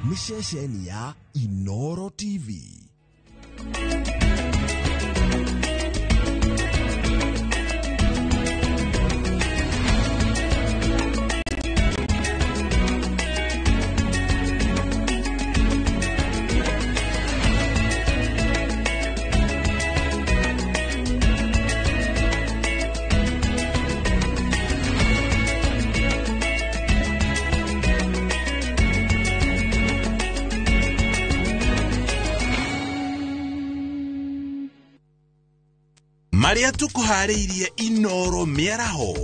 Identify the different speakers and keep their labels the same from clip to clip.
Speaker 1: ni ceceni ya Inoro TV. Maria tukuhariirie Inoro miaraho.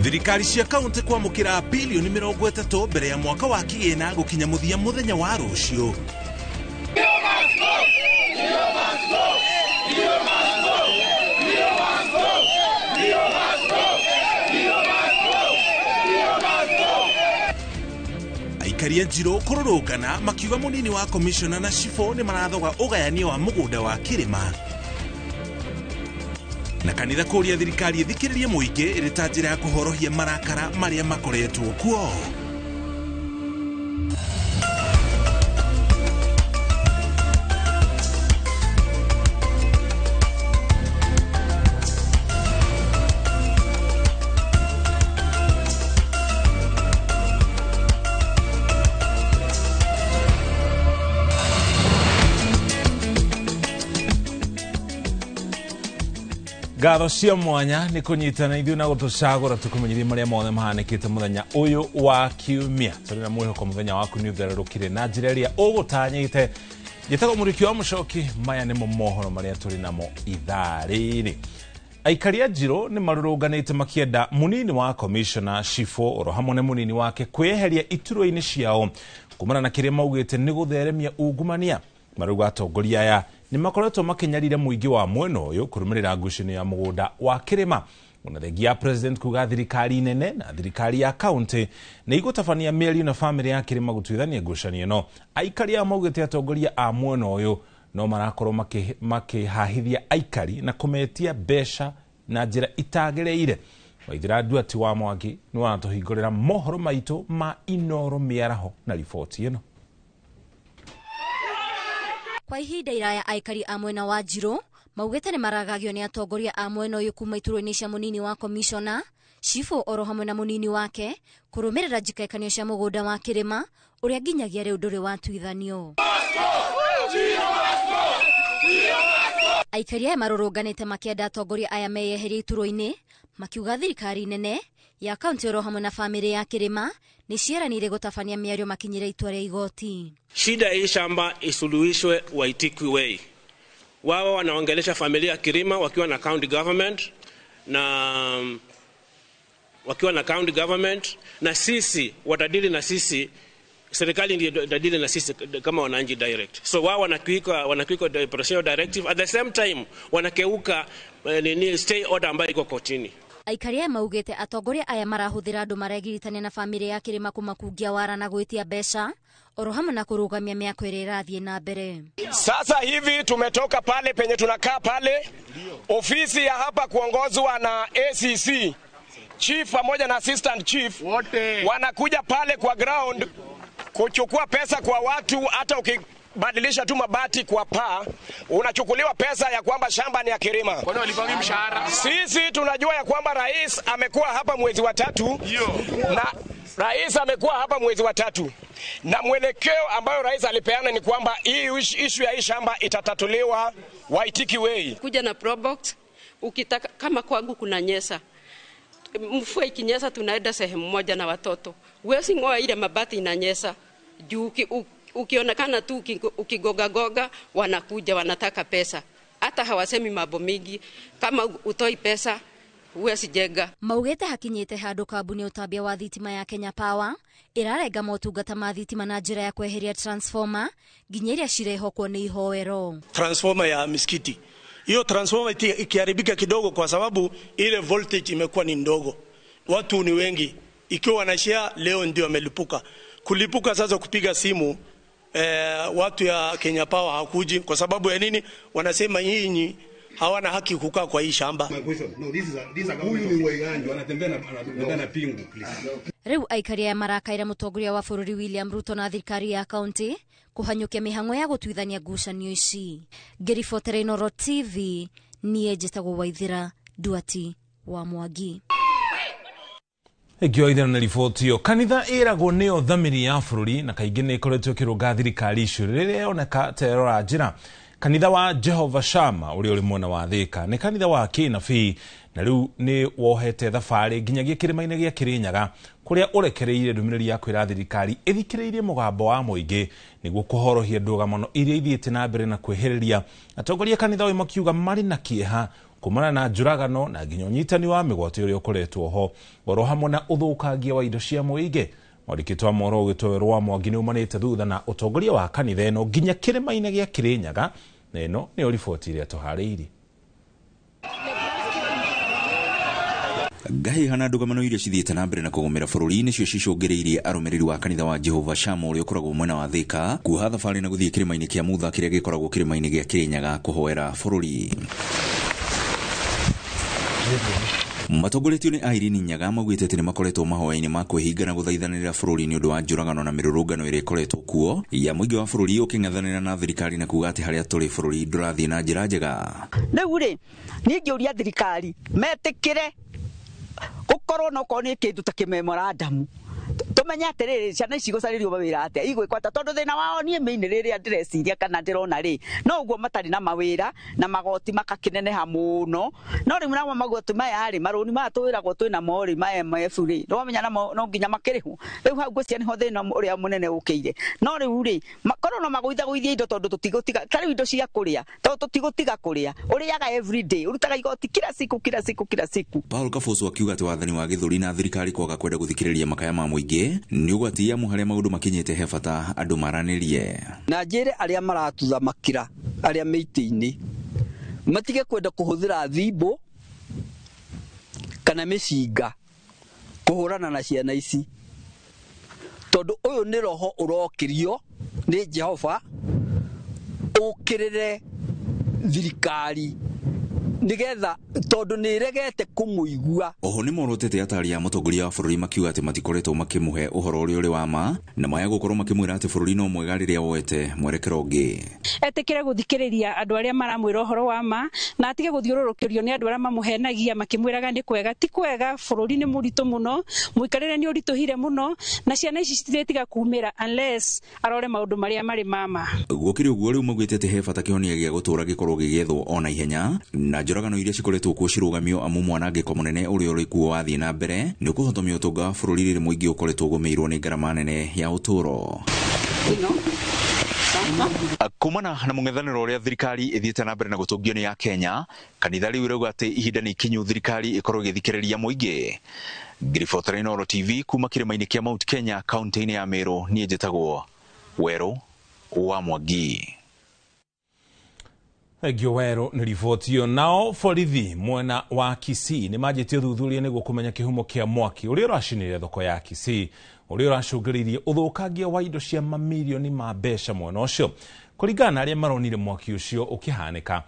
Speaker 1: Thirikari cia kaunti kwamukira bilioni 30 mbere ya mwaka wa kigina gukinya muthia muthenya wa rucio. Aikari a Njiro kururukana makiuga munini wa commissioner na Shifo ni marathoga ugayanio wa mugunda wa Kirima. Na kanitha kuria thirikari ithikiririe muingi irita njira ya kuhorohia marakara maria makoretwo kuo. Gatho cia mwanya ni kunyitana ithu na gutucagura tukumenyithia maria mothe mahanikite muthenya uyu wa kiumia. Turi na mwihoko muthenya waku ni uthererukire na njira iria ugutanyite. Gitago muriki wa mucoki maya ni mohoro maria turi namo ithariri. Aikari a Njiro ni marurunganite makienda munini wa commissioner Shifo oro hamwe na munini wake kweheria iturwa-ini ciao kumana na kiria maugite ni gutheremia ungumania. Maruga atongoria aya ni makoretwo makinyarire muingi wa mweno uyu kurumirira ngucanio ya mugunda wa Kirima. Unathengia president kuga thirikari nene na thirikari ya county ni igutabania mĩario na family ya Kirima gutwithania ngucanio no. Aikari a maugite atongoria a mweno uyu no marakorwo makihahithia aikari na kumetia besha na njira itagereire. Waithira Duati wa Mwangi ni wanatuhingurira mohoro maitu ma Inoro miaraho na ripoti ino.
Speaker 2: Kwa ihinda iraya aikari a mwena wa Njiro maugite ni maragagio ni atongoria a mwena uyu kuma iturwa-ini cia munini wa commissioner Shifo oro hamwe na munini wake kurumirira njikekanio cia mugunda wa Kirima uria nginyagia riu nduri watwithanio. Aikari aya marurunganite makienda atongoria aya meyeherie iturwa-ini makiuga thirikari nene ya kaunti oro hamwe na family ya Kirima ni cieranire gutabania mĩario makinyire itua ria igoti.
Speaker 3: Shida hii shamba isuluhishwe Waitiki Way. Wao wanaongelesha familia ya Kirima wakiwa na county government na sisi watadili na sisi, serikali ndio itadili na sisi kama wananchi direct. So wao wanakiuka the presidential directive, at the same time wanakeuka stay order ambayo iko kotini.
Speaker 2: Aikari aya maugite atongoria aya marahuthira andu maregiritania na family ya Kirima kumakungia wara na gwitia besha oro hamwe na kurugamia miako ĩrĩa ĩrathiĩ na mbere.
Speaker 4: Sasa hivi tumetoka pale penye tunakaa pale ofisi ya hapa kuongozwa na ACC chief pamoja na assistant chief wote wanakuja pale kwa ground kuchukua pesa kwa watu. Hata ukibadilisha tu mabati kwa paa unachukuliwa pesa ya kwamba shamba ni ya Kirima.
Speaker 5: Kwani walipangi mshahara?
Speaker 4: Sisi tunajua ya kwamba rais amekuwa hapa mwezi wa 3 na mwelekeo ambayo rais alipeana ni kwamba hii issue ya hii shamba itatatuliwa Waitiki Way.
Speaker 6: Kuja na Probox ukitaka, kama kwangu kuna nyesa, mvua ikinyesa tunaenda sehemu moja na watoto. Wewe ngoa ile mabati inanyesa juu ukionekana tu ukigoga wanakuja wanataka pesa. Hata hawasemi mambo mingi, kama utoi pesa uwe sijega.
Speaker 2: Maugite hakinyite handu kambuni ya utambia wa thitima ya Kenya Power irarenga motungata ma thitima na njira ya kweheria transformer nginya iria cirehokwo ni ihoero.
Speaker 7: Transformer ya misikiti, hiyo transformer ikiharibika kidogo kwa sababu ile voltage imekuwa ni ndogo, watu ni wengi, ikiwa wanashare leo ndio amelipuka. Kulipuka sasa kupiga simu watu ya Kenya Power hakuji kwa sababu ya nini? Wanasema nyinyi hawana haki kukaa kwa hii shamba.
Speaker 5: Huyu ni Waiganjo anatembea na pingu please.
Speaker 2: Riu aikaria marakaira mutongoria wa bururi William Ruto na thirikari ya kaunti kuhanyukia mihango ya gutwithania ngucanio ici. Ngiribotera Inooro TV nie njitagwo Waithira Duati wa Mwangi.
Speaker 1: Ikioithana na riboti yo, kanitha iragwo nio thamiri ya bururi na kaingĩ nĩ ikoretwo ikĩrũnga thirikari icio rĩrĩa yoneka terora njĩra. Kanitha wa Jehovah Shammah ũrĩa ũrĩ mwena wa Thika nĩ kanitha wa kĩnabii na rĩu nĩ wohete thabarĩ nginyagia kĩrĩma-inĩ gĩa Kĩrĩnyaga kũrĩa ũrekereirie ndũmĩrĩri ya kwĩra thirikari ĩthikĩrĩirie mũgambo wa mũingĩ nĩguo kũhorohia ndũgamo iria ithiĩte na mbere na kwĩhĩrĩria. Atongoria kanitha ũyũ makiuga marĩ na kĩeha kumana na njũragano na nginya ũnyitani wa mĩgwate ũrĩa ũkoretwo ho oro hamwe na ũthũkangia wa indo cia mũingĩ. Mwandĩkĩtwo wa mohoro ũgĩtwo wa Mwangi nĩ umanĩte thutha na ũtongoria wa kanitha ĩno nginya kĩrĩma-inĩ gĩa Kĩrĩnyaga, na ĩno nĩyo riboti ĩrĩa tũharĩirie.
Speaker 8: Ngahĩhana ndũgamano iria cithiĩte na mbere na kũgũmĩra bũrũri nĩcio cicũngĩrĩirie arũmĩrĩri wa kanitha wa Jehovah Shammah ũrĩa ũkoragwo mwena wa Thika kuoha thabarĩ na gũthiĩ kĩrĩma-inĩ kĩa Mutha kĩrĩa gĩkoragwo kĩrĩma-inĩ gĩa Kĩrĩnyaga kũhoera bũrũri. Matongoretio nĩ Irene Nyaga maugĩte atĩ nĩ makoretwo mahoya-inĩ ma kwĩhinga na gũthaithanĩrĩra bũrũri nĩ ũndũ wa njũragano na mĩrũrũngano ĩrĩa ĩkoretwo kuo ya mũingĩ wa bũrũri ũkĩng'ethanĩra na thirikari na kuuga atĩ harĩa tũrĩ bũrũri ndũrathiĩ na njĩra njega.
Speaker 9: Rĩu rĩ niĩ ngĩũria thirikari metĩkĩre gũkorwo no korwo nĩ kĩndũ ta kĩmemorandamu tumenye atĩrĩrĩ ciana ici gũcarĩrio mawĩra atĩa igwĩkwata tondũ thĩna wao niĩ mĩini rĩrĩa ndĩreciria kana ndĩrona rĩ no ũguo matarĩ na mawĩra na magoti makakĩneneha mũno no rĩu namo magoti maya rĩ marũni maya tũwĩragwo twĩna mo rĩ ma MF rĩ no menya no nginya makĩrĩhwo rĩu hau ngwĩciria nĩho thĩna ũrĩa mũnene ũkĩire no rĩu rĩ korwo no magũithagũithie indo tondũ tũtigũtiga tarĩu indo cia kũrĩa tondũ tũtigũtiga kũrĩa ũrĩaga every day ũrutaga igoti kila siku.
Speaker 8: Paul Kaboso akiuga atĩ wathani wa gĩthũri na thirikari kwaga kwenda gũthikĩrĩria makaya ma mũingĩ nĩ ũgwati ya harĩa maũndũ makinyĩte he bata andũ maranĩrie.
Speaker 9: Na njĩre arĩa maratuthamakĩra arĩa mĩitĩ-inĩ matige kwenda kũhũthĩra thimbo kana mĩcinga kũhũrana na ciana ici tondũ ũyũ nĩ roho ũrokĩrio nĩ Jehova ũkĩrĩre thirikari nigetha tondu nĩ regete kũmũigua.
Speaker 8: Oho nĩ morotete atari ya mũtongoria wa bũrũri makiuga atĩ matikoretwo makĩmũhe ũhoro ũrĩa ũrĩ wa ma na maya gũkorwo makĩmwĩra atĩ bũrũri no mwega rĩrĩa woete mwerekero ũngĩ.
Speaker 10: Etĩkĩre gũthikĩrĩria andũ arĩa maramwĩra ũhoro wa ma na atige gũthiũrũrũkĩrio nĩ andũ arĩa mamũhenagia makĩmwĩraga nĩ kwega ti kwega. Bũrũri nĩ mũritũ mũno, mũikarĩre nĩ ũritũhire mũno na ciana ici citirĩtiga kumĩra unless arore maũndũ marĩa marĩ mama.
Speaker 8: Gũkĩrĩ ũguo rĩu maugĩte atĩ he bata kĩhonia gĩa gũtũũra gĩkorwo gĩgĩethwo ona ihenya na njũragano iria cikoretwo kuo cirũgamio amu mwanangĩko mũnene ũrĩa ũrĩ kuo wathiĩ na mbere nĩ ũkũhotomia ũtonga wa bũrũri rĩrĩ mũingĩ ũkoretwo ũgũmĩirwo nĩ ngarama nene ya ũtũũro. Kumana na mũng'ethanĩro ũrĩa thirikari ĩthiĩte na mbere na gũtũngio nĩ ya Kenya, kanitha rĩu rauga atĩ ihinda nĩ ikinyu thirikari ĩkorwo ĩgĩthikĩrĩria mũingĩ. Ngiribotera Inooro TV kuma kĩrĩma-inĩ kĩa Mount Kenya kaunti-inĩ ya Meru, niĩ njĩtagwo Werũ wa Mwangi.
Speaker 1: Egyo Werũ nĩ riboti yo. Nao borithi mwena wa Kisii nĩ manjĩtie ũthuthuria nĩguo kũmenya kĩhumo kĩa mwaki ũrĩa ũracinire thoko ya Kisii ũrĩa ũracũngĩrĩirie ũthũkangia wa indo cia mamirioni ma mbeca mwena ũcio. Kũringana na arĩa maronire mwaki ũcio ũkĩhanĩka,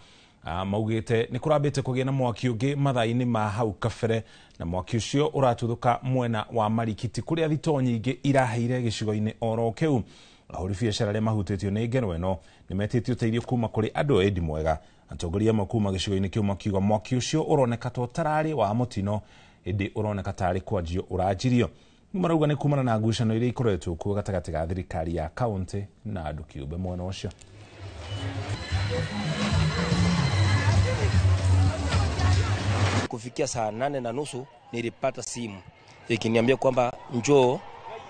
Speaker 1: maugĩte nĩ kũrambĩte kũgĩa na mwaki ũngĩ mathaa-inĩ ma hau kabere na mwaki ũcio ũratuthũka mwena wa Marikiti kũrĩa thito nyingĩ iraheire gĩcigo-inĩ oro kĩu. Ahũri biacara arĩa mahutĩtio nĩ ngero ĩno nĩ metĩtie ũteithio kuma kũrĩ andũ endi mwega. Atongoria amwe kuma gĩcigo-inĩ kĩu makiuga mwaki ũcio ũroneka to tararĩ wa mũtino ĩndĩ ũroneka tarĩ kwanjio ũranjirio. Marauga nĩ kumana na ngucanio iria ikoretwo kuo gatagatĩ ga thirikari ya kaunti na andũ kĩũmbe mwena ũcio.
Speaker 11: Kufikia saa 8:30 nilipata simu ikiniambia kwamba njoo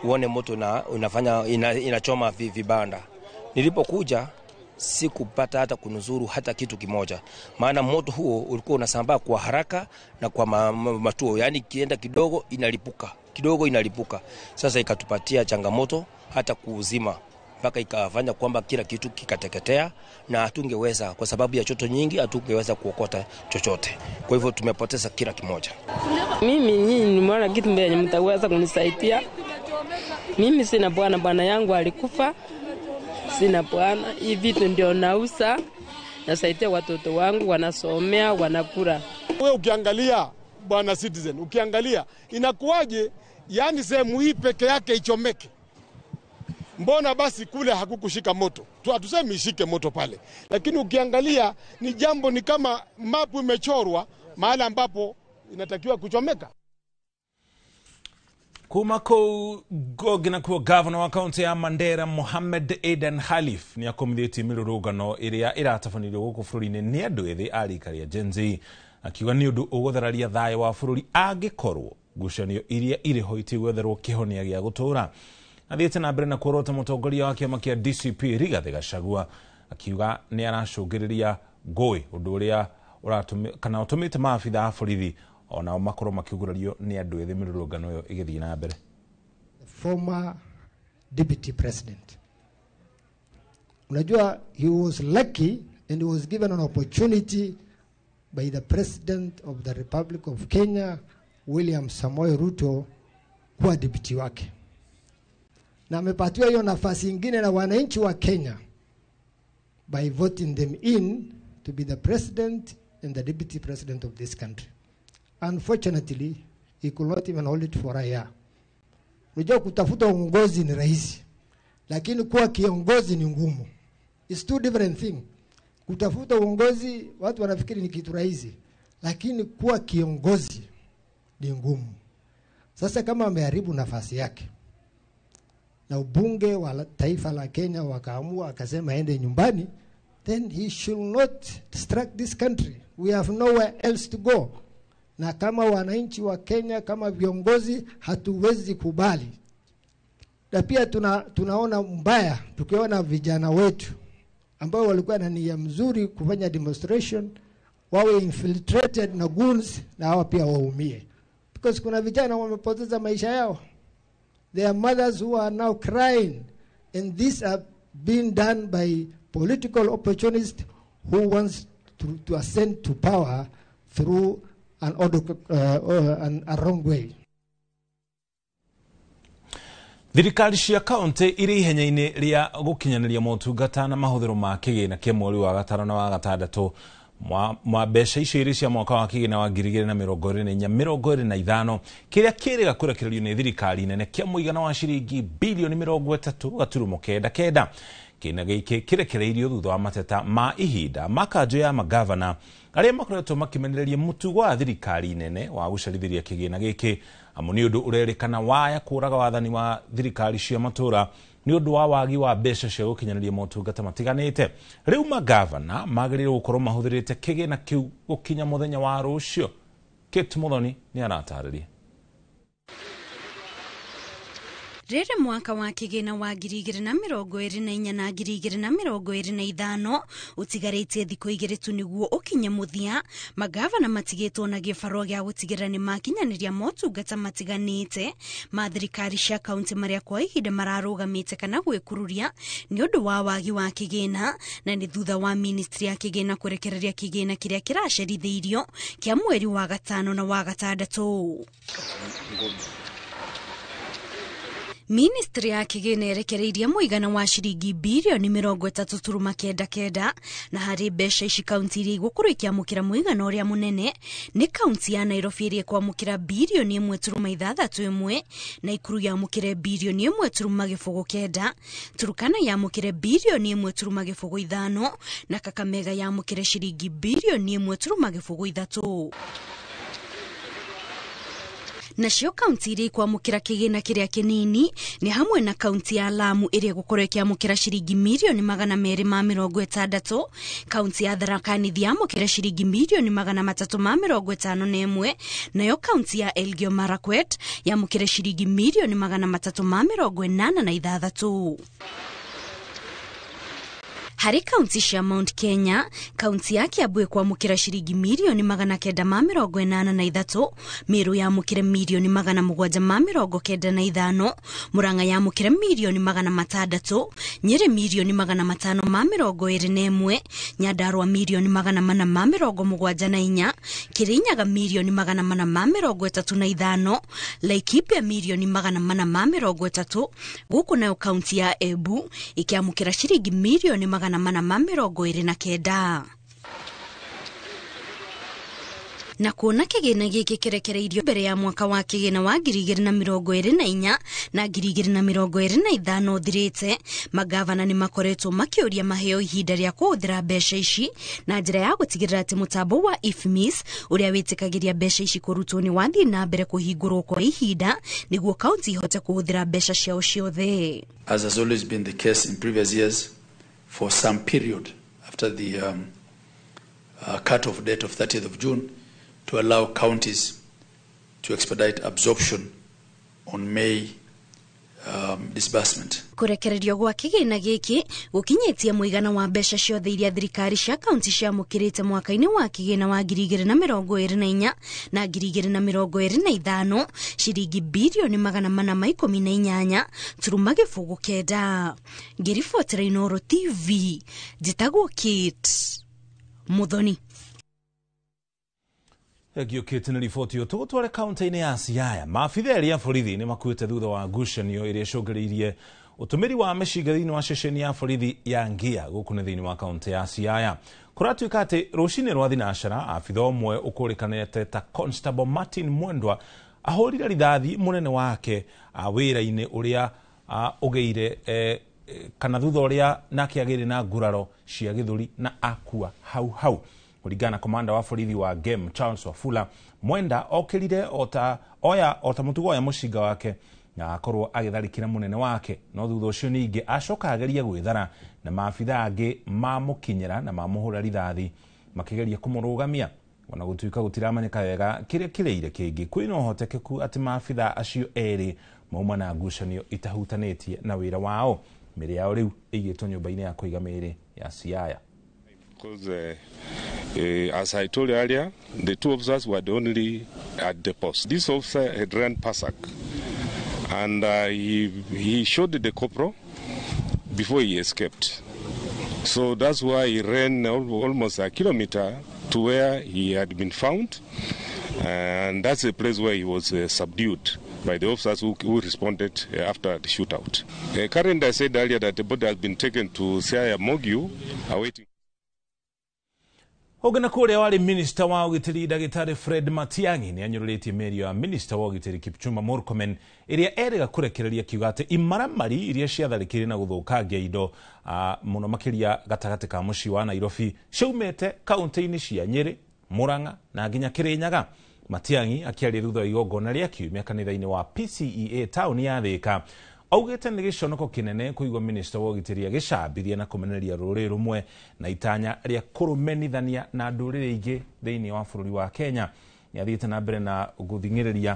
Speaker 11: uone moto na inachoma vibanda. Nilipokuja sikupata hata kunuzuru hata kitu kimoja, maana moto huo ulikuwa unasambaa kwa haraka na kwa matuo, yani kienda kidogo inalipuka. Sasa ikatupatia changamoto hata kuuzima, mpaka ikafanya kwamba kila kitu kikateketea na hatungeweza, kwa sababu ya choto nyingi hatungeweza kuokota chochote. Kwa hivyo tumepoteza kila kimoja.
Speaker 6: Mimi nimeona kitu mbele mtaweza kunisaidia. Mimi sina bwana yangu alikufa. Sina bwana, hii vitu ndio nauza nasaidia watoto wangu, wanasomea, wanakula.
Speaker 12: Wewe ukiangalia bwana Citizen, ukiangalia inakuwaje yani sehemu hii peke yake ichomeke? Mbona basi kule hakukushika moto? Hatusemi ishike moto pale. Lakini ukiangalia ni jambo ni kama mapu imechorwa mahali ambapo inatakiwa kuchomeka.
Speaker 1: Kumako gogina kuwa governor wa kaunti ya Mandera Mohamed Aden Khalif ni akomithĩtie mĩrũrũngano ĩrĩa ĩratabanĩrio gũkũ bũrũri-inĩ nĩ andũ ethĩ arikari a Gen Z, akiuga nĩ ũndũ ũgũthararia thayũ wa bũrũri angĩkorwo ngucanio iria irĩ ho itigwetherwo kĩhonia gĩa gũtũũra. Athiĩte na mbere na kuorota mũtongoria wa kĩama kĩa DCP Rigathĩ Gachagua, akiuga nĩ aracũngĩrĩria ngũĩ ũndũ ũrĩa kana ũtũmĩte maabitha a borithi ona makorwo makiugurario nĩ andũ ethĩ mĩrũrũngano ĩyo ĩgĩthiĩ na mbere.
Speaker 13: Former deputy president, unajua, he was lucky and he was given an opportunity by the president of the Republic of Kenya William Samoei Ruto kuwa deputy wake, na amepatiwa hiyo nafasi nyingine na wananchi wa Kenya by voting them in to be the president and the deputy president of this country. Unfortunately, he could not even hold it for a year. Unajua, kutafuta uongozi ni rahisi, lakini kuwa kiongozi ni ngumu. It's two different things. Kutafuta uongozi watu wanafikiri ni kitu rahisi, lakini kuwa kiongozi ni ngumu. Sasa kama ameharibu nafasi yake na ubunge wa taifa la Kenya wakaamua akasema aende nyumbani, then he should not distract this country. We have nowhere else to go. Na kama wananchi wa Kenya, kama viongozi, hatuwezi kubali. Na pia tunaona mbaya tukiona vijana wetu ambao walikuwa na nia mzuri kufanya demonstration wawe infiltrated na goons na hao pia waumie, because kuna vijana wamepoteza maisha yao. There are mothers who are now crying, and these are being done by political opportunists who wants to ascend to power through a wrong way.
Speaker 1: Thirikari cia kaunti irĩ ihenya-inĩ rĩa gũkinyanĩria motungata na mahũthĩro ma kĩgĩna kĩa mweri wa gatano na wa gatandatũ mwa mbeca icio irĩ cia mwaka wa kĩgĩna wa 2024-2025 kĩrĩa kĩrĩga kũrekererio nĩ thirikari nene kĩa mũigana wa ciringi bilioni 30.99. Kĩna gĩkĩ kĩrekereirio thutha wa mateta ma ihinda ma kanjũ ya magavana arĩa makoretwo makimenereria mũtugo wa thirikari nene wa gũcerithĩria kĩgĩna gĩkĩ amu nĩ ũndũ ũrerĩkana waya kũraga wathani wa thirikari cia matũra nĩ ũndũ wa wagi wa mbeca cia gũkinyanĩria motungata matiganĩte. Rĩu magavana magĩrĩirwo gũkorwo mahũthĩrĩte kĩgĩna kĩu gũkinya mũthenya wa rũciũ. Kate Muthoni nĩ aratarĩria.
Speaker 2: Rĩrĩ mwaka wa kĩgĩna wa 2024 na 2025 ũtigarĩtie thikũ igĩrĩ tu nĩguo ũkinye mũthia, magavana matigĩtwo na gĩbarũa gĩa gũtigĩrĩra nĩ makinyanĩria motungata matiganĩte ma thirikari cia kaunti marĩa kwa ihinda mararũgamĩte kana gwĩkururia nĩ ũndũ wa wagi wa kĩgĩna, na nĩ thutha wa ministry ya kĩgĩna kũrekereria kĩgĩna kĩrĩa kĩracerithĩirio kĩa mweri wa gatano na wa gatandatũ. Ministry ya kĩgĩna erekereirie mũigana wa ciringi bilioni 30.99 na harĩ mbeca ici kaunti iria igũkũrĩkia mũkĩra mũigana ũrĩa mũnene nĩ kaunti ya Nairobi ĩrĩa kwamũkĩra bilioni 1.61 na Ikuru yamũkĩre bilioni 1.09, Turkana yamũkĩre bilioni 1.5 na Kakamega yamũkĩre ciringi bilioni 1.3. Nacio kaunti iria kwamũkĩra kĩgĩna kĩrĩa kĩnini nĩ hamwe na kaunti ya Lamu ĩrĩa gũkorwo ĩkĩamũkĩra ciringi milioni 260, kaunti ya Tharaka Nithi yamũkĩra ciringi milioni 351, nayo kaunti ya Elgeyo Marakwet yamũkĩra ciringi milioni 386. Harĩ kaunti cia Mount Kenya, kaunti ya Kiambu kwamũkĩra ciringi milioni 983, Meru yamũkĩre milioni 795, Murang'a yamũkĩre milioni 600, Nyeri milioni 521, Nyandarua milioni 474, Kirinyaga milioni 435, Laikipia milioni 430, gũkũ nayo kaunti ya Embu ikiamũkĩra ciringi milioni 429. na kuona kigina giki kirekereirio mbere ya mwaka wa kigina wa 2024 na 2025 uthirite, magavana ni makoretwo makiuria maheo ihinda ria kuhuthira mbeca ici na njira ya gutigirira ati mutambo wa IFMIS uria witikagiria mbeca ici kurutwo ni wathii na mbere kuhingurwo kwa ihinda niguo kaunti ihote kuhuthira mbeca ciao ciothe.
Speaker 14: As has always been the case in previous years, for some period after the cut-off date of 30th of June, to allow counties to expedite absorption on May disbursement.
Speaker 2: Kurekererio gwa kigina giki gukinyitie muigana wa mbeca ciothe iria thirikari cia kaunti cia mukirite mwaka-ini wa kigina wa 2024 na 2025 ciringi bilioni 418 turuma gibugu kenda. Ngiribotera Inooro TV, njitagwo Kate Muthoni.
Speaker 1: Giukite na riboti yo tugutware kaunti-ini ya Siaya. Maabitha eri ya borithi ni makuite thutha wa ngucanio iria icungiriirie utumiri wa mĩcinga thĩinĩ wa ceceni ya borithi ya Ngia gũkũ nĩ thĩinĩ wa kaunti ya Siaya. Kuratuĩka atĩ rũcinĩ rwa thinacara abitha ũmwe ũkũrĩkanĩte ta Constable Martin Mwendwa ahũrire rithathi mũnene wake wĩra-inĩ ũrĩa ũgeire kana thutha ũrĩa nake agĩrĩ na nguraro cia gĩthũri na akua hau. Kuringana komanda wa borithi wa Game Charles Wafula, Mwenda okirire ota mutugo ya mũcinga wake na akorwo agitharikira munene wake, no thutha ũcio ningĩ acoka ageria gwĩthara na maabitha angĩ mamũkinyĩra na mamuhũra rithathi makigeria kũmũrũgamia. Ona gũtuĩka gũtiramanyeka wega kĩrĩa kĩrĩire kĩngĩ, kwĩna ũhotekeku atĩ maabitha acio erĩ mauma na ngucanio itahutanĩtie na wĩra wao. Mĩrĩ yao rĩu ĩigĩtwo nyũmba-inĩ ya kũiga mĩrĩ ya Siaya.
Speaker 15: Because as I told you earlier, the two officers were the only at the post. This officer had run Pasak, and he shot the corporal before he escaped. So that's why he ran almost a kilometer to where he had been found, and that's the place where he was subdued by the officers who responded after the shootout. Currently, I said earlier that the body has been taken to Siaya Mogiu, awaiting.
Speaker 1: Ogana kuria wali Minister wa Ugitiri Dagitari Fred Matiang'i ni anyũrũrĩtie mĩario ya Minister wa Ugitiri Kipchumba Murkomen iria erĩga kũrekereria kiuga atĩ imaramari iria ciatharĩkĩire na gũthũkangia indo mũno makĩria gatagatĩ ka mũciĩ wa Nairobi ciaumĩte kaunti-inĩ cia Nyeri, Murang'a na nginya Kirinyaga. Matiang'i akĩaria thutha wa igongona rĩa kiumia kanitha-inĩ wa PCEA taũni ya Thika augĩte nĩ gĩconoko kĩnene kũigua Minister wa Ugitiri agĩcambithia na kũmenereria rũrĩrĩ rũmwe na itanya rĩa kũrũmenithania na ndũrĩrĩ ingĩ thĩinĩ wa bũrũri wa Kenya. Nĩ athiĩte na mbere na gũthing'ĩrĩria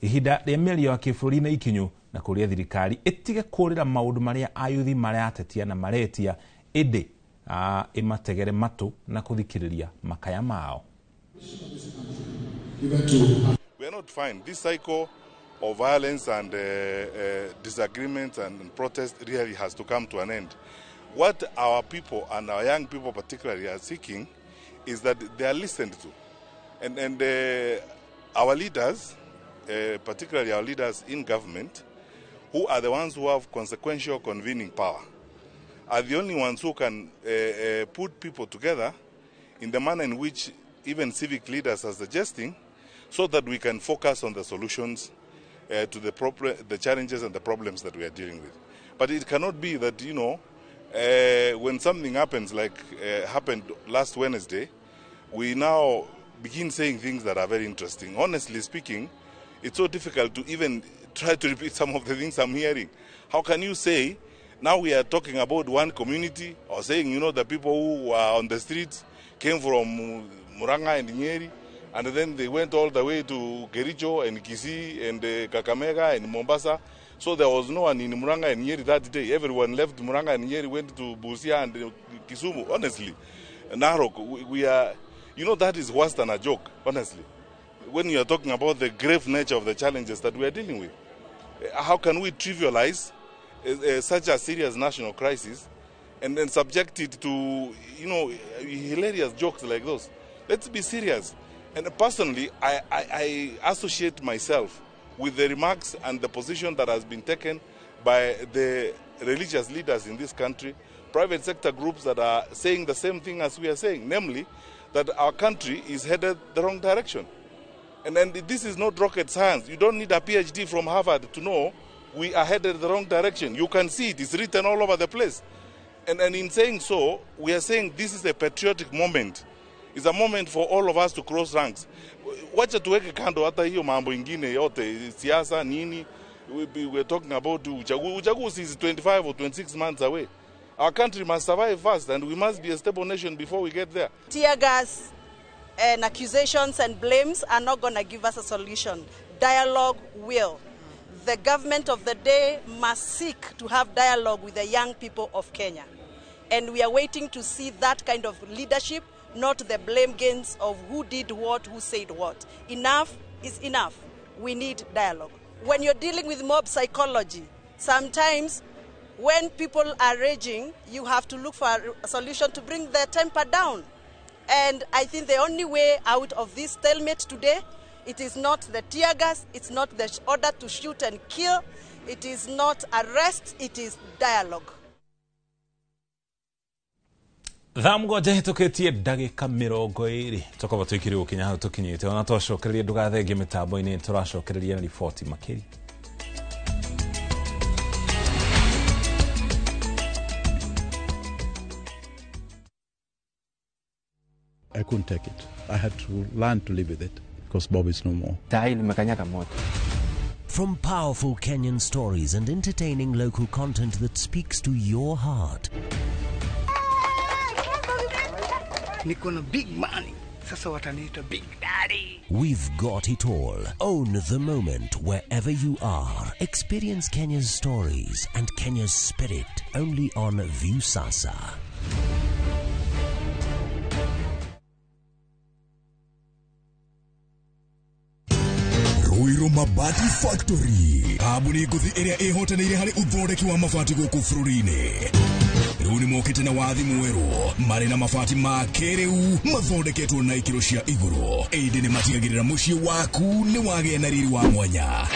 Speaker 1: ihinda rĩa mĩario ya kĩbũrũri na ikinyu na kũrĩa thirikari ĩtige kũrĩra maũndũ marĩa ayuthi maratetia na maretia ĩndĩ ĩmategere matũ na kũthikĩrĩria makaya mao.
Speaker 16: We are not fine. This cycle of violence and disagreements and protest really has to come to an end. What our people and our young people particularly are seeking is that they are listened to. And our leaders, particularly our leaders in government, who are the ones who have consequential convening power, are the only ones who can put people together in the manner in which even civic leaders are suggesting, so that we can focus on the solutions to the challenges and the problems that we are dealing with. But it cannot be that, you know, when something happens like happened last Wednesday, we now begin saying things that are very interesting. Honestly speaking, it's so difficult to even try to repeat some of the things I'm hearing. How can you say, now we are talking about one community, or saying, you know, the people who are on the streets came from Murang'a and Nyeri, and then they went all the way to Kericho and Kisii and Kakamega and Mombasa. So there was no one in Murang'a and Nyeri that day. Everyone left Murang'a and Nyeri, went to Busia and Kisumu. Honestly, Narok, we are, you know, that is worse than a joke, honestly. When you are talking about the grave nature of the challenges that we are dealing with, how can we trivialize such a serious national crisis and then subject it to, you know, hilarious jokes like those? Let's be serious. And personally, I associate myself with the remarks and the position that has been taken by the religious leaders in this country, private sector groups that are saying the same thing as we are saying, namely that our country is headed the wrong direction. And this is not rocket science. You don't need a PhD from Harvard to know we are headed the wrong direction. You can see it. It's written all over the place. And in saying so, we are saying this is a patriotic moment. It's a moment for all of us to cross ranks. Wacha tuweke kando hata hiyo mambo ingine yote, siasa nini. We're talking about uchaguzi is 25 or 26 months away. Our country must survive first, and we must be a stable nation before we get there.
Speaker 17: Tear gas and accusations and blames are not going to give us a solution. Dialogue will. The government of the day must seek to have dialogue with the young people of Kenya. And we are waiting to see that kind of leadership, not the blame games of who did what, who said what. Enough is enough. We need dialogue. When you're dealing with mob psychology, sometimes when people are raging, you have to look for a solution to bring their temper down. And I think the only way out of this stalemate today, it is not the tear gas, it's not the order to shoot and kill, it is not arrest, it is dialogue.
Speaker 1: Thamgoja hitukitie ndagika 20 tukaba twikiri ukinya hau tukinyite ona twacokereria ndugathengie mitambo-ini turacokereria na riboti makiri.
Speaker 18: I couldn't take it. I had to learn to live with it because Bob is no more.
Speaker 19: From powerful Kenyan stories and entertaining local content that speaks to your heart.
Speaker 20: Niko na big money. Sasa wataniita Big Daddy.
Speaker 19: We've got it all. Own the moment wherever you are. Experience Kenya's stories and Kenya's spirit only on Viusasa.
Speaker 21: Ruiru Mabati Factory. Kabuni kuthi area ehotanire hari uthondeki wa mabati guku bururi-ini. Riu ni mokite na wathi mweru mari na mabati ma kiriu mathondeketwo na ikiro cia iguru. Indi ni matigagirira mucii waku ni wagĩa na riri wa mwanya.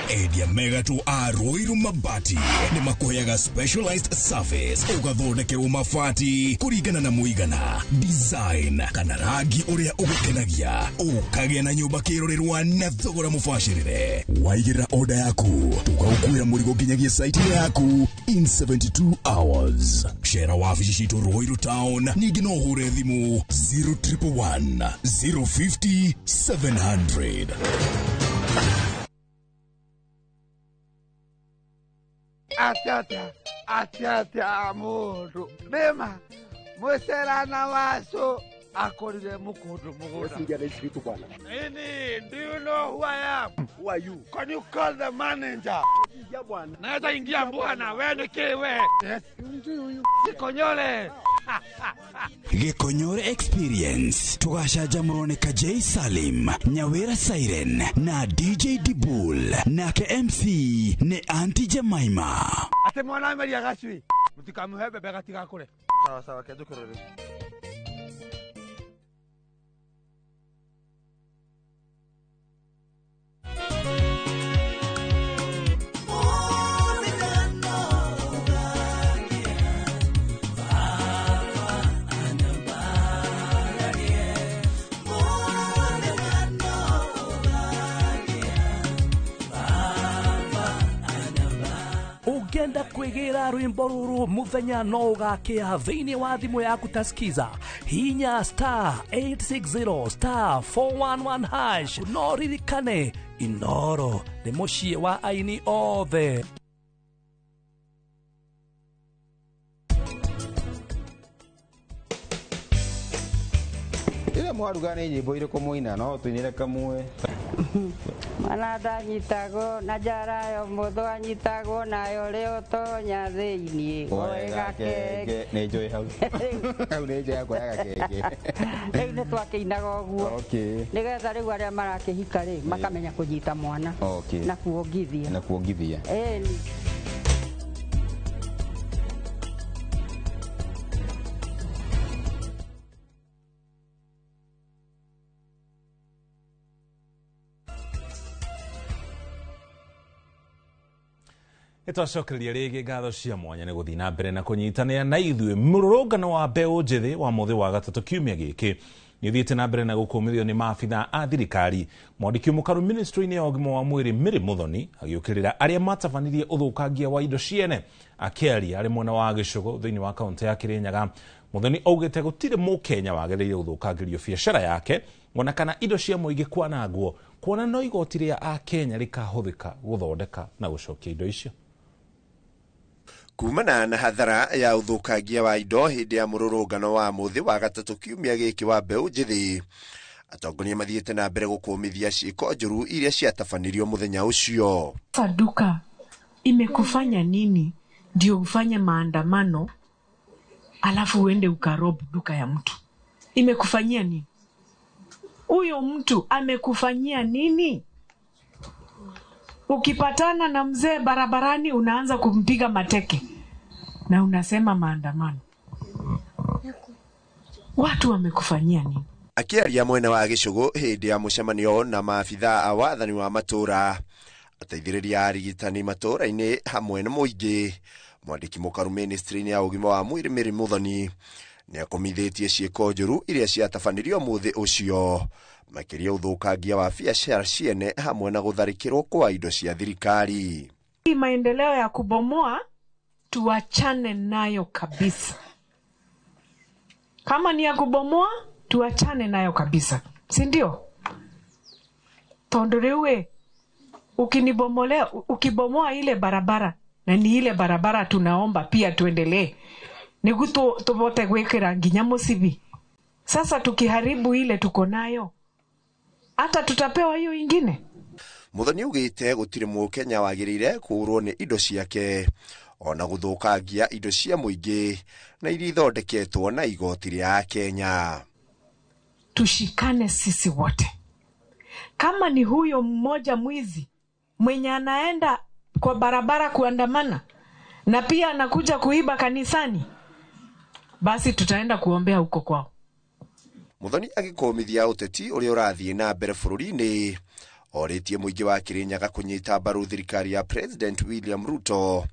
Speaker 21: Endia megatũ a Ruiru Mabati ni makuheaga specialized service ugathondekerwo mabati kuringana na muigana, design kana rangi uria ugukenagia, ukagĩa na nyumba kirorerwa na thogora mubacĩrĩre. Waigĩrĩra order yaku tũgagũkuĩra mũrigo nginyagia site yaku in 72 hours. Share wabici citũ Ruiru Town, ningĩ no ũhũre thimũ 0111 050 700.
Speaker 20: Atata mundu nema mweserana waso akorire mukundu muguda. Nini, do you know who I am? Who are you? Can you call the manager? Naweza ingia bwana, wewe ni kiwe. Yes. Gikonyore.
Speaker 21: Gikonyore Experience. Tugashanjamũrwo nĩ Kajay Salim, Nyawira Siren na DJ Dibul, nake MC ni Auntie Jemima.
Speaker 20: Ate mwana Maria Gacui. Mutikamuhe bebe gatigakure. Sawa sawa kedukurore.
Speaker 22: Ugenda kwigera rwimbo ruru muthenya no ugakia thiini wa thimu yaku taskiza hinya *860 *411 hash no ririkane Inoro ni mucii wa aini othe.
Speaker 23: Ira mwaruga ni nyimbo iriko muina no twinire kamwe.
Speaker 24: Mana ndanyitagwo na njara yo mutho anyitagwo nayo rio tonya thiini oega kenge
Speaker 23: ni njoi hau hau ni njoi yakwa ya gakenge
Speaker 24: riu ni twakiinaga uguo nigetha riu aria marakihika ri makamenya kunyita mwana na kuongithia
Speaker 1: Nitwacokereria rĩngĩ ngatho cia mwanya nĩ gũthiĩ na mbere na kũnyitanĩra na ithuĩ. Mũrũrũngano wa mbeũ njĩthĩ wa mũthĩ wa gatatũ kiumia gĩkĩ nĩ ũthiĩte na mbere na gũkũmithio nĩ maabitha a thirikari. Mwandĩki mũkaru ministry-inĩ ya ũgima wa mwĩrĩ Mary Muthoni agĩũkĩrĩra arĩa matabanirie ũthũkangia wa indo ciene. Akĩaria arĩ mwena wa Gĩcũgũ thĩinĩ wa kaunti ya Kĩrĩnyaga, Muthoni augĩte gũtirĩ mũkenya wagĩrĩire gũthũkangĩrio biacara yake ona kana indo cia mũingĩ kwanangwo, kuona no igoti rĩa Akenya rĩkahũthĩka gũthondeka na gũcokia indo icio.
Speaker 3: Kumana na hathara ya uthukangia wa indo hindi ya mururungano wa muthi wa gatatũ kiumia gĩkĩ wa mbeũ njĩthĩ, atongoria mathiĩte na mbere gũkũmithia ciĩko njũru iria ciatabanirio muthenya ũcio.
Speaker 4: Duka imekufanya nini ndio ufanye maandamano alafu uende ukarobu duka ya mtu? Imekufanyia nini? Huyo mtu amekufanyia nini? Ukipatana na mzee barabarani unaanza kumpiga mateke na unasema maandamano. Watu wamekufanyia nini?
Speaker 3: Akiaria mwena wa Gĩcũgũ hindi ya mũcemanio na maabitha a wathani wa matũra, ateithĩrĩria arigitani matũra-inĩ hamwe na mũingĩ, mwandĩki mũkaru ministry-inĩ ya ũgima wa mwĩrĩ Mary Muthoni nĩ akomithĩtie ciĩko njũru iria ciatabanirio mũthĩ ũcio, makĩria ũthũkangia wa biacara ciene hamwe na gũtharĩkĩrwo kwa indo cia thirikari.
Speaker 4: Hii maendeleo ya kubomoa tuachane nayo kabisa. Kama ni ya kubomoa tuachane nayo kabisa, si ndio? Tondorewe ukinibomolea, ukibomoa ile barabara, na ni ile barabara tunaomba pia tuendelee, niguto tubote gwekera nginya musibi. Sasa tukiharibu ile tuko nayo, hata tutapewa hiyo ingine.
Speaker 3: Muthoni ugĩte gũtirĩ mũkenya wagĩrĩire kũrwo nĩ indo ciake ona gũthũkangia indo cia mũingĩ na iria ithondeketwo na igoti rĩa Kenya.
Speaker 4: Tushikane sisi wote. Kama ni huyo mmoja mwizi mwenye anaenda kwa barabara kuandamana na pia anakuja kuiba kanisani, basi tutaenda kuombea huko kwao.
Speaker 3: Muthoni agĩkũmithia ũteti ũrĩa ũrathiĩ na mbere bũrũri-inĩ, orĩtie mũingĩ wa Kĩrĩnyaga kũnyita mbaru thirikari ya President William Ruto,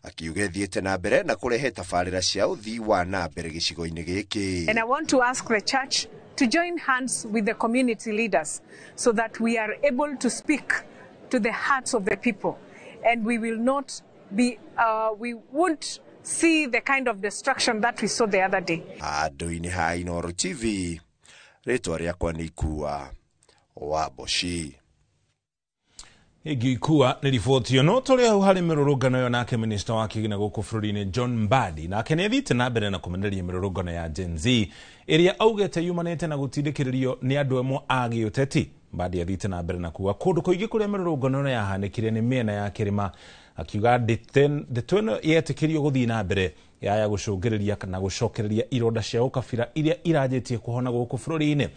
Speaker 3: akiuga thiĩte na mbere na kũrehe tabarĩra cia ũthii wa na mbere gĩcigo-inĩ gĩkĩ.
Speaker 5: And I want to ask the church to join hands with the community leaders so that we are able to speak to the hearts of the people, and we will not be we won't see the kind of destruction that we saw the other day.
Speaker 3: Andũ-inĩ ha Inooro TV, rĩtwa rĩakwa nĩ Ikua wa Boshi.
Speaker 1: Ikua nĩ riboti ĩno tũrĩ hau harĩ mĩrũrũngano ĩyo, nake minista wa kĩgĩna gũkũ bũrũri-inĩ John Mbadi nake nĩ athiĩte na mbere na kũmenereria mĩrũrũngano ya Gen Z ĩrĩa augĩte yumanĩte na gũtindĩkĩrĩrio nĩ andũ amwe a gĩũteti. Mbadi athiĩte na mbere na kuga kũndũ kũingĩ kũrĩa mĩrũrũngano ĩno yahanĩkire nĩ mĩena ya kĩrĩma, akiuga ndeto ĩno yetĩkĩrio gũthiĩ na mbere ya gũcũngĩrĩria kana gũcokereria ironda cia ũkabira iria iranjĩtie kũhona gũkũ bũrũri-inĩ.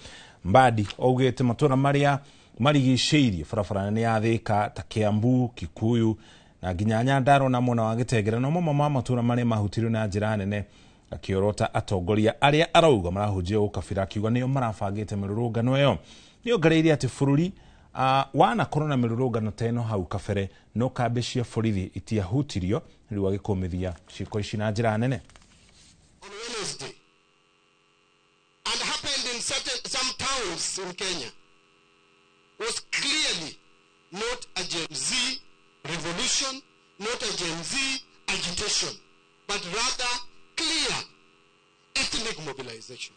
Speaker 1: Mbadi augĩte matũra marĩa marigicĩirie barabara nĩ ya Thĩka ta Kiambu, Kikuyu na nginya Nyandarua na mwena wa Gĩtengera no mamwe ma matũra marĩa mahutirio na njĩra nene, akiorota atongoria arĩa arauga marahunjia ũkabira, akiuga nĩo marabangĩte mĩrũrũngano ĩyo. Nĩongereire atĩ bũrũri wanakorwo na mĩrũrũngano ta ĩno hau kabere no kambĩ cia borithi itiahutirio, rĩu agĩkũmithia ciĩko ici na njĩra nene.
Speaker 7: On Wednesday, and happened in some towns in Kenya, was clearly not a Gen Z revolution, not a Gen Z agitation, but rather clear ethnic mobilization.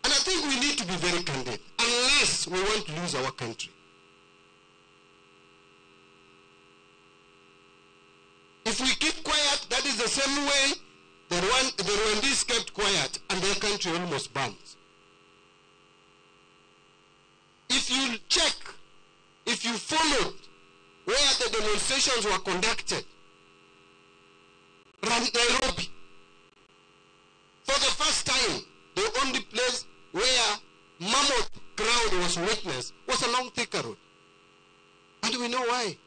Speaker 7: And I think we need to be very candid, unless we want to lose our country. If we keep quiet, that is the same way the Rwandese kept quiet and their country almost burns. If you check, if you followed where the demonstrations were conducted, Nairobi, for the first time, the only place where mammoth crowd was witnessed was along Thika Road. And we know why.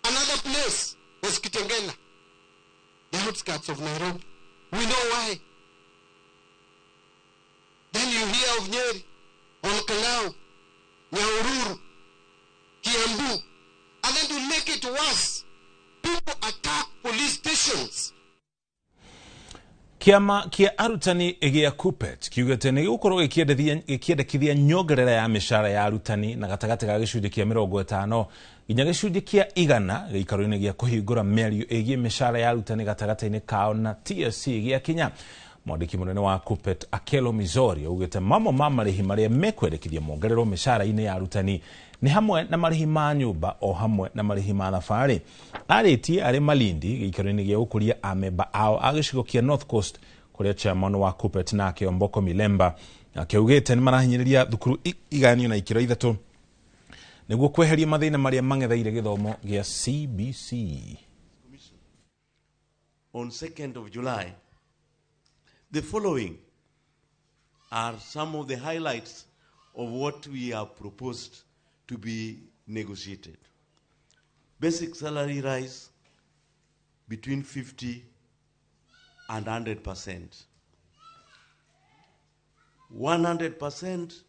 Speaker 7: Another place was Kitengela, the outskirts of Nairobi. We know why. Then you hear of Nyeri, Olkalau, Nyahururu, Kiambu, And then to make it worse, people attack police stations.
Speaker 1: Kiama kia arutani gia KUPPET kiugete ni gukorwo gikiendekithia nyongerera ya mishara ya arutani na gatagati ga gicunjĩ kia 50 nginya gicunjĩ kia 100 gĩikaro-inĩ gia kuhingũra mĩario ĩgiĩ mishara ya arutani gatagati-inĩ kao na TSC gia Kenya. Mwandĩki mũnene wa KUPPET Akelo Mizori augĩte mamwe ma marĩhi marĩa mekwendekithia mongererwo mishara-inĩ ya arutani ni hamwe na marĩhi ma nyũmba o hamwe na marĩhi ma thabarĩ. Arĩtie arĩ Malindi gĩikaro-inĩ gia gũkũria amemba ao a gĩcigo kia North Coast kũrĩa chairman wa KUPPET nake Omboko Milemba akiugĩte nĩ marahinyĩrĩria thukuru iganio na ikĩro ithatũ nĩguo kweheria mathĩna marĩa mang'etheire gĩthomo gĩa CBC.
Speaker 8: On 2nd of July, the following are some of the highlights of what we have proposed to be negotiated. Basic salary rise between 50 and 100%. 100%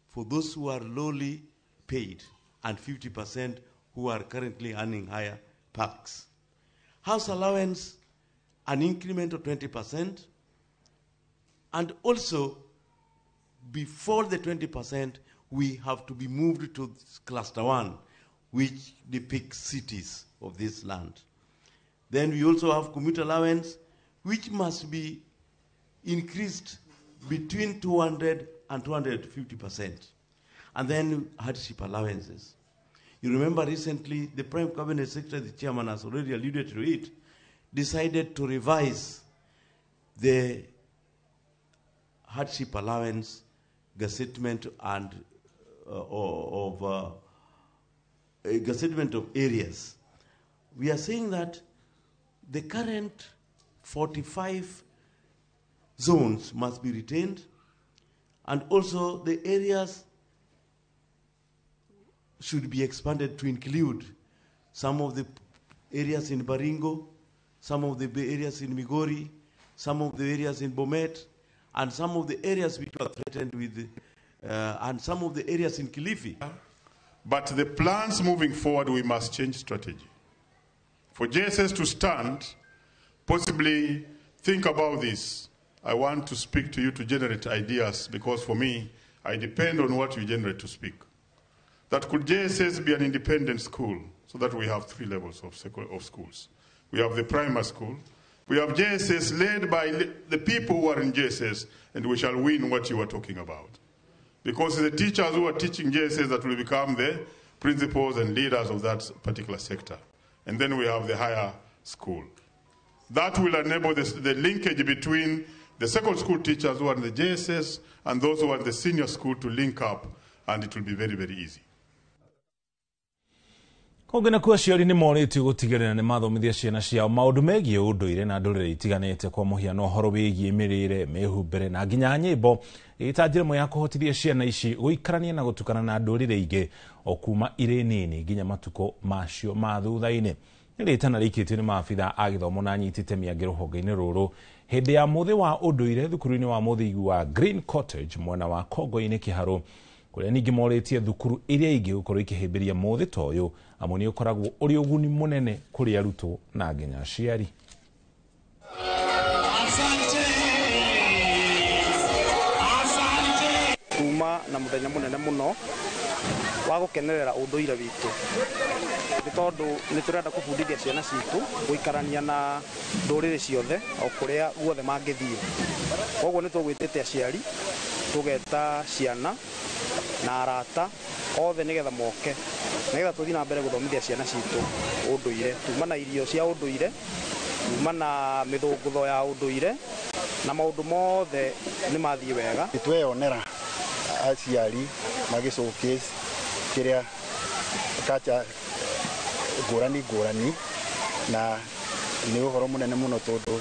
Speaker 8: for those who are lowly paid and 50% who are currently earning higher perks. House allowance, an increment of 20%, and also before the 20%, we have to be moved to cluster 1, which depicts cities of this land. Then we also have commuter allowance, which must be increased between 200 and 250%. And then hardship allowances. You remember recently, the Prime Cabinet Secretary, the chairman has already alluded to it, decided to revise the hardship allowance gazettement and gazettement of areas. We are saying that the current 45 zones must be retained, and also the areas should be expanded to include some of the areas in Baringo, some of the areas in Migori, some of the areas in Bomet, and some of the areas which are threatened with, and some of the areas in Kilifi.
Speaker 9: But the plans moving forward, we must change strategy. For JSS to stand, possibly think about this. I want to speak to you to generate ideas, because for me, I depend on what you generate to speak. That could JSS be an independent school, so that we have 3 levels of schools. We have the primary school. We have JSS led by the people who are in JSS, and we shall win what you are talking about. Because the teachers who are teaching JSS that will become the principals and leaders of that particular sector. And then we have the higher school. That will enable the linkage between the second school teachers who are in the JSS and those who are in the senior school to link up, and it will be very, very easy.
Speaker 1: Kongena kuwa ciari ni morĩtio gũtigĩrĩra nĩ mathomithia ciana ciao maũndũ megiĩ ũndũire na ndũrĩrĩ itiganĩte, kwa mũhiano ũhoro wĩgiĩ mĩrĩĩre, mĩhumbĩre na nginya nyĩmbo, ĩta njĩra ĩmwe ya kũhotithia ciana ici gũikarania na gũtukana na ndũrĩrĩ ingĩ o kuma irĩ nini nginya matukũ macio ma thutha-inĩ. Nĩ rĩtana rĩikĩtio nĩ maabitha a gĩthomo na anyiti itemi angĩ rũhonge-inĩ rũrũ hĩndĩ ya mũthĩ wa ũndũire thukuru-inĩ wa mũthigĩ wa Green Cottage mwena wa Kongo-inĩ Kĩharũ, kũrĩa ningĩ morĩtie thukuru iria ingĩ gũkorwo ikĩhĩmbĩria mũthĩ ta ũyũ, amu nĩ ũkoragwo ũrĩ ũguni mũnene kũrĩ arutwo na nginya aciari.
Speaker 10: Kuma na mũthenya mũnene mũno wa gũkenerera ũndũire witũ, nĩ tondũ nĩ tũrenda kũbundithia ciana citũ gũikarania na ndũrĩrĩ ciothe o kũrĩa guothe mangĩthiĩ. Koguo nĩ tũgwĩtĩte aciari, tũgeta ciana na arata othe nĩgetha moke, nĩgetha tũthiĩ na mbere gũthomithia ciana citũ ũndũire, tuma na irio cia ũndũire, tuma na mĩthũngũtho ya ũndũire, na maũndũ mothe nĩ mathiĩ wega.
Speaker 11: Tweyonera aciari magĩcokia kĩrĩa kacha ngũrani na nĩ ũhoro mũnene mũno tondũ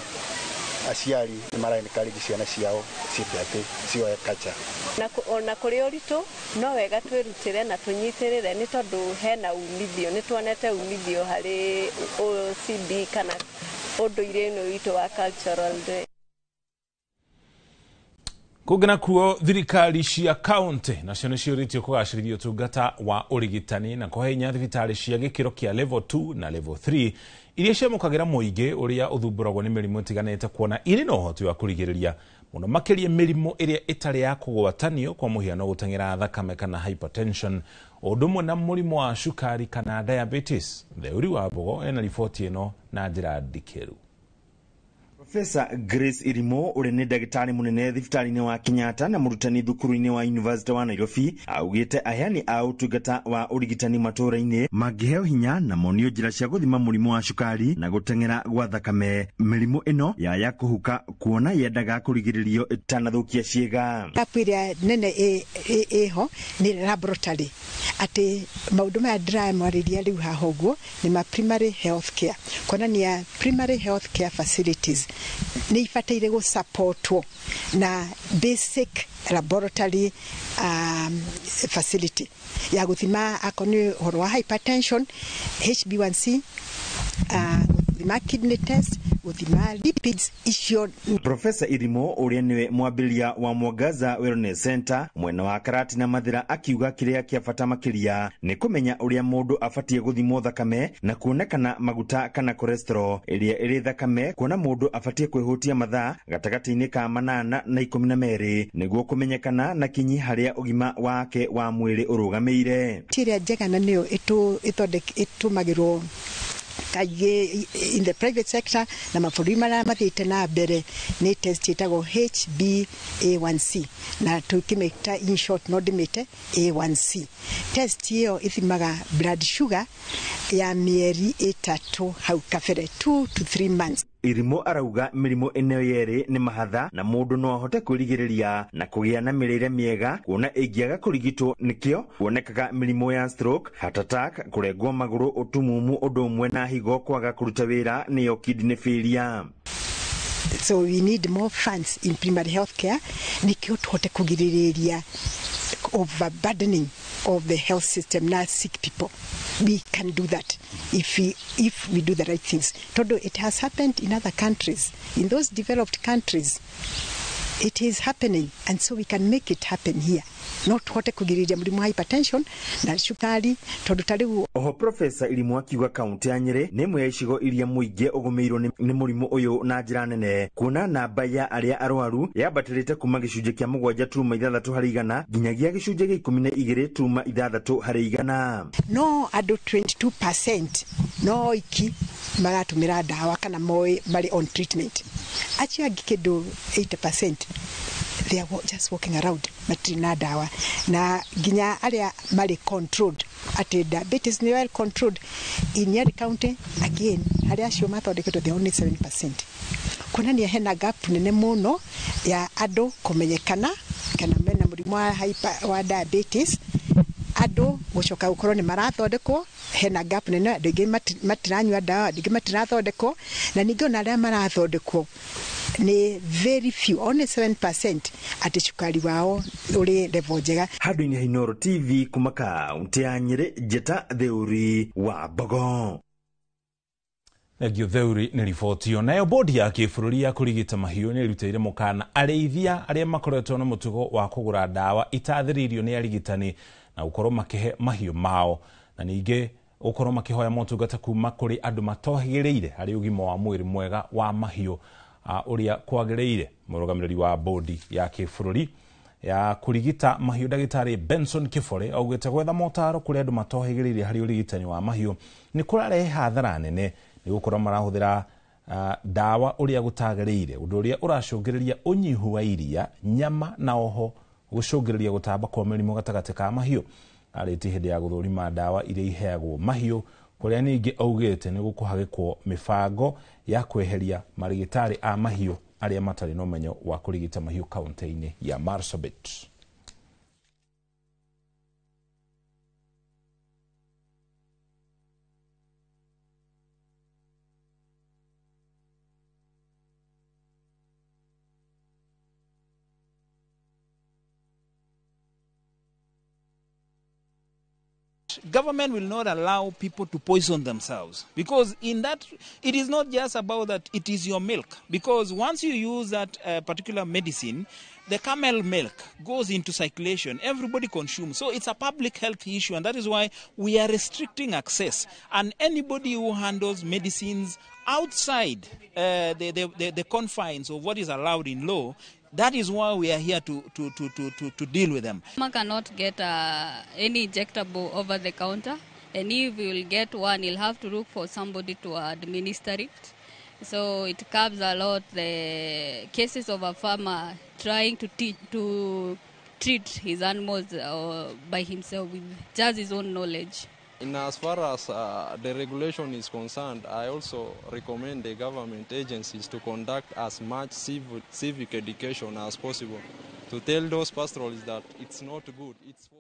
Speaker 11: aciari nĩ maraencourage ciana ciao ciĩte cioe kacha.
Speaker 25: Na kũrĩ ũritũ no wega twĩrutĩre na tũnyitĩrĩre, nĩ tondũ hena umithio, nĩ tuonete umithio harĩ OCD kana ũndũire-inĩ witũ wa Cultural Day.
Speaker 1: kugana kuo thirikari cia kaunti nacio nĩ ciũrĩtio kũgacĩrithia ũtungata wa ũrigitani na kũhenya thibitarĩ cia gĩkĩro kĩa level 2 na level 3 iria ciamũkagĩra mũingĩ ũrĩa ũthumbũragwo nĩ mĩrimũ ĩtiganĩte kuona irĩ na ũhoti wa kũrigĩrĩria mũno makĩria mĩrimũ ĩrĩa ĩtarĩ ya kũgwatanio kwa mũhiano gũteng'era thakame kana hypertension ũndũ ũmwe na mũrimũ wa cukari kana diabetes. Theuri wa Mbogo ena riboti ĩno na njĩra ndikĩru.
Speaker 2: Professor Grace Irimo uri ni ndagĩtarĩ mũnene thibitarĩ-inĩ wa Kenyatta na mũrutani thukuru-inĩ wa University wa Nairobi augĩte aheani a ũtungata wa ũrigitani matũũra-inĩ mangĩheo hinya na monio njĩra cia gũthima mũrimũ wa cukari na gũteng'era gwa thakame. Mĩrimũ ĩno ya kũhuka kuona yendaga kũrigĩrĩrio ĩtanathũkia ciĩga.
Speaker 6: Ĩrĩa nene ĩho nĩ laboratory atĩ maũndũ maya ndĩramwarĩria rĩu haha ũguo nĩ ma primary health care kuonania primary health care facilities ni ifataire go supportwo na basic laboratory facility ya guthima akoni horo wa hypertension, HB1C, guthima kidney test, guthima lipids icio.
Speaker 2: Professor Irimo uria niwe mwambĩrĩria wa Mwangaza Wellness Center mwena wa Karati na Mathira akiuga kĩrĩa kĩa bata makĩria nĩ kũmenya ũrĩa mũndũ abatie gũthimwo thakame na kuonekana maguta kana cholesterol ĩrĩa ĩrĩ thakame, kuona mũndũ abatie kwĩhutia mathaa gatagatĩ-inĩ ka 8 na 12 nĩguo kũmenyekana na kinyi harĩa ũgima wake wa mwĩrĩ ũrũgamĩire.
Speaker 6: Tĩrĩa njega na nĩyo ĩtũmagĩrwo kaingĩ in the private sector na mabũrũri marĩa mathiĩte na mbere nĩ test ĩtagwo HbA1c na tũkĩmĩta in short no ndĩmĩte A1C. Test ĩyo ĩthimaga blood sugar ya mĩeri 3 hau kabere 2 to 3 months.
Speaker 2: Irimo arauga mĩrimũ ĩno yerĩ nĩ mahatha na mũndũ no ahote kwĩrigĩrĩria na kũgĩa na mĩrĩre mĩega, kuona ĩngĩaga kũrigitwo nĩkĩo kuonekaga mĩrimũ ya stroke, heart attack, kũrengwo magũrũ, ũtumumu ũndũ ũmwe na higo kwaga kũruta wĩra nĩyo kidney failure.
Speaker 6: So we need more funds in primary health care nikio tuhote kugirĩrĩria overburdening of the health system na sick people. We can do that if we do the right things. Todo it has happened in other countries, in those developed countries. It is happening, and so we can make it happen here. Not hote kugirĩrĩria mũrimũ hypertension na cukari tondu tariu.
Speaker 2: Oho Professor Irimo akiuga kaunti ya Nyeri nĩ ĩmwe ya icigo iria mũingĩ ũgũmĩirwo nĩ mũrimũ ũyũ na njĩra nene, kuona namba ya arĩa arwaru yambatĩrĩte kuma gĩcunjĩ kĩa 7.6 harĩ igana nginyagia gĩcunjĩ gĩa 12.6 harĩ igana.
Speaker 6: No andũ 22% no iki maratũmĩra ndawa kana marĩ on treatment. Achi angĩ kĩndũ 8% they are just walking around matrina dawa na ginya aria mari controlled at diabetes ni well controlled in Nyeri County again aria acio mathondeketwo the only 7%. Kuna ni hena gap nene muno ya ado kumenyekana kana mena mũrimũ wa diabetes ado gucoka gukorwo ni marathondekwo hena gap nene ndege matiranyua dawa ndege matirathondekwo na ningĩ ona aria marathondekwo ni very few, only 7% ati cukari wao uri level njega.
Speaker 2: Handũ-inĩ ha Inooro TV kuma kaunti ya Nyeri, Njeta Theuri wa Mbogo.
Speaker 1: Thegio Theuri nĩ riboti ĩyo. Nayo bodi ya kĩbũrũri ya kũrigita mahiũ nĩ ĩrutĩire mũkana arĩithia arĩa makoretwo na mũtugo wa kũgũra ndawa itathĩrĩirio nĩ arigitani na gũkorwo makĩhe mahiũ mao na ningĩ gũkorwo makĩhoya motungata kuma kũrĩ andũ matohĩgĩrĩire harĩ ũgima wa mwĩrĩ mwega wa mahiũ ũrĩa kwagĩrĩire. Mũrũgamĩrĩri wa bodi ya kĩbũrũri ya kũrigita mahiũ ndagĩtarĩ Benson Kibore augĩte gwetha motaro kũrĩ andũ matohĩgĩrĩire harĩ ũrigitani wa mahiũ nĩ kũrarehe hathara nene nĩ gũkorwo marahũthĩra ndawa ũrĩa gũtagĩrĩire, ũndũ ũrĩa ũracũngĩrĩria ũnyihu wa iria, nyama na oho gũcũngĩrĩria gũtamba kwa mĩrimũ gatagatĩ ka mahiũ. Arĩtie hĩndĩ ya gũthũrima ndawa iria iheagwo mahiũ, kũrĩa ningĩ augĩte nĩ gũkũhagĩkwo mĩbango ya kweheria marigitari a mahiũ arĩa matarĩ na ũmenyo wa kũrigita mahiũ kaunti-inĩ ya Marsabit.
Speaker 12: Government will not allow people to poison themselves, because in that, it is not just about that it is your milk, because once you use that particular medicine, the camel milk goes into circulation, everybody consumes. So it's a public health issue, and that is why we are restricting access. And anybody who handles medicines outside the confines of what is allowed in law, that is why we are here to deal with them.
Speaker 13: One cannot get any injectable over the counter, and if you will get one, you'll have to look for somebody to administer it. So it curbs a lot the cases of a farmer trying to treat his animals by himself with just his own knowledge.
Speaker 14: And as far as the regulation is concerned, I also recommend the government agencies to conduct as much civic education as possible to tell those pastoralists that it's not good. It's for...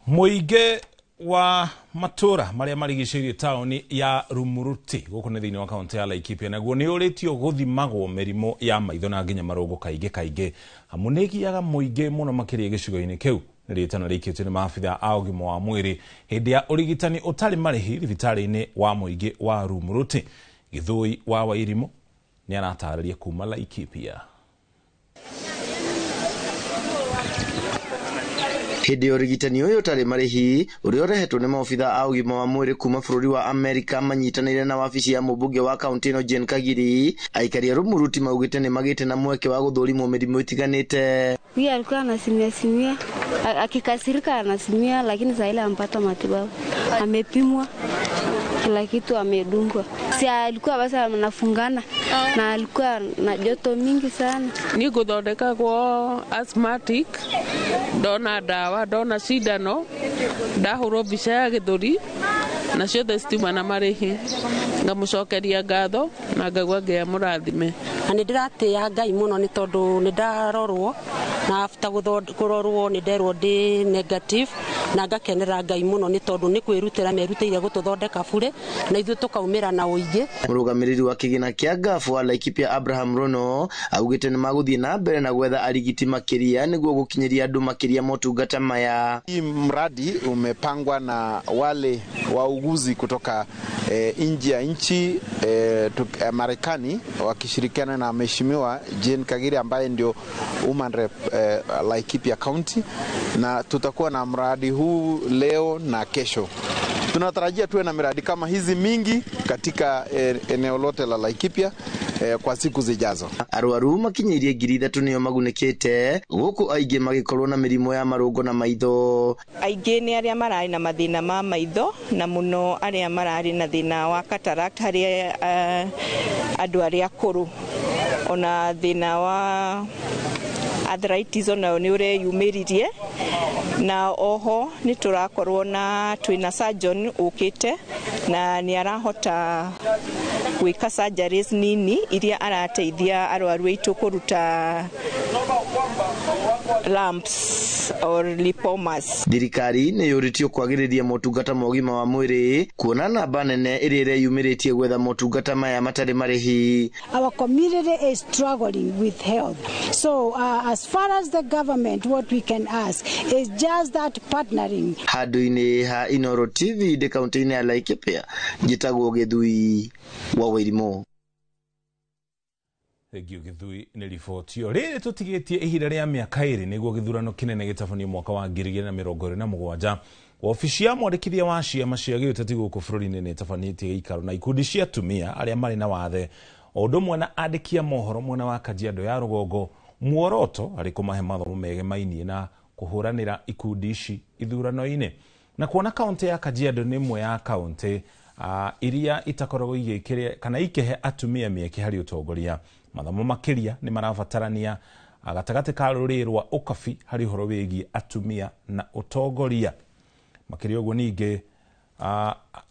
Speaker 1: Muige wa matura maria marigicĩirie taoni ya Rumuruti guku nĩ thĩinĩ wa kaunti ya Laikipia, naguo nĩ ũrĩtio gũthimagwo mĩrimũ ya maitho na nginya marũngo kaingĩ hamu nĩ giaga mũingĩ mũno makĩria gĩcigo-inĩ kĩu. Nĩrĩtana rĩikĩtio nĩ maabitha a ũgima wa mwĩrĩ hĩndĩ ya ũrigitani ũtarĩ marĩhi thibitarĩ-inĩ wa mũingĩ wa Rumuruti. Gĩthũi wa Wairimu nĩ aratarĩria kuma Laikipia.
Speaker 15: Hĩndĩ ya ũrigitani ũyũ ũtarĩ marĩhi ũrĩa ũrehetwo nĩ maabitha a ũgima wa mwĩrĩ kuma bũrũri wa Amerika manyitanĩire na wabici ya mũmbunge wa kaunti ĩno Jane Kagiri, aikari a Rumuruti maugĩte nĩ magĩte na mweke wa gũthũrimwo mĩrimũ ĩtiganĩte.
Speaker 24: Huyu alikuwa anasimia akikasirika anasimia, lakini sasa ile ampata matibabu, amepimwa kila kitu, amedungwa. Si alikuwa basi anafungana na alikuwa na joto mingi sana.
Speaker 16: Ni guthondeka kwa asthmatic, ndona dawa, ndona cindano, ndahũrwo mbica ya gĩthũri na ciothe citima na marĩhi, ngamucokeria ngatho na ngagwa ngĩa mũrathime.
Speaker 26: Na nĩ ndĩratĩĩa Ngai mũno nĩ tondũ nĩ ndarorwo na after kũrorwo nĩ nderwo ndĩ negative, na ngakenera Ngai mũno nĩ tondũ nĩ kwĩrutĩra merutĩire gũtũthondeka bure na ithuĩ tũkaumĩra na ũingĩ.
Speaker 15: Mũrũgamĩrĩri wa kĩgĩna kĩa ngafu wa Laikipia Abraham Rono augĩte nĩ magũthiĩ na mbere na gwetha arigiti makĩria nĩguo gũkinyĩria andũ makĩria motungata maya.
Speaker 27: Hii mradi umepangwa na wale wauguzi kutoka nje ya nchi Marekani wakishirikiana na mheshimiwa Jane Kagiri ambaye ndio Woman Rep Laikipia County, na tutakuwa na mradi huu leo na kesho. Tunatarajia tuwe na miradi kama hizi mingi katika eneo lote la Laikipia kwa siku zijazo.
Speaker 15: Arwaru makinyĩirie 3,000 nĩo magunĩkĩte gũkũ aingĩ magĩkorwo na mĩrimũ ya marũngo na maitho.
Speaker 28: Aingĩ nĩ arĩa mararĩ na mathĩna ma maitho na mũno arĩa mararĩ na thĩna wa cataract harĩ andũ arĩa akũrũ. Ona thĩna wa arthritis ona nĩ ũreyumĩririe, na oho nĩ tũrakorwo na twĩna surgeon ũkĩte na nĩ arahota gwĩka surgeries nini iria arateithia arwaru aitũ kũruta lumps or lipomas.
Speaker 15: Thirikari nĩ yũrĩtio kwagĩrĩria motungata ma ũgima wa mwĩrĩ kuona namba nene ĩrĩa ĩreyumĩrĩtie gwetha motungata maya matarĩ marĩhi.
Speaker 29: Our community is struggling with health. So as far as the government, what we can ask is just that partnering.
Speaker 15: Handũ-inĩ ha Inooro TV ndĩ kaunti-inĩ ya Laikipia, njĩtagwo Gĩthui wa Wairimu.
Speaker 1: Thegio Gĩthui nĩ ribotio rĩrĩ tũtigĩtie ihinda rĩa mĩaka 2 nĩguo gĩthurano kĩnene gĩtabanio mwaka wa 2027. Wabici ya mwandĩkithia wa ciama cia gĩũteti gũkũ bũrũri-inĩ nĩ ĩtabanĩtie gĩikaro na ikundi cia atumia arĩa marĩ na wathe o ũndũ ũmwe na andĩki a mohoro mwena wa Kajiado ya rũgongo, muoroto arĩ kũmahe mathomo megemainie na kũhũranĩra ikundi ici ithurano-inĩ. Na kuona kaunti ya Kajiado nĩ ĩmwe ya kaunti iria itakoragwo igĩkĩrĩa kana ikĩhe atumia mĩeke harĩ ũtongoria, mathomo makĩria nĩ marabatarania gatagatĩ ka rũrĩrĩ rwa ũkabi harĩ ũhoro wĩgiĩ atumia na ũtongoria. Makĩria ũguo ningĩ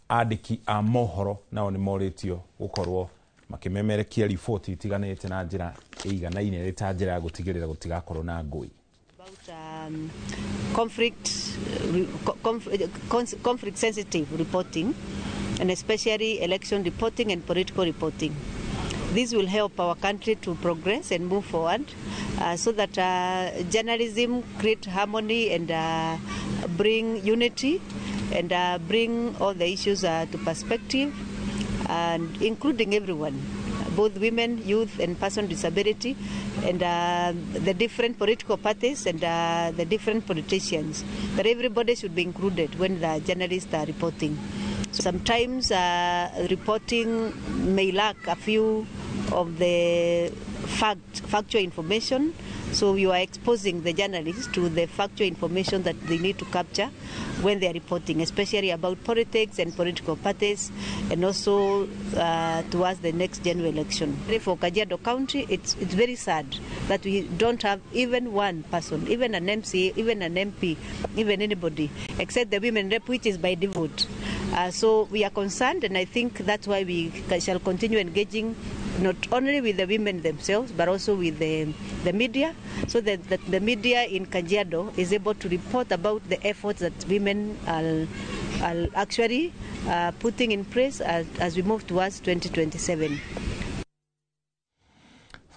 Speaker 1: andĩki a mohoro nao nĩ morĩtio gũkorwo makimemerekia riboti itiganĩte na njĩra ĩiganaine ta njĩra ya gũtigĩrĩra gũtigakorwo na ngũĩ.
Speaker 30: Conflict sensitive reporting, and especially election reporting and political reporting. This will help our country to progress and move forward so that journalism create harmony and bring unity and bring all the issues to perspective, and including everyone, both women, youth, and persons with disability, and the different political parties and the different politicians. That everybody should be included when the journalists are reporting. So sometimes reporting may lack a few of the factual information, so you are exposing the journalists to the factual information that they need to capture when they are reporting, especially about politics and political parties, and also towards the next general election. For Kajiado County, it's very sad that we don't have even one person, even an MC, even an MP, even anybody, except the women rep, which is by default. So we are concerned, and I think that's why we shall continue engaging not only with the women themselves, but also with the media, so that the media in Kajiado is able to report about the efforts that women are actually putting in place as we move towards 2027.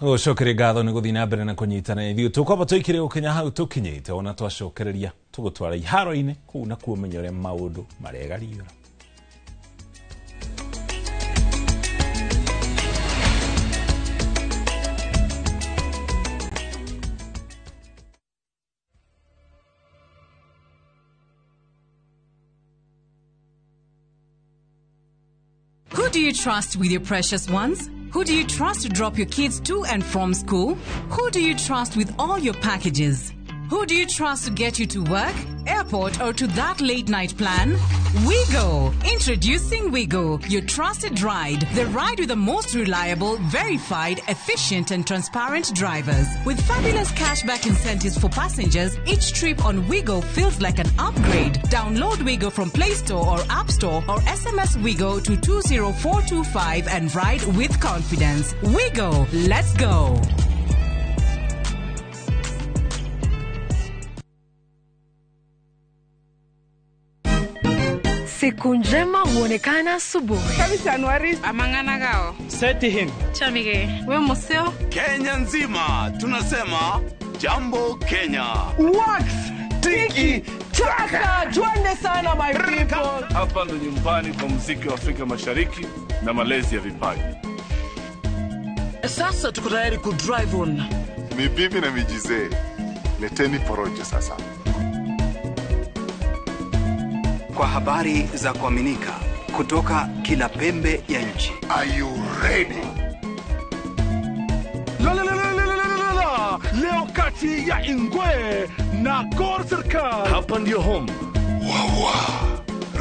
Speaker 1: Ucokere ngatho ni guthii na mbere na kunyitana ithuĩ tukwamba tuikire gukinya hau tukinyite ona twacokereria tugutwara iharo-ini kuu na kuo menye uria maundu maregariura.
Speaker 3: Who do you trust with your precious ones? Who do you trust to drop your kids to and from school? Who do you trust with all your packages? Who do you trust to get you to work, airport, or to that late night plan? Wigo. Introducing Wigo, your trusted ride. The ride with the most reliable, verified, efficient, and transparent drivers. With fabulous cashback incentives for passengers, each trip on Wigo feels like an upgrade. Download Wigo from Play Store or App Store, or SMS Wigo to 20425 and ride with confidence. Wigo, let's go.
Speaker 4: Siku njema huonekana asubuhi.
Speaker 5: Kabisa Anuari amangana gao.
Speaker 4: Seti him. Chamige. We museo.
Speaker 17: Kenya nzima tunasema jambo Kenya.
Speaker 5: Wax, tiki, taka. Twende sana my people.
Speaker 18: Hapa ndo nyumbani kwa muziki wa Afrika Mashariki na malezi ya vipaji.
Speaker 5: Sasa tuko tayari ku drive on.
Speaker 18: Mibibi na mijize. Leteni porojo sasa.
Speaker 19: Kwa habari za kuaminika kutoka kila pembe ya nchi.
Speaker 18: Are you ready? Leo kati ya Ingwe na Gor Serikali. Hapa ndio home. Wawa.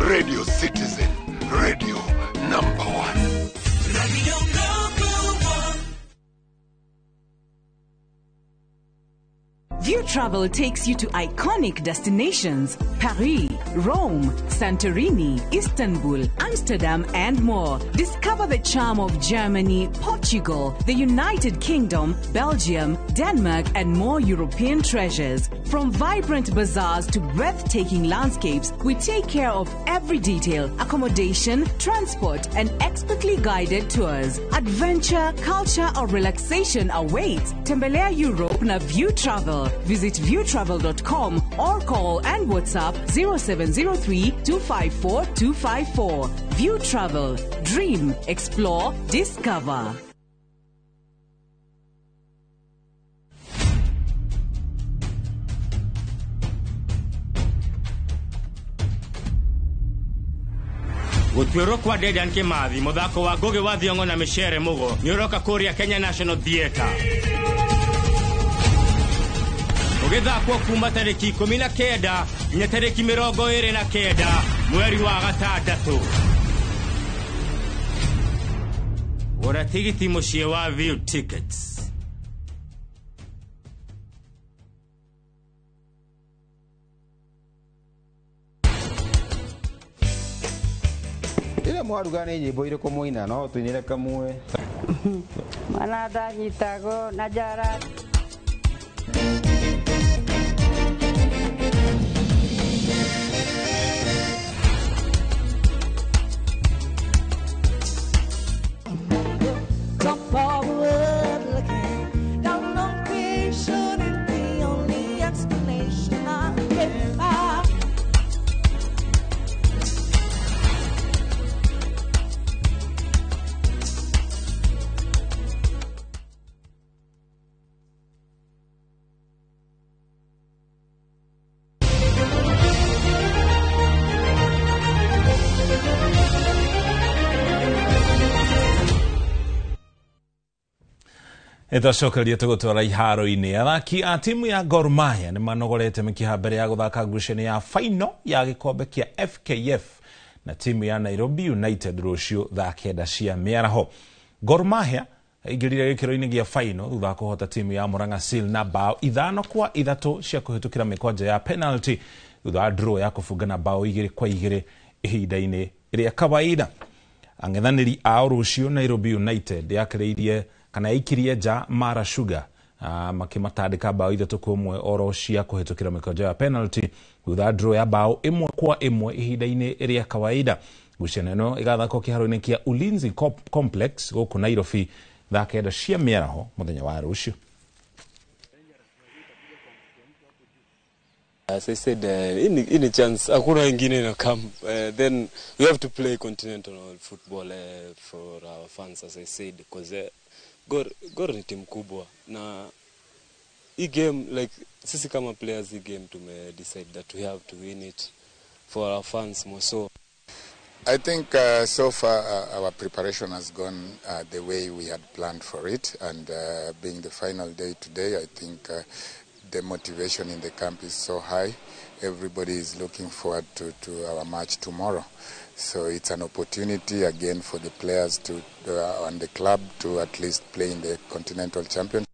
Speaker 18: Radio Citizen. Radio number 1. Radio number 1.
Speaker 3: View Travel takes you to iconic destinations: Paris, Rome, Santorini, Istanbul, Amsterdam, and more. Discover the charm of Germany, Portugal, the United Kingdom, Belgium, Denmark, and more European treasures. From vibrant bazaars to breathtaking landscapes, we take care of every detail: accommodation, transport, and expertly guided tours. Adventure, culture, or relaxation awaits. Tembelea Europe na View Travel. Visit viewtravel.com or call and WhatsApp 0703-254-254. View Travel. Dream, explore, discover.
Speaker 20: Gutwiro kwa Dedan Kimathi muthako wa Ngugi wa Thiong'o na Michere Mugo nyoroka kuria Kenya National Theatre. Ugithakwo kuma tariki 19 nginya tariki 29 mweri wa gatandatu. Gura tigiti muciĩ wa View Tickets.
Speaker 21: Ile mwaruga nĩ nyĩmbo irĩkũ mũina no tuinire kamwe.
Speaker 22: Mana ndanyitago na njara.
Speaker 1: Nitwacokeria tugutwara iharo-ini athaki a timu ya Gor Mahia ni manogorete mikiha mbere ya guthaka ngucanio ya final ya gikombe kia FKF na timu ya Nairobi United rucio thaa kenda cia miaraho. Gor Mahia ingirire gikiro-ini gia final thutha wa kuhota timu ya Murang'a Seal na bao 5-3 cia kuhitukira mikwanja ya penalty thutha wa draw ya kufungana bao 2-2 ihinda-ini ria kawaida. Ang'ethaniri ao rucio Nairobi United yakireirie kana ikirie ja Mara Sugar makimatandika bao 3-1 oro cia kuhitukira mikwanja ya penalty thutha draw ya bao 1-1 ihinda-ini ria kawaida. Ngucanio ĩno igathakwo kĩharo-inĩ kia Ulinzi Complex gũkũ Nairobi thaa kenda cia mĩaraho mũthenya wa rũciũ.
Speaker 2: As I said, in a chance, hakuna ingine na come. Then we have to play continental football for our fans, as I said, because Gor ni timu kubwa na hii game, like sisi kama players, hii game tume decide that we have to win it for our fans more so.
Speaker 6: I think so far our preparation has gone the way we had planned for it, and being the final day today, I think the motivation in the camp is so high. Everybody is looking forward to our match tomorrow. So it's an opportunity again for the players and the club to at least play in the Continental Championship.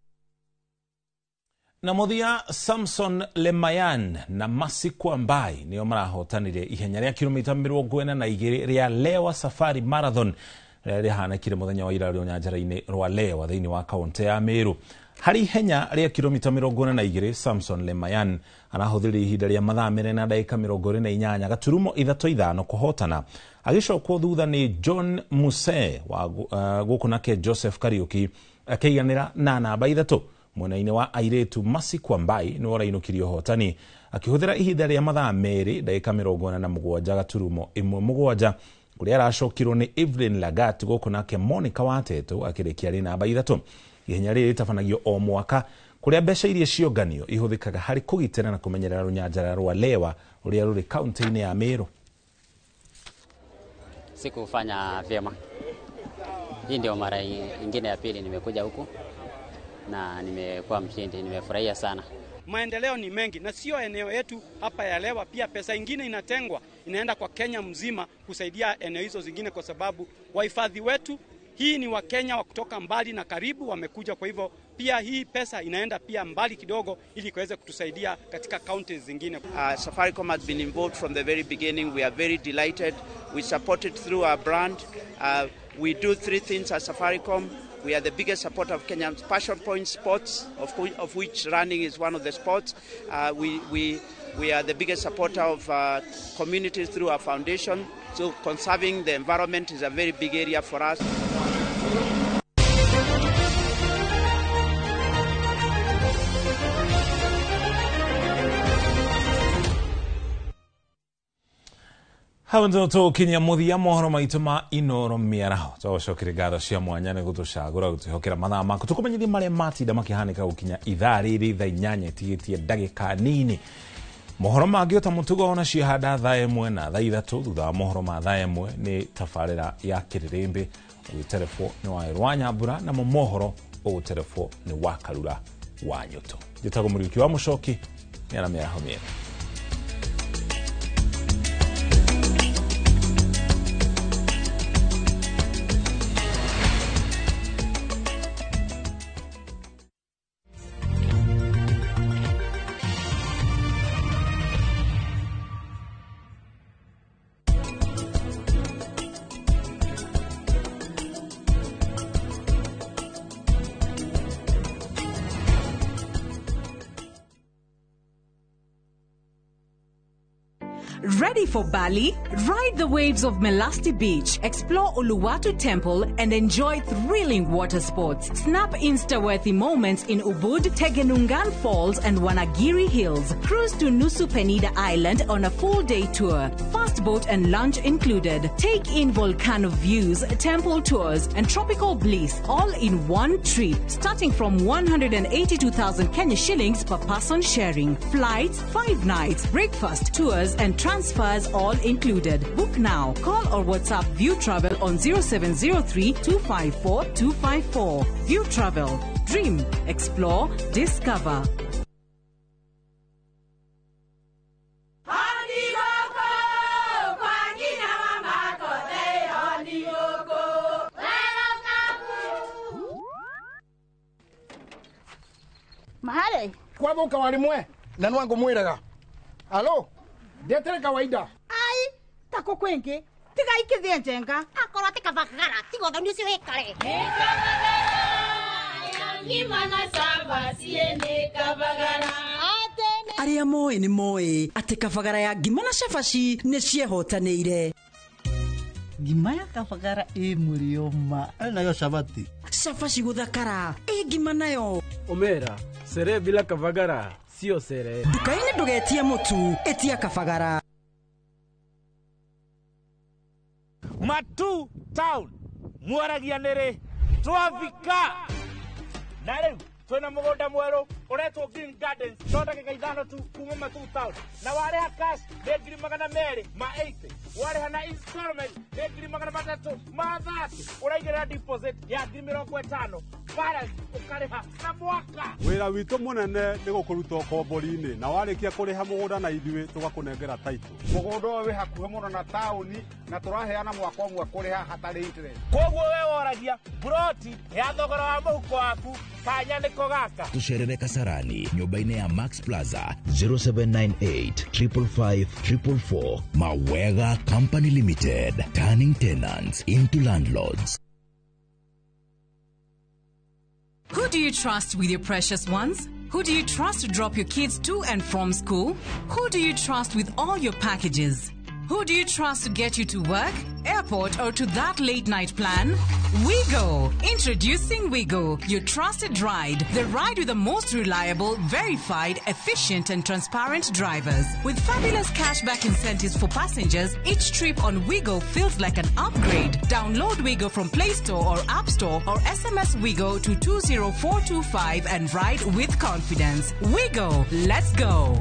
Speaker 1: Na muthia Samson Lemayan na Masi Kwambai nio marahotanire ihenya ria kilomita 42 ria Lewa Safari Marathon rihanakire muthenya wa ira nyanjara-ini rwa Lewa thiini wa kaunti ya Meru. Hari ihenya ria kilomita 42 Samson Lemayan anahuthire ihinda ria mathaa 2 na dakika 28 gaturumo 35 kuhotana. Agicokwo thutha ni John Muse wa guku nake Joseph Kariuki akeiganira na namba 3. Mwena-ini wa airetu Masi Kwambai ni orainukirio hotani akihuthira ihinda ria mathaa 2 dakika 47 gaturumo 17 kuria aracokirwo ni Evelyn Lagat guku nake Monica Wateto akirekia ri namba 3. Ihenya riri ritabanagio o mwaka kuria mbeca iria cionganio ihuthikaga hari kugitira na kumenyerera runyanjara rwa Lewa uria ruri kaunti-ini ya Meru.
Speaker 7: Sikufanya vyema. Hii ndio mara nyingine ya pili nimekuja huku na nimekuwa mshindi, nimefurahia sana.
Speaker 8: Maendeleo ni mengi na sio eneo yetu hapa ya Lewa, pia pesa ingine inatengwa inaenda kwa Kenya mzima kusaidia eneo hizo zingine, kwa sababu wahifadhi wetu hii ni wa Kenya wa kutoka mbali na karibu wamekuja. Kwa hivyo pia hii pesa inaenda pia mbali kidogo ili kuweze kutusaidia katika counties zingine.
Speaker 9: Safaricom has been involved from the very beginning. We are very delighted. We support it through our brand. We do 3 things at Safaricom. We are the biggest supporter of Kenya's passion point sports, of which running is one of the sports. We are the biggest supporter of communities through our foundation. So conserving the environment is a very big area for us.
Speaker 1: Hawanzo to Kenya muthia mohoro maitu ma inoro miaraho twacokire ngatho cia mwanya ni gutucagura gutihokera mathaa maku tukumenyithia maria matinda makihanika gukinya ithaa riri thaa 8 itigitie ndagika nini. Mohoro mangĩ ta mutugo ona cihanda thaa 1 na thaa 3 thutha wa mohoro ma thaa 1 ni tafarĩra ya Kĩrĩrĩmbĩ ũgĩterefwo ni wa Rwanyambura na mohoro ũgĩterefwo ni wa Karura wa Nyũtũ. Njĩtagwo Mũriũki wa Mũcoki ni ana mĩaraho mĩega.
Speaker 3: Ready for Bali? Ride the waves of Melasti Beach, explore Uluwatu Temple, and enjoy thrilling water sports. Snap Insta-worthy moments in Ubud, Tegenungan Falls, and Wanagiri Hills. Cruise to Nusu Penida Island on a full-day tour. Fast boat and lunch included. Take in volcano views, temple tours, and tropical bliss, all in one trip, starting from 182,000 Kenya shillings per person sharing. Flights, 5 nights, breakfast, tours, and transfers all included. Book now. Call or WhatsApp View Travel on 0703 254 254. View Travel. Dream, explore, discover.
Speaker 10: Mahale kwa boka walimwe na nwango mwiraga alo ndetere kawaida
Speaker 11: ai tako kwenge tiga ikithie njenga akorwa tika bakara tigo thoni cio ikare ngimana saba siene kabagara
Speaker 3: Aria moe ni moe ati kabagara ya ngima na cabaci ni ciehotanĩire.
Speaker 12: Ngima ya kabagara murio ma nayo sabati
Speaker 3: Cabaci guthakara ngima nayo
Speaker 13: Omera sere bila kabagara sio sere.
Speaker 3: Nduka-inĩ ndũgetie mũtu etia kabagara.
Speaker 14: Matu town mwaragia nĩrĩ twafika na rĩu twĩna mũgũnda mwerũ ũretwo Green Gardens ndagĩka ithano tu kuma Matu town na warĩha cash nĩ 280 warĩha na installment nĩ 330 ũraigĩrĩra deposit ya 50 balance ũkarĩha na mwaka.
Speaker 16: Wĩra witũ mũnene nĩ gũkũruta kombori-inĩ na warĩkia kũrĩha mũgũnda na ithuĩ tũgakũnengera title.
Speaker 10: Mũgũnda ũyũ wĩ hakuhĩ mũno na taũni na tũraheana mwaka ũmwe kũrĩha hatarĩ interest.
Speaker 14: Koguo we woragia broti ya thogora wa mũhuko waku kanya nĩko gaka.
Speaker 23: Tucerere Kasarani nyũmba-inĩ ya Max Plaza 0798 555 444. Mawega Company Limited, turning tenants into landlords.
Speaker 3: Who do you trust with your precious ones? Who do you trust to drop your kids to and from school? Who do you trust with all your packages? Who do you trust to get you to work, airport, or to that late night plan? Wigo. Introducing Wigo, your trusted ride. The ride with the most reliable, verified, efficient, and transparent drivers. With fabulous cashback incentives for passengers, each trip on Wigo feels like an upgrade. Download Wigo from Play Store or App Store or SMS Wigo to 20425 and ride with confidence. Wigo, let's go.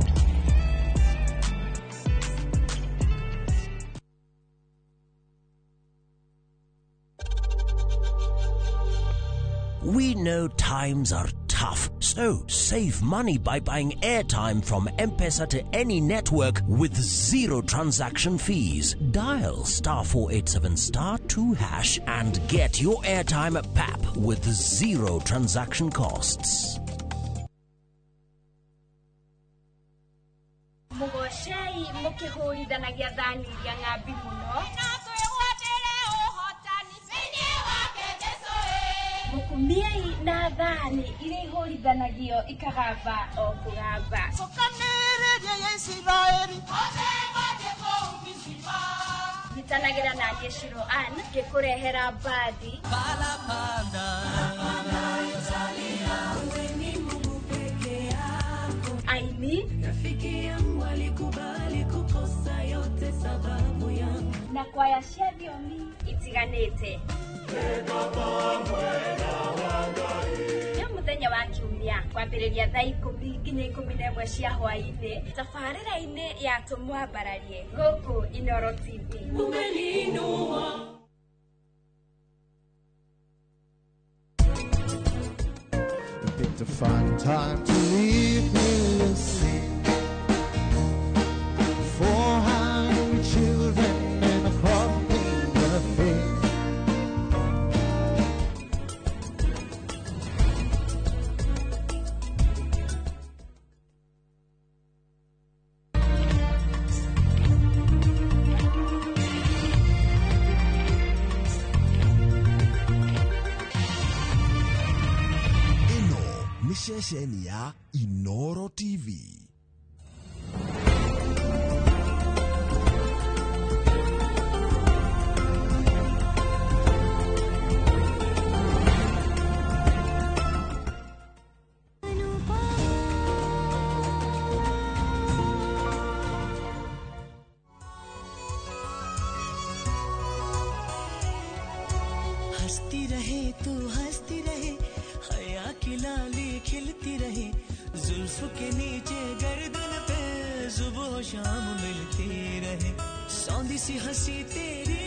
Speaker 24: We know times are tough, so save money by buying airtime from M-Pesa to any network with zero transaction fees. Dial *487*2# and get your airtime PAP with zero transaction costs.
Speaker 11: Mugoshei mukihuridanagia thani ya ngabi muno. Mukumiai na thani ile ihurithanagio ikagamba o kugamba. Sokanereria ya Israeli. Nitanagira na Yeshiro an gekurehera badi. Bala panda. Aini rafiki yangu alikubali kukosa yote sababu yangu. Na kwa yashadio mi itiganete. Muthenya wa kiumia kwambĩrĩria thaa 10 nginya 11 cia hwaĩ-inĩ tabarĩra-inĩ ya tũmwambararie gũkũ Inooro TV.
Speaker 25: To find time to leave me, Lucy. 400 children and a crop in the face.
Speaker 24: Shesheni ya Inooro TV.
Speaker 26: हंसती रहे तू हंसती रहे हया की लाली खिलती रहे जुल्फ के नीचे गर्दन पे सुबह शाम मिलती रहे सौंधी सी हंसी तेरी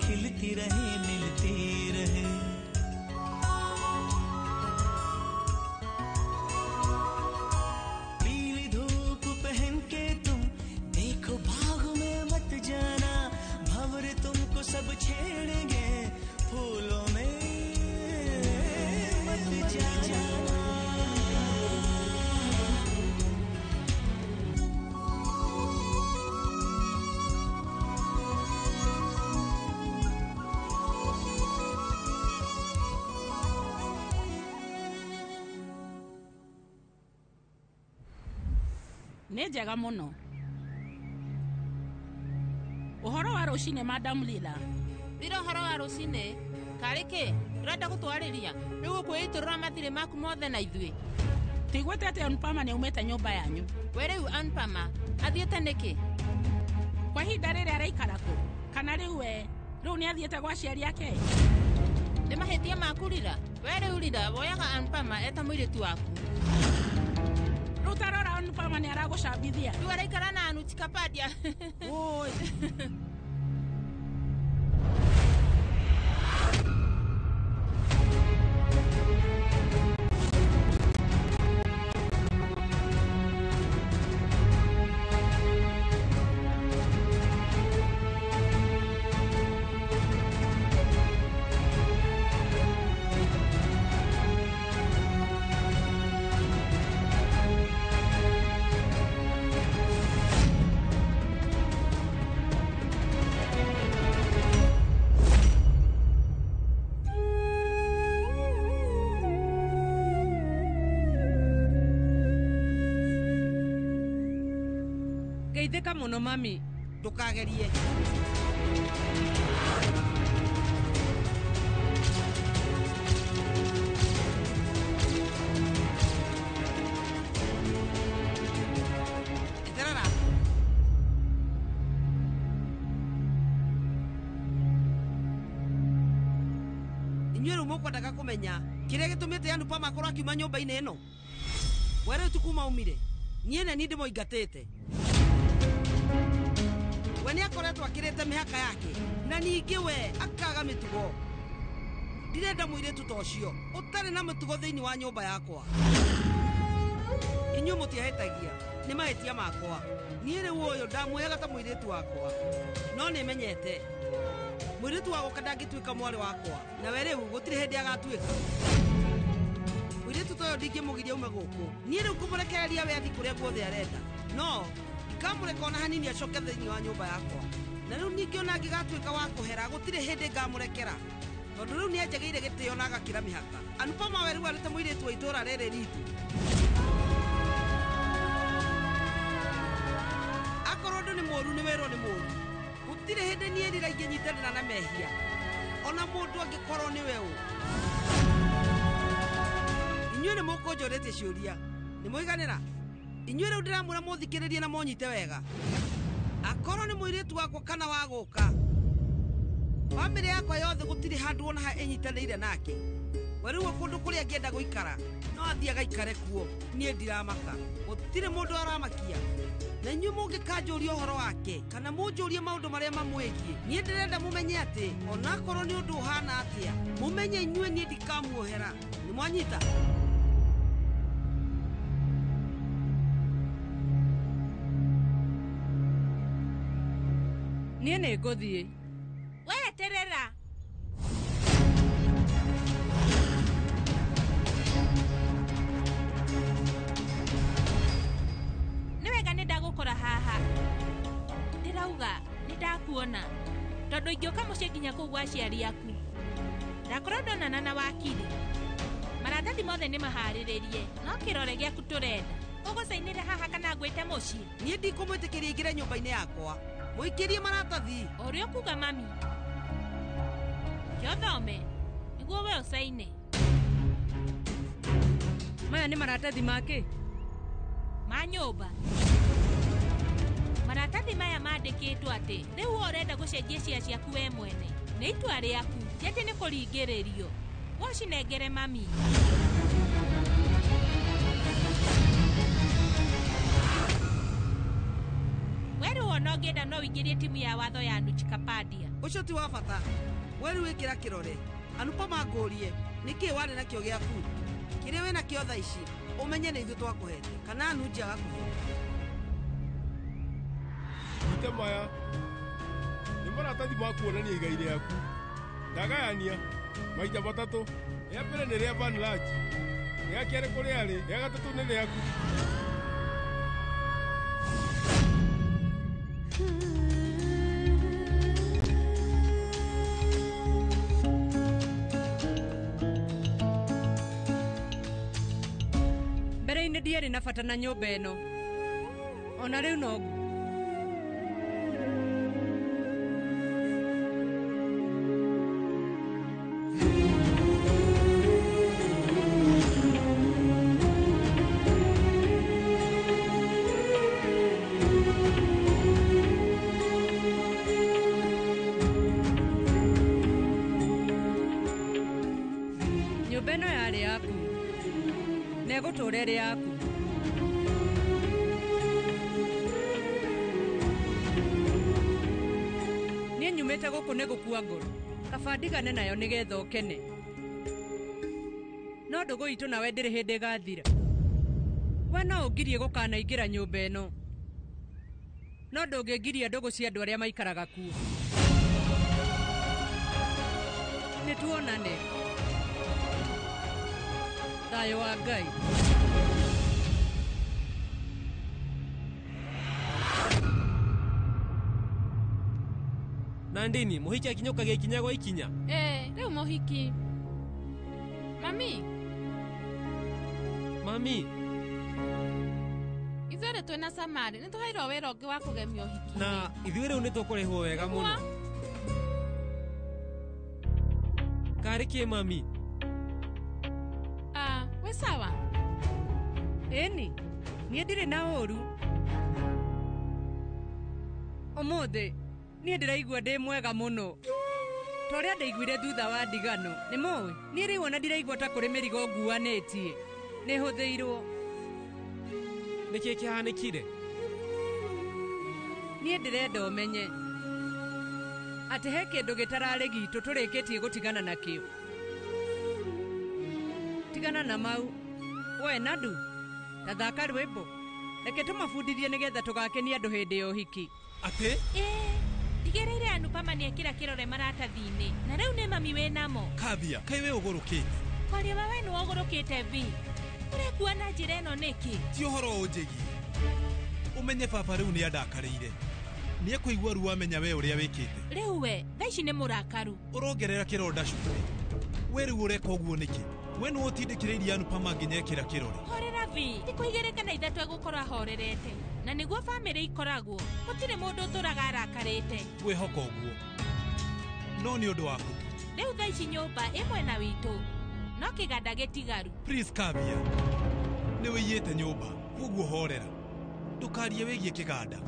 Speaker 26: खिलती रहे मिलती रहे
Speaker 4: nĩ njega mũno. Ũhoro wa rũcinĩ Madam Lila.
Speaker 5: Thira ũhoro wa rũcinĩ. Karĩ kĩ? Ũrenda gũtwarĩria? Rĩu ũkwĩitũrũra mathirĩ maku mothe na ithuĩ.
Speaker 4: Tiguĩte atĩ Anpama nĩ umĩte nyũmba yanyu.
Speaker 5: We rĩu Anpama athiĩte nĩkĩ?
Speaker 4: Kwa ihinda rĩrĩa araikara kũ? Kana rĩu nĩ athiĩte gwa aciari ake?
Speaker 5: Nĩ mahĩtia maku Lila. We rĩu Lila woyaga Anpama eta mũirĩtu waku.
Speaker 4: Rĩu tarora Anpama nĩ aragũcambithia.
Speaker 5: Rĩu araikara na Anu Chikapadia.
Speaker 4: Oi.
Speaker 5: Geithĩka mũno mami, ndũkagerie. Eterara. Inyuĩ rĩu mũkwendaga kũmenya kĩrĩa gĩtũmĩte Anpama akorwo akiuma nyũmba-inĩ ĩno. We rĩu tu kuma umire, niĩ nĩ ndĩmũingatĩte. We nĩ akoretwo akĩrĩte mĩhaka yake, na ningĩ we akaga mĩtugo. Ndirenda mũirĩtu ta ũcio ũtarĩ na mĩtugo thĩinĩ wa nyũmba yakwa. Inyuĩ mũtiahĩtagia, nĩ mahĩtia makwa. Niĩ rĩu ũyũ ndamuoyaga ta mũirĩtu wakwa, no nĩmenyete mũirĩtu wa gũka ndangĩtuĩka mwarĩ wakwa, na we rĩu gũtirĩ hĩndĩ agatuĩka. Mũirĩtu ta ũyũ ndingĩmũgiria ume gũkũ. Niĩ rĩu kũmũrekereria we athi kũrĩa guothe arenda, no kamũreka ona hanini acoke thĩinĩ wa nyũmba yakwa. Na rĩu ningĩ ona angĩgatuĩka wa kũhera gũtirĩ hĩndĩ ngamũrekera, tondũ rĩu nĩ anjagĩire gĩtĩo na agakĩra mĩhaka. Anpama we rĩu arĩte mũirĩtu wa itũũra rĩrĩ ritũ. Akorwo ndũ nĩ mũũru nĩ wĩrwo nĩ mũũru. Gũtirĩ hĩndĩ niĩ Lila ingĩnyitanĩra na mehia, ona mũndũ angĩkorwo nĩ we ũ. Inyuĩ nĩ mũkũnjũrĩtie ciũria, nĩ mũiganĩra? Inyuĩ rĩu ndĩramwĩra mũthikĩrĩrie na mũnyite wega. Akorwo nĩ mũirĩtu wakwa kana wa gũka, bamĩrĩ yakwa yothe gũtirĩ handũ ona ha ĩnyitanĩire nake. We rĩu kũndũ kũrĩa angĩenda gũikara no athiĩ agaikare kuo, niĩ ndiramaka. Gũtirĩ mũndũ aramakia. Na inyuĩ mũngĩkanjũria ũhoro wake kana mũnjũrie maũndũ marĩa mamwĩgiĩ, niĩ ndĩrenda mũmenye atĩ onakorwo nĩ ũndũ ũhana atĩa, mũmenye inyuĩ niĩ ndikamuohera. Nĩ mwanyita? Niĩ nĩ ngũthiĩ. We eterera. Nĩ wega nĩ ndagũkora haha. Ndĩrauga nĩ ndakuona, tondũ ingĩũka mũciĩ nginya kũu gwa aciari aku. Ndakorwo ndonana na wakiri. Maratathi mothe nĩ maharĩrĩrie, no kĩrore gĩaku tũrenda. Ũgũcainĩre haha kana ngwĩte mũciĩ? Niĩ ndikũmwĩtĩkĩria ingĩre nyũmba-inĩ yakwa. Mũikĩrie maratathi. Ũrĩa ũkuga mami. Kĩothome, nĩguo we ũcaine. Maya nĩ maratathi make? Ma nyũmba. Maratathi maya mandĩkĩtwo atĩ rĩu ũrenda gũcenjia ciea ciaku we mwene. Nĩ itua rĩaku, ti atĩ nĩ kũringĩrĩrio. Wocinengere mami. Weru ona ũngĩenda no ũingĩrie timu ya watho ya Anu Chikapadia. Ũcio ti wa bata. Weru wĩkĩra kĩrore. Anpama ngũrie, nĩkĩĩ warĩ nakĩo gĩaku? Kĩrĩa wĩna kĩo thaa ici, ũmenye nĩ ithuĩ twakũhete, kana Anu nja agakũhe.
Speaker 15: Ite maya, nĩ maratathi ma kuonania igai rĩaku. Ndagayania, maita matatũ. Rĩa mbere nĩ rĩa Van Lodge, rĩa kerĩ kũrĩa arĩ, rĩa gatatũ nĩ rĩaku.
Speaker 5: Mbere-inĩ ndiarĩ na bata na nyũmba ĩno, ona riu no nyumba ĩno yarĩ yaku na ĩgũtũũra ĩrĩ yaku. Niĩ nyumĩte gũkũ nĩ gũkua ngoro, kaba ndigane nayo nĩgetha ũkene. No ndũgũ itũ nawe ndĩrĩ hĩndĩ ĩgathira. We no ũngirie gũkanaingĩra nyũmba ĩno, no ndũngĩngiria ndũgũ cia andũ arĩa maikaraga kuo. Nĩ tuonane. Thayũ wa Ngai.
Speaker 13: Nandini, muhiki akinyokaga ikinya gwa ikinya.
Speaker 4: Riu muhiki. Mami.
Speaker 13: Mami.
Speaker 4: Ithuĩ twĩna Samari, nĩ tũheirwo wĩra ũngĩ wa kũgemia ũhiki.
Speaker 13: Na ithuĩ rĩu nĩ tũkũrĩhwo wega mũno. Karĩ kĩ mami?
Speaker 4: We sawa?
Speaker 5: Ĩni, niĩ ndirĩ na ũru. Ũmũthĩ, niĩ ndĩraigua ndĩ mwega mũno. Ta ũrĩa ndaiguire thutha wa ndigano, nĩ mũĩ? Niĩ rĩu ona ndiraigua ta kũrĩ mĩrigo nguanĩtie. Nĩ hũthĩirwo.
Speaker 13: Nĩkĩ kĩhanĩkire?
Speaker 5: Niĩ ndĩrenda ũmenye atĩ he kĩndũ gĩtararĩ gitũ tũrĩkĩtie gũtigana nakĩo. Tigana na mau. We Nadu, ta thaka rwĩmbo. Reke tũmabundithie nĩgetha tũgakenie andũ hĩndĩ ya ũhiki.
Speaker 13: Atĩ?
Speaker 4: Ndigĩrĩire Anupama nĩekĩra kĩrore maratathi-inĩ. Na rĩu nĩ mami wĩ namo.
Speaker 13: Kabia, kai we ũgũrũkĩte.
Speaker 4: Kwaria we nĩ ũgũrũkĩte vi. Ũrekuua na njĩra ĩno nĩkĩ?
Speaker 13: Ti ũhoro ũnjĩgie. Ũmenye baba rĩu nĩ andakarĩire. Nĩ ekũigua ruo amenya we ũrĩa wĩkĩte.
Speaker 4: Rĩu we, thaa ici nĩ mũrakaru.
Speaker 13: Ũrongerera kĩronda cukuri. We rĩu ũreka ũguo nĩkĩ? We nĩ ũtindĩkĩrĩirie Anupama nginya ekĩra kĩrore.
Speaker 4: Horera vi, thikũ igĩrĩ kana ithatũ egũkorwo ahorerete. Na nĩguo bamĩrĩ ikoragwo, gũtirĩ mũndũ ũtũraga arakarĩte.
Speaker 13: Gwĩhoka ũguo. No nĩ ũndũ waku.
Speaker 4: Rĩu thaa ici nyũmba ĩ mwena witũ, no kĩganda gĩtigaru.
Speaker 13: Please Kabia. Nĩ wĩiyĩte nyũmba, koguo horera. Ndũkarie wĩgiĩ kĩganda.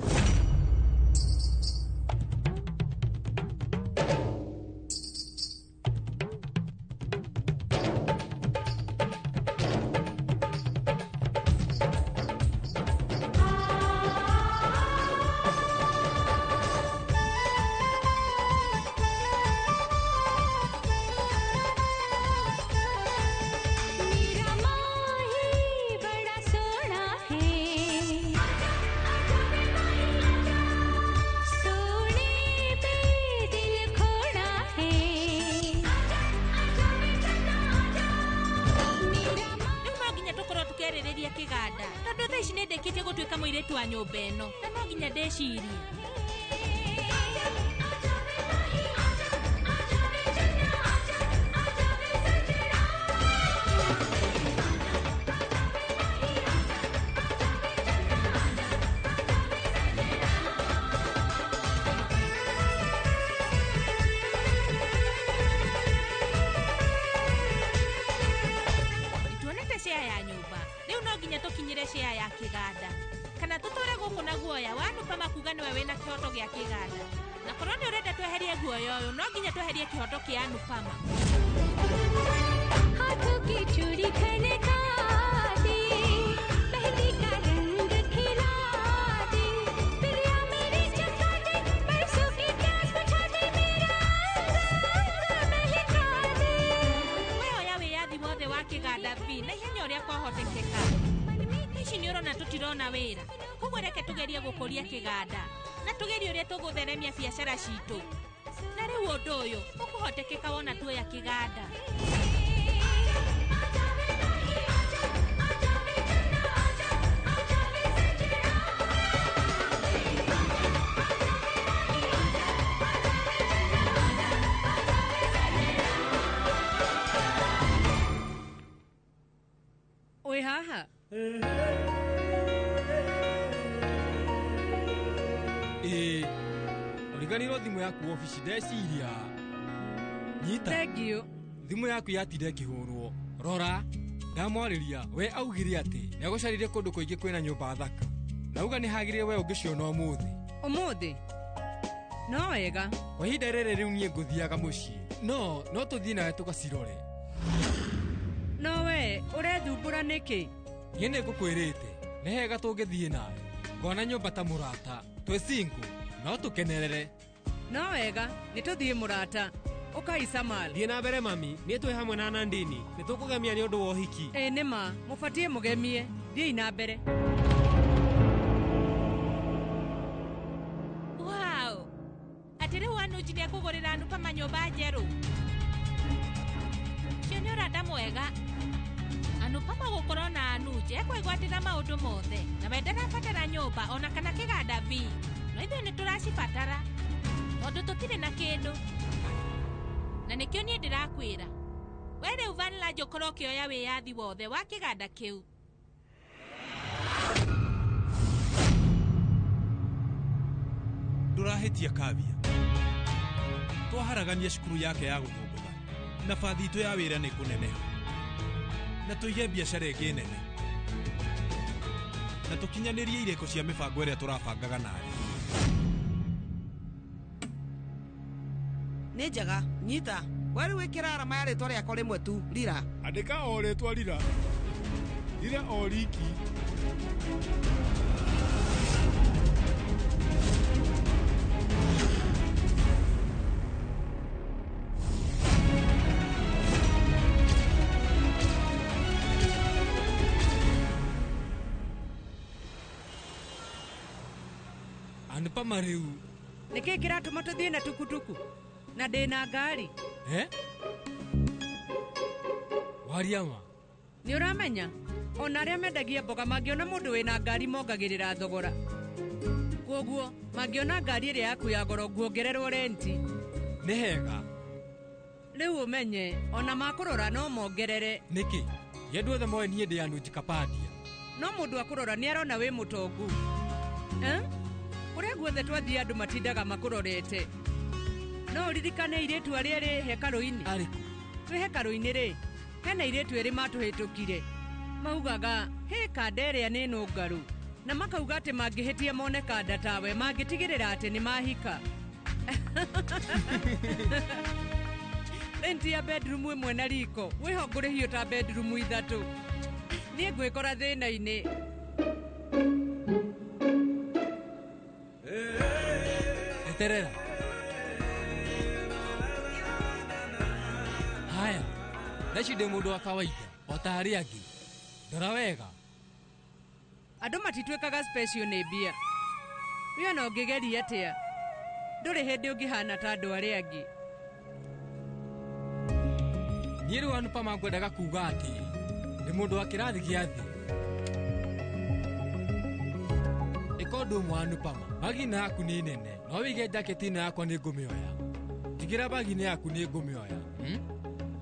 Speaker 13: Mũirĩtu wa nyũmba ĩno, na no nginya ndĩcirie. Tuonete share ya nyũmba, rĩu no nginya tũkinyire share ya kĩganda. Kana tutore gũkũ na guoya wa Anupama kuga nĩwe wĩna kĩhoto gĩa kĩganda. Na korwo nĩ ũrenda tweherie guoya ũyũ, no nginya tweherie kĩhoto kĩa Anupama.
Speaker 17: हाथों की चूड़ी खनका दे, मेहंदी का रंग खिला दे, प्रिया मेरी चखा दे, बरसों की प्यास बुझा दे, मेरा अंग महका दे.
Speaker 4: Wehoya wĩyathi wothe wa kĩganda vi na ihenya ũrĩa kwahotekeka. Ici nĩ ũrona tũtirona wĩra, koguo reke tũgerie gũkũria kĩganda na tũgerie ũrĩa tũgũtheremia biacara citũ. Na rĩu ũndũ ũyũ ũkũhotekeka wona tuoya kĩganda.
Speaker 5: Oi haha.
Speaker 2: ndiganirwo thimũ yaku ofici ndeciria nyita
Speaker 3: thengio
Speaker 2: thimũ yaku yatinde ĩkĩhũrwo rora ndamwarĩria we augire atĩ nĩagũcarĩire kũndũ kũingĩ kwĩna nyũmba thaka nauga nĩ hagĩrĩire we ũngĩciona ũmũthĩ
Speaker 3: no wega
Speaker 2: kwa ihinda rĩrĩ rĩu niĩ ngũthiaga mũciĩ no tũthiĩ nawe tũgacirore
Speaker 3: no we ũrethumbũra nĩkĩ
Speaker 2: niĩ nĩ ngũkwĩrĩte nĩ hega tũngĩthiĩ nawe ngona nyũmba ta mũrata twĩ single no tũkenerere
Speaker 3: no wega nĩ tũthiĩ mũrata ũkaica mali
Speaker 18: thiĩ na mbere mami niĩ twĩ hamwe na Nandini nĩ tũkũgemia nĩ ũndũ wa ũhiki
Speaker 3: nĩma mũbatiĩ mũgemie thiĩ na mbere
Speaker 4: wow atĩ rĩu Anuji nĩ ekũgũrĩra Anupama nyũmba njerũ cio nĩ ũrata mwega Anupama gũkorwo na Anuji ekwĩgwatĩra maũndũ mothe na we ndarabatara nyũmba ona kana kĩganda vi no ithuĩ nĩ tũracibatara tondũ tũtirĩ na kĩndũ na nĩkĩo niĩ ndĩrakwĩra we rĩu Vanilla ũkorwo ũkĩoya wĩyathi wothe wa kĩganda kĩu
Speaker 19: ndũrahĩtia Kavia twaharagania cukuru yake ya gũthũngũtha nabathi itũ ya wĩra nĩ kũneneha na tũige biacara ĩngĩ nene na tũkinyanĩrie irĩko cia mĩbango ĩrĩa tũrabangaga nawe
Speaker 5: nĩ njega nyita we rĩu ĩkĩra arama ya rĩtwa rĩakwa rĩmwe tu Rira
Speaker 15: andĩka o rĩtwa Rira o riki
Speaker 2: Anupama rĩu
Speaker 3: nĩkĩ kĩratũma tũthiĩ na tukutuku na ndĩna ngari
Speaker 2: wariama
Speaker 3: nĩ ũramenya ona arĩa mendagia mboga mangĩona mũndũ wĩna ngari mongagĩrĩra thogora kwoguo mangĩona ngari ĩrĩa yaku ya goro nguongererwo renti
Speaker 2: nĩ hega
Speaker 3: rĩu ũmenye ona makũrora no mongerere
Speaker 2: nĩkĩ yendũ othe moe niĩ ndĩ Anuji Kapadia
Speaker 3: no mũndũ akũrora nĩ arona wĩ mũtongu kũrĩa guothe twathiĩ andũ matindaga makũrorete no ũririkane airĩtu arĩa rĩ hekarũ-inĩ twĩ hekarũ-inĩ rĩ hena airĩtu erĩ matũhĩtũkire maugaga kanda ĩrĩa nĩ nũngarũ na makauga atĩ mangĩhĩtia mone kanda tawe mangĩtigĩrĩra atĩ nĩ mahika renti ya bedroom ĩmwe na riko wĩho ngũrĩhio ta bedroom 3 niĩ ngwĩkora thĩna-inĩ
Speaker 2: eterera haya naci ndĩ mũndũ wa kawaida o ta arĩa angĩ ndora wega
Speaker 3: andũ matituĩkaga special nĩ mbia wĩ ona ũngĩgeria atĩa ndũrĩ hĩndĩ ũngĩhana ta andũ arĩa angĩ
Speaker 2: niĩ rĩu Anupama ngwendaga kuuga atĩ ndĩ mũndũ wa kĩrathi gĩa thĩ ĩka ũndũ ũmwe Anupama bagina yaku nĩ nene no wĩige jaketi ĩno yakwa nĩ ngũmĩoya tigĩra bagina yaku nĩ ngũmĩoya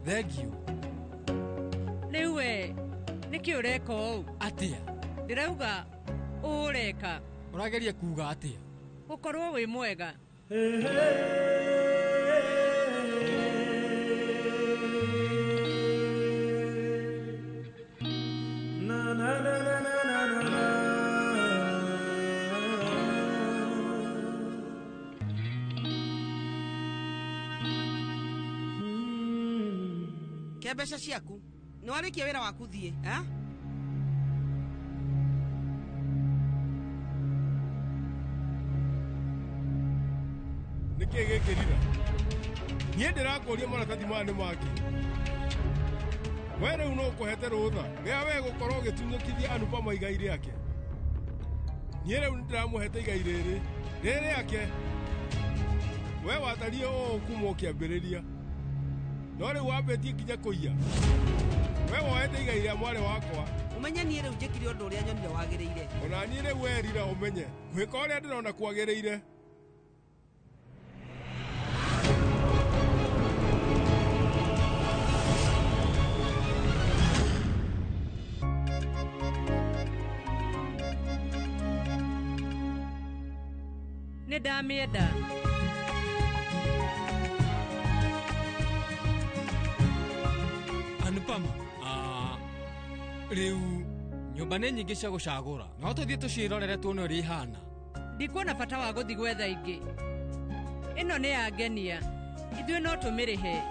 Speaker 2: thengiũ
Speaker 3: rĩu we nĩkĩ ũreka ũũ
Speaker 2: atĩa
Speaker 3: ndĩrauga ũreka
Speaker 2: ũrageria kuuga atĩa
Speaker 3: gũkorwo wĩ mwega
Speaker 5: mbeca ciaku nĩ warĩkia wĩra waku thiĩ
Speaker 15: nĩkĩ gĩkĩ Rira niĩ ndĩrakũria maratathi maya nĩ maki we rĩu no ũkũhete rũtha rĩa we gũkorwo ũgĩtunyũkithia Anupama igai rĩake niĩ rĩu nĩndĩramũhete igai rĩrĩ rĩake we watarire ũũ kuma ũkĩambĩrĩria no rĩu wambĩtie nginya kũiya we woete igai rĩa mwarĩ wakwa
Speaker 5: ũmenye niĩ rĩu njĩkire ũndũ ũrĩa nyonire wagĩrĩire
Speaker 15: ona niĩ rĩu we Rira ũmenye gwĩka ũrĩa ndĩrona kwagĩrĩire
Speaker 3: nĩ ndamĩenda
Speaker 2: Anupama. Riu nyumba nĩ nyingĩ cia gũcagũra. No tũthiĩ tũciĩrorere tuone ũrĩa ihana.
Speaker 6: Ndikuona bata wa gũthiĩ gwetha ingĩ. Ĩno nĩ ya ngenia. Ithuĩ no tũmĩrĩhe.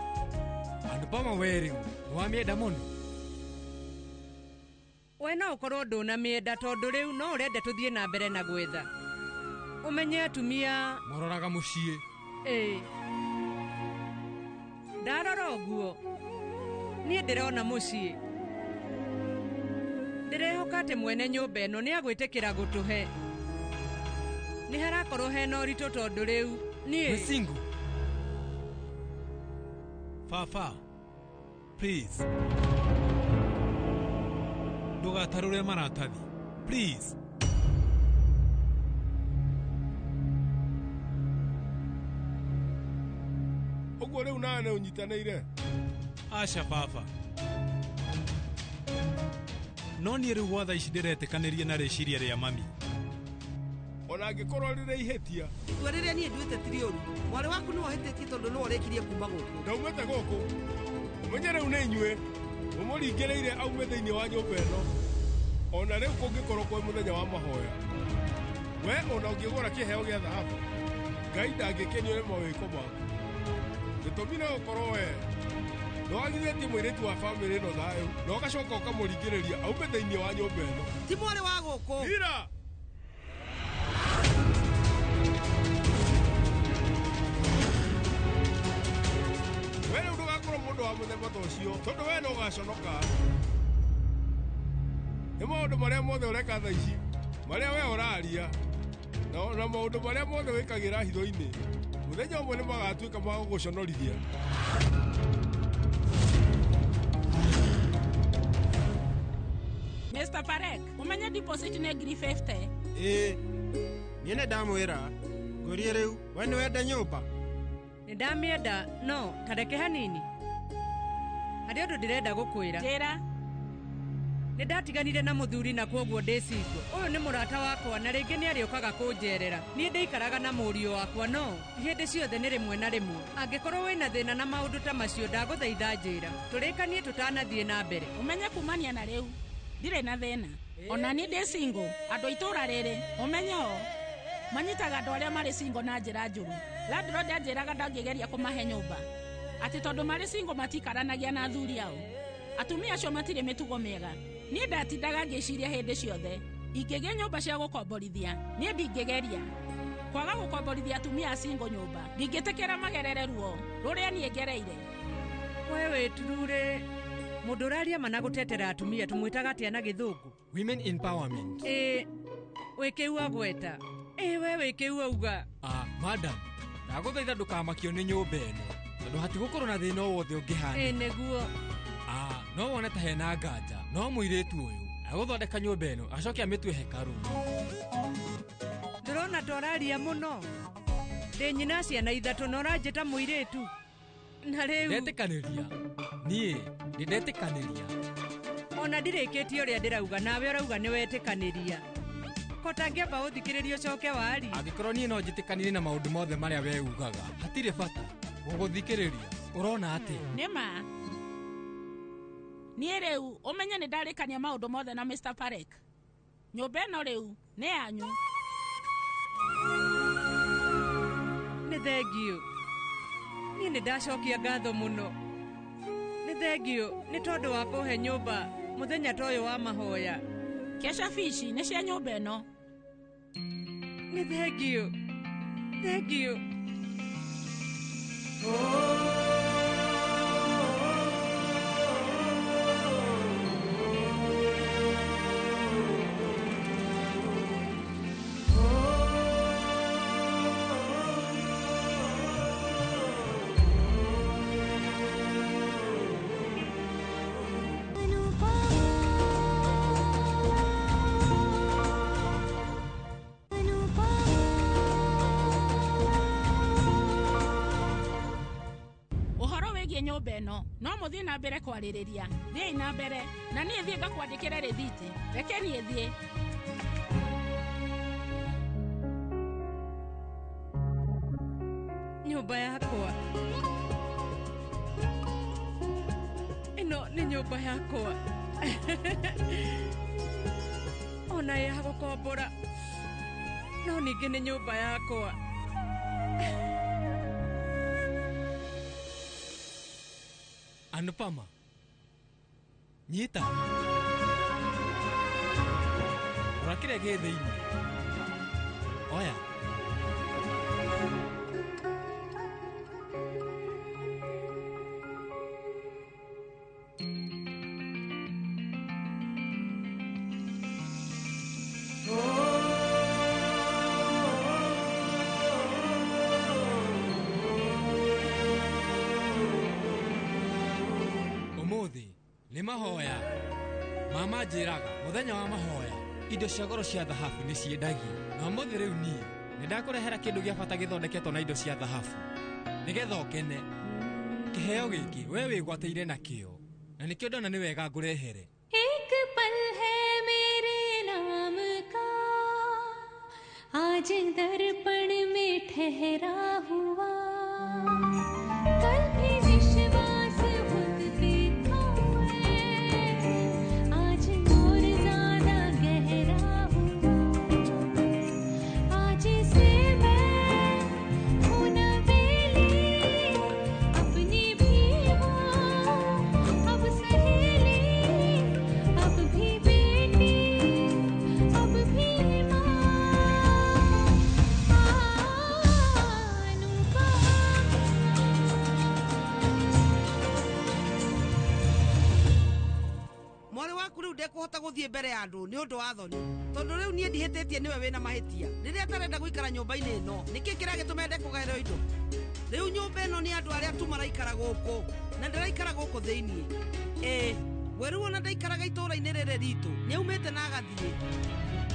Speaker 2: Anupama we riu nĩwamĩenda mũno.
Speaker 6: We no ũkorwo ndũnamĩenda tondũ rĩu no ũrenda tũthiĩ na mbere na gwetha. Ũmenye atumia
Speaker 2: maroraga mũciĩ.
Speaker 6: Ndarora ũguo. Niĩ ndĩrona mũciĩ. Ndĩrehoka atĩ mwene nyũmba ĩno nĩ agwĩtĩkĩra gũtũhe. Nĩ harakorwo hena ũritũ tondũ rĩu niĩ
Speaker 2: Single.
Speaker 19: Fafa, please. Ndũgatarũre maratathi. Please.
Speaker 15: Ũguo rĩu nawe nĩ ũnyitanĩire?
Speaker 19: Aca baba. No niĩ rĩu gwa thaa ici ndĩretĩkanĩrie na rĩciria rĩa mami.
Speaker 15: Ona angĩkorwo rĩrĩ ihĩtia.
Speaker 5: Itua rĩrĩa niĩ nduĩte ti rĩũru. Mwarĩ waku nĩ wohĩtĩtie tondũ nĩ ũrĩkirie kuma gũkũ.
Speaker 15: Ndaumĩte gũkũ. Ũmenye rĩu nĩ inyuĩ. Mũmũringĩrĩire aume thĩinĩ wa nyũmba ĩno. Ona rĩu kũngĩkorwo kwa mũthenya wa mahoya. We ona ũngĩgũra kĩheo gĩa thahabu. Ngai ndangĩkenio nĩ mawĩko maku. Gĩtũmi no ũkorwo we nĩwagithĩtie mũirĩtu wa bamĩrĩ ĩno thayũ na ũgacoka ũkamũringĩrĩria aume thĩinĩ wa nyũmba ĩno.
Speaker 5: Ti mwarĩ wa gũkũ.
Speaker 15: Ira! We rĩu ndũgakorwo mũndũ wa mũthemba ta ũcio tondũ we no ũgaconoka. Nĩ maũndũ marĩa mothe ũreka thaa ici marĩa we ũraria na maũndũ marĩa mothe wĩkagĩra hitho-inĩ mũthenya ũmwe nĩ magatuĩka ma gũgũconorithia.
Speaker 4: Mr. Parek, umenye deposit nĩ 50.
Speaker 7: Niĩ nĩ ndamwĩra ngũrie rĩu we nĩ wenda nyũmba.
Speaker 6: Nĩ ndamĩenda no tareke hanini. Harĩ ũndũ ndĩrenda gũkwĩra.
Speaker 4: Njĩra.
Speaker 6: Nĩ ndatiganire na mũthuri na kwoguo ndĩcingo. Ũyũ nĩ mũrata wakwa na rĩngĩ nĩ arĩũkaga kũnjerera. Niĩ ndĩikaraga na mũriũ wakwa no hĩndĩ ciothe nĩ rĩmwe na rĩmwe. Angĩkorwo wĩna thĩna na maũndũ ta macio ndagũthaitha njĩra. Tũrĩkanie tũtanathiĩ na mbere.
Speaker 4: Umenye kumania na rĩu ndirĩ na thĩna. Ona niĩ ndĩ single. Andũ itũra rĩrĩ umenye o manyitaga andũ arĩa marĩ single na njĩra njũru. Landlord anjĩraga ndangĩgeria kũmahe nyũmba atĩ tondũ marĩ single matikaranagia na athuri ao. Atumia acio matirĩ mĩtugo mĩega. Niĩ ndatindaga ngĩciria hĩndĩ ciothe ingĩgĩa nyũmba cia gũkomborithia. Niĩ ndingĩgeria kwaga gũkomborithia atumia a single nyũmba. Ndingĩtĩkĩra magerere ruo rũrĩa niĩ ngereire.
Speaker 6: We wĩturure mũndũ ũraria mana gũtetera atumia tũmwĩtaga atĩa na gĩthũngũ?
Speaker 2: Women empowerment.
Speaker 6: Wĩkĩu agweta. We wĩkĩu auga.
Speaker 2: Madam, ndagũthaitha ndũkamakio nĩ nyũmba ĩno tondũ hatigũkorwo na thĩna o wothe ũngĩhana.
Speaker 6: Nĩguo.
Speaker 2: No wone ta hena nganja no mũirĩtu ũyũ agũthondeka nyũmba ĩno acoke amĩtue hekaru.
Speaker 6: Ndĩrona toraria mũno. Ndĩ nyina ciana ithatũ na ũranjĩta mũirĩtu. Na rĩu
Speaker 2: ndetĩkanĩria. Niĩ ndĩndetĩkanĩria.
Speaker 6: Ona ndirĩkĩtie ũrĩa ndĩrauga nawe ũrauga nĩ wetĩkanĩria. Kota ngĩamba ũthikĩrĩrie ũcoke wari.
Speaker 2: Angĩkorwo niĩ no njĩtĩkanĩrie na maũndũ mothe marĩa we ugaga hatirĩ bata gũgũthikĩrĩria. Ũrona atĩ
Speaker 4: nĩma niĩ rĩu ũmenye nĩ ndarĩkania maũndũ mothe na Mr. Parek. Nyũmba ĩno rĩu nĩ yanyu.
Speaker 6: Nĩ thengio. Niĩ nĩ ndacokia ngatho mũno. Nĩ thengio nĩ tondũ wa kũhe nyũmba mũthenya ta ũyũ wa mahoya.
Speaker 4: Kesha fishi nĩ cia nyũmba ĩno.
Speaker 6: Nĩ thengio. Thengio.
Speaker 4: Nyũmba ĩno no mũthiĩ na mbere kwarĩrĩria. Thiĩ na mbere na niĩ thiĩ ngakwandĩkĩre rĩthiti. Reke niĩ thiĩ.
Speaker 6: Nyũmba yakwa. ĩno nĩ nyũmba yakwa ona ya gũkombora no ningĩ nĩ nyũmba yakwa.
Speaker 2: Anupama, nyita rakire ge thĩinĩ. Oya nĩ mahoya mama njĩraga mũthenya wa mahoya indo cia goro cia thahabu nĩ ciendagio, na ũmũthĩ rĩu niĩ nĩ ndakũrehera kĩndũ gĩa bata gĩthondeketwo na indo cia thahabu nĩgetha ũkene. Kĩheo gĩkĩ we wĩgwatĩire na kĩo, na nĩkĩo ndona nĩ wega ngũrehere.
Speaker 17: एक पल है मेरे नाम का आज दर्पण में ठहरा हुआ, कल भी विश्वास खुद पे था आज और ज्यादा गहरा हुआ, आज से मैं हूँ नवेली अपनी भी हूँ अब सहेली अब भी बेटी अब भी माँ
Speaker 5: mwarĩ waku rĩu ndekũhota gũthiĩ mbere ya andũ nĩ ũndũ wa thoni, tondũ rĩu niĩ ndihĩtĩtie nĩwe wĩna mahĩtia rĩrĩa atarenda gũikara nyũmba-inĩ ĩno. Nĩkĩ kĩragĩtũma ndekũgaĩrwo indo? Rĩu nyũmba ĩno nĩ andũ arĩa tu maraikara gũkũ na ndĩraikara gũkũ thĩiniĩ. We rĩu ona ndaikaraga itũũra-inĩ rĩrĩ ritũ, nĩaumĩte na agathiĩ.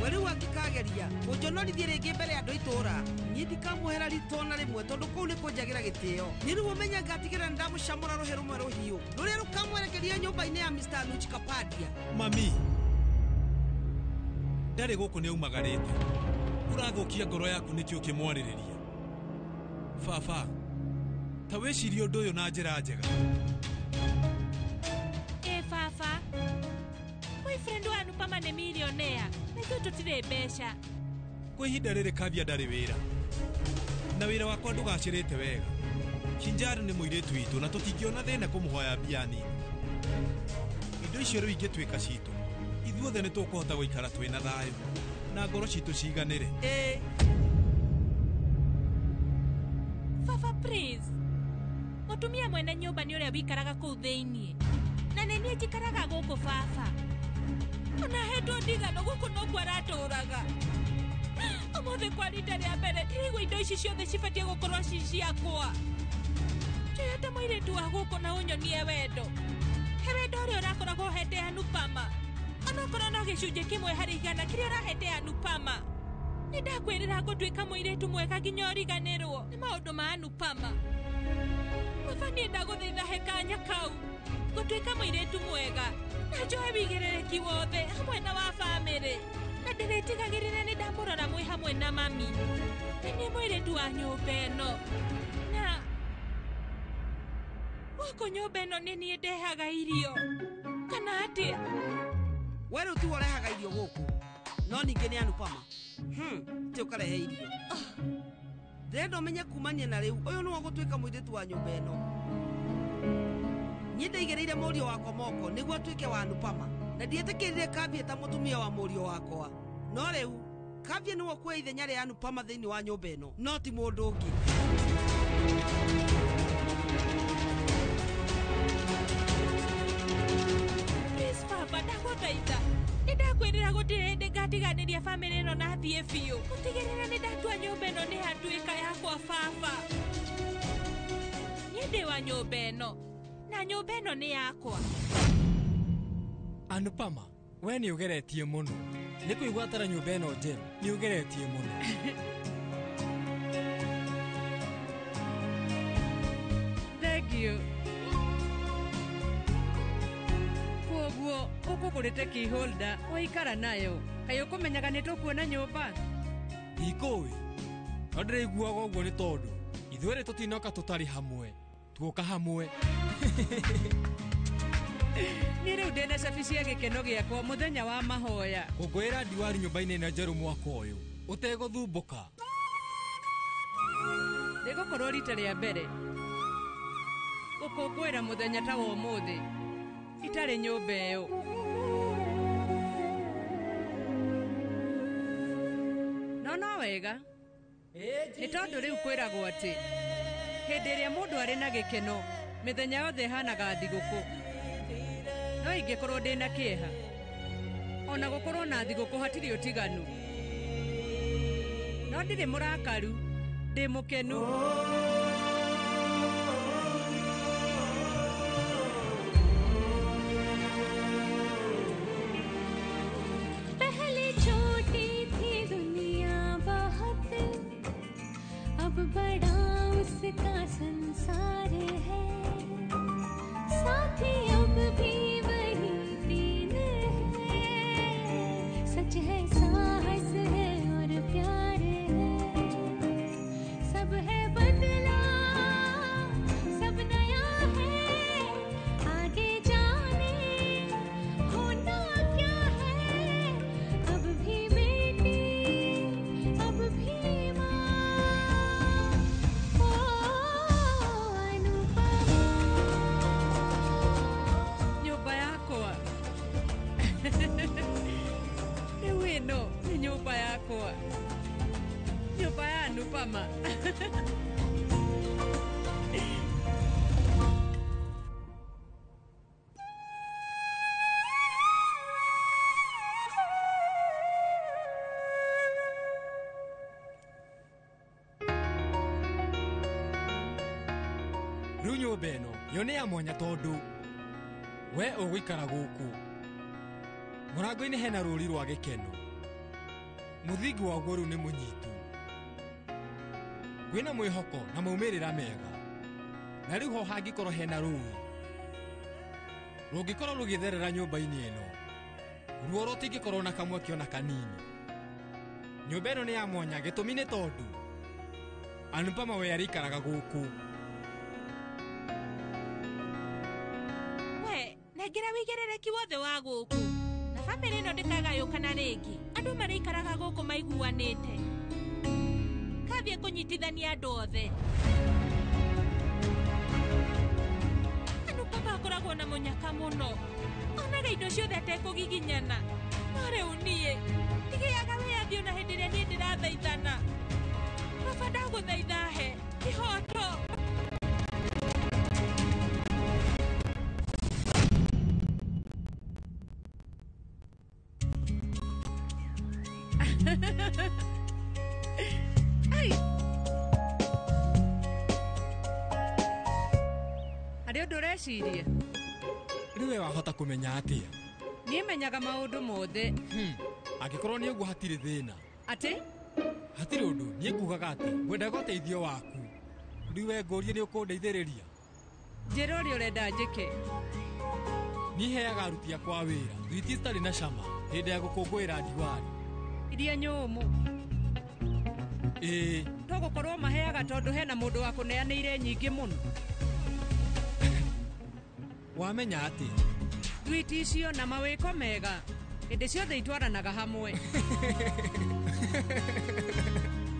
Speaker 5: We rĩu angĩkageria kũnjonorithie rĩngĩ mbere ya andũ itũũra, niĩ ndikamuohera ritũ ona rĩmwe, tondũ kũu nĩ kũnjagĩra gĩtĩo. Niĩ rĩu ũmenye ngatigĩrĩra nĩ ndamũcamũra rũhĩ rũmwe rũhiũ rũrĩa rũkamwerekeria nyũmba-inĩ ya Mr. Nuch Kapadia.
Speaker 19: Mami, ndarĩ gũkũ nĩ aumagarĩte. Ũrathũkia ngoro yaku nĩkĩo ũkĩmwarĩrĩria. Baba, ta wĩcirie ũndũ ũyũ na njĩra njega.
Speaker 4: Baba, boyfriend wa Anupama nĩ millionaire, na ithuĩ tũtirĩ mbeca.
Speaker 19: Kwa ihinda rĩrĩ Kavia ndarĩ wĩra, na wĩra wakwa ndũgacĩrĩte wega. Kinjari nĩ mũirĩtu witũ na tũtingĩona thĩna kũmũhoya mbia nini. Indo icio rĩu ingĩtuĩka citũ, ithuothe nĩ tũkũhota gũikara twĩna thayũ na ngoro citũ ciiganĩre.
Speaker 4: Baba please, mũtumia mwene nyũmba nĩ ũrĩa wĩikaraga kũu thĩiniĩ, na nĩ niĩ njikaraga gũkũ baba. Ona hetwo ndigano gũkũ noguo aratũũraga. Ũmũthĩ kwa rita rĩa mbere ndĩraigua indo ici ciothe cibatiĩ gũkorwo ci ciakwa. Njoya ta mũirĩtu wa gũkũ na ũnyonie wendo. He wendo ũrĩa ũrakoragwo ũhete Anupama, onokorwo no gĩcunjĩ kĩmwe harĩ igana kĩrĩa ũrahete Anupama. Nĩ ndakwĩrĩra ngũtuĩka mũirĩtu mwega nginya ũriganĩrwo nĩ maũndũ ma Anupama. Baba niĩ ndagũthaitha he kanya kau ngũtuĩka mũirĩtu mwega na njoe wĩigĩrĩrĩki wothe hamwe na wa bamĩrĩ, na ndĩrĩtigagĩrĩra nĩ ndamũrora mwĩ hamwe na mami. Nĩ niĩ mũirĩtu wa nyũmba ĩno, na gũkũ nyũmba ĩno nĩ niĩ ndehaga irio kana atĩa?
Speaker 5: We rĩu tiwe ũrehaga irio gũkũ, no ningĩ nĩ Anupama ti ũkarehe irio. Ndĩrenda ũmenye kumania na rĩu ũyũ nĩwe ũgũtuĩka mũirĩtu wa nyũmba ĩno. Niĩ ndaigĩrĩire mũriũ wakwa moko nĩguo atuĩke wa Anupama, na ndiĩtĩkĩrire Kavia ta mũtumia wa mũriũ wakwa. No rĩu Kavia nĩwe kuoya ithenya rĩa Anupama thĩinĩ wa nyũmba ĩno, no ti mũndũ ũngĩ.
Speaker 4: Please baba, ndagũthaitha, nĩ ndakwĩrĩra gũtirĩ hĩndĩ ngatiganĩria bamĩrĩ ĩno na thiĩ biũ. Gũtigĩrĩra nĩ ndatua nyũmba ĩno nĩ yatuĩka yakwa baba. Niĩ ndĩ wa nyũmba ĩno na nyũmba ĩno nĩ yakwa.
Speaker 2: Anupama, we nĩ ũgeretie mũno. Nĩ kũigwatara nyũmba ĩno njerũ, nĩ ũgeretie mũno.
Speaker 6: Thengiũ. Kwoguo ũkũgũrĩte key holder waikara nayo, kaĩ ũkũmenyaga nĩ tũkuona nyũmba?
Speaker 2: Ndikũĩ, no ndĩraiguaga ũguo nĩ tondũ ithuĩ tũtinoka tũtarĩ hamwe, tuoka hamwe.
Speaker 6: nä rä u ndä na cabi cia gä keno gä akwa må thenya wa mahoya
Speaker 2: kũngũĩra diwari nyũmba-inĩ ĩno njerũ mwaka ũyũ ũtegũthumbũka.
Speaker 6: rä gå korwo rita rä a mbere gå kũngũĩra må thenya ta wa ũmũthĩ itarĩ nyũmba ĩyo. no wega nĩ tondũ rĩu kwĩragwo atĩ hĩndĩ ĩrĩa mũndũ arĩ na gĩkeno mĩthenya yothe ĩhanaga thigũkũ. No ingĩkorwo ndĩ na kĩeha ona gũkorwo na thigũkũ hatirĩ ũtiganu. No ndirĩ mũrakaru, ndĩ mũkenu.
Speaker 17: पहले छोटी थी दुनिया बहुत, अब बड़ा उसका संसार है। साथी अब भी वही तीन है, सच है साहस है और प्यार है। सब है बदला, सब नया है, आगे जाने होना क्या है। अब भी बेटी, अब भी माँ, ओ Anupama.
Speaker 6: nyũmba yakwa rĩu ĩno nĩ nyũmba yakwa, nyũmba ya Anupama.
Speaker 2: Rĩu nyũmba ĩno yo nĩ ya mwanya tondũ we ũgũikara gũkũ. Mũrango-inĩ hena rũri rwa gĩkeno, mũthingi waguo rĩu nĩ mũnyitu. Kwĩna mwĩhoko na maumĩrĩra mega, na rĩu ho hangĩkorwo hena rũĩ rũngĩkorwo rũgĩtherera nyũmba-inĩ ĩno, ruo rũtingĩkorwo na kamwaki ona kanini. Nyũmba ĩno nĩ ya mwanya gĩtũmi nĩ tondũ Anupama we arĩikaraga gũkũ.
Speaker 4: we nengera wĩigĩrĩrĩki wothe wa gũkũ na bamĩrĩ ĩno ndĩkagayũkana rĩngĩ. Andũ marĩikaraga gũkũ maiguanĩte, kathiĩ kũnyitithania andũ othe. Anupama akoragwo na mũnyaka mũno, onaga indo ciothe atekũgiginyana. No rĩu niĩ ndigĩaga wĩyathi ona hĩndĩ ĩrĩa niĩ ndĩrathaithana. Baba ndagũthaitha he kĩhoto.
Speaker 6: Ai. Harĩ ũndũ ũreciria?
Speaker 2: Rĩu we wahota kũmenya atĩa?
Speaker 6: Niĩ menyaga maũndũ mothe.
Speaker 2: Angĩkorwo nĩ ũguo hatirĩ thĩna.
Speaker 6: Atĩ?
Speaker 2: Hatirĩ ũndũ, niĩ ngugaga atĩ ngwendaga ũteithio waku. Rĩu we ngũrie nĩ ũkũndeithĩrĩria.
Speaker 6: Njĩra ũrĩa ũrenda njĩke.
Speaker 2: Niĩ heaga aruti akwa wĩra thwiti citarĩ na cama hĩndĩ ya gũkũngũĩra diwali.
Speaker 6: Iria nyũmũ.
Speaker 2: Ĩĩ.
Speaker 6: Tũgũkorwo maheaga tondũ hena mũndũ wa kũneanĩire nyingĩ mũno.
Speaker 2: Wamenya atĩ
Speaker 6: thwiti icio na mawĩko mega hĩndĩ ciothe itwaranaga hamwe.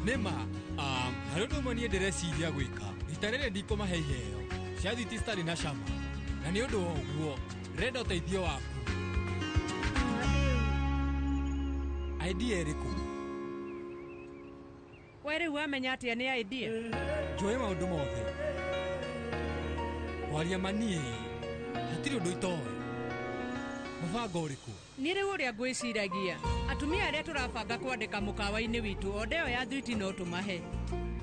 Speaker 2: Nĩma, harĩ ũndũ ũmwe niĩ ndĩreciria gwĩka. Rita rĩrĩ ndikũmahe iheo cia thwiti citarĩ na cama, na nĩ ũndũ wa ũguo ndĩrenda ũteithio waku. Idea ĩrĩkũ?
Speaker 6: We rĩu wamenya atĩa nĩ idea?
Speaker 2: Njũĩ maũndũ mothe. Kwaria manie hatirĩ ũndũ itoĩ. Mũbango ũrĩkũ?
Speaker 6: Niĩ rĩu ũrĩa ngwĩciragia atumia arĩa tũrabanga kwandĩka mũkawa-inĩ witũ o ndeo ya thwiti no tũmahe.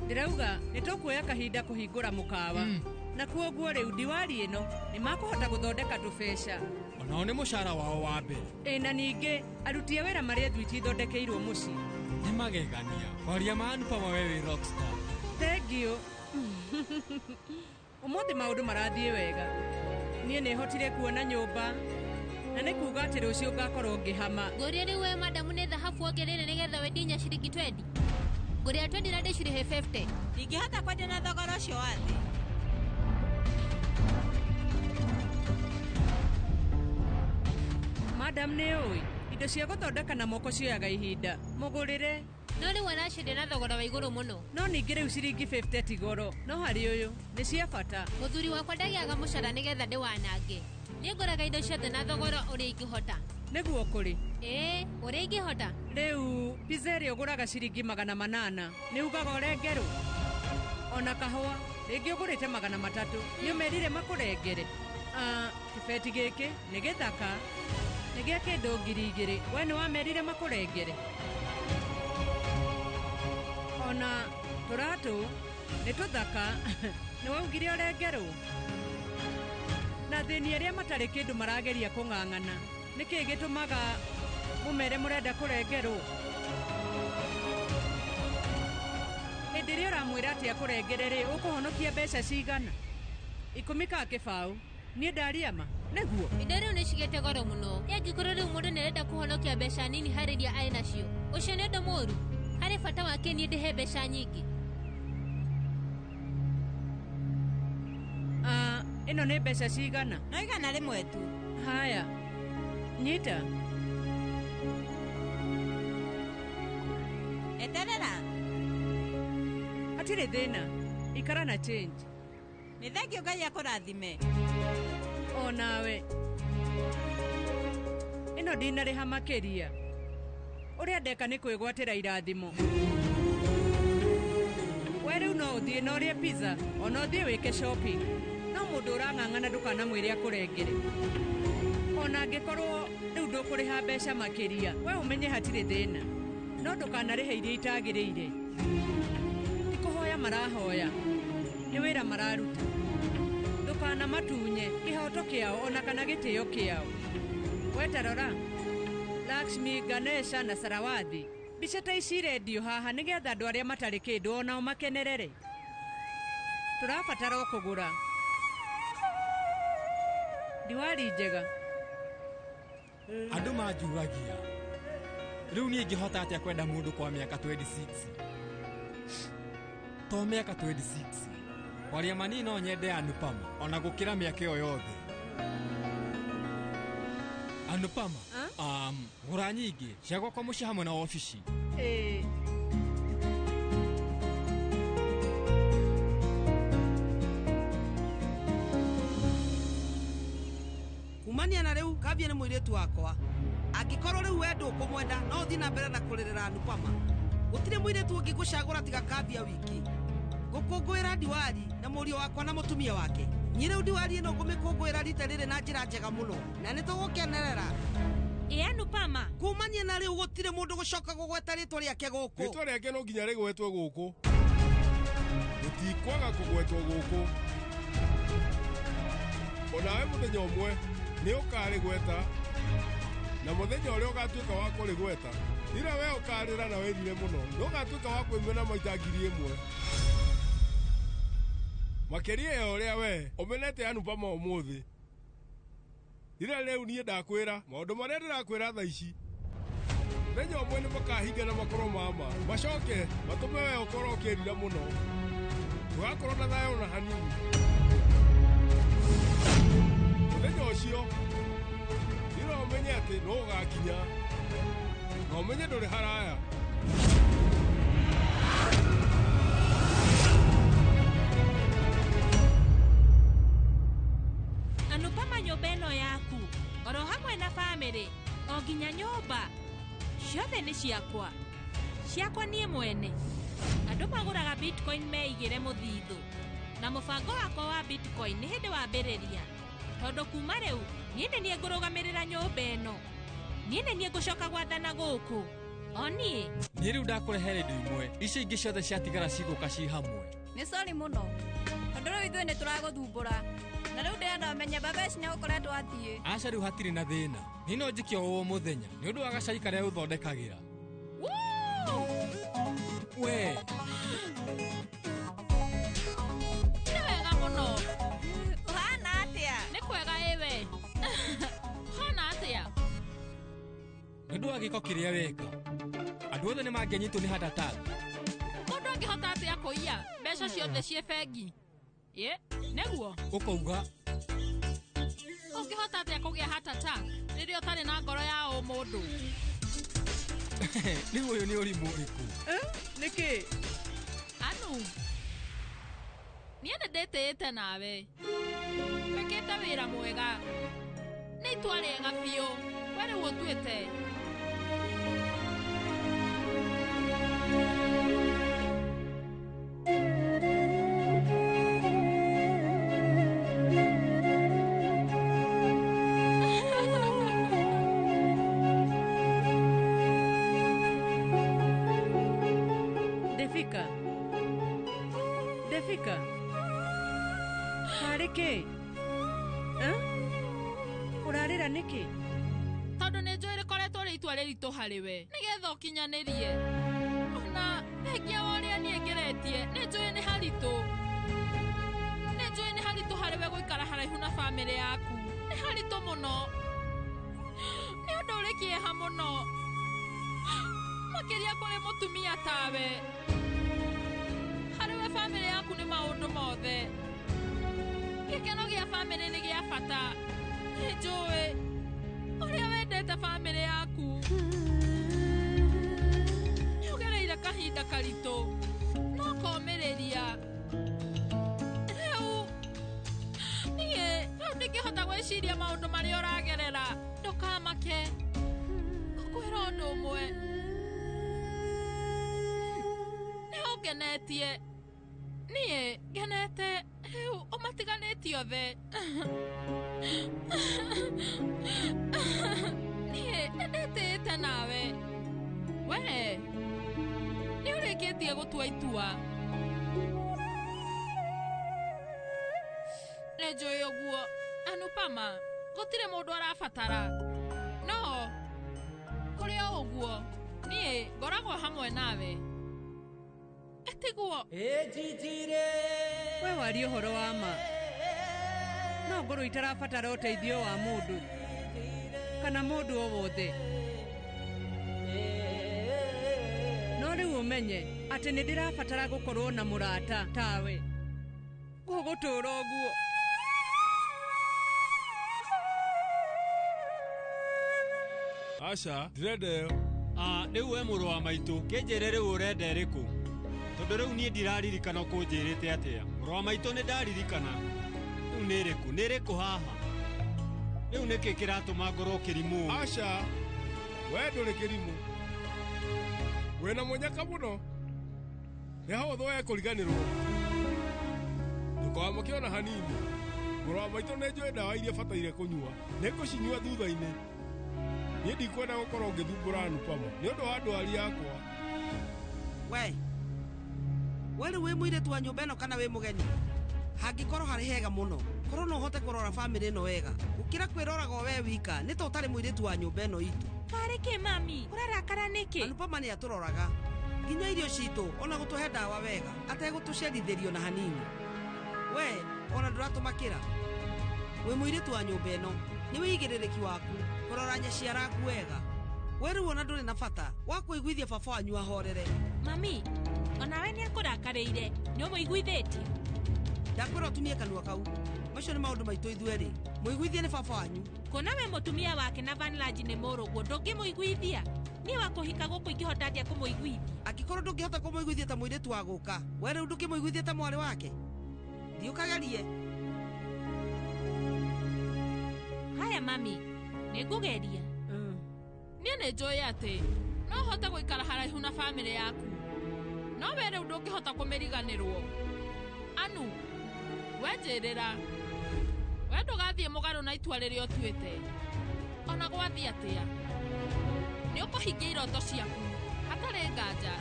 Speaker 6: Ndĩrauga nĩ tũkuoya kahinda kũhingũra mũkawa, na kuoguo rĩu diwali ĩno nĩ makũhota gũthondeka tũbeca.
Speaker 2: Onao nĩ mũcara wao wa mbere.
Speaker 6: Na ningĩ aruti a wĩra marĩa thwiti ithondekeirwo mũciĩ.
Speaker 2: Nĩ magegania. Kwaria ma Anupama we wĩ rockstar.
Speaker 6: Thengiũ. Ũmũthĩ maũndũ marathiĩ wega. Niĩ nĩ hotire kuona nyũmba na nĩ kuuga atĩ rũciũ ngakorwo ngĩhama.
Speaker 1: Ngũria rĩu we madamu nĩ thahabu ongerere nĩgetha wendie nya ciringi 20. Ngũria 20 na ndĩcirĩhe 50.
Speaker 4: Ndingĩhota kwendia na thogora ũcio wa thĩ.
Speaker 6: madam nĩ ũĩ indo cia gũthondeka na moko cioyaga ihinda mũgũrĩre.
Speaker 1: No rĩu aracĩndĩ na thogora wa igũrũ mũno.
Speaker 6: No ningĩ rĩu ciringi 50 ti goro, no harĩ ũyũ nĩ cia bata.
Speaker 1: Mũthuri wakwa ndagĩaga mũcara nĩgetha ndĩwanange. Nĩ ngoraga indo ciothe na thogora ũrĩa ingĩhota.
Speaker 6: Nĩguo kũrĩ?
Speaker 1: Ũrĩa ingĩhota.
Speaker 6: Rĩu pizza ĩrĩa ũgũraga ciringi 800 nĩ ugaga ũrengerwo. Ona kahũa rĩngĩ ũgũrĩte 300 nĩ ũmerire makũrengere. Kĩbeti gĩkĩ nĩ gĩthaka nĩ gĩa kĩndũ 2000 we nĩ wamerire makũrengere. Ona tũratũ nĩ tũthaka nĩ waugire ũrengerwo. Na thĩni arĩa matarĩ kĩndũ marageria kũng'ang'ana nĩkĩ gĩtũmaga mũmere mũrenda kũrengerwo. Hĩndĩ ĩrĩa ũramwĩra atĩ akũrengerere ũkũhonokia mbeca cigana? 10 ka kĩbaũ niĩ ndaria ma nĩguo.
Speaker 1: Indo rĩu nĩ cigĩte goro mũno. Angĩkorwo rĩu mũndũ nĩ arenda kũhonokia mbeca nini harĩ iria arĩ nacio, ũcio nĩ ũndũ mũru. Harĩ bata wake niĩ ndĩhe mbeca nyingĩ.
Speaker 6: Ĩno nĩ mbeca cigana?
Speaker 13: No igana rĩmwe tu.
Speaker 6: Haya nyita.
Speaker 13: Eterera.
Speaker 6: Hatirĩ thĩna, ikara na change.
Speaker 13: Nĩ thengio Ngai akũrathime.
Speaker 6: O nawe ĩno ndinarĩha makĩria. Ũrĩa ndeka nĩ kwĩgwatĩra irathimo. We rĩu no ũthiĩ na ũrĩe pizza, ona ũthiĩ wĩke shopping. No mũndũ ũrang'ang'ana ndũkanamwĩre akũrengere. Ona angĩkorwo rĩu ndũkũrĩha mbeca makĩria, we ũmenye hatirĩ thĩna. No ndũkanarĩhe iria itagĩrĩire. Ti kũhoya marahoya, nĩ wĩra mararuta. Ndũkanamatunye kĩhoto kĩao ona kana gĩtĩo kĩao. Wetarora Lakshmi, Ganesha na Sarawathi. Mbica ta ici irendio haha nĩgetha andũ arĩa matarĩ kĩndũ onao makenerere. Tũrabatara o kũgũra. Diwali njega.
Speaker 2: Andũ manjuragia. Rĩu niĩ ingĩhota atĩa kwenda mũndũ kwa mĩaka 26? To mĩaka 26. Kwaria mani no nyende Anupama ona gũkĩra mĩaka ĩyo yothe. Anupama, gũra nyingĩ cia gwakwa mũciĩ hamwe na ofici.
Speaker 5: Kumania na rĩu Kambia nĩ mũirĩtu wakwa. Angĩkorwo rĩu we ndũkũmwenda no ũthiĩ na mbere na kũrĩrĩra Anupama. Gũtirĩ mũirĩtu ũngĩ ngũcagũra tiga Kambia wiki. Gũkũngũĩra Diwali na mũriũ wakwa na mũtumia wake. Niĩ rĩu Diwali ĩno ngũmĩkũngũĩra rita rĩrĩ na njĩra njega mũno na nĩ tũgũkenerera.
Speaker 13: Anupama,
Speaker 5: kumania na rĩu gũtirĩ mũndũ gũcoka gũgweta rĩtwa rĩake gũkũ.
Speaker 15: Rĩtwa rĩake no nginya rĩgwetwo gũkũ. Gũtikwaga kũgwetwo gũkũ. Onawe mũthenya ũmwe nĩ ũkarĩgweta, na mũthenya ũrĩa ũgatuĩka wa kũrĩgweta ira we ũkarĩra na wethire mũno ndũgatuĩka wa kwĩmena maita 1000. Makĩria ya ũrĩa we ũmenete Anupama ũmũthĩ. Ira rĩu niĩ ndakwĩra maũndũ marĩa ndĩrakwĩra thaa ici. Mũthenya ũmwe nĩ makahinga na makorwo mama macoke matũme we ũkorwo ũkĩrira mũno. Ndũgakorwo na thayũ na hanini. Mũthenya ũcio ira ũmenye atĩ no ũgakinya na ũmenye ndũrĩ haraya.
Speaker 13: Anupama, nyũmba ĩno yaku oro hamwe na bamĩrĩ o nginya nyũmba ciothe nĩ ciakwa niĩ mwene. Andũ magũraga bitcoin meigĩre mũthithũ na mũbango wakwa wa bitcoin nĩ hĩndĩ wambĩrĩria, tondũ kuma rĩu niĩ nĩ niĩ ngũrũgamĩrĩra nyũmba ĩno. Niĩ nĩ niĩ ngũcoka gwathana gũkũ. Niĩ
Speaker 2: rĩu ndakũrehere indo imwe, icio ingĩ ciothe ciatigara cigũka ci hamwe.
Speaker 8: Nĩ sorry mũno tondũ rĩu ithuĩ nĩ tũragũthumbũra na rĩu ndĩrenda ũmenye baba ici nĩ ũkoretwo athiĩ.
Speaker 2: Aca rĩu hatirĩ na thĩna, niĩ no njĩke o mũthenya nĩ ũndũ wa gacai karĩa ũthondekagĩra. We
Speaker 1: nĩ wega mũno.
Speaker 8: Ũhana atĩa?
Speaker 1: Nĩ kwega ĩwe. Hana atĩa?
Speaker 2: Nĩ ũndũ wa gĩko kĩrĩa weka andũ othe nĩ mangĩanyitwo nĩ hatatati.
Speaker 1: Mũndũ angĩhota atĩa kũiya mbeca ciothe ciĩ bengi? Nĩguo
Speaker 2: ũkauga
Speaker 1: ũngĩhota atĩa kũgĩa heart attack rĩrĩa ũtarĩ na ngoro
Speaker 13: mundu.
Speaker 2: Ni uyu ni uri muriku.
Speaker 6: Niki?
Speaker 13: Anu. Niende ndetete nawe. Wekete wira mwega. Ni twarenga biu. Wale wotwete.
Speaker 6: Defika. Harike. Urarira niki?
Speaker 13: Tondu ni njui rikoretwo ri itua riritu hariwe nigetha ukinyanirie. Ona thengia wa uria nie ngeretie ni njui ni haritu. Ni njui ni haritu hariwe guikara haraihu na family yaku. Ni haritu muno. Ni undu uri kieha muno. Makiria kuri mutumia tawe. Hariwe family yaku ni maundu mothe. Gikeno gia family ni gia bata. Ni njui uria wendete family yaku. Ni ugereire kahinda karitu. No komiriria. Riu ndingihota gwiciria maundu maria uragerera. Ndukamake. Ngukwira undu umwe. Ni ungenetie. Nie genete. Riu umatiganitie othe. Nie ndetete nawe. We ni urikitie gutua itua. Ni njui uguo. Anupama gutire mundu arabatara. No kuri o uguo nie ngoragwo hamwe nawe. Etiguo.
Speaker 6: We wari uhoro wa ma. No ngoro itarabatara uteithio wa mundu kana mundu o wothe. No riu umenye ati ni ndirabatara gukorwo na murata tawe. Gugutura uguo.
Speaker 15: Asha, ndirenda
Speaker 2: riu we muru wa maitu kinjire riu urenda iriku. Tondu riu nie ndiraririkana kunjirite atia. Muru wa maitu ni ndaririkana. Riu ni iriku haha. Riu niki kiratuma ngoro kirimu.
Speaker 15: Asha, we nduri kirimu. Wena munyaka muno. Ni hotho we kuriganirwo. Ndukamukiona hanini. Muru wa maitu ni njui ndawa iria bataire kunyua. Nikucinyua thutha-ini. Ni ndikwenda gukorwo ngithumbura Anupama ni undu wa ndwari yakwa.
Speaker 5: We riu wi muiritu wa nyumba ino kana wi mugeni? Hangikorwo hari hega muno korwo no uhote kurora family ino wega ukira kwiroraga we wika ni to utari muiritu wa nyumba ino itu.
Speaker 13: Kareke mami urarakara niki?
Speaker 5: Anupama ni aturoraga nginya irio citu ona gutuhe ndawa wega ategutucerithirio na hanini. We ona nduratumakira wi muiritu wa nyumba ino ni wigiririki waku kurora nyaciara aku wega. We riu ona nduri na bata wa kuiguithia baba wanyu ahorere.
Speaker 13: Mami onawe ni akurakarire ni umuiguithitie.
Speaker 5: Ndakwira utumie kanua kau. Macio ni maundu maitu ithueri. Muiguithie ni baba wanyu.
Speaker 13: Kona we mutumia wake na Vanlage ni muruguo ndungimuiguithia. Ni wakuhika guku ingihota atia kumuiguithia.
Speaker 5: Akikorwo ndungihota kumuiguithia ta muiritu wa guka, we riu ndukimuiguithia ta mwari wake. Thiukagerie.
Speaker 13: Haya mami, nigugeria. Nie ni njui ati no hote guikara haraihu na family yaku. No we riu ndungihota kumiriganirwo. Anu, we njirira. We ndugathie mugaru na itua riria utuite. Ona gwathi atia. Ni ukuhingia iroto ciaku hatari nganja.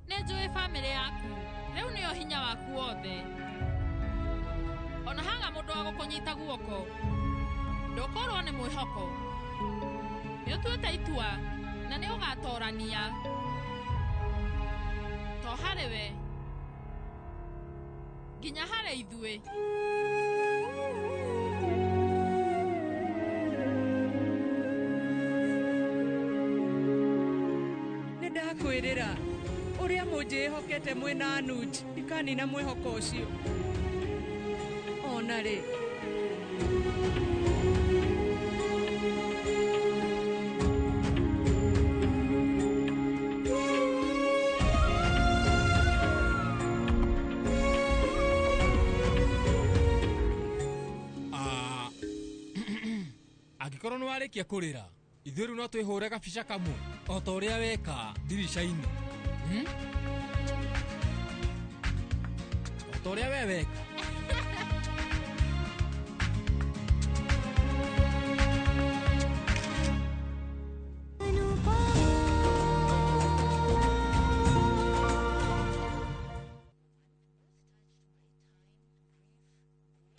Speaker 13: Ni njui family yaku. Riu nio hinya waku wothe. Ona haga mundu wa gukunyita guoko. Ndukorwo ni mwihoko. Ni utuite itua na ni ugatorania. To hariwe nginya hare ithue.
Speaker 6: Nindakwirira uria munjihokete mwina Anuj ikanina mwihoko ucio. Ona ri
Speaker 2: Angĩkorwo nĩ warĩkia kũrĩra, ithuĩ rĩu no twĩhũre gabica kamwe o ta ũrĩa weka ndirica-inĩ. O ta ũrĩa we weka.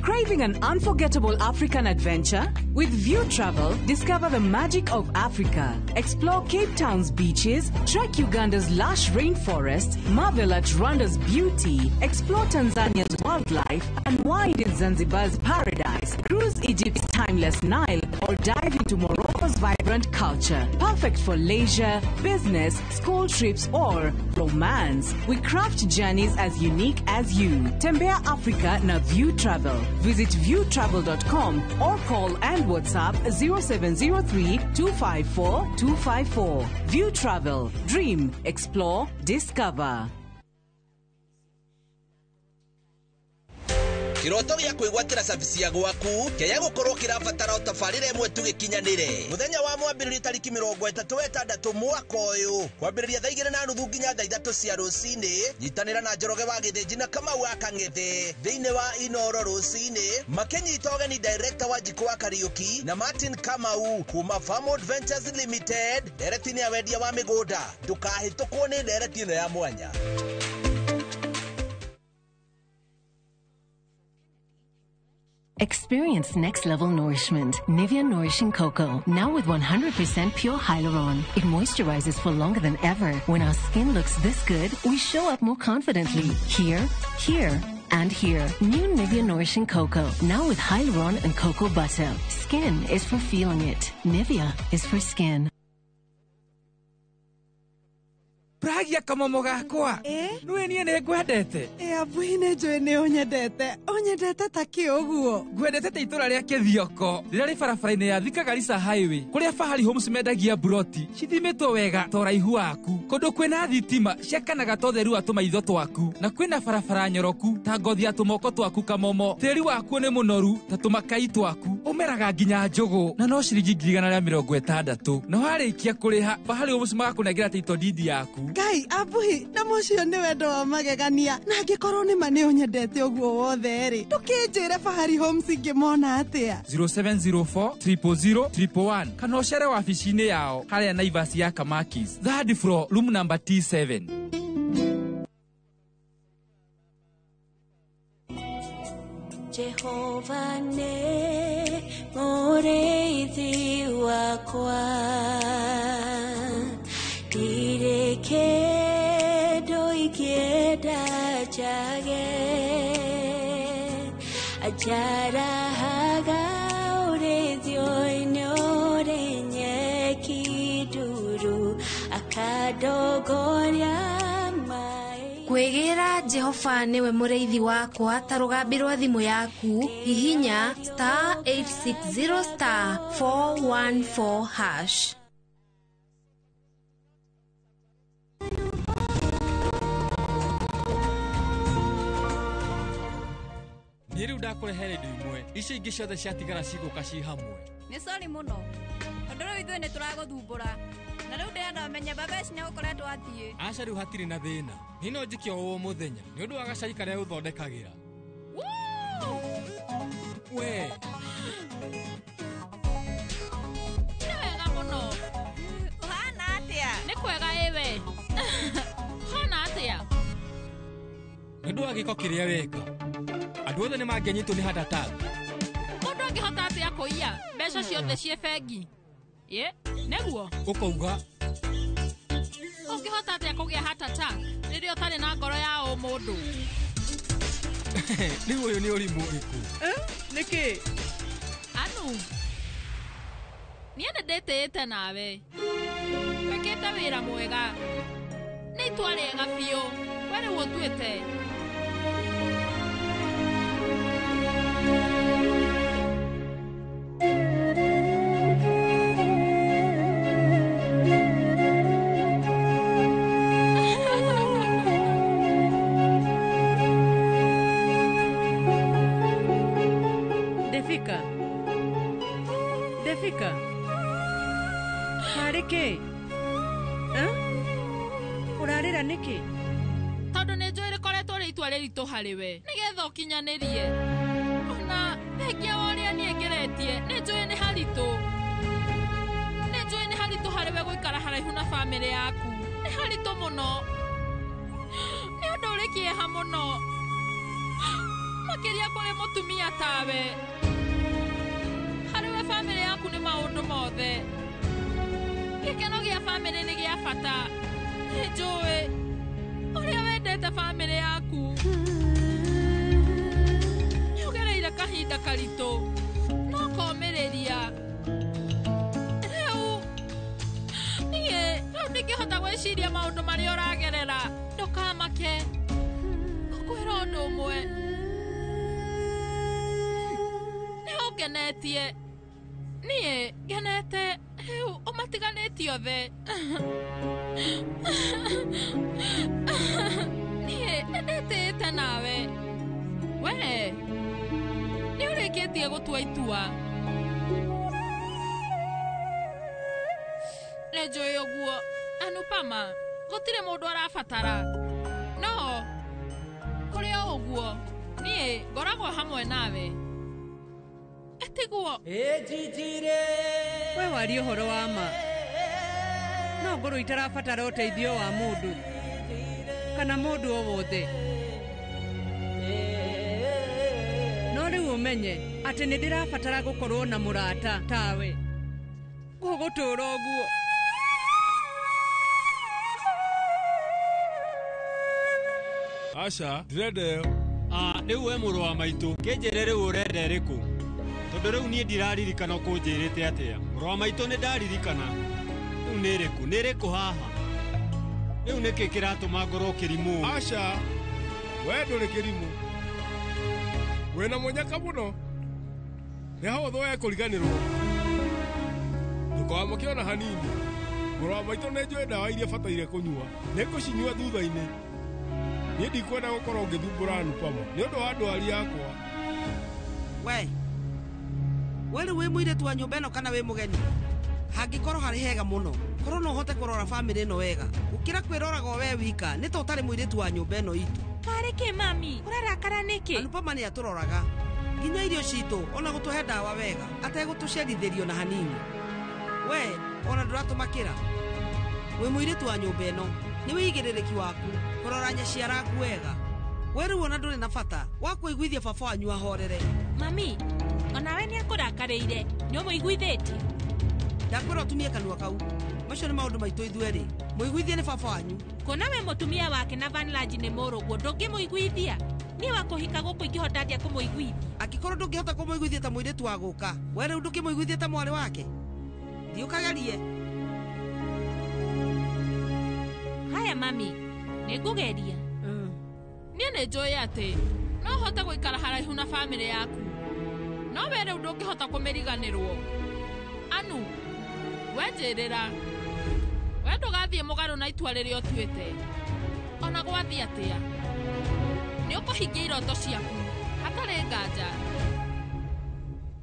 Speaker 3: Craving an unforgettable African adventure? With View Travel, discover the magic of Africa. Explore Cape Town's beaches, trek Uganda's lush rainforest, marvel at Rwanda's beauty, explore Tanzania's wildlife, unwind in Zanzibar's paradise, cruise Egypt's timeless Nile, or dive into Morocco's vibrant culture. Perfect for leisure, business, school trips, or romance. We craft journeys as unique as you. Tembea Africa na View Travel. Visit viewtravel.com or call and WhatsApp 0703-254-254. View Travel. Dream, explore, discover.
Speaker 9: Kiroto gĩa kwĩgwatĩra service ya gwaku kĩaya gũkorwo kĩrabatara tabarĩra ĩmwe tu gĩkinyanĩre. Mũthenya wa mwambĩrĩrio tarĩki 36 mwaka ũyũ kwambĩrĩria thaa 2:30 nginya thaa 3 cia rũcinĩ. Nyitanĩra na Njoroge wa Gĩthĩnji na Kamau wa Kang'ethe thĩinĩ wa Inooro rũcinĩ, makĩnyita ũgeni director wa Jiko wa Kariuki na Martin Kamau kuma Farmwood Ventures Limited. Ndereti-inĩ ya wendia wa mĩgũnda ndũkahĩtũkwo nĩ ndereti ĩno ya mwanya.
Speaker 12: Experience next level nourishment. Nivea Nourishing Cocoa, now with 100% pure hyaluron. It moisturizes for longer than ever. When our skin looks this good, we show up more confidently. Here, here, and here. New Nivea Nourishing Cocoa, now with hyaluron and cocoa butter. Skin is for feeling it. Nivea is for skin.
Speaker 16: Pragia kamomo gakwa. Nwe nie ne gwendete.
Speaker 5: Abuine njoe ne onyendete. Onyendete ta kĩoguo.
Speaker 16: Gwendete ta itura rĩa Kĩthioko. Rĩrĩa rĩ barabara-inĩ ya Thika Garissa Highway. Kũrĩa Fahari Homes mendagia buroti. Cithimitwo wega ta ũraihu waku. Kũndũ kwĩna thitima ciakanaga ta ũtheru wa tũmaitho twaku. Na kwĩna barabara nyoroku ta ngothi ya tũmoko twaku kamomo. Tĩri waku nĩ mũnoru ta tũmakai twaku. Ũmeraga nginya njũgũ. Na no ciringi 160. Na warĩkia kũrĩha Fahari Homes magakũnengera title deed yaku.
Speaker 5: Ngai abuhi na mũcio nĩ wendo wa magegania na angĩkorwo nĩ ma nĩ ũnyendete ũguo wothe rĩ tũkĩnjĩre Fahari Homes ingĩmona atĩa
Speaker 16: 0704 kana ũcere wabici-inĩ yao harĩa Naivas ya Kamakis 3rd floor room number T7.
Speaker 26: Jehova ne mũrĩithi wakwa Irekedo ikienda jage Ajara haga urezio inyore nyeki duru Akadogoria mai
Speaker 1: Kwĩgĩra Jehova nĩwe mũrĩithi wakwa ta rũgambi rwa thimũ yaku hihinya *860*414#.
Speaker 2: Niĩ rĩu ndakũrehere indo imwe icio ingĩ ciothe ciatigara cigũka ci hamwe.
Speaker 8: Nĩ sorry mũno tondũ rĩu ithuĩ nĩ tũragũthumbũra na rĩu ndĩrenda ũmenye baba ici nĩ gũkoretwo athiĩ.
Speaker 2: Aca rĩu hatirĩ na thĩna nĩ no njĩke o mũthenya nĩ ũndũ wa gacai karĩa ũthondekagĩra. We
Speaker 4: nĩ wega mũno. Ũhana atĩa? Nĩ kwega ĩwe. Hana atĩa?
Speaker 2: nĩ ũndũ wa gĩko kĩrĩa weka andũ othe nĩ mangĩanyitwo nĩ heart attack.
Speaker 4: Mũndũ angĩhota atĩa kũiya mbeca ciothe cie bengi? Nĩguo
Speaker 2: ũkauga
Speaker 4: ũngĩhota atĩa kũgĩa heart attack rĩrĩa ũtarĩ na ngoro ya o mũndũ?
Speaker 2: Rĩu ũyũ nĩ ũrimũ ũrĩkũ?
Speaker 6: Nĩkĩ?
Speaker 4: Anu niĩ nĩ ndĩtĩĩte nawe wĩkĩte wĩra mwega nĩ itua rĩega biũ we rĩu ũtuĩte.
Speaker 6: Defika. Harĩ kĩ? Ũrarĩra nĩkĩ?
Speaker 4: Tondũ nĩ njũĩ rĩkoretwo rĩ itua rĩritũ harĩ we nĩgetha ũkinyanĩrie. Ona thengia wa ũrĩa niĩ ngeretie nĩ njũĩ nĩ haritũ. Nĩ njũĩ nĩ haritũ harĩ we gũikara haraihu na bamĩrĩ yaku. Nĩ haritũ mũno. Nĩ ũndũ ũrĩ kĩeha mũno. Makĩria kũrĩ mũtumia tawe. Harĩ we bamĩrĩ yaku nĩ maũndũ mothe. Gĩkeno gĩa bamĩrĩ nĩ gĩa bata. Nĩ njũĩ ũrĩa wendete bamĩrĩ yaku. Nĩ ũgereire kahinda karitũ no komĩrĩria. Rĩu ndingĩhota gwĩciria maũndũ marĩa ũragerera. Ndũkamake. Ngũkwĩra ũndũ ũmwe. Nĩ ũngenetie. Niĩ ngenete. Rĩu ũmatiganĩtie othe. Niĩ ndĩtĩĩte nawe. Wee nĩ ũrĩkĩtie gũtua itua. Nĩ njũĩ ũguo. Anupama, gũtirĩ mũndũ arabatara. No kũrĩ o ũguo niĩ ngoragwo hamwe nawe. Etiguo.
Speaker 6: We waria ũhoro wa ma. No ngoro itarabatara ũteithio wa mũndũ kana mũndũ o wothe. No rĩu ũmenye atĩ nĩ ndĩrabatara gũkorwo na mũrata tawe. Gũgũtũũra ũguo.
Speaker 15: Asha, ndĩrenda ĩyo.
Speaker 2: Rĩu we mũrũ wa maitũ kĩnjĩre rĩu ũrenda ĩrĩkũ? Tondũ rĩu niĩ ndiraririkana ũkũnjĩrĩte atĩa. Mũrũ wa maitũ nĩ ndaririkana. Rĩu nĩ ĩrĩkũ haha? Rĩu nĩkĩ kĩratũma ngorwo kĩrimũ?
Speaker 15: Asha, we ndũrĩ kĩrimũ. Wĩna mũnyaka mũno. Nĩ hahũthũ we kũriganĩrwo. Ndũkamake ona hanini. Mũrũ wa maitũ nĩ njũĩ ndawa iria bataire kũnyua. Nĩ ngũcinyua thutha-inĩ. Niĩ ndikwenda gũkorwo ngĩthumbũra Anupama nĩ ũndũ wa ndwari yakwa.
Speaker 5: We rĩu wĩ mũirĩtu wa nyũmba ĩno kana wĩ mũgeni? Hangĩkorwo harĩ hega mũno korwo no ũhote kũrora bamĩrĩ ĩno wega gũkĩra kwĩroraga we wika nĩ ta ũtarĩ mũirĩtu wa nyũmba ĩno itũ.
Speaker 4: Harĩ kĩ mami? Ũrarakara nĩkĩ?
Speaker 5: Anupama nĩ atũroraga nginya irio citũ ona gũtũhe ndawa wega ategũtũcerithĩrio na hanini. We ona ndũratũmakĩra. Wĩ mũirĩtu wa nyũmba ĩno nĩ wĩigĩrĩrĩki waku kũrora nyaciara aku wega. We rĩu ona ndũrĩ na bata wa kũiguithia baba wanyu ahorere.
Speaker 4: Mami, onawe nĩ akũrakarĩire nĩ ũmũiguithĩtie.
Speaker 5: Ndakwĩra ũtumie kanua kau. Macio nĩ maũndũ maitũ ithuerĩ. Mũiguithie nĩ baba wanyu.
Speaker 4: Kuona we mũtumia wake na Vanlanji nĩ mũrũguo ndũngĩmũiguithia. Niĩ wa kũhika gũkũ ingĩhota atĩa kũmũiguithia?
Speaker 5: Angĩkorwo ndũngĩhota kũmũiguithia ta mũirĩtu wa gũka, we rĩu ndũkĩmũiguithie ta mwarĩ wake. Thiĩ.
Speaker 4: Haya mami, nĩ ngũgeria. Niĩ nĩ njũĩ atĩ no hote gũikara haraihu na bamĩrĩ yaku. No we rĩu ndũngĩhota kũmĩriganĩrwo. Anu, we njĩrĩra. We ndũgathiĩ mũgarũ na itua rĩrĩa ũtuĩte. Ona gwathiĩ atĩa. Nĩ ũkũhingia iroto ciaku hatarĩ nganja.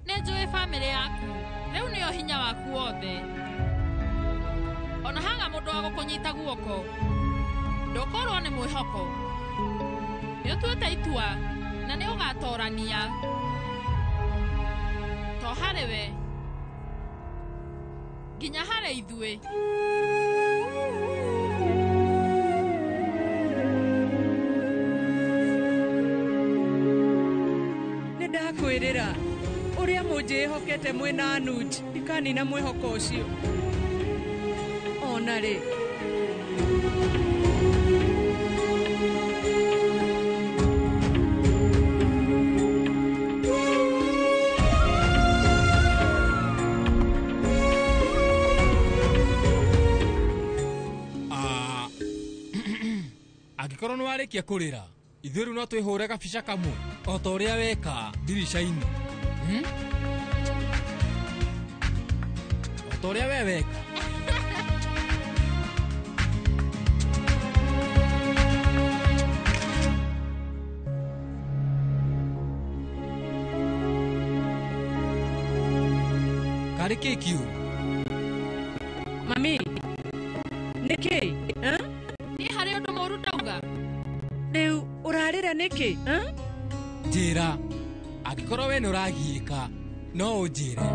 Speaker 4: Nĩ njũĩ bamĩrĩ yaku rĩu nĩyo hinya waku wothe. Ona haga mũndũ wa gũkũnyita guoko. Ndũkorwo nĩ mwĩhoko. Nĩ ũtuĩte itua na nĩ ũgatorania. To harĩ we nginya harĩ ithuĩ.
Speaker 6: Nĩ ndakwĩrĩra ũrĩa mũnjĩhokete mwĩna Anuj ndikanina mwĩhoko ũcio. Ona rĩ
Speaker 2: angĩkorwo nĩ warĩkia kũrĩra ithuĩ rĩu no twĩhũre gabica kamwe o ta ũrĩa weka ndirica-inĩ. O ta ũrĩa we weka. karĩ kĩ kiũ?
Speaker 6: Mami, nĩkĩ?
Speaker 1: Nĩ harĩ ũndũ mũru ndauga.
Speaker 6: Rĩu ũrarĩra nĩkĩ?
Speaker 2: Njĩra, angĩkorwo we nĩũragiĩka, no ũnjĩre.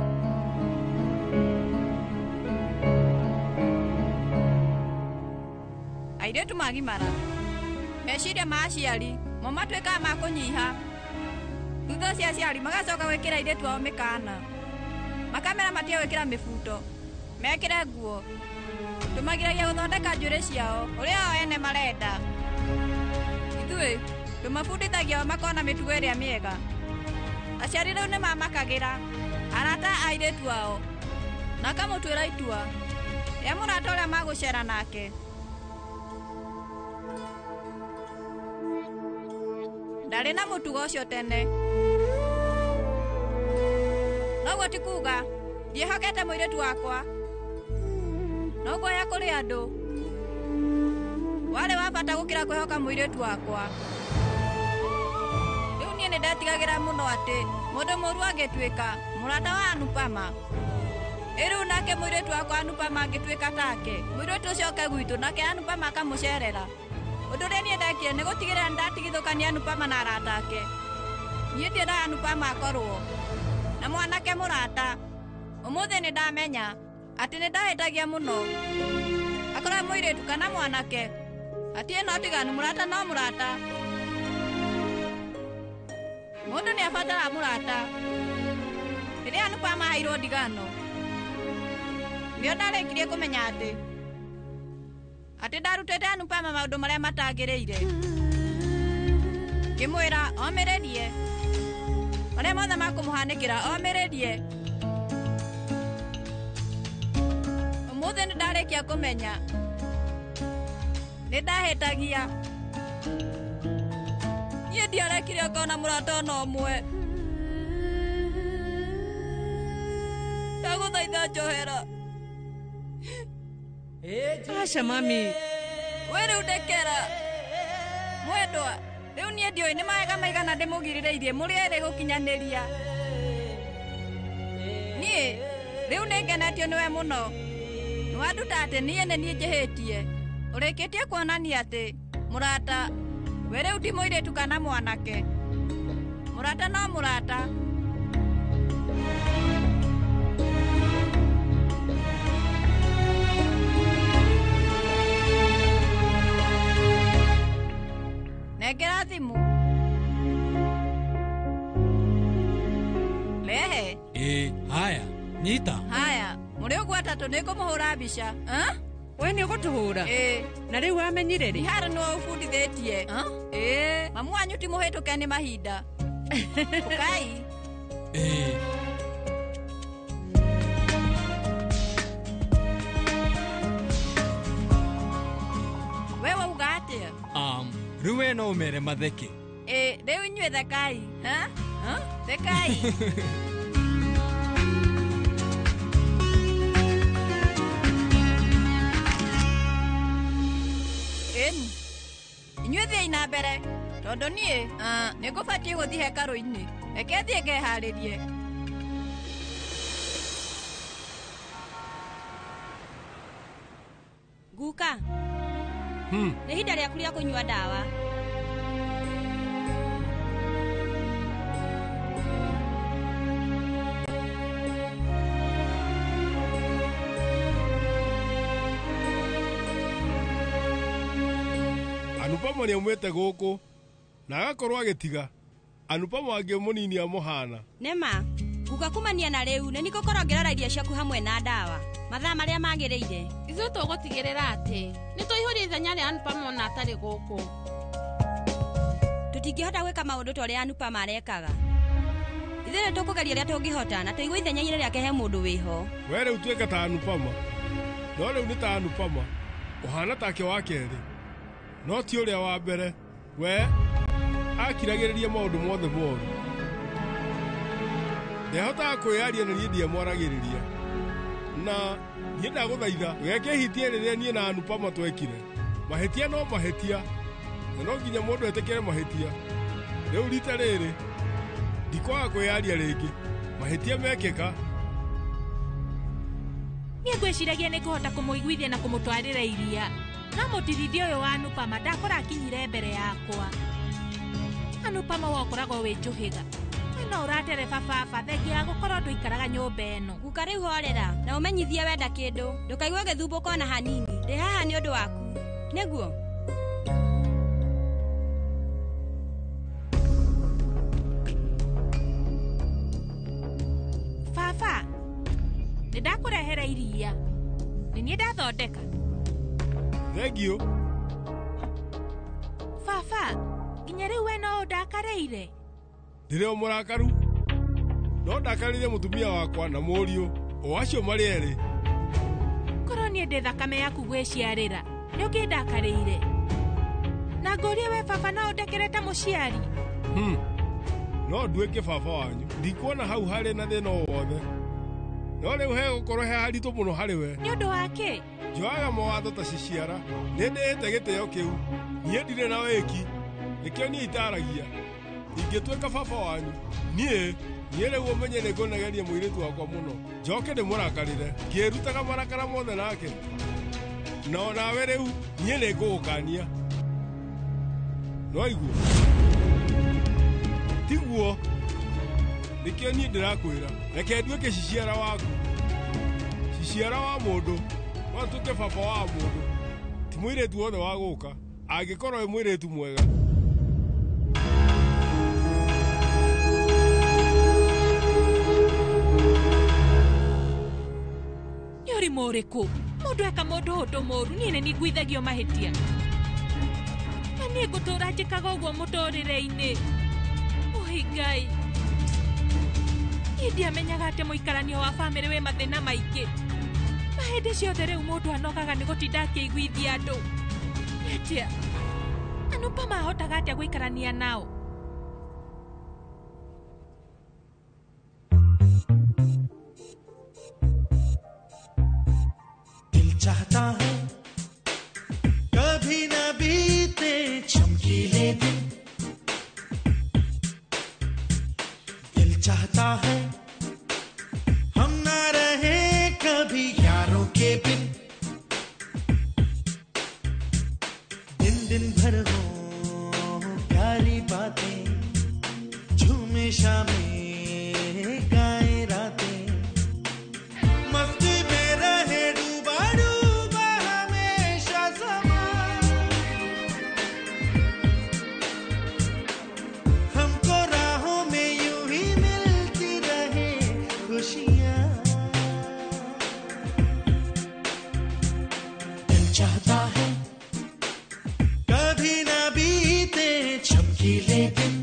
Speaker 8: Airĩtu magimara. Meciria ma aciari mo matuĩkaga ma kũnyiha. Thutha ũcio aciari magacoka gwĩkĩra airĩtu ao mĩkana. Makamera matige gwĩkĩra mĩbuto. Mekĩre nguo. Tũmagiragia gũthondeka njuĩrĩ ciao ũrĩa o ene marenda. Ithuĩ tũmabundithagia o makona mĩtugo ĩrĩa mĩega. Aciari rĩu nĩ mamakagĩra arata a airĩtu ao na akamũtuĩra itua rĩa mũrata ũrĩa magũcera nake. Ndarĩ na mũtugo ũcio tene. Noguo ti kuuga ndiĩhokete mũirĩtu wakwa. No guoya kũrĩ andũ warĩ wa bata gũkĩra kwĩhoka mũirĩtu wakwa. Rĩu niĩ nĩndetigagĩra mũno atĩ mũndũ mũru angĩtuĩka mũrata wa Anupama. Rĩu nake mũirĩtu wakwa Anupama angĩtuĩka take, mũirĩtu ũcio oke gwitũ nake Anupama akamũcerera. Ũndũ ũrĩa niĩ ndekire nĩ gũtigĩrĩra nĩndatigithũkania Anupama na arata ake. Niĩ ndiendaga Anupama akorwo na mwanake mũrata. Ũmũthĩ nĩndamenya atĩ nĩndahĩtagia mũno. Akorwo mũirĩtu kana mwanake, hatirĩ na ũtiganu, mũrata no mũrata. Mũndũ nĩabataraga mũrata. Rĩrĩa Anupama aheirwo ndigano, nĩo ndarĩkirie kũmenya atĩ ndarutĩte Anupama maũndũ marĩa matagĩrĩire. Ngĩmwĩra omĩrĩrie marĩa mothe makũmũhanĩkĩra, omĩrĩrie. Ũmũthĩ nĩndarĩkia kũmenya nĩndahĩtagia. Niĩ ndiarekire akona mũrata ona ũmwe. Ndagũthaitha njohera.
Speaker 6: Aca mami.
Speaker 8: We rĩu ndekera. Mwendwa, rĩu niĩ ndiũĩ nĩ mawega maigana ndĩmũgirĩrĩirie mũrĩ erĩ gũkinyanĩria. Niĩ rĩu nĩngenetio nĩwe mũno. Nĩwanduta atĩ niĩ nĩ niĩ njĩhĩtie. Ũrĩkĩtie kuonania atĩ mũrata we rĩu ti mũirĩtu kana mwanake. Mũrata no mũrata. Nengera thimũ. Lehe.
Speaker 2: Haya, nyita.
Speaker 8: Haya, mũrĩ ũguo atatũ nĩngũmũhũra mbica.
Speaker 6: We nĩũgũtũhũra? Na rĩu wamenyire rĩ?
Speaker 8: Ihara nĩwe ũbundithĩtie. Mamu wanyu ti mũhĩtũke nĩ mahinda. Ũkai. We wauga atĩa?
Speaker 2: Rĩu we no ũmere matheke.
Speaker 8: Rĩu inyuĩ thekai. Thekai. Inyuĩ thiĩi na mbere tondũ niĩ nĩngũbatiĩ gũthiĩ hekarũ-inĩ. Reke thiĩ ngeharĩrie.
Speaker 13: Guka. Nĩ ihinda rĩaku rĩa kũnyua ndawa.
Speaker 15: Anupama nĩaumĩte gũkũ na agakorwo agĩtiga Anupama angĩ mũnini amũhana.
Speaker 13: Nema, guka kumania na rĩu nĩ nĩngũkorwo ngĩrora irio ciaku hamwe na ndawa mathaa marĩa magĩrĩire.
Speaker 1: Ithuĩ tũgũtigĩrĩra atĩ nĩtũihũria ithenya rĩa Anupama ona atarĩ gũkũ.
Speaker 13: Tũtingĩhota gwĩka maũndũ ta ũrĩa Anupama arekaga. Ithuĩ nĩtũkũgeria ũrĩa tũngĩhota na tũigwe ithenya-inĩ rĩake he mũndũ wĩho.
Speaker 15: We rĩu tuĩke ta Anupama, no rĩu nĩ ta Anupama ũhana take wa kerĩ, no ti ũrĩa wa mbere. We akiragĩrĩria maũndũ mothe moru. Ndehotaga kwĩyaria na niĩ ndiamwaragĩrĩria. Na niĩ ndagũthaitha wĩke ihĩtia rĩrĩa niĩ na Anupama twekire. Mahĩtia no mahĩtia, na no nginya mũndũ etĩkĩre mahĩtia. Rĩu rita rĩrĩ ndikwaga kwĩyaria rĩngĩ. Mahĩtia mekĩka
Speaker 4: niĩ ngwĩciragia nĩ ngũhota kũmũiguithia na kũmũtwarĩra iria no mũtirithia ũyũ wa Anupama ndakora akinyire mbere yakwa. Anupama wakoragwo wĩ njũhĩga no ũratereba baba thengia ya gũkorwo ndũikaraga nyũmba ĩno.
Speaker 10: Guka rĩu horera na ũmenyithie wenda kĩndũ ndũkaigwe gĩthumbũko na hanini. Ndĩ haha nĩ ũndũ waku nĩguo.
Speaker 4: Baba nĩ ndakũrehera iria nĩ niĩ ndathondeka.
Speaker 15: Thengio.
Speaker 4: Baba nginya rĩu we no ũndakarĩire.
Speaker 15: Ndĩrĩ o mũrakaru no ndakarĩire mũtumia wakwa na mũriũ o acio marĩ erĩ.
Speaker 4: Korwo niĩ ndĩ thakame yaku gwĩciarĩra nĩ ũngĩndakarĩire na ngũrie we baba no ũndekerete mũciari.
Speaker 15: No nduĩke baba wanyu ndikuona hau harĩ na thĩna o wothe no rĩu he gũkorwo he haritũ mũno harĩ we.
Speaker 4: Nĩ ũndũ wa kĩ?
Speaker 15: Njoaga mawatho ta ciciara nĩ ndĩhĩte gĩtĩo kĩu niĩ ndirĩ na wĩki nĩkĩo niĩ itaragia. Ingĩtuĩka baba wanyu niĩ rĩu ũmenye nĩ ngũnegeria mũirĩtu wakwa mũno njoke ndĩmũrakarĩre ngĩrutaga marakara mothe nake na onawe rĩu niĩ nĩ ngũgũkania. No iguo tiguo nĩkĩo niĩ ndĩrakwĩra reke nduĩke ciciara waku. Ciciara wa mũndũ no atuĩke baba wa mũndũ ti mũirĩtu wothe wa gũka angĩkorwo wĩ mũirĩtu mwega.
Speaker 4: Mũrimo ũrĩkũ mũndũ eka mũndũ ũndũ mũru niĩ nĩ niguithagio mahĩtia na niĩ ngũtũũra njĩkaga ũguo mũtũũrĩre-inĩ. Oi Ngai niĩ ndiamenyaga atĩ mũikaranio wa bamĩrĩ wĩ mathĩna maingĩ na hĩndĩ ciothe rĩu mũndũ anogaga nĩ gũtinda akĩiguithia andũ. Nĩatĩa Anupama ahotaga atĩa gũikarania nao?
Speaker 26: चाहता है कभी न बीते चमकीले दिन। दिल चाहता है हम ना रहे कभी यारों के बिन। दिन दिन भर हो प्यारी बातें झूमे शामें गाए रातें मस्ती में रहे चाहता है कभी न बीते चमकीले दिन।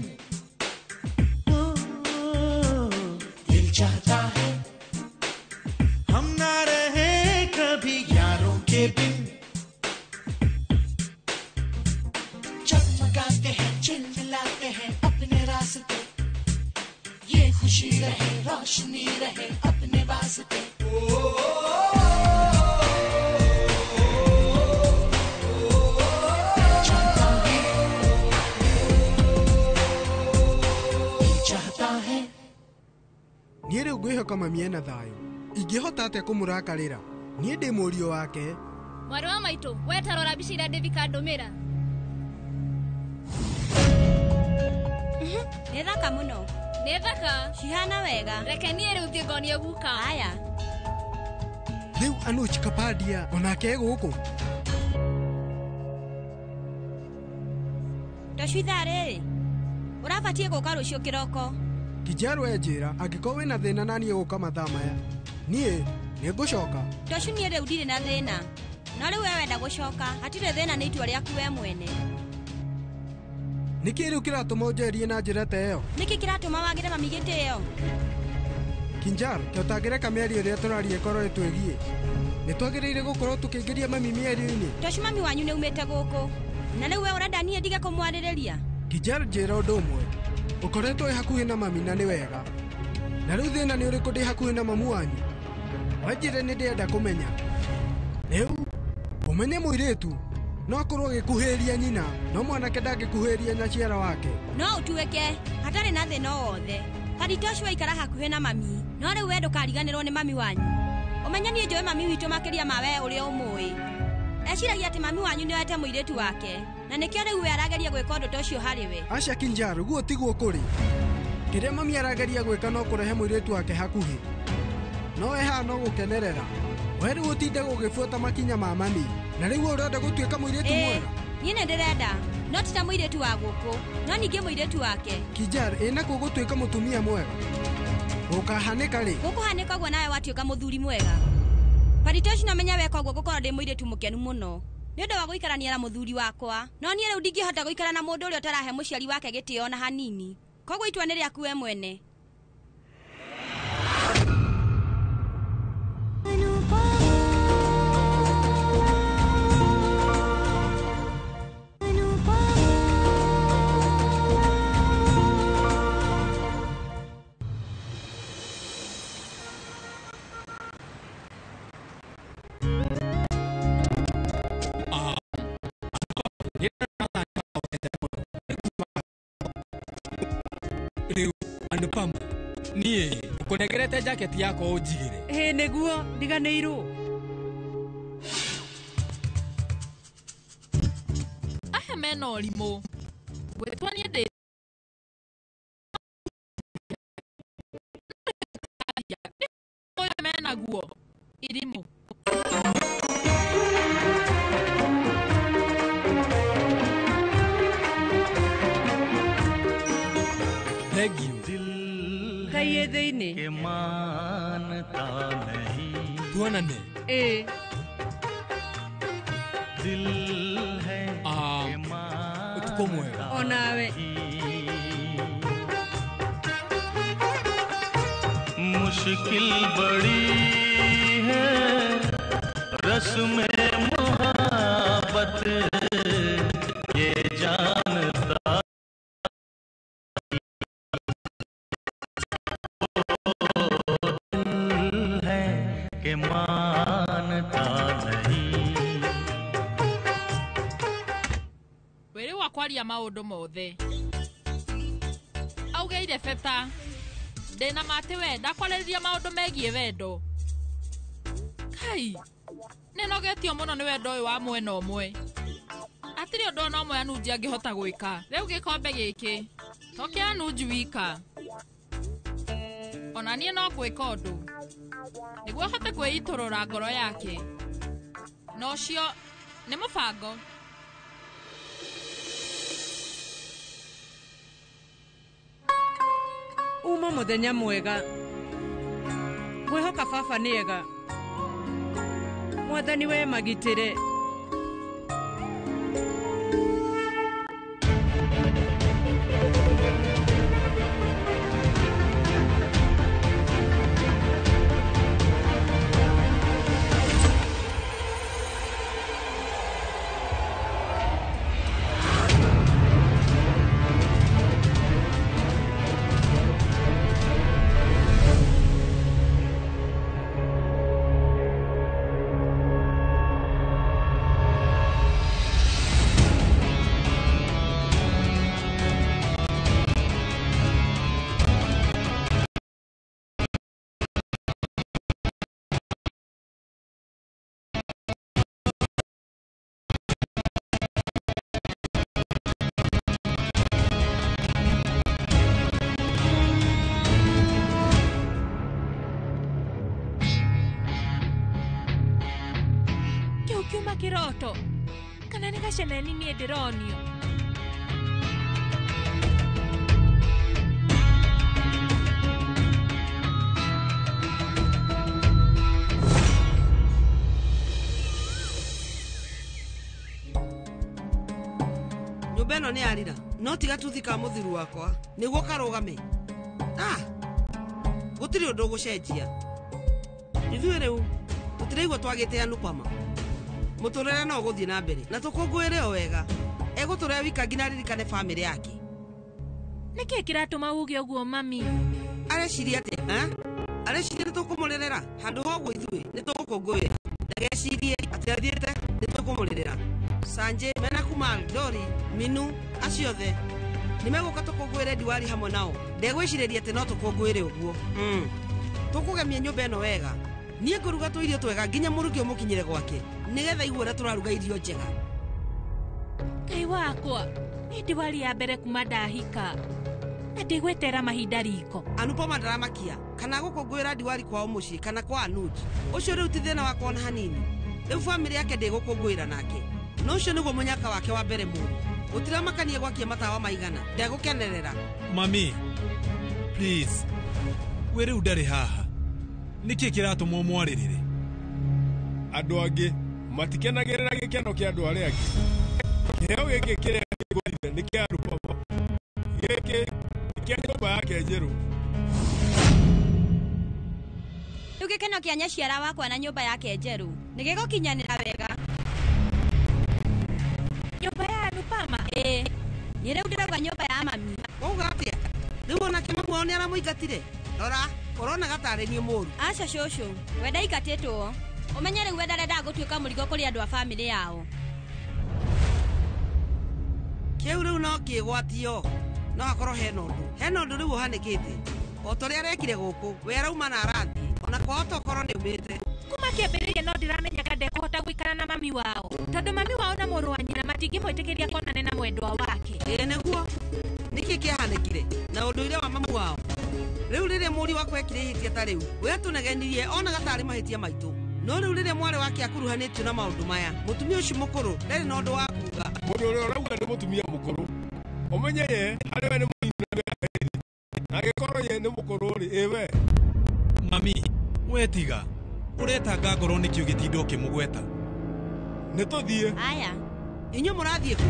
Speaker 26: दिल चाहता है हम ना रहे कभी यारों के बिन। चमकाते हैं चिलमिलाते हैं अपने रास्ते ये खुशी रहे रोशनी रहे अपने वास्ते।
Speaker 7: niĩ rĩu ngwĩhoka mami ena thayũ ingĩhota atĩa kũmũrakarĩra niĩ ndĩ mũriũ wake.
Speaker 1: Mwarĩ wa maitũ wetarora mbica iria ndĩthika ndũmĩra.
Speaker 10: Nĩ thaka mũno.
Speaker 1: Nĩ thaka
Speaker 10: cihana wega.
Speaker 1: Reke niĩ rĩu thiĩ ngonie guka.
Speaker 10: Aya
Speaker 7: rĩu Anuch Kapadia onake gũkũ.
Speaker 10: Tocitha rĩrĩ ũrabatiĩ gũka rũciũ kĩroko.
Speaker 7: Kijaru enjĩra angĩkorwo wĩna thĩna na niĩ gũka mathaa maya niĩ nĩ ngũcoka.
Speaker 10: Tocu niĩ rĩu ndirĩ na thĩna no rĩu we wenda gũcoka hatirĩ thĩna nĩ itua rĩaku we mwene.
Speaker 7: Nĩkĩ rĩu kĩratũma ũnjerie na njĩra ta ĩyo?
Speaker 10: Nĩkĩ kĩratũma wagĩre mami gĩtĩo?
Speaker 7: Kinjaru tũtangĩreka mĩario ĩrĩa tũraria ĩkorwo ĩtwĩgiĩ nĩ twagĩrĩire gũkorwo tũkĩingĩria mami mĩario-inĩ.
Speaker 10: Tocu mami wanyu nĩ umĩte gũkũ na rĩu we ũrenda niĩ ndige kũmwarĩrĩria.
Speaker 7: Kinjaru njĩra ũndũ ũmwe ũkoretwo wĩ hakuhĩ na mami na nĩ wega na rĩu thĩna nĩ ũrĩkũ ndĩ hakuhĩ na mamu wanyu? Wanjĩre nĩ ndĩenda kũmenya rĩu ũmenye mũirĩtu no akorwo agĩkuhĩria nyina no mwanake ndangĩkuhĩria nyaciara wake.
Speaker 10: No ũtuĩke hatarĩ na thĩna o wothe. Kadi Tocu waikara hakuhĩ na mami no rĩu we ndũkariganĩrwo nĩ mami wanyu. Umenya nie njoe mami witũ makĩria ma we ũrĩa ũmũĩ. Eciragia atĩ mami wanyu nĩ wete mũirĩtu wake, na nĩkĩo rĩu we arageria gwĩka ũndũ ta ũcio harĩ we.
Speaker 7: Aca Kinjaro, guo tiguo kũrĩ. Kĩrĩa mami arageria gwĩka no kũrehe mũirĩtu wake hakuhĩ. No we haha no gũkenerera. We rĩu ũtinde gũgĩbuata makinya ma mami. Na rĩu ũrenda gũtuĩka mũirĩtu mwega.
Speaker 10: Niĩ nĩ ndĩrenda, no ti ta mũirĩtu wa gũkũ, no ningĩ mũirĩtu wake.
Speaker 7: Kinjaro, ĩna kũ gũtuĩka mũtumia mwega? Gũkahanĩka rĩ?
Speaker 10: Gũkũhanĩka ũguo nawe watuĩka mũthuri mwega. Paritoshi no menya weka ũguo gũkorwo ndĩ mũirĩtu mũkenu mũno. Nĩ ũndũ wa gũikarania na mũthuri wakwa. No niĩ rĩu ndingĩhota gũikara na mũndũ ũrĩa ũtarahe mũciari wake gĩtĩo na hanini. Koguo itua nĩ rĩaku we mwene.
Speaker 2: Andu pam niĩ ũkũnegerete jacket yako ũnjigĩre.
Speaker 6: Nĩguo ndiganĩirwo.
Speaker 13: Aya mena ũrimũ gwĩtwa niĩ ndĩ mena guo irimũ.
Speaker 2: Thank you.
Speaker 6: Kaye thĩinĩ.
Speaker 25: के मानता नहीं
Speaker 2: Tuonane.
Speaker 25: दिल है
Speaker 2: utuko mwega.
Speaker 6: Onawe.
Speaker 25: मुश्किल बड़ी है रस्म मोहब्बत ये जानता है कि मानता नहीं.
Speaker 13: Wĩrĩ wa kwaria maũndũ mothe. Augeire beta. Ndĩna mate we ndakwarĩrĩria maũndũ megiĩ wendo. Kai. Nĩnogetio mũno nĩ wendo ũyũ wa mwena ũmwe. Atirĩ ũndũ ona ũmwe Anunji angĩhota gwĩka. Rĩu gĩkombe gĩkĩ. To kĩa Anunji wika. Ona niĩ no gwĩka ũndũ. Nĩguo hote kwĩitũrũra ngoro yake. Na ũcio nĩ mũbango.
Speaker 6: Uma mũthenya mwega. Mwĩhoka baba nĩ ega. Mwathani we magitĩre.
Speaker 13: Kiuma kiroto. Kana nĩ gaceneni niĩ ndĩronio.
Speaker 5: Nyũmba ĩno nĩ yarira. No tiga tuthi ka mũthiru wakwa. Nĩguo karũgame. Gũtirĩ ũndũ gũcenjia. Ithuĩ rĩu tũtiraigua twagĩte Anupama. Mũtũrĩre no gũthiĩ na mbere na tũkũngũĩre o wega. Egũtũrĩa wika nginya ririkane famĩlĩ yake.
Speaker 13: Nĩkĩ kĩratũma uge ũguo mami?
Speaker 5: Areciria atĩ, areciria nĩ tũkũmũrerera handũ ha ũguo ithuĩ nĩ tũgũkũngũĩra. Ndagecirie atĩ athiĩte nĩ tũkũmũrerera. Sanjay, Mena Kumar, Dori, Minu, acio othe nĩmegũka tũkũngũĩre Diwali hamwe nao. Ndegwĩcirĩria atĩ no tũkũngũĩre ũguo. Tũkũgemia nyũmba ĩno wega niĩ ngũruga tũirio twega nginya mũrugi ũmũkinyĩre gwake nĩgetha igue ũrĩa tũraruga irio njega.
Speaker 4: Ngai wakwa nĩ ndiwari ya mbere kuma ndahika na ndigwetera mahinda riko.
Speaker 5: Anupama ndaramakia kana gũkũngũĩra ndiwari kwao mũciĩ kana kwa Anuj. Ũcio rĩu ti thĩna wakwa ona hanini. Rĩu bamĩrĩ yake ndĩgũkũngũĩra nake, no ũcio nĩguo mũnyaka wake wa mbere mũru. Gũtiramakanie gwakia matawa maigana, ndegũkenerera.
Speaker 19: Mami, please, we rĩu ndarĩ haha, nĩkĩ kĩratũma mwarĩrĩre?
Speaker 15: Andũ angĩ matikenagĩrĩra gĩkeno kĩa andũ arĩa angĩ. Kĩheo gĩkĩ kĩrĩa gĩgũthire nĩ kĩa Anupama. Gĩkĩ nĩ kĩa nyũmba yake njerũ.
Speaker 10: Rĩu gĩkeno kĩa nyaciara wakwa na nyũmba yake njerũ nĩ gĩgũkinyanĩra wega.
Speaker 4: Nyũmba ya Anupama?
Speaker 10: Ĩĩ, nĩ rĩu ndĩrauga nyũmba ya mami.
Speaker 5: Wauga atĩa? Rĩu onake mamu wao nĩ aramũingatire? Rora, ũrona gatarĩ niĩ mũru.
Speaker 10: Aca cũcũ, we ndaingatĩtwo. Ũmenye rĩu we ndarenda gũtuĩka mũrigo kũrĩ andũ a bamĩrĩ yao.
Speaker 5: Kĩu rĩu no kĩĩgwatio, no hakorwo hena ũndũ rĩu ũhanĩkĩte. O ta ũrĩa arekire gũkũ, we arauma na arathiĩ, ona kwao tokorwo nĩ umĩte.
Speaker 4: Kuma kĩambĩrĩria no ndĩramenyaga ndekũhota gũikara na mami wao, tondũ mami wao na mũrũ wa nyina matingĩmwĩtĩkĩria konane na mwendwa wake.
Speaker 5: Ĩĩ nĩguo, nĩkĩ kĩahanĩkire na ũndũire wa mamu wao. Rĩu rĩrĩa mũriũ wakwa ekire ihĩtia ta rĩu, we atũnegenirie onaga tarĩ mahĩtia maitũ. No rĩu rĩrĩa mwarĩ wake akuruhanĩtio na maũndũ maya, mũtumia ũcio mũkũrũ ndarĩ na ũndũ wa kuuga.
Speaker 15: Mũndũ ũrĩa ũrauga nĩ mũtumia mũkũrũ, ũmenye ye harĩ we nĩ mũnini na mĩaka ĩrĩ, na angĩkorwo ye nĩ mũkũrũ-rĩ, ĩwe.
Speaker 19: Mami, wetiga ũretanga ngoro nĩkĩo gĩtindo kĩmũgweta.
Speaker 15: Nĩ tũthiĩ.
Speaker 10: Aya,
Speaker 5: inyuĩ mũrathiĩ kũ?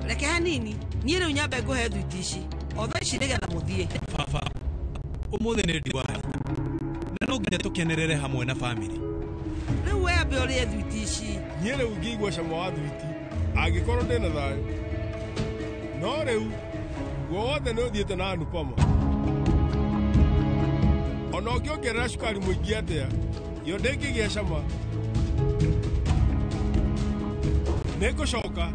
Speaker 5: Reke hanini, niĩ rĩu nyambe ngũhe thuiti ici, o thaa ici nĩgetha mũthiĩ.
Speaker 19: Baba, ũmũthĩ nĩ ndiwari, na no nginya tũkenerere hamwe na bamĩrĩ.
Speaker 5: Rĩu we ambe ũrĩe thuiti ici.
Speaker 15: Niĩ rĩu ngĩigua cama wa thuiti, angĩkorwo ndĩna thayũ. No rĩu, guothe nĩ ũthiĩte na Anupama. Ona ũngĩongerera cukari mũingĩ atĩa, yo ndĩngĩgĩa cama. Nĩngũcoka.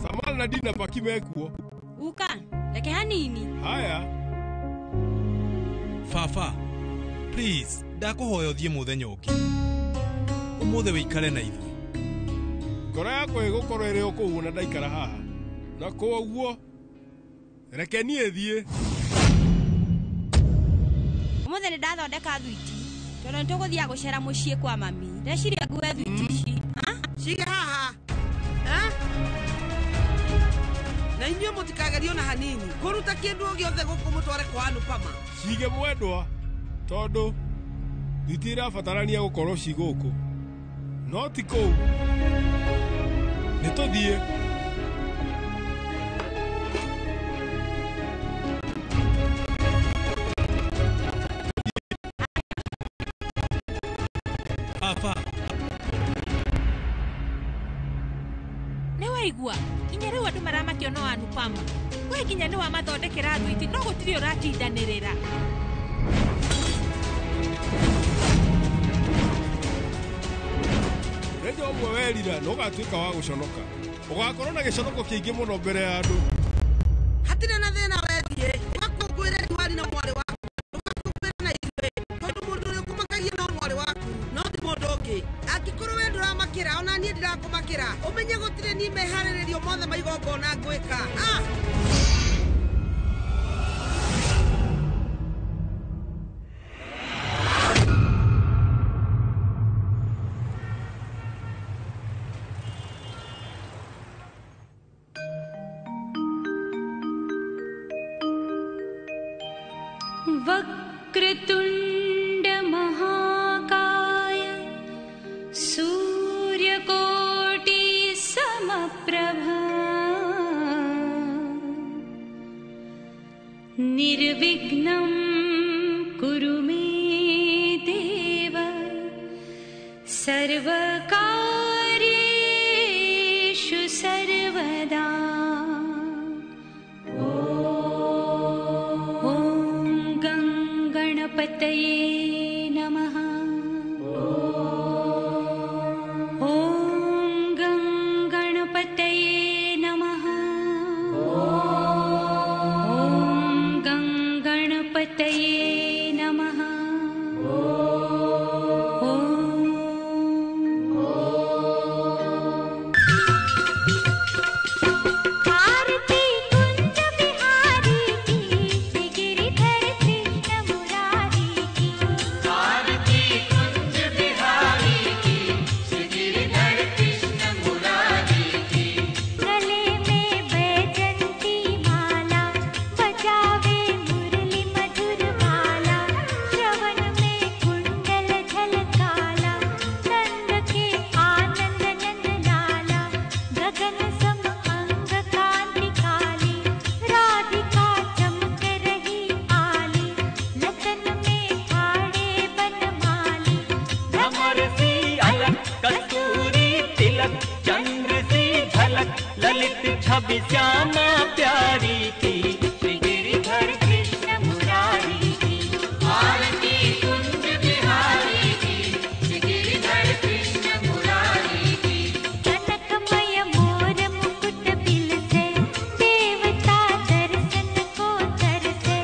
Speaker 15: Samal na Dina paki mekuo.
Speaker 10: Uka, reke hanini.
Speaker 15: Haya.
Speaker 19: Baba, please, ndakũhoya ũthiĩ mũthenya ũngĩ. Ũmũthĩ wĩikare na ithuĩ.
Speaker 15: Ngoro yakwa ĩgũkorwo ĩrĩ o kũu na ndaikara haha. Na koguo, reke niĩ thiĩ.
Speaker 10: Ũmũthĩ nĩ ndathondeka thuiti, tondũ nĩ tũgũthiĩ gũcera mũciĩ kwa mami. Ndeciria nguhe thuiti ici.
Speaker 5: Ciige haha. Na inyuĩ mũtikagerio na hanini kũruta kĩndũ o gĩothe gũkũ mũtware kwa Anupama.
Speaker 15: Ciige mwendwa, tondũ thuiti irabatarania gũkorwo ci gũkũ, no ti kũu. Nĩ tũthiĩ.
Speaker 19: Baba,
Speaker 4: nĩ waigua nginya rĩu andũ maramakio no Anupama. We nginya nĩ wamathondekera thuiti, no gũtirĩ ũratindanĩrĩra.
Speaker 15: Rĩnja ũmwe werira na ũgatuĩka wa gũconoka, ũgakorwo na gĩconoko kĩingĩ mũno mbere ya andũ.
Speaker 5: Hatirĩ na thĩna wethiĩ, wakũngũĩre ndiwari na mwarĩ waku, ndũgakũngũĩre na ithuĩ, tondũ mũndũ ũrĩa ũkũmakagia no mwarĩ waku, no ti mũndũ ũngĩ. Angĩkorwo we ndũramakĩra, ona niĩ ndirakũmakĩra, ũmenye gũtirĩ niĩ meharĩrĩrio mothe ma igongona ngwĩka.
Speaker 17: वक्रतुण्ड महाकाय सूर्यकोटि समप्रभा निर्विघ्नं कुरु मे देव सर्वकार्येषु सर्वदा। गणपतये नमः। ॐ गणपतये नमः। ॐ गणपतये नमः।
Speaker 26: छवि श्यामा प्यारी की श्री गिरिधर कृष्ण मुरारी की आरती कुंज बिहारी की श्री गिरिधर कृष्ण मुरारी की
Speaker 17: कनकमय मोर मुकुट बिलसे देवता दर्शन को तरसे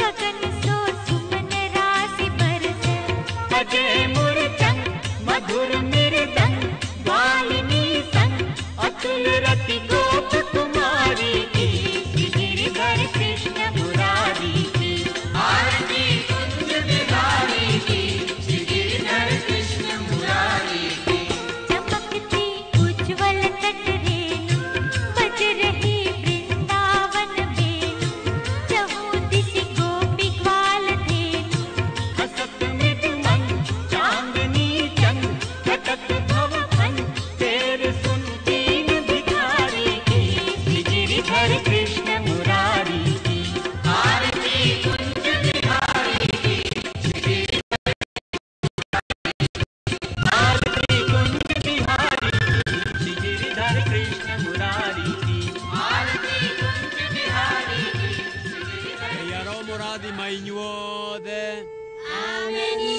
Speaker 17: गगन सो सुमन राशि बरसे
Speaker 26: बजे मुरचंग मधुर मृदंग वालिनी संग अतुल रति गोप कुमारी की श्री गिरिधर कृष्ण मुरारी की आरती कुंज बिहारी की श्री गिरिधर कृष्ण मुरारी की
Speaker 17: चमकती उज्ज्वल तट रेणु बज रही वृंदावन वेणु चहु दिश गोपी ग्वाल धेनु
Speaker 26: हसत मृदुमंग चांदनी चंग घटक भव खंड तेर सुन दीन भिखारी की श्री गिरिधर कृष्ण मुरारी की आरती कुंज बिहारी की श्री गिरिधर आरती कुंज बिहारी की श्री गिरिधर कृष्ण मुरारी की आरती कुंज बिहारी की श्री Giridhar
Speaker 2: yaro muradi mainyuothe
Speaker 17: ameni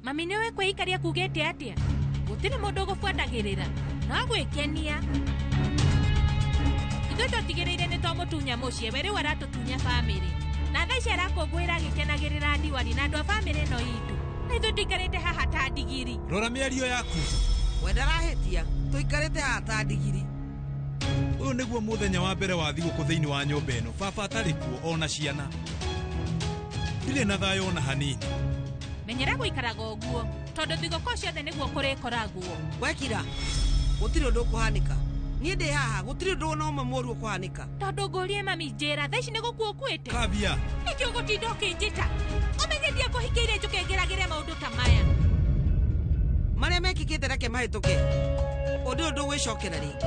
Speaker 4: mami niwe kwĩikaria kugĩte atĩa gũtirĩ mũndũ ũgũbuatagĩrĩra no gwĩkenia ithuĩ tũtigĩrĩire nĩ twamũtunya mũciĩ we rĩu aratũtunya bamĩrĩ na thaa ici arakũngũĩra agĩkenagĩrĩra ndiwari na andũ a bamĩrĩ ĩno itũ na ithuĩ tũikarĩte haha ta ndigiri
Speaker 19: rora mĩario yaku
Speaker 5: we ndarahĩtia tũikarĩte haha ta ndigiri
Speaker 19: ũyũ nĩguo mũthenya wa mbere wa thigũkũ thĩinĩ wa nyũmba ĩno baba atarĩ kuo ona ciana ndirĩ na thayũ ona hanini
Speaker 4: menyera gũikaraga ũguo tondũ thigũkũ ciothe nĩguo kũrĩkoragwo
Speaker 5: wekira gũtirĩ ũndũ ũkũhanĩka niĩ ndĩ haha gũtirĩ ũndũ ona ũmwe mũru ũkũhanĩka
Speaker 4: tondũ ngũrie mami njĩra thaa ici nĩ gũkua ũkuĩte
Speaker 19: kabia
Speaker 4: nĩkĩ ũgũtinda ũkĩnjĩta ũmenyithia kũhingĩire njũkengerageria maũndũ ta maya
Speaker 5: marĩa mekĩkĩte reke mahĩtũke ũndũ ũyũ ndũgwĩcokera rĩngĩ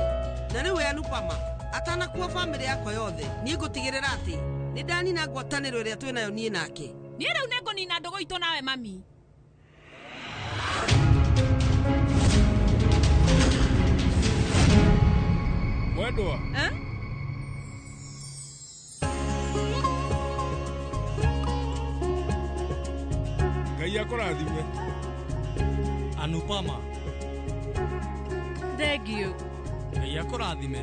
Speaker 5: na rĩu we Anupama atanakuo bamĩrĩ yakwa yothe niĩ ngũtigĩrĩra atĩ nĩ ndanina ngwatanĩro ĩrĩa twĩ nayo niĩ nake
Speaker 4: niĩ rĩu nĩ ngũnina ndũgũ itũ nawe mami
Speaker 15: mwendwa ngai akũrathime
Speaker 2: Anupama
Speaker 6: thengio
Speaker 2: ngai akũrathime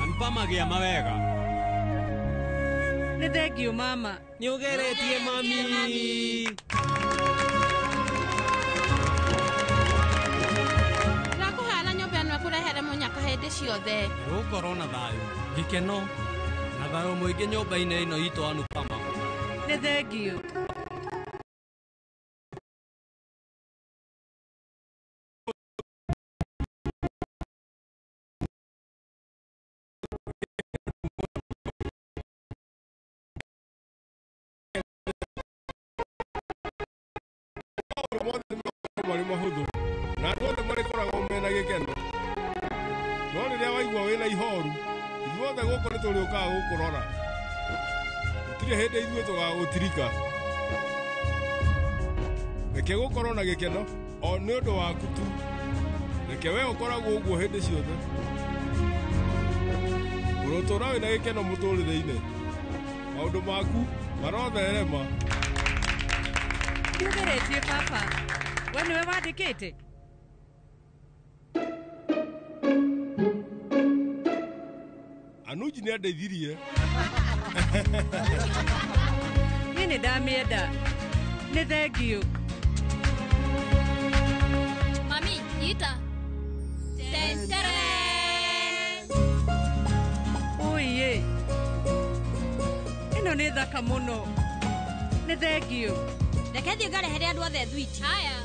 Speaker 2: Anupama gĩa mawega
Speaker 6: nĩ thengio mama
Speaker 18: nĩ ũgeretie mami
Speaker 1: Ndakũhana nyũmba ĩno ĩkũrehere mũnyaka hĩndĩ ciothe
Speaker 2: gũkorwo na thayũ gĩkeno na thayũ mũingĩ nyũmba-inĩ ĩno itũ Anupama
Speaker 6: nĩ thengio
Speaker 15: marĩ mahũthũ na andũ othe marĩkoragwo mena gĩkeno no rĩrĩa waigua wĩna ihoru ithuothe gũkũ nĩ tũrĩũkaga gũkũrora gũtirĩ hĩndĩ ithuĩ tũgagũtirika reke gũkorwo na gĩkeno o nĩ ũndũ waku tu. Reke we ũkoragwo ũguo hĩndĩ ciothe. Ũrotũũra wĩna gĩkeno mũtũrĩre-inĩ. Maũndũ maku marotherema.
Speaker 6: Ndiũgeretie baba, we nĩwe wandĩkĩte?
Speaker 15: Anuji nĩ andeithirie.
Speaker 6: Niĩ nĩ ndamĩenda. Nĩ thengio.
Speaker 1: Mami, ita. Tentere.
Speaker 6: Ũiĩ. Ĩno nĩ thaka mũno. Nĩ thengio.
Speaker 10: Reke thiĩ ngarehere andũ othe thwiti.
Speaker 1: Haya.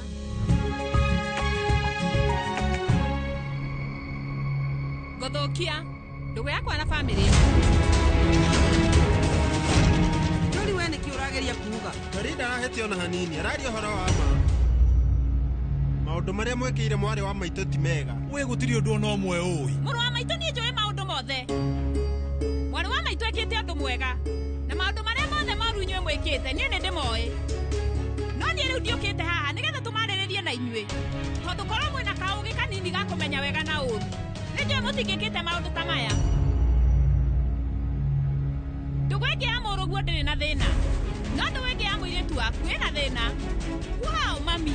Speaker 4: Ngũthũkia ndũgũ yakwa na bamĩrĩ.
Speaker 5: Joli we nĩkĩ ũrageria kuuga?
Speaker 11: Ndari ndarahĩtio na hanini, araria ũhoro wa ma. Maũndũ marĩa mwĩkĩire mwarĩ wa maitũ ti mega.
Speaker 19: We gũtirĩ ũndũ ona ũmwe ũĩ.
Speaker 4: Mũrũ wa maitũ niĩ njũĩ maũndũ mothe. Mwarĩ wa maitũ ekĩte ũndũ mwega. Na maũndũ marĩa mothe moru inyuĩ mwĩkĩte niĩ nĩ ndĩmoĩ. No niĩ rĩu ndiũkĩte haha nĩgetha tũmarĩrĩrie na inyuĩ. Tondũ korwo mwĩna kaũgĩ kanini ga kũmenya wega na ũru. Nĩ njũĩ mũtingĩkĩte maũndũ ta maya. Ndũgũ ĩngĩ ya mũrũguo ndĩrĩ na thĩna. No ndũgũ ĩngĩ ya mũirĩtu waku ĩna thĩna. Wow, mami.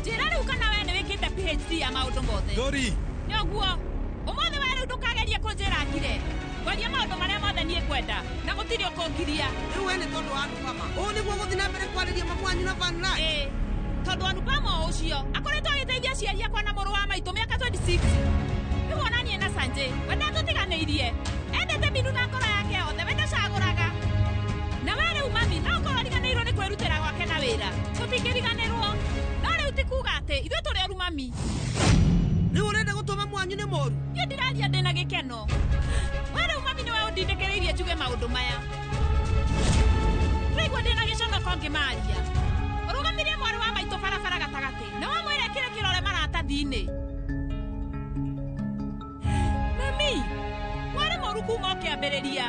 Speaker 4: Njĩra rĩu kana we nĩ wĩkĩte PhD ya maũndũ mothe.
Speaker 19: Dori.
Speaker 4: Nĩ ũguo. Ũmũthĩ we rĩu ndũkagerie kũnjĩra ngire. Ngwaria maũndũ marĩa mothe niĩ ngwenda. Na gũtirĩ ũkũngiria.
Speaker 5: Rĩu we nĩ tondũ wa Anupama. Ũũ nĩguo gũthiĩ na mbere kwarĩria mamu wanyu na Van Raj?
Speaker 4: Ĩĩ. Tondũ Anupama ũcio akoretwo agĩteithia aciari akwa na mũrũ wa maitũ mĩaka 26. Rĩu ona niĩ na Sanjay we ndatũtiganĩirie. Endete Bindu na ngoro yake yothe we ndacagũraga. Na we rĩu mami no ũkorwo riganĩirwo nĩ kwĩrutĩra gwake na wĩra. Tũtingĩriganĩrwo. No rĩu ti kuuga atĩ ithuĩ tũrĩ oru mami.
Speaker 5: Rĩu ũrenda gũtũma mamu wanyu nĩ mũũru?
Speaker 4: Niĩ ndiraria ndĩna gĩkeno. We rĩu mami nĩwe ũndindĩkĩrĩirie njuge maũndũ maya. Tũraigua ndĩna gĩconoko ngĩmaria. Ũrũgamirie mwarĩ wa maitũ barabara gatagatĩ. Na wamwĩre kĩrĩ kĩrore maratathi-inĩ. Mami, mwarĩ mũru kuma ũkĩambĩrĩria.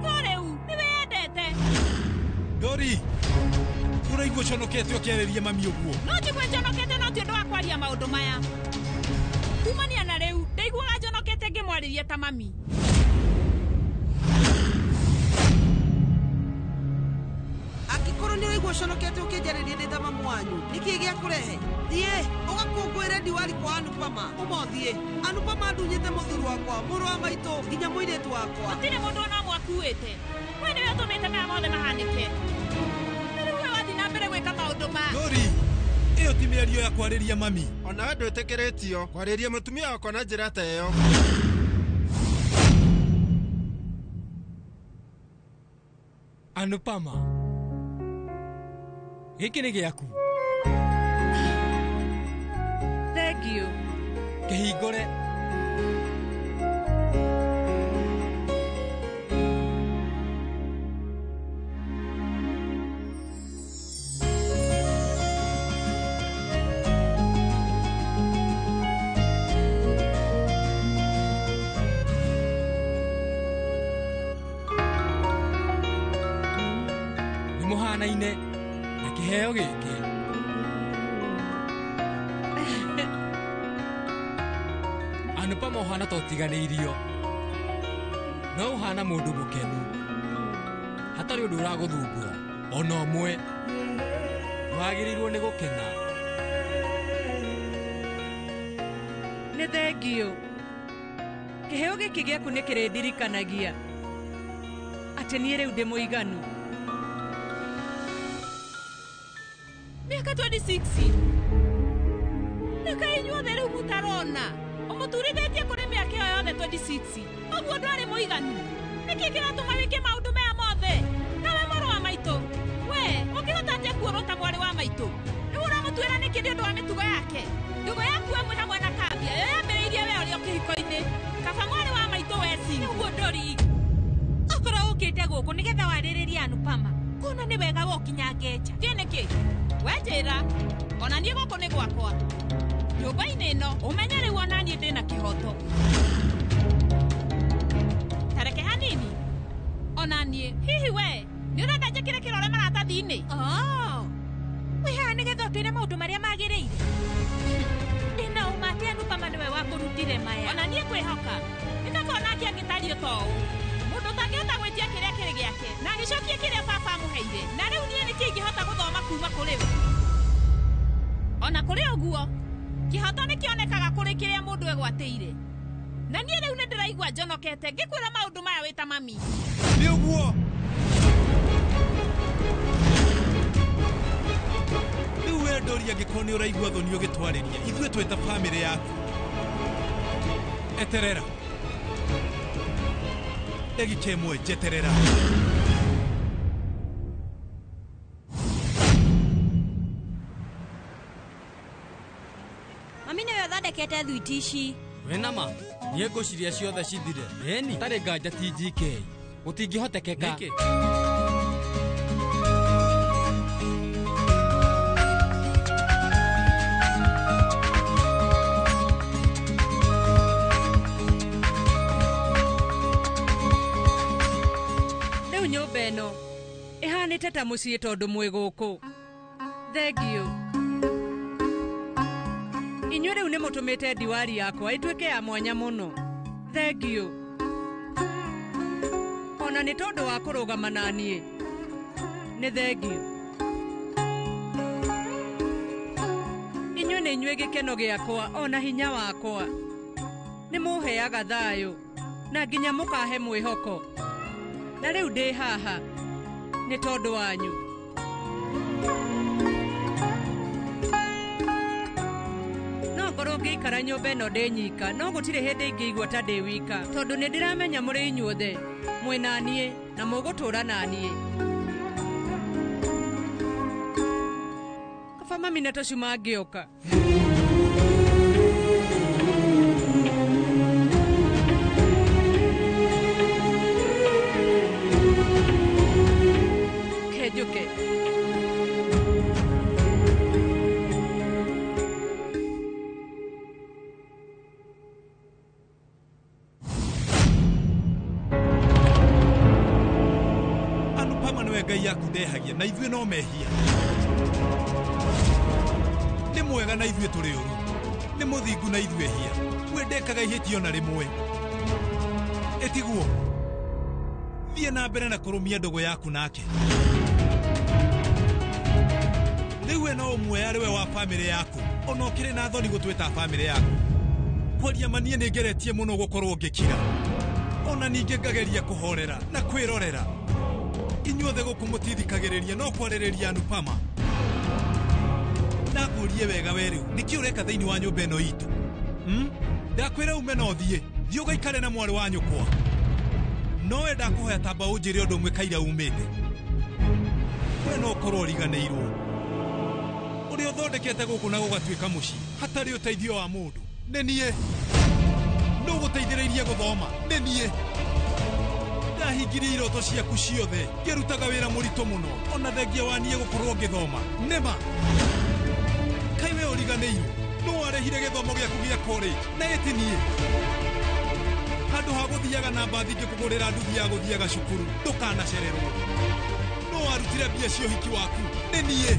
Speaker 4: No rĩu nĩwĩyendete.
Speaker 19: Dori, ũraigua ũconokete ũkĩarĩria mami ũguo.
Speaker 4: No njigue njonokete no ti ũndũ wa kwaria maũndũ maya. Kumania na rĩu ndaiguaga njonokete ngĩmwarĩria ta mami.
Speaker 5: Angĩkorwo nĩ ũraigua ũconokete ũkĩnjarĩria ndĩ ta mamu wanyu, nĩkĩ gĩakũrehe? Thiĩ ũgakũngũĩre ndiwari kwa Anupama. Ũmothiĩ. Anupama ndunyĩte mũthuri wakwa, mũrũ wa maitũ, nginya mũirĩtu wakwa.
Speaker 4: Gũtirĩ mũndũ ona ũmwe akuĩte. We nĩwe ũtũmĩte maya mothe mahanĩke. Rĩu we wathiĩ na mbere gwĩka maũndũ ma.
Speaker 19: Dori, ĩyo ti mĩario ya kwarĩria mami.
Speaker 11: Ona we ndwĩtĩkĩrĩtio kwarĩria mũtumia wakwa na njĩra ta ĩyo.
Speaker 2: Anupama, gĩkĩ nĩ gĩaku.
Speaker 6: Thengio.
Speaker 2: Kĩhingũre. Nĩ mũhanaine na kĩheo gĩkĩ. Anupama ũhana ta ũtiganĩirio. No ũhana mũndũ mũkenu. Hatarĩ ũndũ ũragũthumbũra. Ona ũmwe. Wagĩrĩirwo nĩ gũkena.
Speaker 6: Nĩ thengio. Kĩheo gĩkĩ gĩaku nĩ kĩrĩndirikanagia atĩ niĩ rĩu ndĩ mũiganu.
Speaker 4: Mĩaka 26. Nĩka inyuothe rĩu mũtarona. Ũmũturithĩtie kũrĩ mĩaka ĩyo yothe 26. Ũguo ndwarĩ mũiganu. Nĩkĩ kĩratũma wĩke maũndũ maya mothe? Nawe mũrũ wa maitũ. We, ũngĩhota atĩa kuorota mwarĩ wa maitũ? Rĩu ũramũtuĩra nĩkĩ nĩ ũndũ wa mĩtugo yake? Ndũgũ yaku amwe hamwe na kambia ĩyo yambĩrĩirie we ũrĩ o kĩhiko-inĩ. Kaba mwarĩ wa maitũ weci. Ũguo Dori. Okorwo ũkĩte gũkũ nĩgetha warĩrĩrie Anupama. Kuona nĩ wega wokinya ngeja. Thiĩ nĩkĩ? We njĩra. Ona niĩ gũkũ nĩ gwakwa. Nyũmba-inĩ ĩno ũmenye rĩu ona niĩ ndĩ na kĩhoto. Tareke hanini. Ona niĩ hihi we nĩ ũrenda njĩkĩre kĩrore maratathi-inĩ? wihaha nigetha twire maundu maria magiriire ndina umate Anupama niwe wakurutire maya ona nie kwihoka nikakona akiangitario tou mundu tangihota gwitia kiria kiri giake na agicokia kiria baba amuheire na riu nie niki ingihota guthoma kuma kuri we ona kuri uguo kihoto nikionekaga kuri kiria mundu egwatĩire na nie riu ni ndiraigua njonokete ngikwira maundu maya wita mami
Speaker 19: ni uguo riu wendoria ngikoni uraigua thoni ugitwariria ithuĩ tweta family yaku eterera ndagĩka ĩmwe njeterera
Speaker 10: mami niwe ũthondekete thuiti ici
Speaker 2: wena ma niĩ ngũciria ciothe cithire ĩni tarĩ nganja ti GK gũtingĩhotekeka
Speaker 6: rĩu nyũmba ĩno ĩhanĩte ta mũciĩ tondũ mwĩ gũkũ thengio inyuĩ rĩu nĩ mũtũmĩte diwari yakwa ĩtuĩke ya mwanya mũno thengio ona nĩ tondũ wa kũrũgama na niĩ nĩ thengio inyuĩ nĩ inyuĩ gĩkeno gĩakwa ona hinya wakwa nĩ mũheaga thayũ na nginya mũkahe mwĩhoko na rĩu ndĩ haha nĩ tondũ wanyu no ngorwo ngĩikara nyũmba ĩno ndĩ nyika no gũtirĩ hĩndĩ ingĩigua ta ndĩ wika tondũ nĩ ndĩramenya mũrĩ inyuothe mwĩ na niĩ na mũgũtũũra na niĩ kaba mami na tũcuma ngĩũka kenjũke
Speaker 19: Anupama niwe ngai yaku ndehagia na ithuĩ no mehia nĩ mwega na ithuĩ tũrĩ ũru nĩ mũthingu na ithuĩ hia we ndekaga ihĩtio na rĩmwe ĩtiguo thiĩ na mbere na kũrũmia ndũgũ yaku nake rĩu we no ũmwe arĩ we wa bamĩrĩ yaku ona ũkĩrĩ na thoni gũtwĩta bamĩrĩ yaku kwaria manie nĩ ngeretie mũno gũkorwo ngĩkira ona ningĩ ngageria kũhorera na kwĩrorera inyuothe gũkũ mũtithikagĩrĩria no kwarĩrĩria Anupama ndakũrie wega we rĩu nĩkĩ ũreka thĩinĩ wa nyũmba ĩno itũ ndakwĩra ume na ũthiĩ thiĩ ũgaikare na mwarĩ wa nyũkwa nowe ndakũhoya tamba ũnjĩre ũndũ ũmwe kaira umĩte we no ũkorwo ũriganĩirwo ũrĩa ũthondekete gũkũ na gũgatuĩka mũciĩ hatarĩ ũteithio wa mũndũ nĩ niĩ no gũteithĩrĩirie gũthoma nĩ niĩ ndahingirie iroto ciaku ciothe ngĩrutaga wĩra mũritũ mũno ona thengia wa niĩ gũkorwo ngĩthoma nĩma kai we ũriganĩirwo no warehire gĩthomo gĩaku gĩa college na ĩti niĩ handũ ha gũthiaga na mbathi ngĩkũgũrĩra nduthi ya gũthiaga cukuru ndũkanacererwo no warutire mbia cia ũhiki waku nĩ niĩ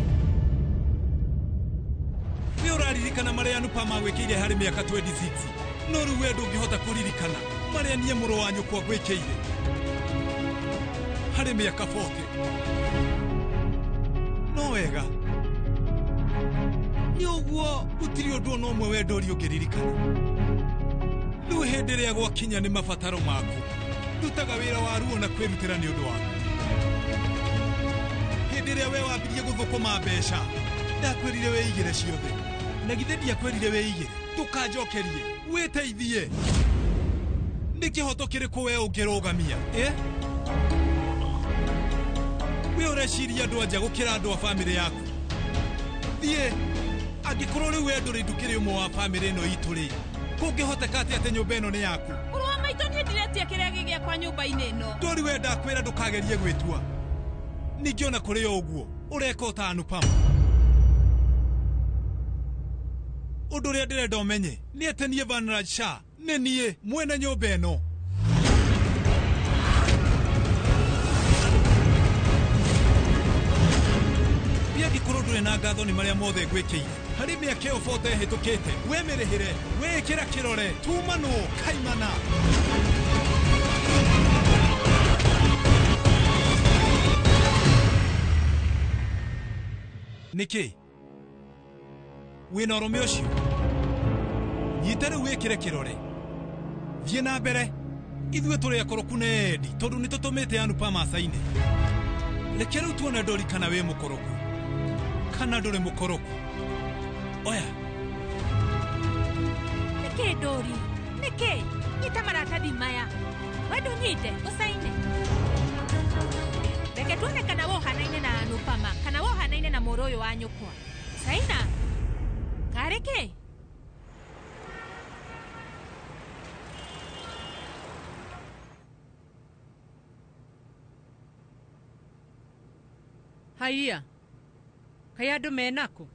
Speaker 19: we ũraririkana marĩa Anupama gwĩkĩire harĩ mĩaka 26 no rĩu we ndũngĩhota kũririkana marĩa niĩ mũrũ wa nyũkwa gwĩkĩire harĩ mĩaka 40 no wega nĩ ũguo gũtirĩ ũndũ ona ũmwe wendori ũngĩririkana rĩu hĩndĩ ĩrĩa gwakinya nĩ mabataro maku ndutaga wĩra wa ruo na kwĩrutĩra nĩ ũndũ waku hĩndĩ ĩrĩa we wambirie gũthũkũma mbeca ndakwĩrire wĩigĩre ciothe na githĩ ndiakwĩrire wĩigĩre ndũkanjokerie wĩteithie nĩ kĩhoto kĩrĩkũ we ũngĩrũgamia we ũreciria andũ anja gũkĩra andũ a bamĩrĩ yaku thiĩ angĩkorwo rĩu we ndũrĩ ndukĩrĩ ũmwe wa bamĩrĩ ĩno itũ rĩ kũngĩhoteka atĩ nyũmba ĩno nĩ yaku
Speaker 4: mũrũ wa maitũ niĩ ndiretia kĩrĩa gĩgĩakwa nyũmba-inĩ ĩno
Speaker 19: ndũri we ndakwĩra ndũkagerie gwĩtua ningĩ ona kũrĩ o ũguo ũreka ta Anupama ũndũ ũrĩa ndĩrenda ũmenye nĩ atĩ niĩ Vanraj Shah nĩ niĩ mwene nyũmba ĩno angĩkorwo ndũrĩ na ngatho nĩ marĩa mothe ngwĩkĩire harĩ mĩaka ĩyo 40 ĩhĩtũkĩte wĩmĩrĩhĩre wĩkĩra kĩrore tumanwo kaimana. Nĩkĩ wĩna ũrũme ũcio nyita rĩu wĩkĩre kĩrore thiĩ na mbere ithuĩ tũrĩ akoroku na endi tondũ nĩ tũtũmĩte Anupa Maasai-inĩ. Reke rĩu tuone Ndori kana wĩ mũkoroku kana ndũrĩ mũkoroku. Oya
Speaker 4: nĩkĩ Ndori nĩkĩ nyita maratathi maya we ndũnyite ũcaine. Reke tuone kana wohanaine na Anupama kana wohanaine na mũrũ ũyũ wa nyũkwa. Saina kareke
Speaker 6: haiya kai andũ menakũ?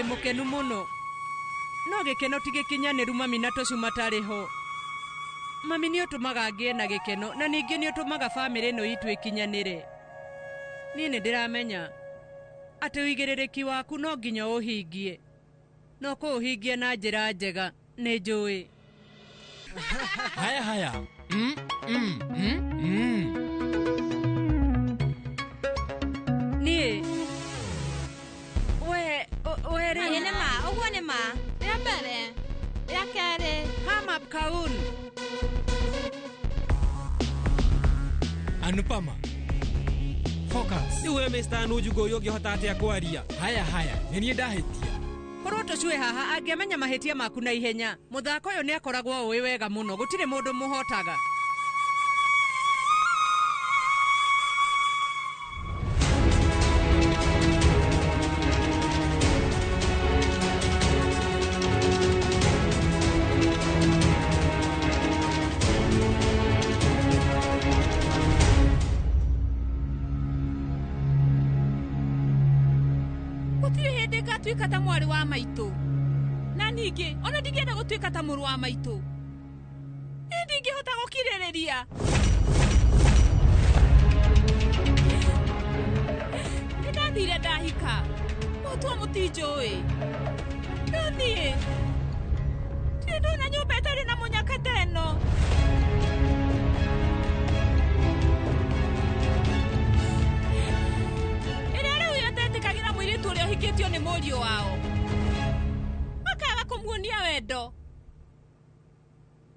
Speaker 6: Mũkenu mũno no gĩkeno ti gĩkinyanĩru mami na tũcu matarĩ ho. Mami nĩ ũtũmaga ngĩe na gĩkeno na ningĩ nĩ ũtũmaga bamĩrĩ ĩno itũ ĩkinyanĩre. Niĩ nĩ ndĩramenya atĩ ũigĩrĩrĩki waku no nginya ũhingie no kũũhingie na njĩra njega nĩ njũĩ.
Speaker 2: Haya
Speaker 6: niĩ
Speaker 10: Aye nema, uguo nema.
Speaker 1: Rĩa mbere, rĩa kerĩ.
Speaker 6: Hama Kaun.
Speaker 2: Anupama. Focus.
Speaker 18: Niwe Mr. Anujugo ũyũ ũngĩhota atĩa kwaria.
Speaker 2: Haya, nĩ niĩ ndahĩtia.
Speaker 6: Korwo tũcuĩ haha angĩamenya mahĩtia maku na ihenya. Mũthako ũyũ nĩ akoragwo ũĩ wega mũno. Gũtirĩ mũndũ mũhotaga.
Speaker 4: Tuĩka ta mwarĩ wa maitũ na ningĩ ona ndingĩenda gũtuĩka ta mũrũ wa maitũ. Ndingĩhota gũkirĩrĩria. Nĩndathire ndahika mũtua mũtinjũĩ no niĩ ndona nyũmba ĩtarĩ na mũnyaka ta ĩno. Mũirĩtu ũrĩa ũhikĩtio nĩ mũriũ wao makaga kũmuonia wendo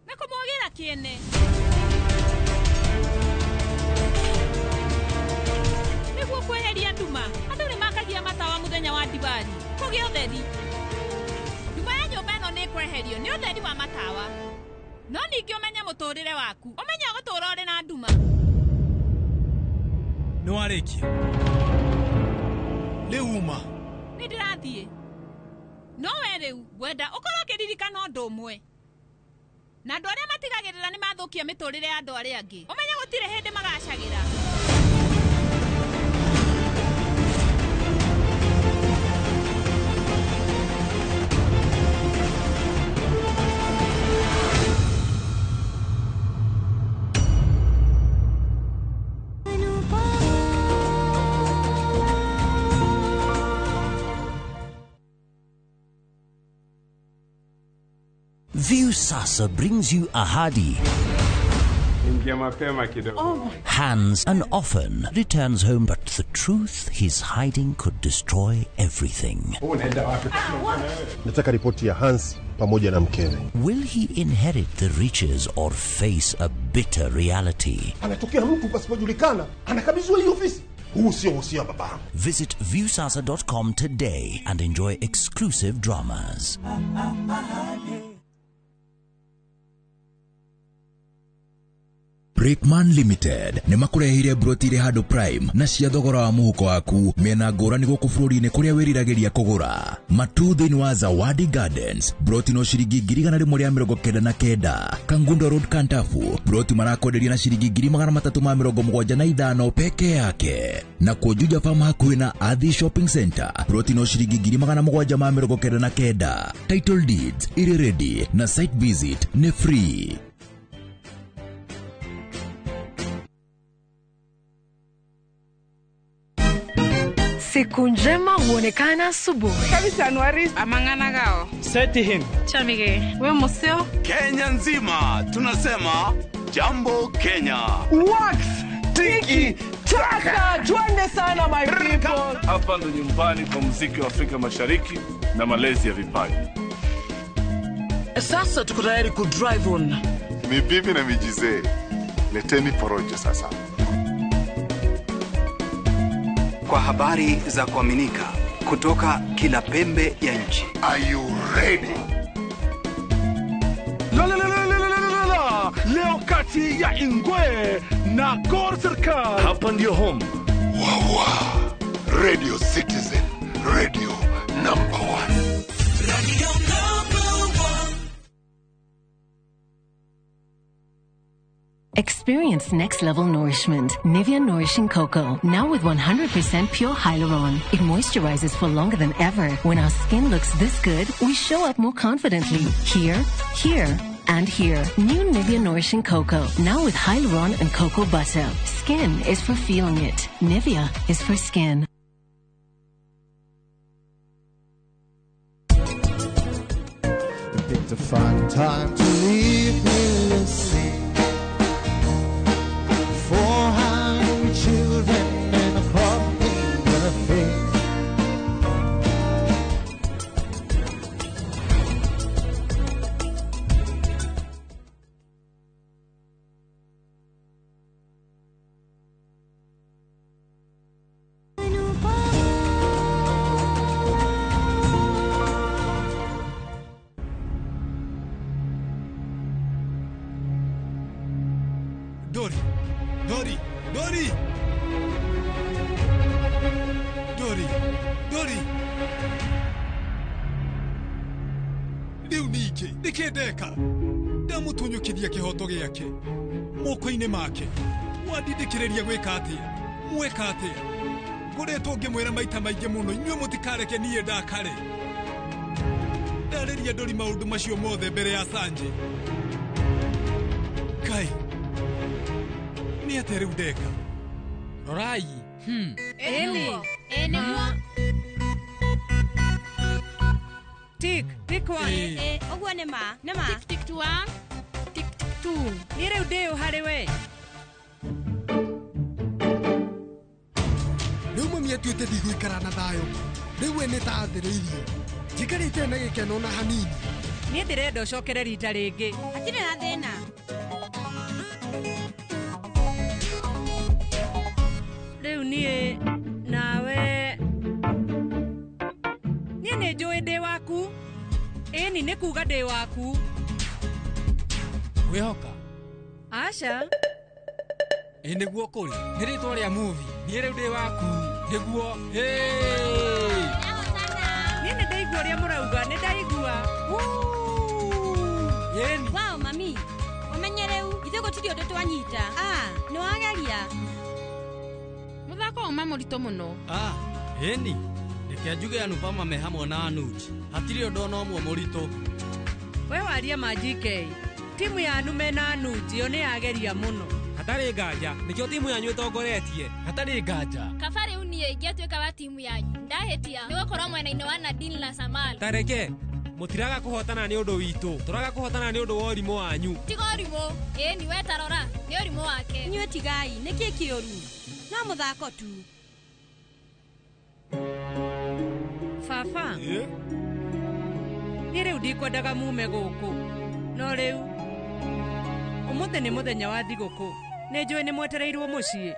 Speaker 4: na kũmwagĩra kĩene. Nĩguo kweheria nduma andũ nĩ makagia matawa mũthenya wa Diwali kũgĩa ũtheri. Nduma ya nyũmba ĩno nĩ kweherio nĩ ũtheri wa matawa no ningĩ ũmenye mũtũrĩre waku ũmenye gũtũũra ũrĩ na nduma.
Speaker 19: Nĩ warĩkia rĩu uma
Speaker 4: nĩ ndĩrathiĩ no we rĩu wenda ũkorwo ũkĩririkana ũndũ ũmwe na andũ arĩa matigagĩrĩra nĩ mathũkia mĩtũrĩre ya andũ arĩa angĩ ũmenye gũtirĩ hĩndĩ magacagĩra.
Speaker 14: Viusasa brings you Ahadi. Hans, and often returns home, but the truth he's hiding could destroy everything.
Speaker 20: Nataka ripoti ya Hans pamoja na mkewe.
Speaker 14: Will he inherit the riches or face a bitter reality?
Speaker 20: Anatokea mtu pasipojulikana, anakabidhiwa hii ofisi. Huu sio baba.
Speaker 14: Visit viusasa.com today and enjoy exclusive dramas.
Speaker 21: Breakman Limited nĩ makurehire broti hado prime na cia thogora wa muhuko waku mena ngũrani gũkũ bũrũri-inĩ kũrĩa wĩriragĩria kũgũra matu thĩinĩ wa Zawadi Gardens broti no ciringi 199 Kangundo Road Kantafu broti marakwenderia na ciringi 375 peke yake na Juja Farm hakuhĩ na Athi Shopping Center broti no ciringi 799 Title deeds iri ready na site visit ni free.
Speaker 22: Siku njema huonekana asubuhi.
Speaker 23: Kabisa Januari amangana gao.
Speaker 22: Seti him. Chamige, we museo.
Speaker 24: Kenya nzima tunasema jambo Kenya.
Speaker 23: Wax, tiki, taka. Twende sana my people.
Speaker 27: Hapa ndo nyumbani kwa muziki wa Afrika Mashariki na malezi ya vipaji.
Speaker 23: Sasa tuko tayari ku drive on.
Speaker 27: Mibibi na mijize. Leteni porojo sasa.
Speaker 28: Kwa habari za kuaminika kutoka kila pembe ya nchi.
Speaker 24: Are you ready? Leo kati ya Ingwe na Gor Serikali.
Speaker 27: Hapa ndio home.
Speaker 24: Wawa. Radio Citizen. Radio number 1. Radio number 1.
Speaker 12: Experience next-level nourishment. Nivea Nourishing Cocoa, now with 100% pure hyaluron. It moisturizes for longer than ever. When our skin looks this good, we show up more confidently. Here, and here. New Nivea Nourishing Cocoa, now with hyaluron and cocoa butter. Skin is for feeling it. Nivea is for skin.
Speaker 25: You picked a fun time to leave me, Lucy. 400 children and a pumpkin and a faith.
Speaker 19: Dori. Riu ningĩ ndikendeka ndamutunyũkithia kĩhoto gĩake moko-inĩ make wandindĩkĩrĩria gwĩka atĩa mweka atĩa ngoretwo ngĩmwĩra maita maingĩ mũno inyuĩ mũtikareke niĩ ndakare ndarĩria Dori maũndũ macio mothe mbere ya Sanjay Kai nĩ atĩa rĩu ndeka
Speaker 2: Rorai
Speaker 4: Eli
Speaker 6: Tik one.
Speaker 10: Ogwo nĩ ma.
Speaker 4: Tik 1 tik 2
Speaker 6: Nĩ rĩu ndĩ harĩ we.
Speaker 7: Rĩu mami atuĩte ndigũikara na thayũ. Rĩu we nĩ ta athĩrĩirio. Njikarĩte na gĩkeno na hanini.
Speaker 6: Niĩ ndĩrenda ũcokere rita rĩngĩ.
Speaker 10: Hatirĩ na thĩna.
Speaker 6: Rĩu niĩ nawe niĩ nĩ njũĩ ndĩ waku. Ĩni nĩ kuga ndĩ waku.
Speaker 2: Wĩhoka
Speaker 6: Aca
Speaker 2: nĩguo kũrĩ nĩ rĩtwa rĩa movie niĩ rĩu ndĩ waku nĩguo
Speaker 6: niĩ nĩ ndaigua ũrĩa mũrauga nĩ ndaigua.
Speaker 10: Wow mami ũmenye rĩu ithuĩ gũtirĩ ũndũ twanyita. Nĩ wageria
Speaker 4: mũthako uma mũritũ mũno.
Speaker 2: Ĩni reke njuge Anupama me hamwe na Anuj hatirĩ ũndũ ona ũmwe mũritũ.
Speaker 6: We waria ma GK timu yanu mena Anuj yo nĩ yageria mũno.
Speaker 18: Hatarĩ nganja nĩkĩo timu yanyu ĩtongoretie.
Speaker 2: Hatarĩ nganja
Speaker 1: Kaba rĩu niĩ ingĩatuĩka wa timu yanyu ndahĩtia nĩ gũkorwo mwena-inĩ wa Nadine na Samal.
Speaker 18: Tareke mutiraga kuhotana ni undu witu, turaga kuhotana ni undu wa urimu wanyu.
Speaker 1: Tiga urimu, ni we tarora, ni urimu wake.
Speaker 10: Nyue tigai, niki kioru. No muthako tu.
Speaker 6: Baba. Ni riu ndikwendaga mume guku. No riu umuthi ni muthenya wa thiguku. Ni njui ni mwetereirwo mucii.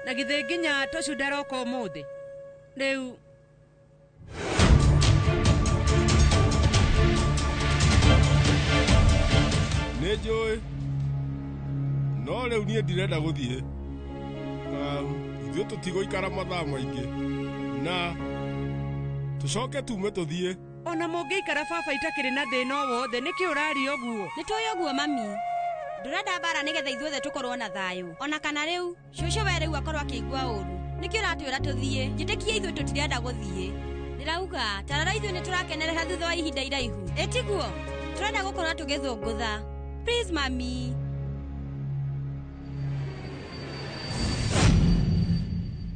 Speaker 6: Na githe nginya tocu ndaroka umuthi. Riu
Speaker 11: nĩ njũĩ no rĩu niĩ ndirenda gũthiĩ ithuĩ tũtigũikara mathaa maingĩ na tũcoke tume tũthiĩ.
Speaker 6: Ona mũngĩikara baba itakĩrĩ na thĩna o wothe nĩkĩ ũraria ũguo?
Speaker 10: Nĩ tũĩ ũguo mami. Ndũrenda mbara nĩgetha ithuothe tũkorwo na thayũ. Ona kana rĩu cũcũ we rĩu akorwo akĩigua ũru. Nĩkĩ ũratwĩra tũthiĩ? Njĩtĩkie ithuĩ tũtirenda gũthiĩ. Ndĩrauga tarara ithuĩ nĩ tũrakenerera thutha wa ihinda iraihu. Ĩtiguo tũrenda gũkorwo tũgĩthũngũtha. Please mami.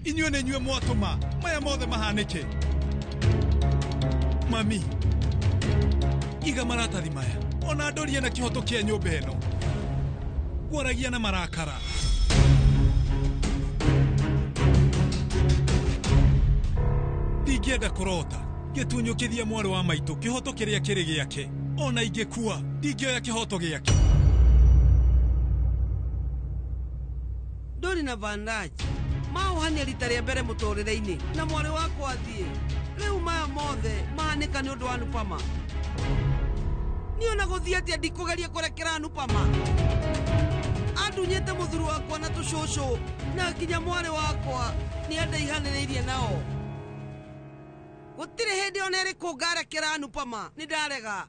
Speaker 19: Inyuĩ nĩ inyuĩ mwatũma maya mothe mahanĩke. Mami, iga maratathi maya ona ndorie na kĩhoto kĩa nyũmba ĩno. Gwaragia na marakara. Ndingĩenda kũrota gĩtunyũkĩria mwarĩ wa maitũ kĩhoto kĩrĩa kĩrĩ gĩake. Ona ingĩkua ndingĩoya kĩhoto gĩake.
Speaker 5: Ndori na Vandaji mauhania rita rĩa mbere mũtũrĩre-inĩ na mwarĩ wakwa athiĩ. Rĩu maya mothe mahanĩka nĩ ũndũ wa Nupama. Niĩ ona gũthiĩ atĩa ndikũgeria kũrekera Nupama. Andunyĩte mũthuri wakwa na tũcũcũ na nginya mwarĩ wakwa nĩ andaihanĩrĩirie nao. Gũtirĩ hĩndĩ ona ĩrĩkũ ngarekera Nupama. Nĩ ndarega.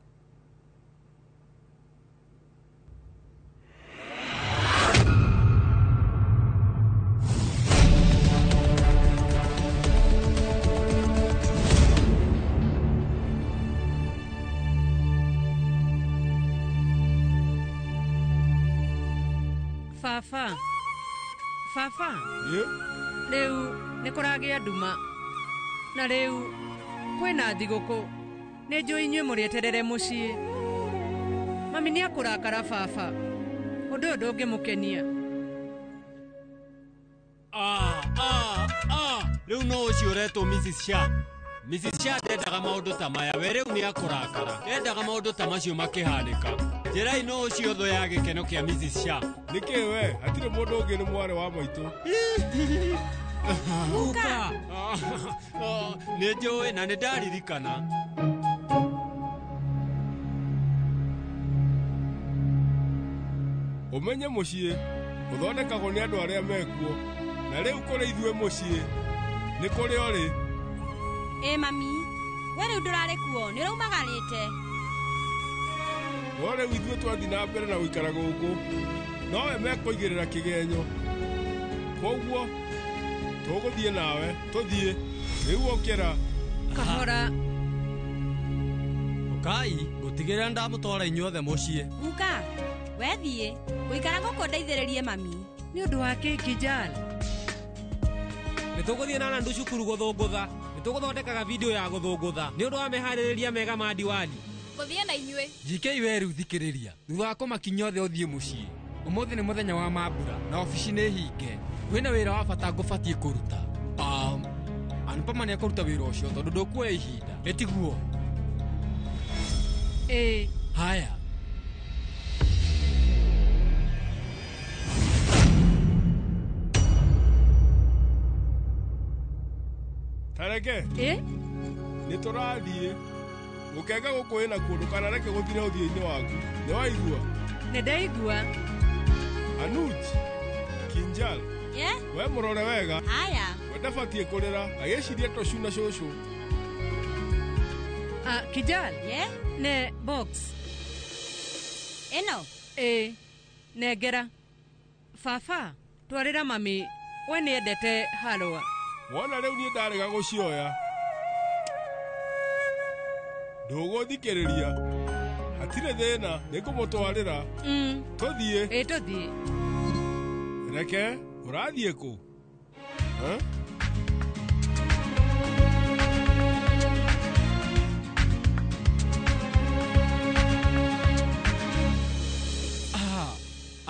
Speaker 6: Baba. Rĩu nĩ kũragĩa nduma. Na rĩu kwĩna thigũkũ. Nĩ njũĩ inyuĩ mũrĩeterere mũciĩ. Mami nĩ akũrakara baba. Ũndũ ũyũ ndũngĩmũkenia.
Speaker 2: Rĩu no ũcio ũretwo Mrs. Shah. Mrs. Shah ndendaga maũndũ ta maya. We rĩu nĩ akũrakara. Ndendaga maũndũ ta macio makĩhanĩka. Njĩrai no ũcio thũ ya gĩkeno kĩa Mrs. Shah.
Speaker 11: Nĩkĩ we hatirĩ mũndũ ũngĩ nĩ mwarĩ wa maitũ.
Speaker 2: Muka. Nĩ njũĩ na nĩ ndaririkana.
Speaker 11: Ũmenye mũciĩ ũthondekagwo nĩ andũ arĩa mekuo. Na rĩu kũrĩ ithuĩ mũciĩ nĩ kũrĩ ũrĩ.
Speaker 10: Mami, we rĩu ndũrarĩ kuo nĩ ũraumagarĩte.
Speaker 11: No rĩu ithuĩ twathi na mbere na gũikara gũkũ nowe mekũigĩrĩra kĩgenyo. Koguo tũgũthiĩ nawe tũthiĩ rĩu ũkĩra.
Speaker 6: Kahora.
Speaker 2: Ũkai gũtigĩrĩra ndamũtwara inyuothe mũciĩ.
Speaker 10: Muka, we thiĩ gũikara gũkũ ndeithĩrĩrie mami.
Speaker 6: Nĩ ũndũ wa kĩki Jal.
Speaker 18: Nĩ tũgũthiĩ na Nandu cukuru gũthũngũtha. Nĩ tũgũthondekaga video ya gũthũngũtha nĩ ũndũ wa meharĩrĩria mega ma Diwali.
Speaker 1: Gũthiĩ na inyuĩ.
Speaker 2: JK we rĩu thikĩrĩria. Thutha wa kũmakinya othe ũthiĩ mũciĩ. Ũmũthĩ nĩ mũthenya wa mambura na ofici nĩ hinge. Kwĩna wĩra wa bata ngũbatiĩ kũruta. Nupama nĩ akũruta wĩra ũcio tondũ ndũkuoya ihinda. Ĩtiguo. Haya.
Speaker 11: Tareke. Nĩ tũrathiĩ. Gũkenga gũkũ wĩna kũndũ kana reke gũthire ũthiũ-inĩ waku. Nĩ waigua?
Speaker 6: Nĩ ndaigua.
Speaker 11: Anuj. Kinjal. We mũrore wega.
Speaker 10: Haya.
Speaker 11: We ndabatiĩ kũrĩra. Agĩciria tũcu na cũcũ.
Speaker 6: Kijal. Ne box.
Speaker 10: Eno.
Speaker 6: Nengera. Baba, twarĩra mami, we nĩ endete halwa.
Speaker 11: Wona rĩu niĩ ndarega gũcioya. Ndũgũthikĩrĩria. Hatirĩ thĩna, nĩngũmũtwarĩra. Tũthiĩ.
Speaker 6: Tũthiĩ.
Speaker 11: Reke, ũrathiĩ kũ?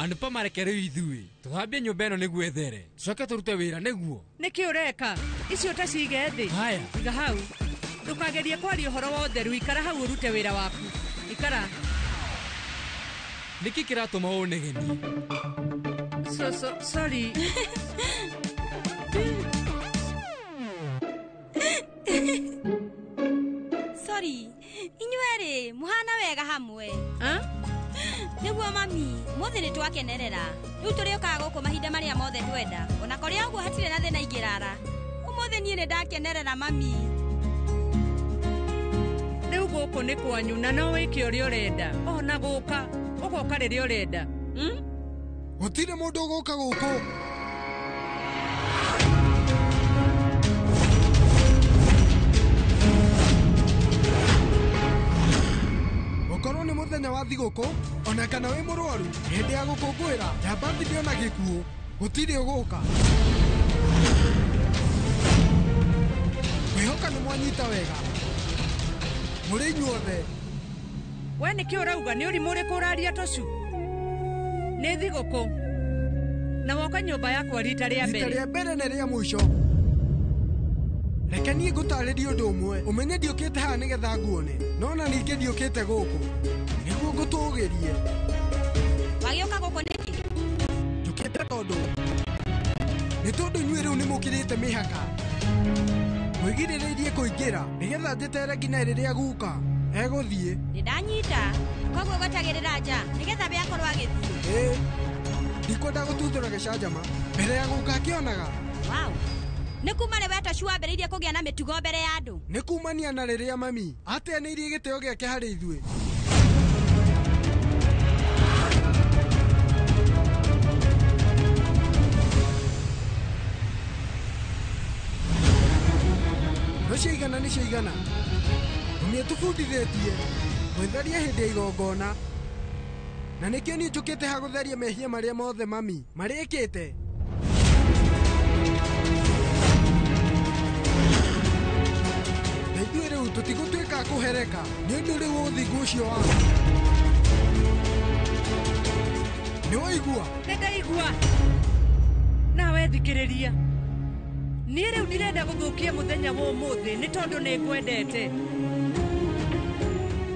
Speaker 2: Anupa marekere ithui. Tuhambie nyumba ĩno nĩguo ethere. Tucoke turute wĩra nĩguo.
Speaker 6: Nĩkĩ ũreka? Icio ta cige thĩ.
Speaker 2: Haya.
Speaker 6: Iga hau. Ndũkagerie kwaria ũhoro wa ũtheru, ikara hau ũrute wĩra waku. Ikara.
Speaker 2: Nĩkĩ kĩratũma ũnegeni?
Speaker 6: Sorry.
Speaker 10: Sorry. Inyuerĩ muhana wega hamwe. Nĩguo mami, mothe nĩ twakenerera. Rĩu tũrĩũkaga gũkũ mahinda marĩa mothe twenda. Ona kũrĩa ũguo hatirĩ na thĩna ingĩrara. Ũmũthĩ niĩ nĩ ndakenerera mami.
Speaker 6: Rĩu gũkũ nĩ kwanyu na no wĩke ũrĩa ũrenda. Ona gũka, ũgoka rĩrĩa ũrenda.
Speaker 7: Gũtirĩ mũndũ ũgũka gũkũ. Okorwo nĩ mũthenya wa thigũkũ, ona kana wĩ mũrwaru, hĩndĩ ya gũkũngũĩra, ya birthday ona gĩkuũ, gũtirĩ ũgũka. Kwĩhoka nĩ mwanyita wega. Mũrĩ inyuothe.
Speaker 6: We nĩkĩ ũrauga nĩ ũrimũ ũrĩkũ ũraria tũcu? Nĩ thigũkũ. Na woka nyũmba yakwa rita rĩa mbere.
Speaker 7: Rita rĩa mbere nĩ rĩa mũico. Reke niĩ ngũtarĩrie ũndũ ũmwe. Ũmenye ndiũkĩte haha nĩgetha nguone. No na ningĩ ndiũkĩte gũkũ. Nĩguo ngũtũgĩrie.
Speaker 10: Wagĩũka gũkũ nĩkĩ?
Speaker 7: Njũkĩte tondũ. Nĩ tondũ inyuĩ rĩu nĩ mũkirĩte mĩhaka. Mwĩgirĩrĩirie kũingĩra nĩgetha njetere nginya rĩrĩa guka egũthiĩ.
Speaker 10: Nĩ ndanyita. Koguo gotagĩrĩra nja nĩgetha be akorwo agĩthiĩ.
Speaker 7: Ndikwenda gũtuthũra gĩcanjama mbere ya gũka akĩonaga.
Speaker 10: Wow. Nĩ kuma rĩ weta cu wambĩrĩirie kũgĩa na mĩtugo mbere ya andũ.
Speaker 7: Nĩ kumania na rĩrĩa mami ateanĩirie gĩtĩo gĩake harĩ ithuĩ. No ciaigana nĩ ciaigana. Mami atũbundithĩtie gwĩtheria hĩndĩ ya igongona. Na nĩkĩo niĩ njũkĩte ha gũtheria mehia marĩa mothe mami marĩkĩte. Na ithuĩ rĩu tũtigũtuĩka kũhereka nĩ ũndũ rĩu ũthingu ũcio wangu. Nĩ waigua?
Speaker 6: Nĩ ndaigua. Nawe thikĩrĩria. Niĩ rĩu ndirenda gũthũkia mũthenya wa ũmũthĩ nĩ tondũ nĩ ngwendete.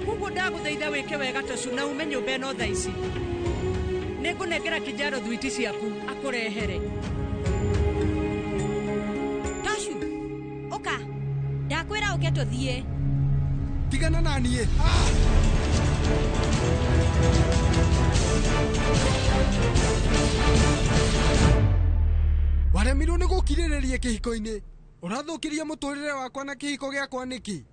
Speaker 6: Koguo ndagũthaitha wĩke wega tũcu na ume nyũmba ĩno thaa ici. Nĩ ngũnengera Kinjaro thwiti ciaku akũrehere.
Speaker 10: Tũcu, ũka. Ndakwĩra ũke tũthiĩ.
Speaker 7: Tigana na niĩ. Waremirwo nĩ gũkirĩrĩria kĩhiko-inĩ. Ũrathũkirie mũtũrĩre wakwa na kĩhiko gĩakwa nĩkĩ?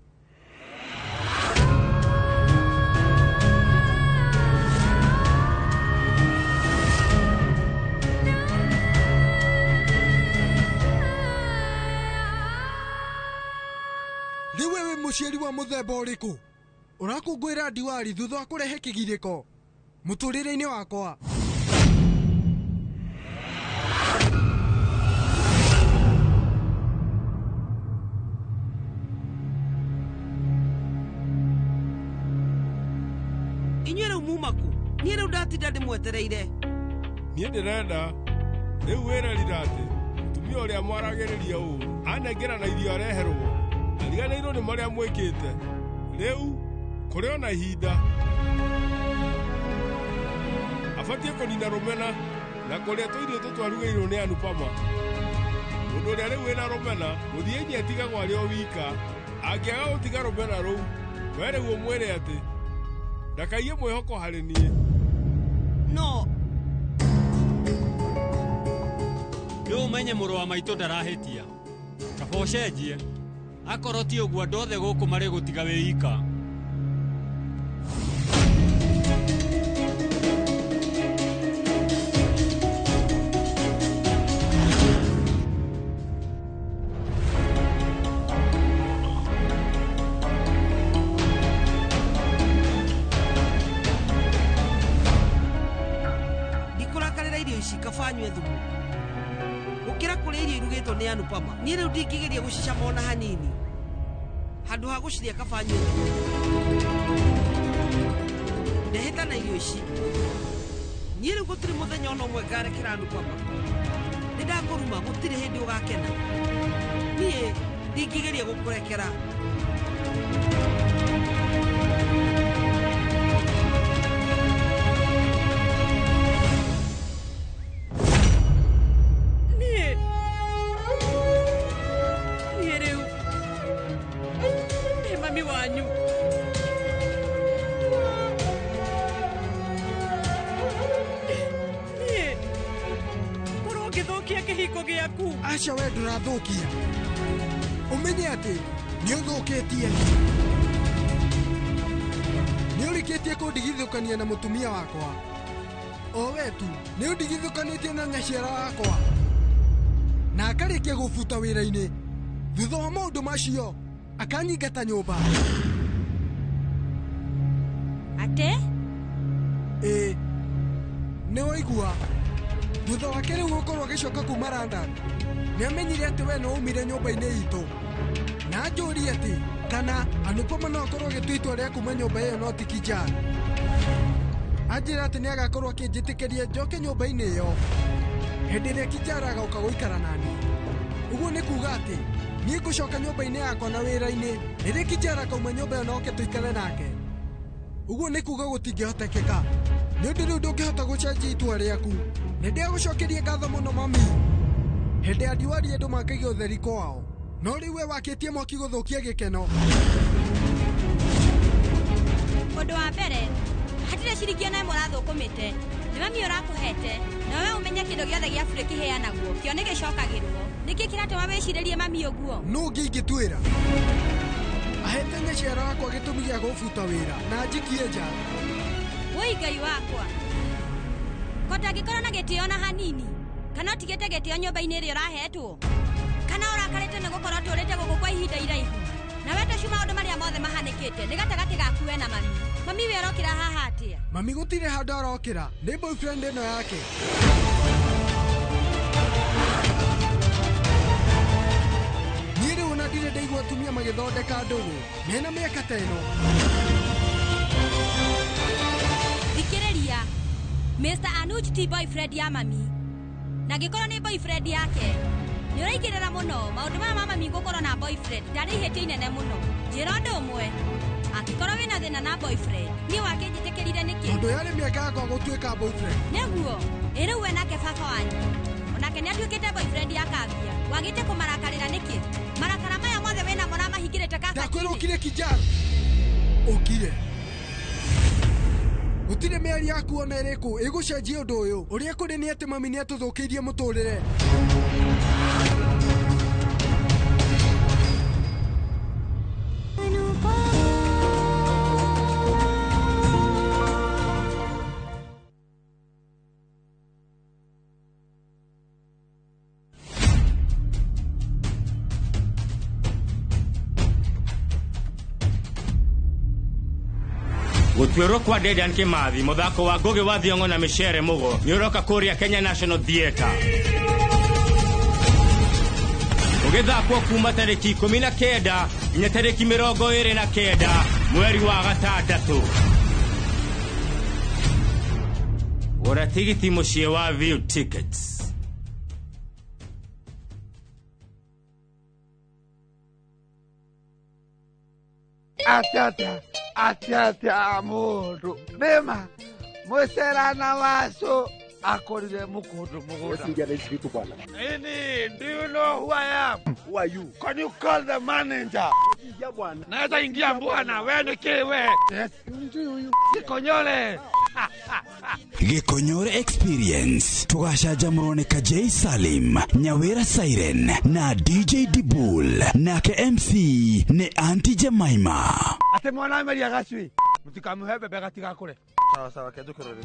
Speaker 7: Rĩu we wĩ mũciari wa mũthemba ũrĩkũ? Ũrakũngũĩra ndiwari thutha wa kũrehe kĩgirĩko mũtũrĩre-inĩ wakwa.
Speaker 5: Inyuĩ rĩu muma kũ? Niĩ rĩu ndatinda ndĩmwetereire.
Speaker 11: Niĩ ndĩrenda rĩu wĩrerira atĩ mũtumia ũrĩa mwaragĩrĩria ũũ anengera na irio areherwo ariganĩirwo nĩ marĩa mwĩkĩte. Rĩu kũrĩ ona ihinda abatiĩ kũnina rũmena na kũrĩa tũirio tũtwarugĩirwo nĩ Anupama. Mũndũ ũrĩa rĩu wĩna rũmena mũthiĩ nyi atigagwo arĩ o wika. Angĩaga gũtiga rũmena rũu we rĩu ũmwĩre atĩ ndakaiye mwĩhoko harĩ niĩ.
Speaker 5: No
Speaker 18: rĩu ũmenye mũrũ wa maitũ ndarahĩtia. Kaba ũcenjie. Akorwo ti ũguo andũ othe gũkũ marĩ gũtiga wĩika.
Speaker 5: ndikũrakarĩra irio ici kaba nyue thumu. Gũkĩra kũrĩa irio irugĩtwo nĩ Anupama. Niĩ rĩu ndingĩgeria gũcicama ona hanini. Handũ ha gũcirĩa kaba nyue thumu. Ndehĩta na irio ici. niĩ rĩu gũtirĩ mũthenya ona ũmwe ngarekera andũ kwamba nĩ ndakũruma gũtirĩ hĩndĩ ũgakena niĩ ndingĩgeria gũkũrekera
Speaker 6: niĩ rĩu nĩ mami wanyu ngĩthũkia kĩhiko gĩaku.
Speaker 7: Aca we ndũrathũkia. Ũmenye atĩ nĩ ũthũkĩtie. Nĩ ũrĩkĩtie kũndigithũkania na mũtumia wakwa. O we tu nĩ ũndigithũkanĩtie na nyaciara wakwa. Na akarĩkia gũbuta wĩra-inĩ. Thutha wa maũndũ macio akanyingata nyũmba.
Speaker 10: Ate?
Speaker 7: Ĩĩ. Nĩ waigua. Thutha wake rĩu gũkorwo agĩcoka kuma London nĩ amenyire atĩ we nĩ waumire nyũmba-inĩ itũ na anjũrie atĩ kana Anupama no akorwo agĩtua itua rĩa kuma nyũmba ĩyo no ti Kijana. Anjĩra atĩ nĩ agakorwo akĩnjĩtĩkĩria njoke nyũmba-inĩ ĩyo hĩndĩ ĩrĩa Kijana agoka gũikara nani. Ũguo nĩ kuuga atĩ niĩ ngũcoka nyũmba-inĩ yakwa na wĩra-inĩ rĩrĩa Kijana akauma nyũmba ĩyo na oke tũikare nake. Ũguo nĩ kuuga gũtingĩhotekeka nĩ ũndũ rĩu ndũngĩhota gũcenjia itua rĩaku. Nĩ ndĩagũcokeria ngatho mũno mami hĩndĩ ya ndiwari andũ makagia ũtheri kwao no rĩu we wakĩtie mwaki gũthũkia gĩkeno.
Speaker 10: Ũndũ wa mbere hatirĩ ciringi ona ĩmwe ũrathũkũmĩte nĩ mami ũrakũhete na we ũmenye kĩndũ gĩothe gĩa bũrĩ kĩheanagwo kĩo nĩ gĩcokagĩrwo. Nĩkĩ kĩratũma wĩcirĩrie mami ũguo?
Speaker 7: Nũ ũngĩ ingĩtwĩra ahete nyaciara wakwa gĩtũmi gĩa gũbuta wĩra na njikie nja.
Speaker 10: Woi Ngai wakwa kota ngĩkorwo na gĩtĩo na hanini kana ũtigĩte gĩtĩo nyũmba-inĩ ĩrĩa ũrahetwo kana ũrakarĩte nĩ gũkorwo tũrĩte gũkũ kwa ihinda iraihu na we tũcu maũndũ marĩa mothe mahanĩkĩte nĩ gatagatĩ gaku we na mami. Mami we arokĩra haha atĩa?
Speaker 7: Mami gũtirĩ handũ arokĩra nĩ boyfriend ĩno yake. Niĩ rĩu ona ndirĩ ndaigua atumia magĩthondeka ndũgũ mena mĩaka ta ĩno.
Speaker 10: Thikĩrĩria Mr. Anuj ti boyfriend ya mami na gĩkorwo nĩ boyfriend yake nĩ ũraingĩrĩra mũno maũndũ maya ma mami gũkorwo na boyfriend ndarĩ ihĩtia inene mũno. Njĩra ũndũ ũmwe angĩkorwo wĩna thĩna na boyfriend niĩ wakĩnjĩtĩkĩrire nĩkĩ?
Speaker 7: Tondũ yarĩ mĩaka yakwa gũtuĩka boyfriend.
Speaker 10: Nĩguo rĩu we nake baba wanyu onake nĩ atuĩkĩte boyfriend ya Kambia wagĩte kũmarakarĩra nĩkĩ? Marakara maya mothe wĩna mo ramahingĩrĩte kabati-inĩ.
Speaker 7: Ndakwĩra ũkire Kijana ũkire. Gũtirĩ mĩari yaku ona ĩrĩkũ ĩgũcenjia ũndũ ũyũ. Ũrĩa kũrĩ nĩ atĩ mami nĩ atũthũkĩirie mũtũrĩre.
Speaker 3: Gũtuĩrwo kwa Dedan Kimathi mũthako wa Ngũgĩ wa Thiong'o na Micere Mũgo nĩ ũroka kũrĩa Kenya National Theatre. Ũgĩthakwo kuma tarĩki 19 nginya tarĩki 29 mweri wa gatandatũ. Gũra tigiti mũciĩ wa View Tickets.
Speaker 24: Atata mũndũ nĩma mũcerana wacu akorire mũkũndũ mũgũnda. Do you know who I am? Who are you? Can you call the manager? Naweza ingia bwana, wewe ni kiwe. Yes. Gĩkonyore.
Speaker 21: Gĩkonyore Experience tũgacajamũrwo nĩ Kajay Salim, Nyawĩra Siren na DJ Dibul nake MC nĩ Auntie Jemima.
Speaker 24: Ate mwana meria gacui mutikamuhe bebe gatigakũre. Sawa sawa kedukũrũ.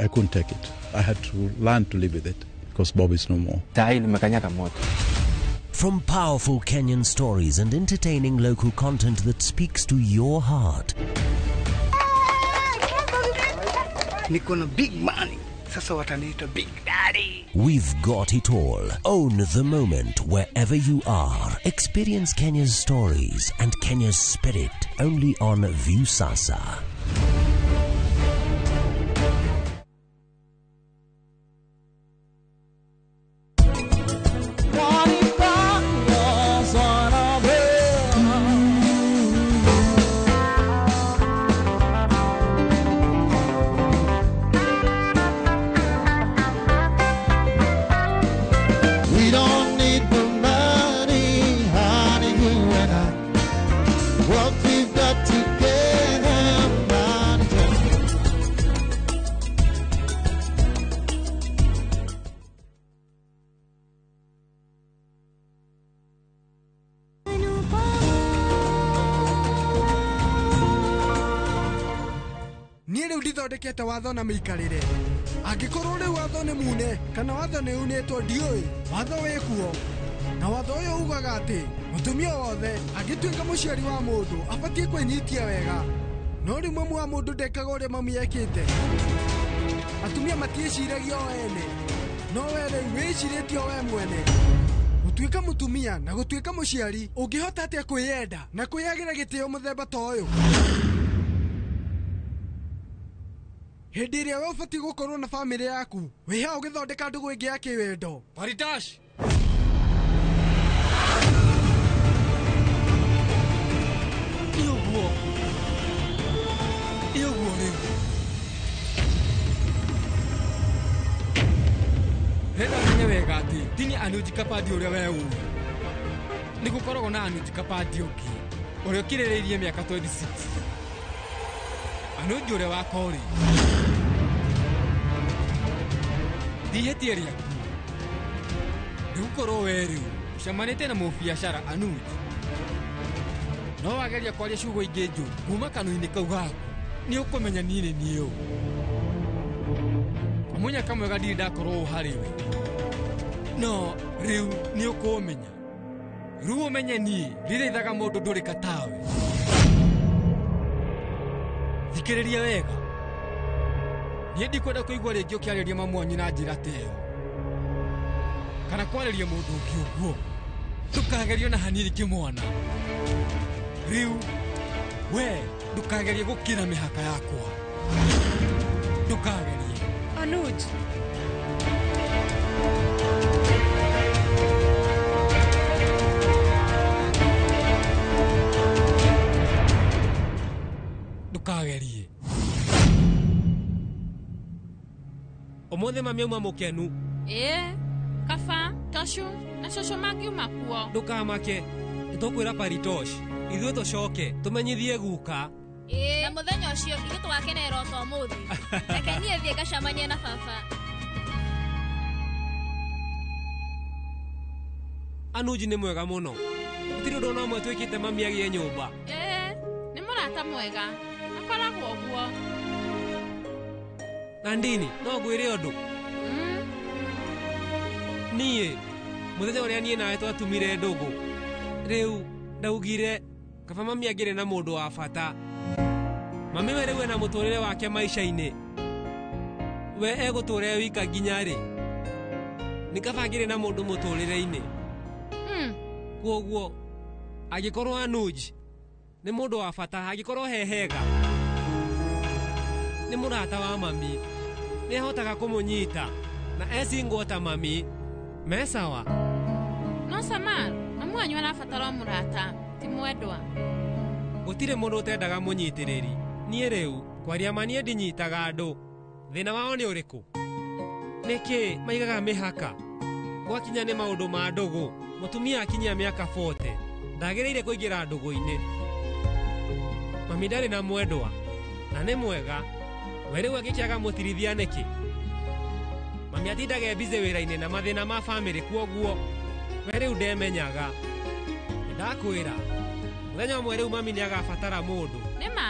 Speaker 8: I couldn't take it. I had to learn to live with it because Bob is no more.
Speaker 14: From powerful Kenyan stories and entertaining local content that speaks to your heart.
Speaker 9: Niko na big money
Speaker 24: Sasa wataniita Big Daddy.
Speaker 14: We've got it all. Own the moment wherever you are. Experience Kenya's stories and Kenya's spirit only on Viusasa.
Speaker 7: ndithondekete watho na miikarire angikorwo riu watho ni mune kana watho ni unetwo ndioi watho wikuo na watho uyu ugaga ati mutumia wothe angituika muciari wa mundu abatie kwenyitia wega no rimwe mwa mundu ndekaga uria mami ekite atumia matieciragia o ene no we riu wiciritie we mwene gutuika mutumia na gutuika muciari ungihota atia kwiyenda na kwiyagira gitio muthemba ta uyu hindi iria we ubatie gukorwo na bamĩrĩ yaku wiha ugithondeka ndugu ingi ya kiwendo
Speaker 2: Paritash iyo riu renda menye wega ati tini Anuj Kapadia uria we u ni gukoragwo na Anuj Kapadia ungi uria ukirĩrĩirie miaka 26 Anuj uria wakori dihetie riaku nigukorwo we riu ucamanĩte na mũbiacara Anuj no wageria kwaria ciugo ingĩ njũru kuma kanua-inĩ kau gaku nĩ ũkũmenya niĩ nĩ niĩ ũ kamunya kamwega ndirĩ ndakorwo harĩ we no rĩu nĩ ũkũmenya rĩu ũmenye niĩ ndĩrĩithaga mũndũ ndũrĩ katawe thikĩrĩria wega niĩ ndikwenda kũigua rĩngĩ ũkĩarĩria mamu wanyu na njĩra ta ĩyo kana kwarĩria mũndũ ũngĩ ũguo ndũkagerio na hanini kĩmwana rĩu we ndũkagerie gũkĩra mĩhaka yakwa ndũkagerie
Speaker 6: Anuj
Speaker 2: ndũkagerie
Speaker 18: Omothe mami auma mũkenu
Speaker 4: kaba toshu na shosho mangiuma kuo
Speaker 18: ndukamake nitukwira Paritosh ithuĩ tũcoke tũmenyithie guka
Speaker 1: na muthenya ũcio ithuĩ tũgakenera ota ũmũthĩ reke niĩ thiĩ ngacamanie na baba
Speaker 18: Anuj nĩ mwega mũno gũtirĩ ũndũ ona ũmwe twĩkĩte mami agĩe nyũmba
Speaker 4: nĩ mũrata mwega akoragwo ũguo
Speaker 18: na ndini no ngwĩre ũndũ niĩ mũthenya ũrĩa niĩ nawe twatumire ndũgũ rĩu ndaugire kaba mami agĩre na mũndũ wa bata mami we rĩu ena mũtũrĩre wake maica-inĩ we egũtũra wika nginya rĩ nĩ kaba agĩre na mũndũ mũtũrĩre-inĩ kwoguo angĩkorwo Anuj nĩ mũndũ wa bata angĩkorwo hehega nĩ mũrata wa mami nĩ ahotaga kũmũnyita na ecingwo ta mami me sawa
Speaker 4: no Samar mamu wanyu arabatara mũrata ti mwendwa
Speaker 18: gũtirĩ mũndũ ũtendaga mũnyitĩrĩri niĩ rĩu kwaria ma niĩ ndinyitaga andũ thĩna wao nĩ ũrĩkũ nĩkĩ maigaga mĩhaka gwakinya nĩ maũndũ ma ndũgũ mũtumia akinyia mĩaka 40 ndagĩrĩire kũingĩra ndũgũ-inĩ mami ndarĩ na mwendwa na nĩ mwega we rĩu agĩkĩaga mũtirithia nĩkĩ mami atindaga bize wĩra-inĩ na mathĩna ma bamĩrĩ kwoguo we rĩu ndemenyaga ndakwĩra mũthenya ũmwe rĩu mami nĩ agabatara mũndũ
Speaker 4: nĩma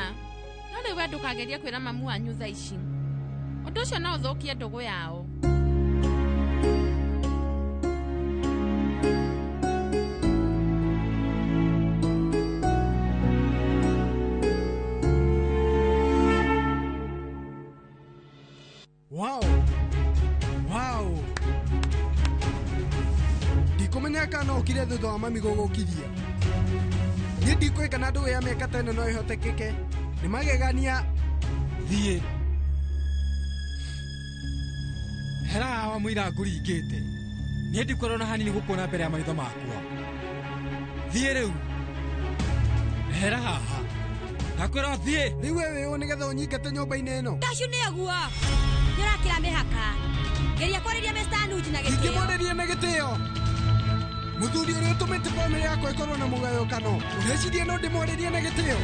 Speaker 4: no rĩu we ndũkageria kwĩra mamu wanyu thaa ici ũndũ ũcio no ũthũkie ndũgũ yao
Speaker 7: wow no ukire thutha wa mami gugukiria ni ndikwika na ndugu ya miaka tano no ihotekeke ni magegania
Speaker 2: thie hera wa muira nguringite ni ndikorona hanini gukona mbere ya maitho makwa thie riu hera haha nakwira thie
Speaker 7: riu wewe unigetha unyingate nyumba-ini ino
Speaker 10: tacio ni aguo nirakira mihaka geria kwariria Mr. Anuji na gitio
Speaker 7: ingimwariria na gitio muthuri uria utumite family yako ikorwo na mugayukano ureciria no ndimwaririe na gitio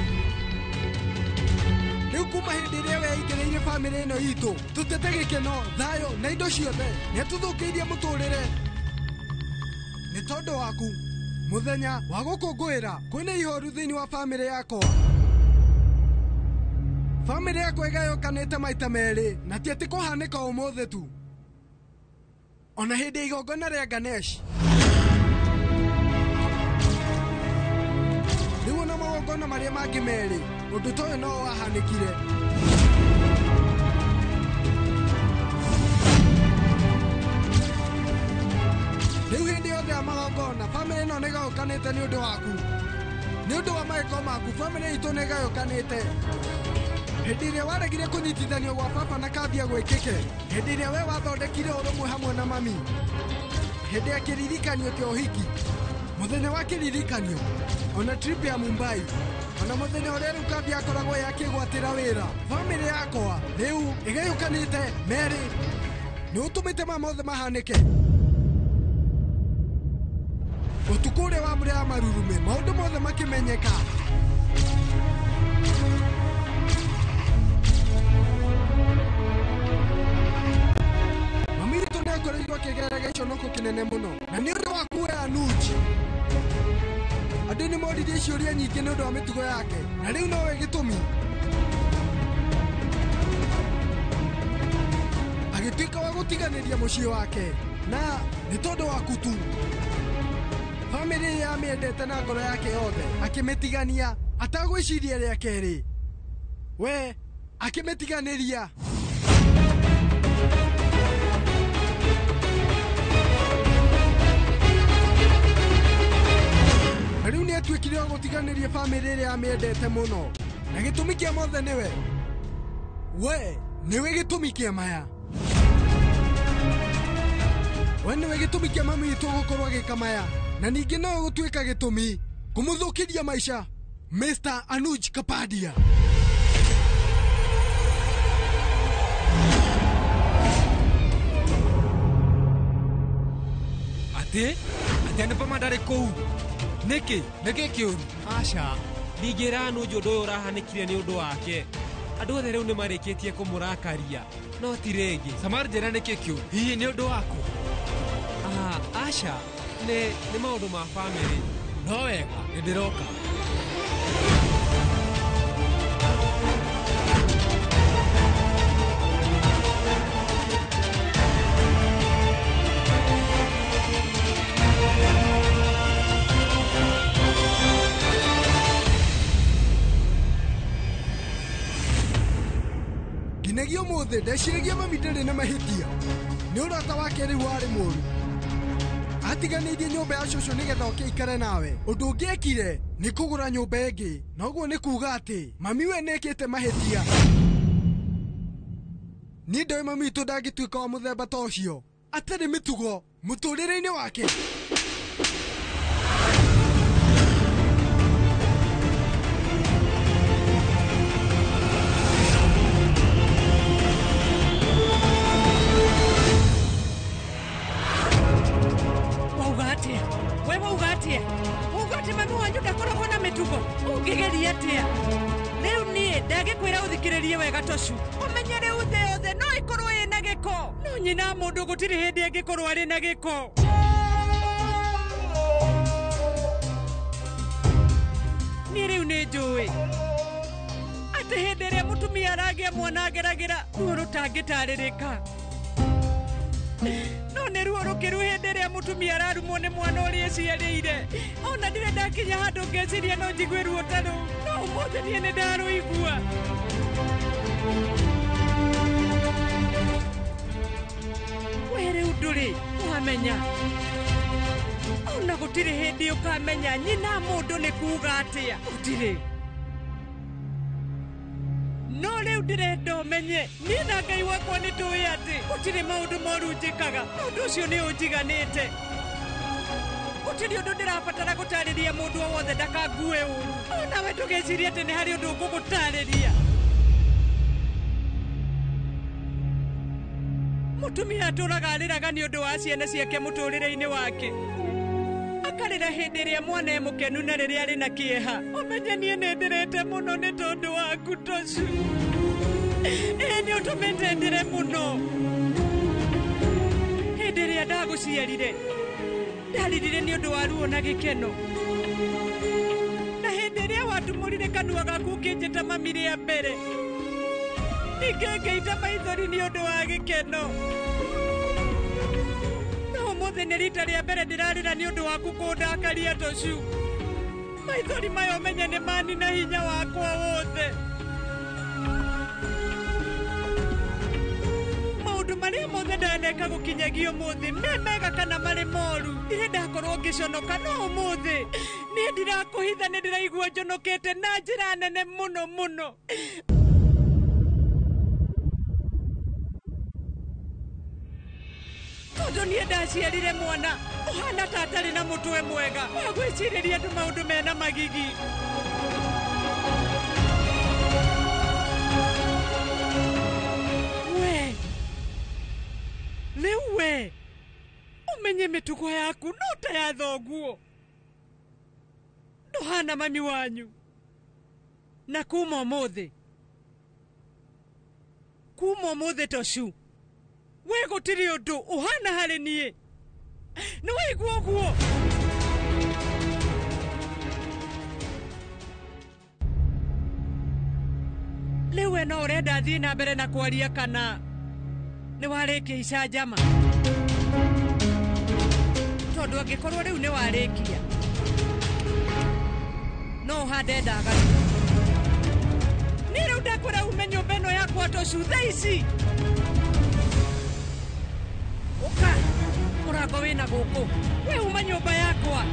Speaker 7: riu kuma hindi iria we ingiriire family ino itu tutete gikeno thayo na indo ciothe nituthukiirie muturire ni tondu waku muthenya wa gukungwira kwina ihoru thiini wa family yakwa family yakwa igayukanite maita meri na ti ati kuhanika umuthi tu ona hindi igongona ria Ganesh riu na magongona maria mangi meri undu toyo no wahanikire riu hindi yothe ya magongona family ino nigayukanite ni undu waku ni undu wa maiko maku family itu nigayukanite hindi iria waregire kunyitithanio gwa baba na kambia gwikike hindi iria we wathondekire urumwe hamwe na mami hindi ya kiririkanio kia uhiki muthenya wa kiririkanio ona trip ya Mumbai ona muthenya uria riu kambia akoragwo yakigwatira wira family yakwa riu igayukanite meri ni utumite mamothe mahanike utuku uria wa mbura ya marurume maundu mothe makimenyeka akoreirwo kigeraga iconoko kinene muno na ni undu wa kuwe Anuji andu ni moririe ciuria nyingi ni undu wa mitugo yake na riu nowe gitumi agituika wa gutiganiria mucii wake na ni tondu waku tu family ya miendete na ngoro yake yothe akimetigania atagwiciria ria keri we akimetiganiria riu ni atuikire wa gutiganiria family iria amiendete muno na gitumi kia mothe niwe we niwe gitumi kia maya we niwe gitumi kia mami itu gukorwo agikamaya na ningi no gutuika gitumi kumuthukiria maisha Mr. Anuj Kapadia
Speaker 2: ati ane pamandare kou niki kiuru
Speaker 18: aca ndingĩra Anuji ũndũ ũyũ ũrahanĩkire nĩ ũndũ wake andũ othe rĩu nĩ marĩkĩtie kũmũrakaria no ti rĩngĩ
Speaker 2: samar njĩra nĩkĩ kĩũru hihi nĩ ũndũ waku
Speaker 18: aca nĩ maũndũ ma bamĩrĩ
Speaker 2: no wega nĩ ndĩroka
Speaker 7: nginyagia umuthi ndeciragia mami ndarĩ na mahĩtia nĩ ũrata wake rĩu warĩ mũru atiganĩirie nyũmba ya cũcũ nĩgetha oke ikare nawe ũndũ ũngĩekire nĩ kũgũra nyũmba ĩngĩ na ũguo nĩ kuuga atĩ mami we nĩkĩte mahĩtia niĩ ndoĩ mami witũ ndangĩtuĩka wa mũthemba ta ũcio atarĩ mĩtugo mũtũrĩre-inĩ wake
Speaker 6: ũngĩgeria atĩa rĩu niĩ ndagĩkwĩra ũthikĩrĩrie wega tocu ũmenye rĩu thĩ yothe no ĩkorwo ĩna gĩko no nyina mũndũ gũtirĩ hĩndĩ angĩkorwo arĩ na gĩko niĩ rĩu nĩ njũĩ atĩ hĩndĩ ĩrĩa mũtumia aragĩa mwana ageragĩra ruo rũtangĩtarĩrĩka no nĩ ruo rũkĩru hĩndĩ ĩrĩa mũtumia ararumwo nĩ mwana ũrĩa eciarĩire ona ndirĩ ndakinya handũ ngeciria no njigue ruo ta rũu no ũmũthĩ niĩ nĩ ndarũigua we rĩu ndũrĩ wamenya ona gutire hindi ukamenya nyina mundu ni kuga atia utire no riu ndirenda umenye ni na Ngai wakwa ni tuwi ati utire maundu moru njikaga undu ucio ni unjiganite utire undu ndirabatara gutariria mundu wothe ndakangue uru ona we tugeciria ati ni hari undu ngugutariria mutumia aturaga ariraga ni undu wa ciana ciake muturire-ini wake akarira hindi iria mwana e mukenu na riria ari na kieha umenye nie nindirete muno ni tondu waku Toshu ni utumite ndire muno hindi iria ndaguciarire ndaririre ni undu wa ruo na gikeno na hindi iria watumurire kanua gaku ukinjita mami ria mbere ngeita maithori ni undu wa gikeno umuthi ni rita ria mbere ndirarira ni undu waku kundakaria Toshu maithori mayo menye ni mani na hinya wakwa wothe maundu maria mothe ndaneka gukinyagio umuthi me mega kana mari moru ndire ndakorwo ngiconoka no umuthi ni ndirakuhitha ni ndiraigua njonokete na njira nene muno muno tondu nie ndaciarire mwana uhana ta atari na mutwe mwega wa gwiciriria andu maundu mena magigi we umenye mitugo yaku no ta ya thoguo nduhana mami wanyu na kuma umuthi Toshu we gutiri undu uhana hari nie ni waigua guo lewe no urenda thii na mbere na kwaria kana ni warikia icanjama tondu angikorwo riu ni warikia no hande ndaganu ni riu ndakwira ume nyumba ino yakwa Toshu thaa ici uka murango wina guku we uma nyumba yakwa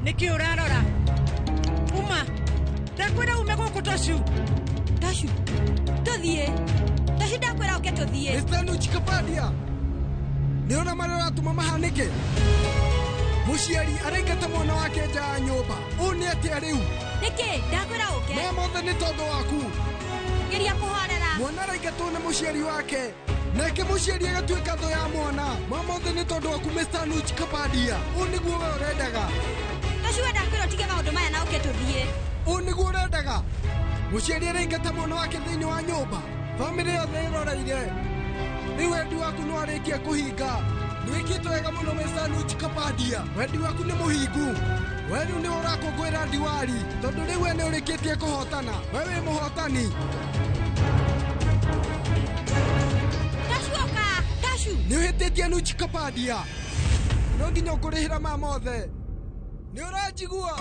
Speaker 6: niki urarora uma ndakwira ume guku Toshu
Speaker 10: tuthie Toshu ndakwira uke tuthie
Speaker 7: Mr. Nuchikapadia ni ona marora tuma mahanike muciari araingata mwana wake nja ya nyumba uni atia riu
Speaker 10: niki ndakwira uke
Speaker 7: no mothe ni tondu waku
Speaker 10: geria kuhorera
Speaker 7: mwana araingatwo na muciari wake nake muciari agatuika tho ya mwana mothe ni tondu waku Mr. Nuchikapadia uniguo we urendaga
Speaker 10: Toshu ndakwira utige maundu maya na uke tuthie
Speaker 7: uniguo urendaga muciari araingata mwana wake thiini wa nyumba family yothe iroreire riu wendi waku no arikia kuhinga Nwikito wega muno Mr. Nuchikapadia wendi waku ni muhingu we riu ni urakungwira Diwali tondu riu we ni urikitie kuhotana we wi muhotani
Speaker 10: Toshu
Speaker 7: ni uhititie Nuchikapadia no nginya ukurihira ma mothe ni uranjigua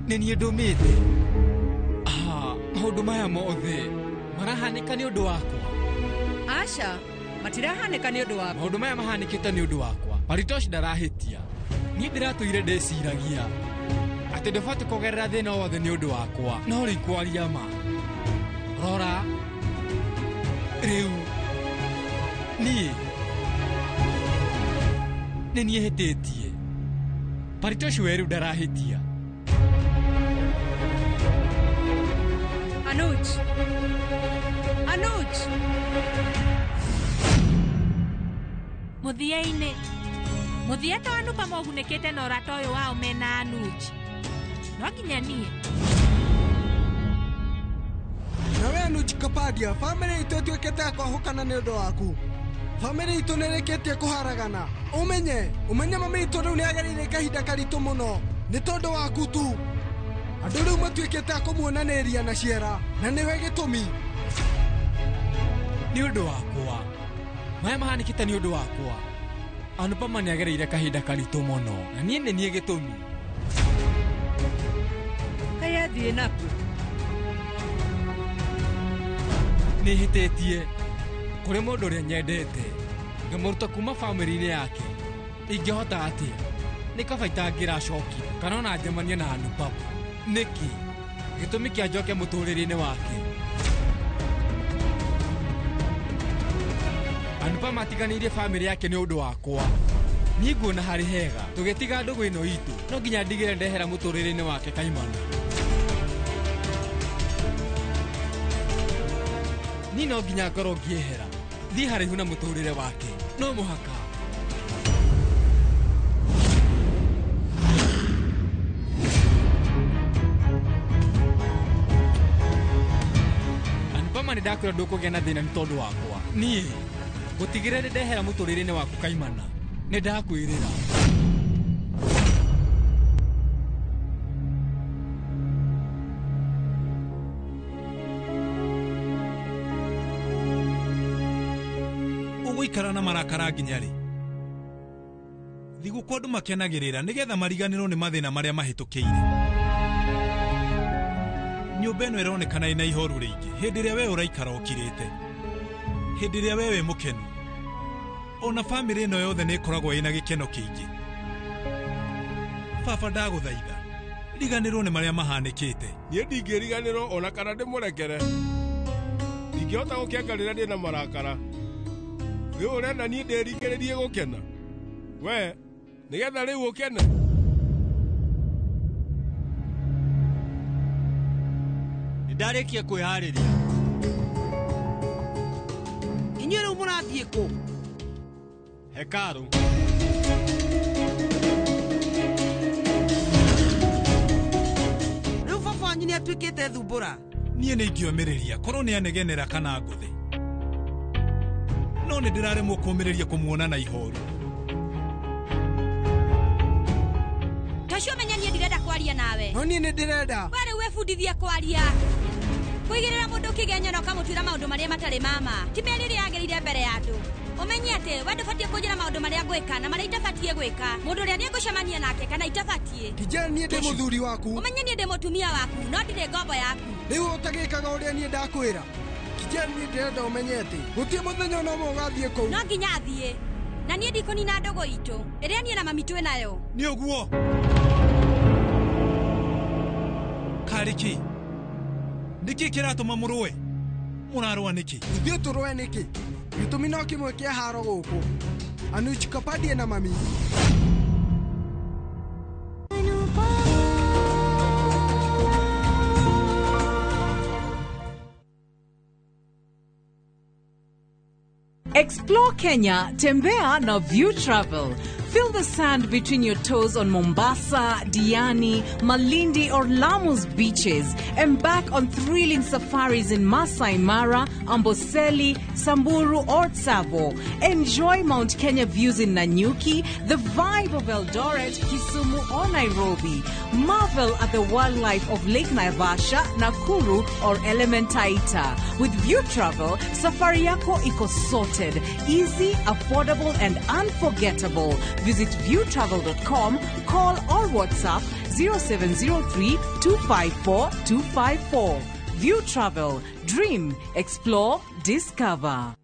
Speaker 2: Nini ndumite maundu maya mothe marahanika ni undu wakwa
Speaker 6: Asha matirahanika ni undu wakwa
Speaker 2: maundu maya mahanikite ni undu wakwa Paritosh ndarahitia ni ndiratuire ndeciragia ati ndibati kugerera thina wothe ni undu wakwa no rikwaria ma rora riu ni hetitie Paritosh weru ndarahitia
Speaker 6: Anuj
Speaker 4: muthia-ini muthia ta wanu pamogunĩkĩte na ũrata ũyũ wao mena Anuj no nginya niĩ
Speaker 7: na we Nuchikapadia family itu tuikete kwahukana ni undu waku family itu nereketie kuharagana umenye mama itu riu ni agerire kahinda karitu muno ni tondu waku tu andu riu matuikete kumuonaniria na ciera na niwe gitumi
Speaker 2: ni undu wakwa maya mahanikite ni undu wakwa Anupama ni agereire kahinda karitu muno na nie gitumi
Speaker 6: kaya thie naku
Speaker 2: ni hitetie kuri mundu ria nyendete ngamuruta kuma family-ini yake ingehota atia ni kabaita ngiracoki kana ona njemanie na Anupama niki gitumi kia njoke muturire-ini wake Anupama atiganirie family yake ni undu wakwa ni nguona hari hega tugitiga ndugu ino itu no nginya ndigire ndehera muturire-ini wake kaimana ni no nginya ngoro ngiehera thi harihu na muturire wake no muhaka Anupama ni ndakwira ndukugia na thina ni tondu wakwa nie gutigire ndehera muturire-ini waku kaimana ni ndakwirira
Speaker 19: uguikara na marakara nginya ri thiguku andu makenagirira nigetha mariganirwo ni mathina maria mahitukiire nyumba ino ironekana ina ihoru ringi hindi ria we uraikara ukirite hindi ria we mukenu ona family ino yothe ni ikoragwo ina gikeno kingi baba ndaguthaitha riganirwo ni maria mahanikite
Speaker 11: nie ndingiriganirwo ona kana ndimurekere ndingihota gukiangarira ndi na marakara we urenda nie ndirigiririe gukena we nigetha riu ukene
Speaker 2: ndarikia kwihariria
Speaker 5: inyuĩ rĩu mũrathiĩ kũ
Speaker 2: hekaru
Speaker 5: rĩu baba wanyu nĩ atuĩkĩte thumbũra
Speaker 19: niĩ nĩ ingĩomĩrĩria korwo nĩ anegenera kana ngũthĩ no nĩ ndĩraremwo kũmĩrĩria kũmuona na ihoru
Speaker 10: tacio menya niĩ ndirenda kwaria nawe
Speaker 7: no niĩ nĩ ndĩrenda
Speaker 10: we rĩu wĩbundithie kwaria kwĩgĩrĩra mũndũ ũkĩgenya na ũkamũtuĩra maũndũ marĩa matarĩ mama ti mĩrĩre yagĩrĩire mbere ya andũ umenye atĩ we ndũbatiĩ kũnjĩra maũndũ marĩa ngwĩka na marĩa itabatiĩ gwĩka mũndũ ũrĩa nĩ ngũcemania nake kana itabatiĩ
Speaker 7: kijana niĩ ndĩ mũthuri waku
Speaker 10: umenye niĩ ndĩ mũtumia waku no ndirĩ ngombo yaku
Speaker 7: rĩu ũtagĩkaga ũrĩa niĩ ndakwĩra kijana niĩ ndĩrenda ũmenye atĩ gũtirĩ mũthenya ona ũmwe ũgathiĩ kũu
Speaker 10: no nginya athiĩ na niĩ ndikũnina ndogo itũ ĩrĩa niĩ na mami twĩ nayo
Speaker 19: nĩ ũguo kariki niki kiratuma murwe murarwa niki
Speaker 7: ithuĩ tũrũe nĩkĩ gĩtũmi no kĩmwe kĩa haro gũkũ Anuchikapadia na mami
Speaker 9: Explore Kenya, tembea na View Travel. Feel the sand between your toes on Mombasa, Diani, Malindi or Lamu's beaches. Embark on thrilling safaris in Masai Mara, Amboseli, Samburu or Tsavo. Enjoy Mount Kenya views in Nanyuki, the vibe of Eldoret, Kisumu or Nairobi. Marvel at the wildlife of Lake Naivasha, Nakuru or Elementaita. With View Travel, safari yako iko sorted, easy, affordable and unforgettable. Visit viewtravel.com, call or WhatsApp 0703 254 254. View Travel. Dream, explore, discover.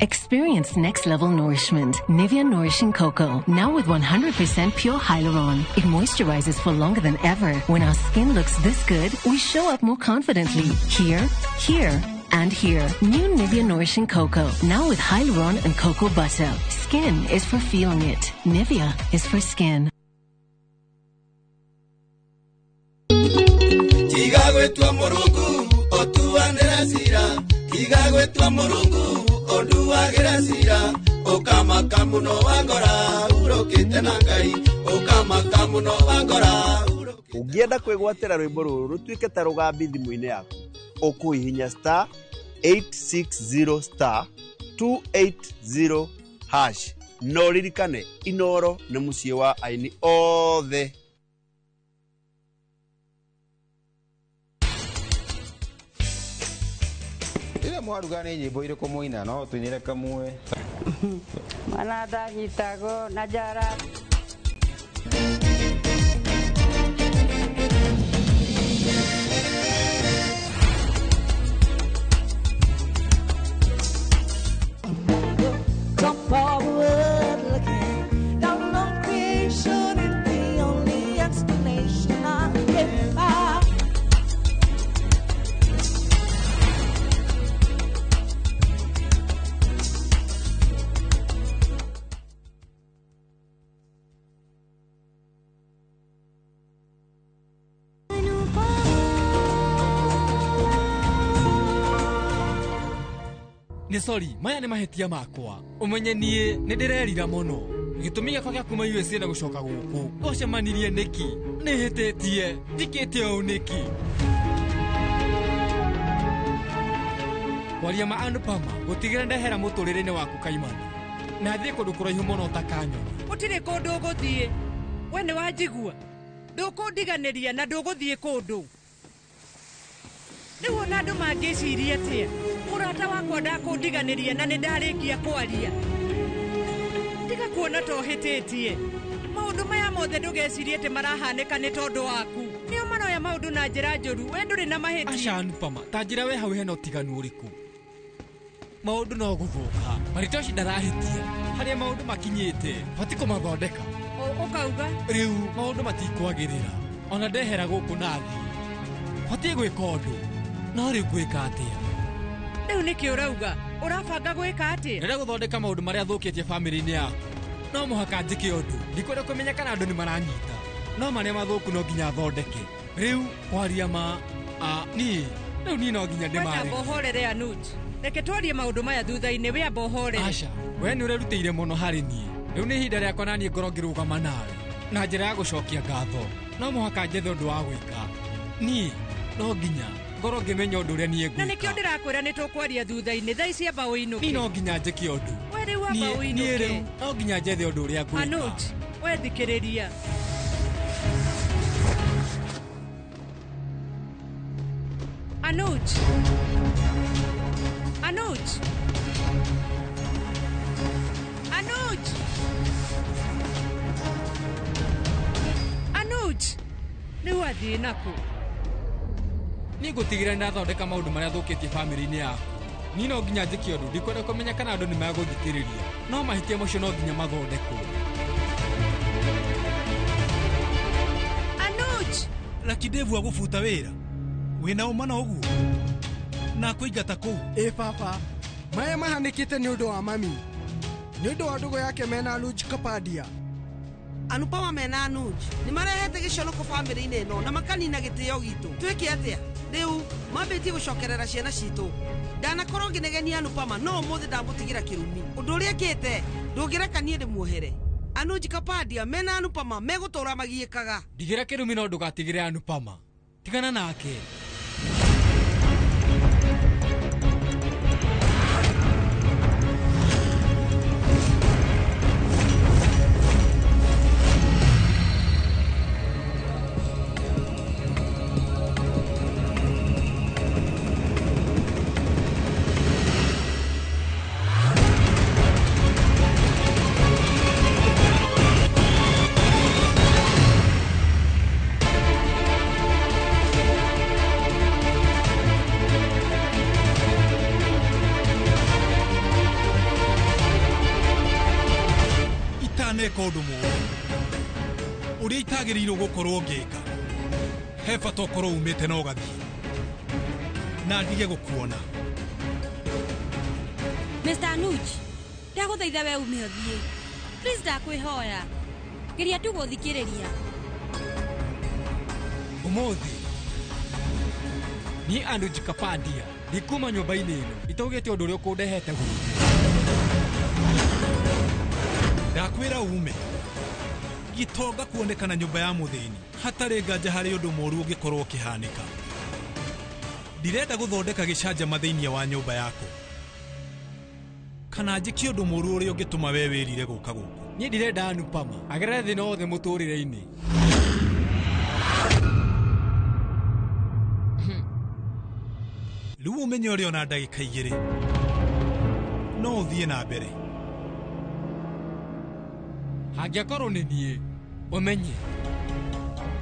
Speaker 12: Experience next-level nourishment. Nivea Nourishing Cocoa. Now with 100% pure hyaluron. It moisturizes for longer than ever. When our skin looks this good, we show up more confidently. Here, and here. New Nivea Nourishing Cocoa. Now with hyaluron and cocoa butter. Skin is for feeling it. Nivea is for skin.
Speaker 13: igagwetwa murungu ondu wagira cira ukamaka muno wangora urukite na ngai ukamaka muno wangora.
Speaker 15: Ungienda kwigwatira rwimbo ruru rutuike ta rugambi thimu-ini yaku ukuihinya star 860 star 280 hash no ririkane Inoro nĩ mũciĩ wa aini othe.
Speaker 16: Ire mwaruga nĩ nyĩmbo irĩkũ mũina no tũinĩre kamwe.
Speaker 17: Mana ndanyitagwo na njara.
Speaker 2: Nĩ sorry, maya nĩ mahetia makwa. Umenye niĩ nĩ ndĩrerira mũno. Gĩtũmi gĩakwa gĩa kuma USA na gũcoka gũkũ. Twacemanirie nĩki? Nĩhĩtĩtie. Njĩkĩte ũũ nĩki? Kwaria ma Anupama, gũtigĩra ndehera mũtũrĩre-inĩ waku kaimana. Na thiĩ kũndũ kũraihu mũno ũtakanyona.
Speaker 6: Gũtirĩ kũndũ ũgũthiĩ. We nĩ wanjigua. Ndũkũndiganĩria na ndũgũthiĩ kũndũ. Rĩu ona andũ mangĩciria atĩa? Mũrata wakwa ndakũndiganĩria na nĩ ndarĩkia kwaria. Tiga kuona tohĩtĩtie. Maũndũ maya mothe ndũgecirie atĩ marahanĩka nĩ tondũ waku. Nĩo maroya maũndũ na njĩra njũru, we ndũrĩ na mahĩtia.
Speaker 2: Aca Anupama, ta njĩra we hau hena ũtiganu ũrĩkũ? Maũndũ no gũthũka. Maritoshi ndarahĩtia. Harĩa maũndũ makinyĩte, bati kũmathondeka.
Speaker 6: Ũkauga?
Speaker 2: Rĩu maũndũ matikwagĩrĩra. Ona ndehera gũkũ na thĩ. Batiĩ gwĩka ũndũ. No rĩu gwĩka atĩa?
Speaker 6: Rĩu nĩkĩ ũrauga? Ũrabanga gwĩka atĩa?
Speaker 2: Nĩrĩa gũthondeka maũndũ marĩa thũkĩtie bamĩrĩ-inĩ yaku. No mũhaka njĩke ũndũ. Ndikwenda kũmenya kana andũ nĩ maranyita. No marĩa mathũku no nginya thondeke. Rĩu kwaria ma niĩ rĩu no nginya ndĩmareke.
Speaker 6: Wenda mbohorere Anuj. Reke twarie maũndũ maya thutha-inĩ we mbohorere.
Speaker 2: Aca, we nĩ ũrerutĩire mũno harĩ niĩ. Rĩu nĩ ihinda rĩakwa na niĩ ngorwo ngĩrũgama nawe. Na njĩra ya gũcokia ngatho. No mũhaka njethe ũndũ wa gwĩka. Niĩ no nginya ngorwo ngĩmenya ũndũ ũrĩa niĩ ngwĩka.
Speaker 6: Na nĩkĩo ndĩrakwĩra nĩ tũkwaria thutha-inĩ thaa ici amba ũinũke.
Speaker 2: Niĩ no nginya njĩke ũndũ.
Speaker 6: We rĩu amba ũinũke.
Speaker 2: Niĩ rĩu no nginya njethe ũndũ ũrĩa ngwĩka.
Speaker 6: Anuj, we thikĩrĩria. Anuj. Anuj. Anuj. Anuj. Rĩu athiĩ nakũ?
Speaker 2: Niĩ ngũtigĩra nĩndathondeka maũndũ marĩa thũkĩtie bamĩrĩ-inĩ yaku. Niĩ no nginya njĩke ũndũ. Ndikwenda kũmenya kana andũ nĩ megũthikĩrĩria. No mahĩtia macio no nginya mathondekwo.
Speaker 6: Anuj!
Speaker 19: Lucky Dave agũbuta wĩra. Wĩna ũma na ũguo. Na kũingata kũu.
Speaker 7: Papa. Maya mahanĩkĩte nĩ ũndũ wa mami. Nĩ ũndũ wa ndũgũ yake mena Anuj Kapadia.
Speaker 5: Anupama mena Anuj nĩ marehete gĩconoko bamĩrĩ-inĩ ĩno na makanina gĩtĩo gitũ. Twĩke atĩa? Rĩu mambĩtie gũcokerera ciana citũ. Ndanakorwo ngĩnegenia Anupama no ũmũthĩ ndamũtigira kĩrumi. Ũndũ ũrĩa ekĩte ndũngĩreka niĩ ndĩmuohere. Anuj Kapadia mena Anupama megũtũra magiĩkaga.
Speaker 2: Ndigĩra kĩrumi no ndũgatigĩre Anupama. Tigana nake.
Speaker 19: neka ũndũ mũũru ũrĩa itagĩrĩirwo gũkorwo ngĩka. He bata ũkorwo umĩte na ũgathiĩ na ndige gũkuona.
Speaker 10: Mr. Anuj, ndagũthaitha we ume ũthiĩ. Please ndakwĩhoya. Geria tu gũthikĩrĩria.
Speaker 2: Ũmũthĩ ni andu jikapandia ndikuma nyumba-inĩ ĩno itaugĩte ũndũ ũrĩa ũkũndehete gũkũ.
Speaker 19: ndakwĩra ume gitonga kuonekana nyumba ya muthĩni hatarĩ nganja harĩ ũndũ mũru ũngĩkorwo ũkĩhanĩka. ndirenda gũthondeka gĩcanjama thĩinĩ wa nyũmba yaku kana njĩke ũndũ mũru ũrĩa ũngĩtũma we wĩrire gũka gũkũ.
Speaker 2: Niĩ ndirenda Anupama agerere thĩna wothe mũtũrĩre-inĩ.
Speaker 19: rĩu ũmenye ũrĩa ona ndagĩka 2 no ũthiĩ na mbere.
Speaker 2: Hangĩakorwo nĩ niĩ ũmenye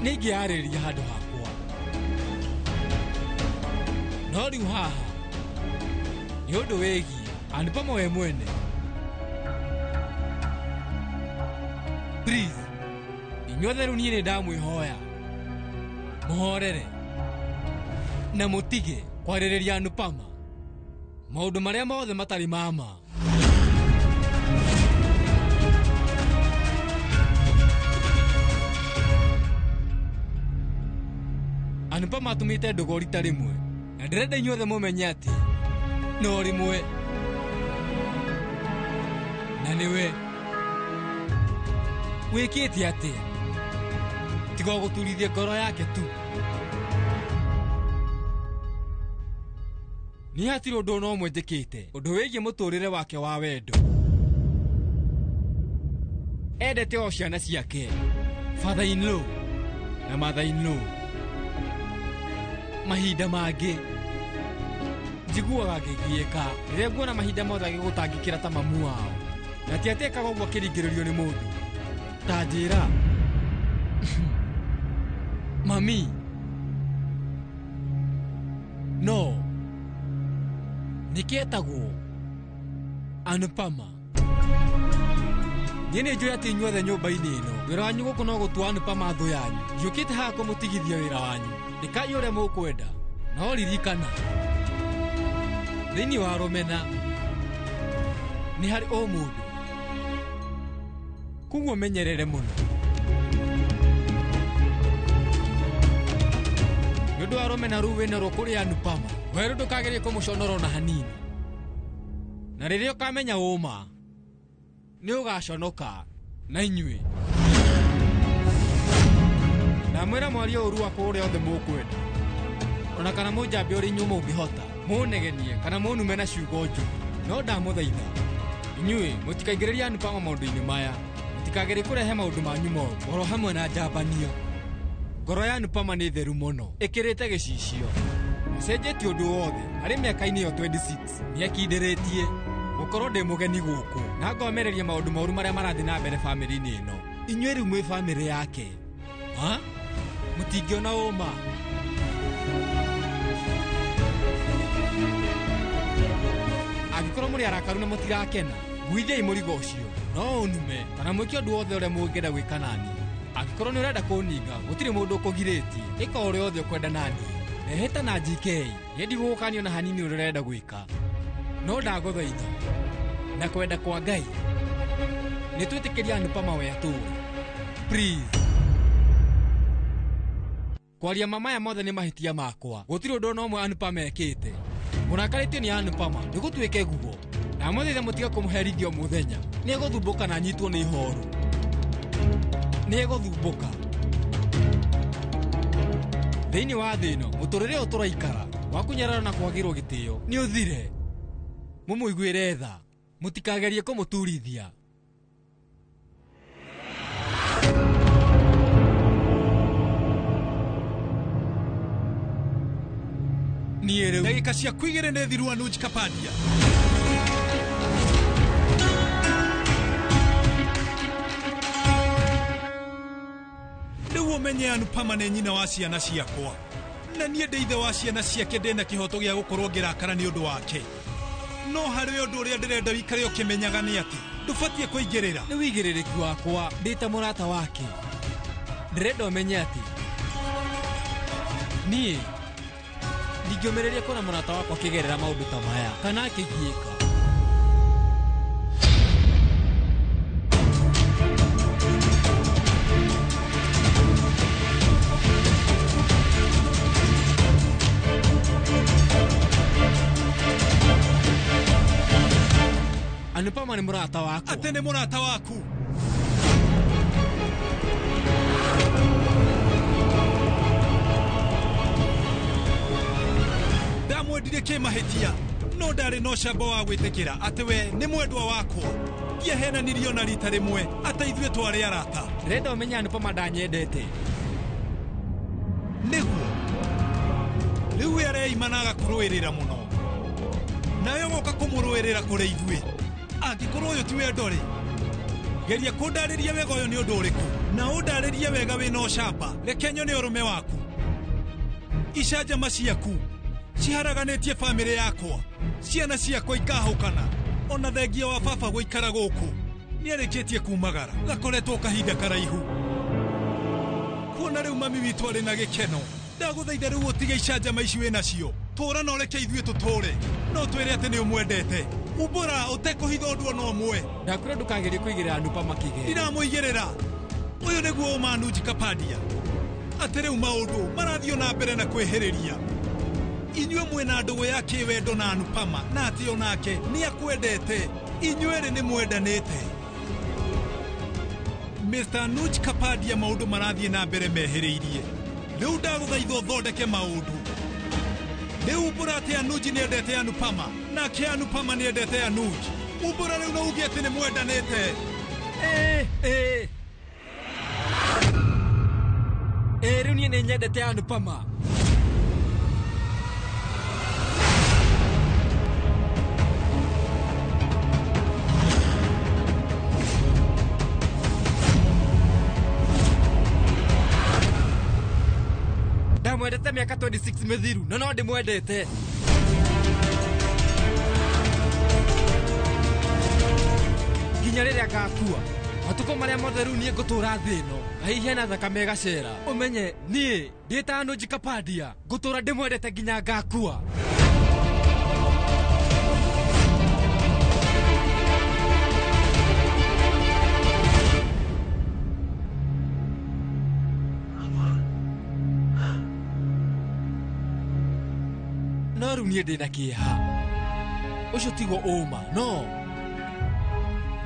Speaker 2: nĩingĩarĩria handũ hakwa, no rĩu haha nĩ ũndũ wĩgiĩ Anupama we mwene. Please, inyuothe rĩu niĩ nĩ ndamwĩhoya mũhorere na mũtige kwarĩrĩria Anupama maũndũ marĩa mothe matarĩ mama. Anupama atumĩte ndogo rita rĩmwe na ndĩrenda inyuothe mũmenye atĩ no rĩmwe na nĩwe wĩkĩte atĩa tiga gũturithia ngoro yake tu. Nĩ hatirĩ ũndũ no ũmwe njĩkĩte ũndũ wĩgiĩ mũtũrĩre wake wa wendo. Endete o ciana ciake, father-in-law na mother-in-law. Mahinda mangĩ njiguaga ngĩgiĩka rĩrĩa nguona mahinda mothe agĩgũtangĩkĩra ta mamu wao, na ti atekaga ũguo akĩringĩrĩrio nĩ mũndũ. Ta njĩra mami no nĩkĩetagwo Anupama. Niĩ nĩ njũĩ atĩ inyuothe nyũmba-inĩ ĩno wĩra wanyu gũkũ no gũtua Anupama thũ yanyu. Ndiũkĩte haha kũmũtigithia wĩra wanyu, ĩkai ũrĩa mũkwenda, no ririkana thĩinĩ wa Rũmena nĩ harĩ o mũndũ, koguo menyerere mũno. Nĩ ũndũ wa Rũmena rũu wĩna rwo kũrĩ Anupama, werũ ndũkagerie kũmũconora na hanini, na rĩrĩa ũkamenya ũma nĩ ũgaconoka na inyuĩ. Ndamwĩra mwaria ũru wakwa ũrĩa othe mũkwenda, ona kana mũnjambia ũrĩa inyuĩ mũngĩhota, mũnegenie kana mũnume na ciugo njũru, no ndamũthaitha inyuĩ mũtikaingĩrĩrie Anupama maũndũ-inĩ maya, mũtikagerie kũrehe maũndũ manyu moru oro hamwe na njambanio. Ngoro ya Anupama nĩ theru mũno, ĩkĩrĩte gĩcicio, cenjetie ũndũ wothe harĩ mĩaka-inĩ ĩyo 26 nĩekindĩrĩtie gũkorwo ndĩ mũgeni gũkũ na ngomereria maũndũ moru marĩa marathiĩ na mbere bamĩrĩ-inĩ ĩno. Inyuĩ rĩu mwĩ bamĩrĩ yake, mũtingĩona ũma. Angĩkorwo mũrĩ arakaru na mũtirakena, guithiai mũrigo ũcio, no ũnume kana mwĩke ũndũ wothe ũrĩa mũngĩenda gwĩka nani. Angĩkorwo nĩ ũrenda kũninga, gũtirĩ mũndũ ũkũgirĩtie, ĩka ũrĩa wothe ũkwenda nani. Ehĩta na GK, niĩ ndigũgũkania na hanini ũrĩa ũrenda gwĩka, no ndagũthaitha na kwenda kwa Ngai nĩ twĩtĩkĩria Anupama we atũũre. Please. Kwaria mamaya mothe nĩ mahĩtia makwa, gũtirĩ ũndũ no ũmwe Anupama ekĩte. Mũrakarĩtio nĩ Anupama nĩ gũtuĩke guo, na mwethaitha mũtiga kũmũherithia mũthenya, nĩ egũthumbũka na anyitwo nĩ ihoru. Nĩ egũthumbũka thĩinĩ wa thĩ ĩno. Mũtũrĩre ũyũ tũraikara wa kũnyarara na kwagĩrwo gĩtĩo nĩ ũthire. Mũmũiguĩre tha, mũtikagerie kũmũturithia. Niĩ rĩu
Speaker 19: ndagĩka ciaku 2 nĩ thiru Anuj Kapadia. Rĩu ũmenye Anupama nĩ nyina wa ciana ciakwa, na niĩ ndĩ ithe wa ciana ciake, ndĩ na kĩhoto gĩa gũkorwo ngĩrakara nĩ ũndũ wake. No harĩ ũndũ ũrĩa ndĩrenda wĩikare ũkĩmenyaga nĩ atĩ ndũbatiĩ kũingĩrĩra.
Speaker 2: Nĩ wĩigĩrĩrĩki wakwa ndĩ ta mũrata wake, ndĩrenda ũmenye atĩ niĩ ndingĩũmĩrĩria kuona mũrata wakwa akĩgerera maũndũ ta maya kana akĩgiĩka. Anupama nĩ mũrata waku.
Speaker 19: Atĩ nĩ mũrata waku. Ndamwendire kĩmahĩtia, no ndarĩ na ũcamba wa gwĩtĩkĩra atĩ we nĩ mwendwa wakwa. Ndiahenanirio na rita rĩmwe atĩ ithuĩ twarĩ arata.
Speaker 2: Ndĩrenda ũmenye Anupama ndanyendete.
Speaker 19: Nĩguo rĩu we areima na agakũrũĩrĩra mũno, nawe ũgoka kũmũrũĩrĩra kũrĩ ithuĩ. Angĩkorwo ũyũ ti wendo rĩ, geria kũndarĩria wega ũyũ nĩ ũndũ ũrĩkũ, na ũndarĩrie wega wĩna ũcamba. Reke nyone ũrũme waku. Icanjama ciaku ciharaganĩtie bamĩrĩ yakwa, ciana ciakwa ikahũkana, ona thengia wa baba gũikara gũkũ nĩarĩkĩtie kumagara, gakoretwo kahinda karaihu. Kuona rĩu mami witũ arĩ na gĩkeno, ndagũthaitha rĩu ũtige icanjama ici wĩ nacio. Tũũra na ũreke ithuĩ tũtũũre, no twĩre atĩ nĩ ũmwendete. Umbũra ũtekũhitha ũndũ ona ũmwe.
Speaker 2: Ndakwĩra ndũkagerie kũigĩrĩra Anupama kĩgera.
Speaker 19: Ndiramũigĩrĩra. Ũyũ nĩguo Umanuji Kapadia. Atĩ rĩu maũndũ marathiĩ na mbere na kwĩhĩrĩria. Inyuĩ mwĩna ndũgũ ya kĩwendo na Anupama, na atĩ onake nĩ akwendete. Inyuĩ erĩ nĩ mwendanĩte. Mr. Anuj Kapadia, maũndũ marathiĩ na mbere mehĩrĩirie. Rĩu ndagũthaitha ũthondeke maũndũ. Rĩu umbũra atĩ Anuj nĩendete Anupama, nake Anupama nĩendete Anuj. Umbũra rĩu na uge atĩ nĩ mwendanĩte.
Speaker 2: Rĩu niĩ nĩ nyendete Anupama. Ndamwendete mĩaka 26 mĩthiru, no ndĩmwendete. Nginya rĩrĩa ngakua, matukũ marĩa mothe rĩu niĩ ngũtũũra thĩ ĩno, hihi hena thakame ĩgacera. Ũmenye niĩ ndĩ ta Anuj Kapadia, ngũtũũra ndĩmwendete nginya ngakua. No rĩu niĩ ndĩ na kĩeha. Ũcio tiguo ũma, no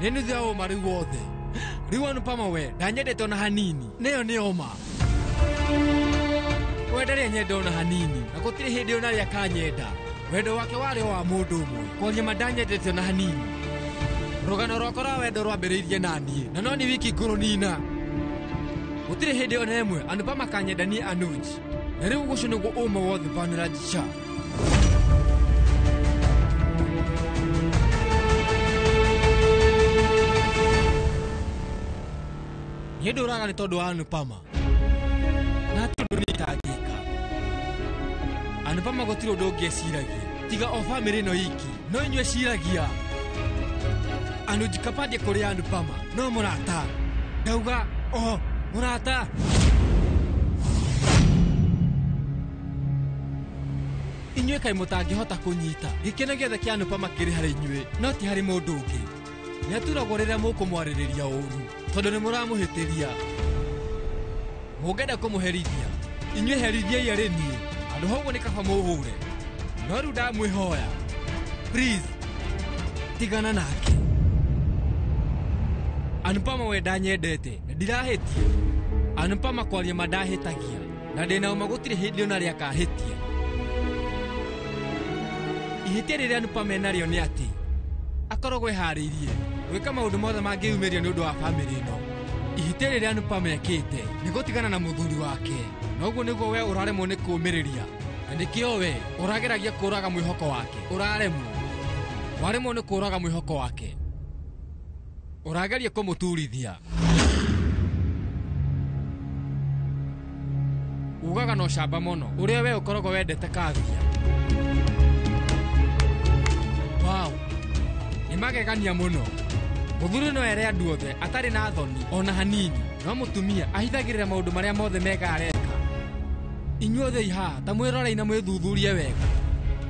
Speaker 2: nĩ nuthu ya ũma rĩu wothe. Rĩu Anupama we ndanyendete ona hanini. Nĩyo nĩ ũma. We ndarĩ nyenda ona hanini, na gũtirĩ hĩndĩ ona rĩa kanyenda. Wendo wake warĩ wa mũndũ ũmwe, kwaria ma ndanyendete ona hanini. Rũgano rwakwa rwa wendo rwambĩrĩirie na niĩ, na no nĩ wiki ngũrũnina. Gũtirĩ hĩndĩ ona ĩmwe Anupama kanyenda niĩ Anuj. Na rĩu ũcio nĩguo ũma wothe Vanraj Shah. Niĩ ndũraga nĩ tondũ wa Anupama, na ti ũndũ niĩ itangĩka. Anupama gũtirĩ ũndũ ũngĩeciragia tiga o bamĩrĩ ĩno iki, no inyuĩ ciragia. Anuj Kapadia kũrĩ Anupama no mũrata. Ndauga mũrata. Inyuĩ kaĩ mũtangĩhota kũnyita gĩkeno gĩothe kĩa Anupama kĩrĩ harĩ inyuĩ, no ti harĩ mũndũ ũngĩ. Nĩaturagwo rĩrĩa mũkũmwarĩrĩria ũũru, tondũ nĩ mũramũhĩtĩria. Mũngĩenda kũmũherithia, inyuĩ herithiai arĩ niĩ, handũ ha ũguo nĩ kaba mũhũre. No rĩu ndamwĩhoya, please tigana nake. Anupama we ndanyendete na ndirahĩtia. Anupama kwaria ma ndahĩtagia, na ndĩna ũma gũtirĩ hĩndĩ ona rĩa kahĩtia. Ihĩtia rĩrĩa Anupama enarĩo nĩ atĩ akoragwo eharĩirie gwĩka maũndũ mothe mangĩyumĩria nĩ ũndũ wa bamĩrĩ ĩno. Ihĩtia rĩrĩa Anupama ekĩte nĩ gũtigana na mũthuri wake, na ũguo nĩguo we ũraremwo nĩ kũũmĩrĩria, na nĩkĩo we ũrageragia kũũraga mwĩhoko wake. Ũraremwo, waremwo nĩ kũũraga mwĩhoko wake, ũrageria kũmũturithia. Ugaga na ũcamba mũno ũrĩa we ũkoragwo wendete kambia. Wow, nĩ magegania mũno. Mũthuri no ere andũ othe atarĩ na thoni ona hanini, no mũtumia ahithagĩrĩra maũndũ marĩa mothe mega areka. Inyuothe ihaha ta mwĩrorei na mwĩthuthurie wega,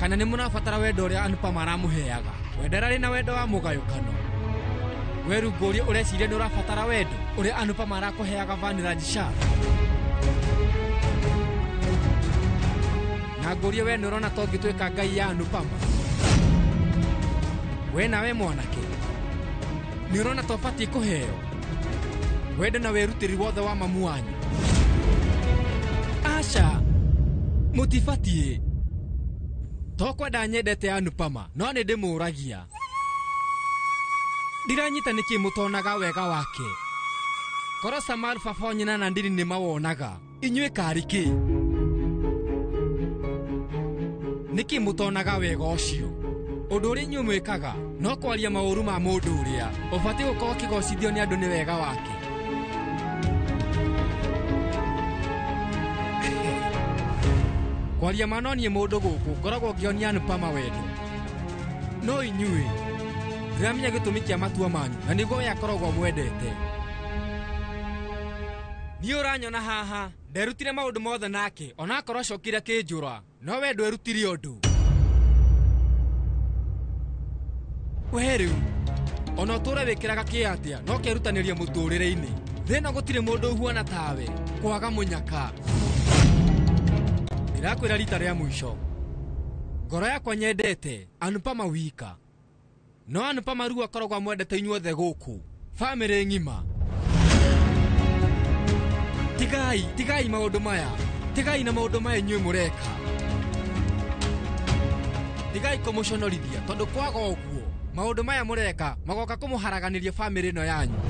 Speaker 2: kana nĩ mũrabatara wendo ũrĩa Anupama aramũheaga. Wenderarĩ na wendo wa mũgayũkano. We rungũria ũreciria nĩ ũrabatara wendo ũrĩa Anupama arakũheaga Vanraj Shah. Na ngũrie we nĩ ũrona to ngĩtuĩka ngai ya Anupama. We nawe mwanake nĩ ũrona tũbatiĩ kũheo wendo na wĩrutĩri wothe wa mamu wanyu. Aca mũtibatiĩ. Tokwenda nyendete Anupama no nĩ ndĩmũũragia. Ndiranyita nĩkĩ mũtonaga wega wake. Korwo Samar baba nyina na Ndiri nĩ mawonaga, inyuĩ kariki nĩkĩ mũtonaga wega ũcio? Ũndũ ũrĩa inyuĩ mwĩkaga no kwaria maũru ma mũndũ ũrĩa ũbatiĩ gũkorwo kĩgocithio nĩ andũ nĩ wega wake. Kwaria manoniĩ mũndũ gũkũ ngoragwo ngĩonia Anupama wendo. No inyuĩ ndiramenya gĩtũmi kĩa matua manyu na nĩguo we akoragwo mwendete. Niĩ ũranyona haha nderutire maũndũ mothe nake onakorwo acokire kĩnjũra, no we ndwerutire ũndũ. We rĩu ona ũtũũre wĩkĩraga kĩ atĩa no kerutanĩria mũtũũrĩre-inĩ. Thĩna gũtirĩ mũndũ ũhuana tawe, kwaga mũnyaka. Ndĩrakwĩra rita rĩa mũico, ngoro yakwa nyendete Anupama wika, no Anupama rĩu akoragwo amwendete inyuothe gũkũ bamĩrĩ ng'ima. Tigai maũndũ maya, tigai na maũndũ maya inyuĩ mũreka. Tigai kũmũconorithia tondũ kwaga ũguo maũndũ maya mũreka magoka kũmũharaganĩria bamĩrĩ ĩno yanyu.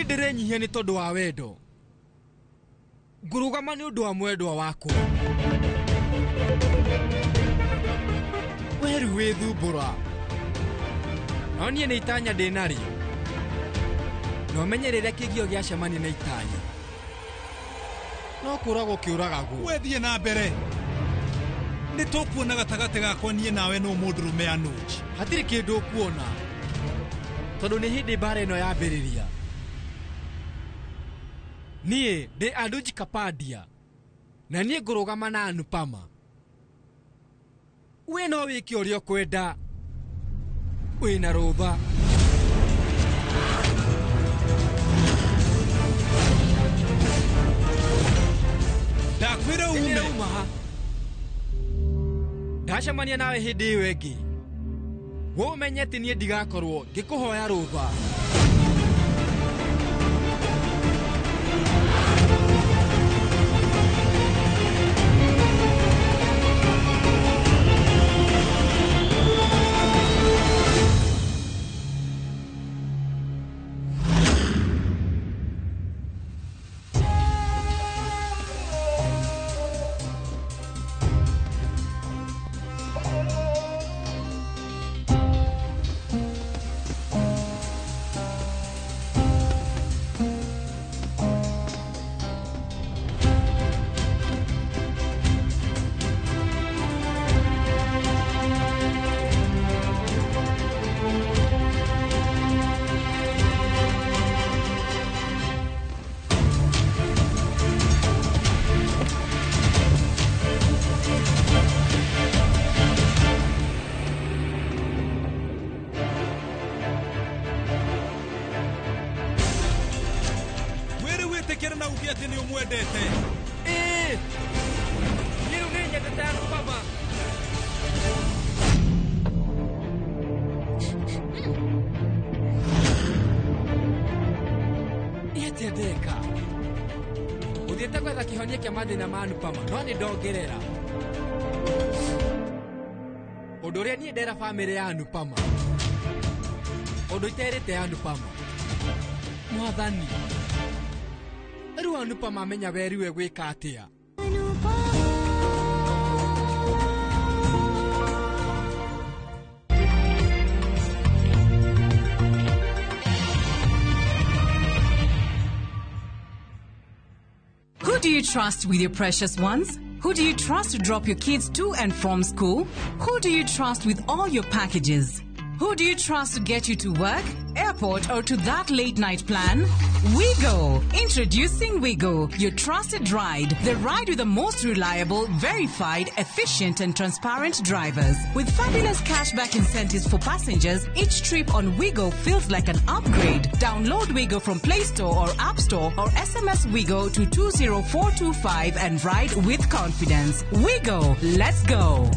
Speaker 2: Ndĩrenyihia nĩ tondũ wa wendo, ngũrũgama nĩ ũndũ wa mwendwa wakwa. We rĩu wĩthumbũra, no niĩ nĩ itanya ndĩnarĩo, na ũmenye rĩrĩa kĩgio gĩacemania na itanya no kũragwo kĩũragagwo.
Speaker 19: We thiĩ na mbere, nĩ tũkuona gatagatĩ gakwa niĩ nawe no mũndũrũme Anuj.
Speaker 2: Hatirĩ kĩndũ ũkuona tondũ nĩ hĩndĩ mbara ĩno yambĩrĩria. Niĩ ndĩ Anuj Kapadia na niĩ ngũrũgama na Anupama. We no wĩke ũrĩa ũkwenda, wĩna rũtha.
Speaker 19: Ndakwĩra ume.
Speaker 2: Ndacemania nawe hĩndĩ ĩyo ĩngĩ, we ũmenye atĩ niĩ ndigakorwo ngĩkũhoya rũtha. Uthiĩte gwetha kĩhonia kĩa mathĩna ma Anupama no nĩ ndongerera ũndũ ũrĩa niĩ ndera bamĩrĩ ya Anupama, ũndũ iterĩte Anupama. Mwathani Neru anupa mamenya weri we gwika atia.
Speaker 9: Who do you trust with your precious ones? Who do you trust to drop your kids to and from school? Who do you trust with all your packages? Who do you trust to get you to work, airport, or to that late night plan? Wigo. Introducing Wigo, your trusted ride. The ride with the most reliable, verified, efficient, and transparent drivers. With fabulous cashback incentives for passengers, each trip on Wigo feels like an upgrade. Download Wigo from Play Store or App Store or SMS Wigo to 20425 and ride with confidence. Wigo, let's go.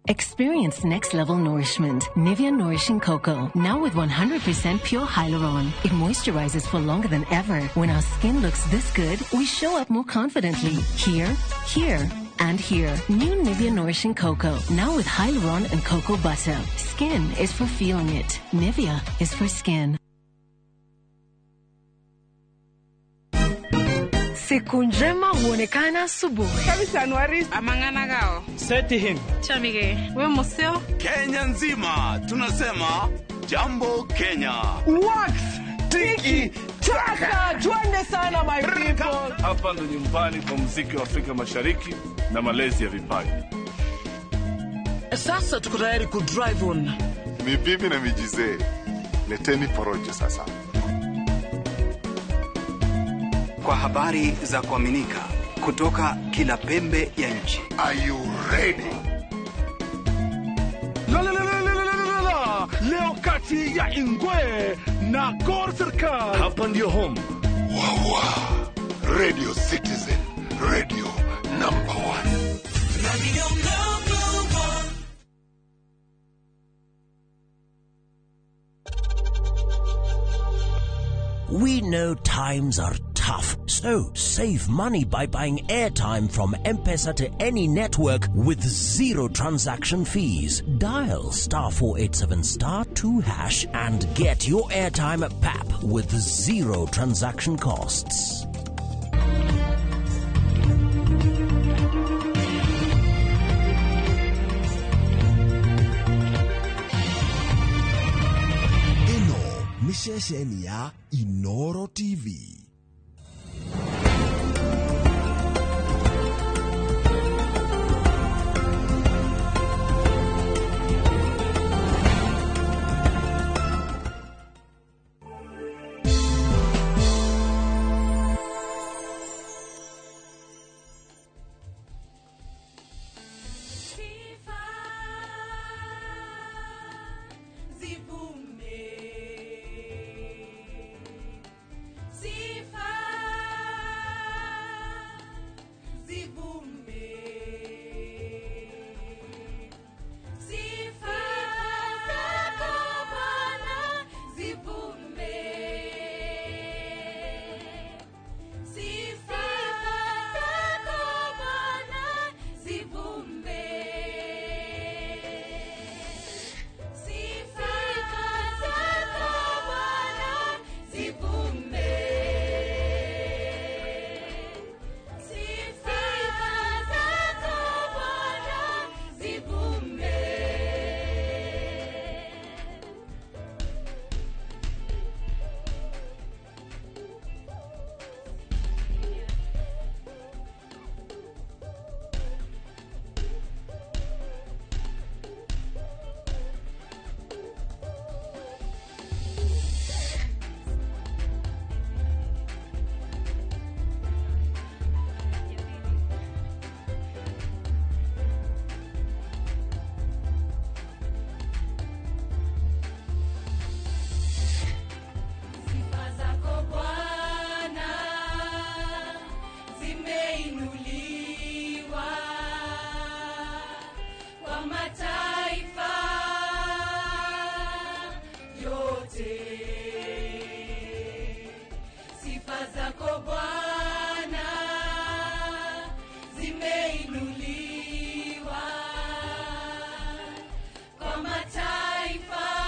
Speaker 12: Experience next-level nourishment. Nivea Nourishing Cocoa. Now with 100% pure hyaluron. It moisturizes for longer than ever. When our skin looks this good, we show up more confidently. Here, here, and here. New Nivea Nourishing Cocoa. Now with hyaluron and cocoa butter. Skin is for feeling it. Nivea is for skin.
Speaker 3: Siku njema huonekana asubuhi.
Speaker 6: Kabisa Nwaris amangana gao.
Speaker 3: Seti him. Chamige, we museo.
Speaker 20: Kenya nzima tunasema jambo Kenya.
Speaker 3: Wax, tiki, taka. Twende sana my people.
Speaker 22: Hapa ndo nyumbani kwa muziki wa Afrika Mashariki na malezi ya vipaji.
Speaker 3: Sasa tuko tayari ku drive on.
Speaker 22: Mibibi na mijize. Leteni porojo sasa.
Speaker 23: Kwa habari za kuaminika kutoka kila pembe ya nchi.
Speaker 22: Are you ready?
Speaker 24: La. Leo kati ya Ingwe na Gor Serikali.
Speaker 22: Hapa ndio home. Wawa. Radio Citizen. Radio number 1. Radio number 1.
Speaker 14: We know times are tough, so save money by buying airtime from M-Pesa to any network with zero transaction fees. Dial *487*2# and get your airtime PAP with zero transaction costs.
Speaker 25: Ino mishesheni ya Inoro TV.
Speaker 26: Zimeinuliwa kwa mataifa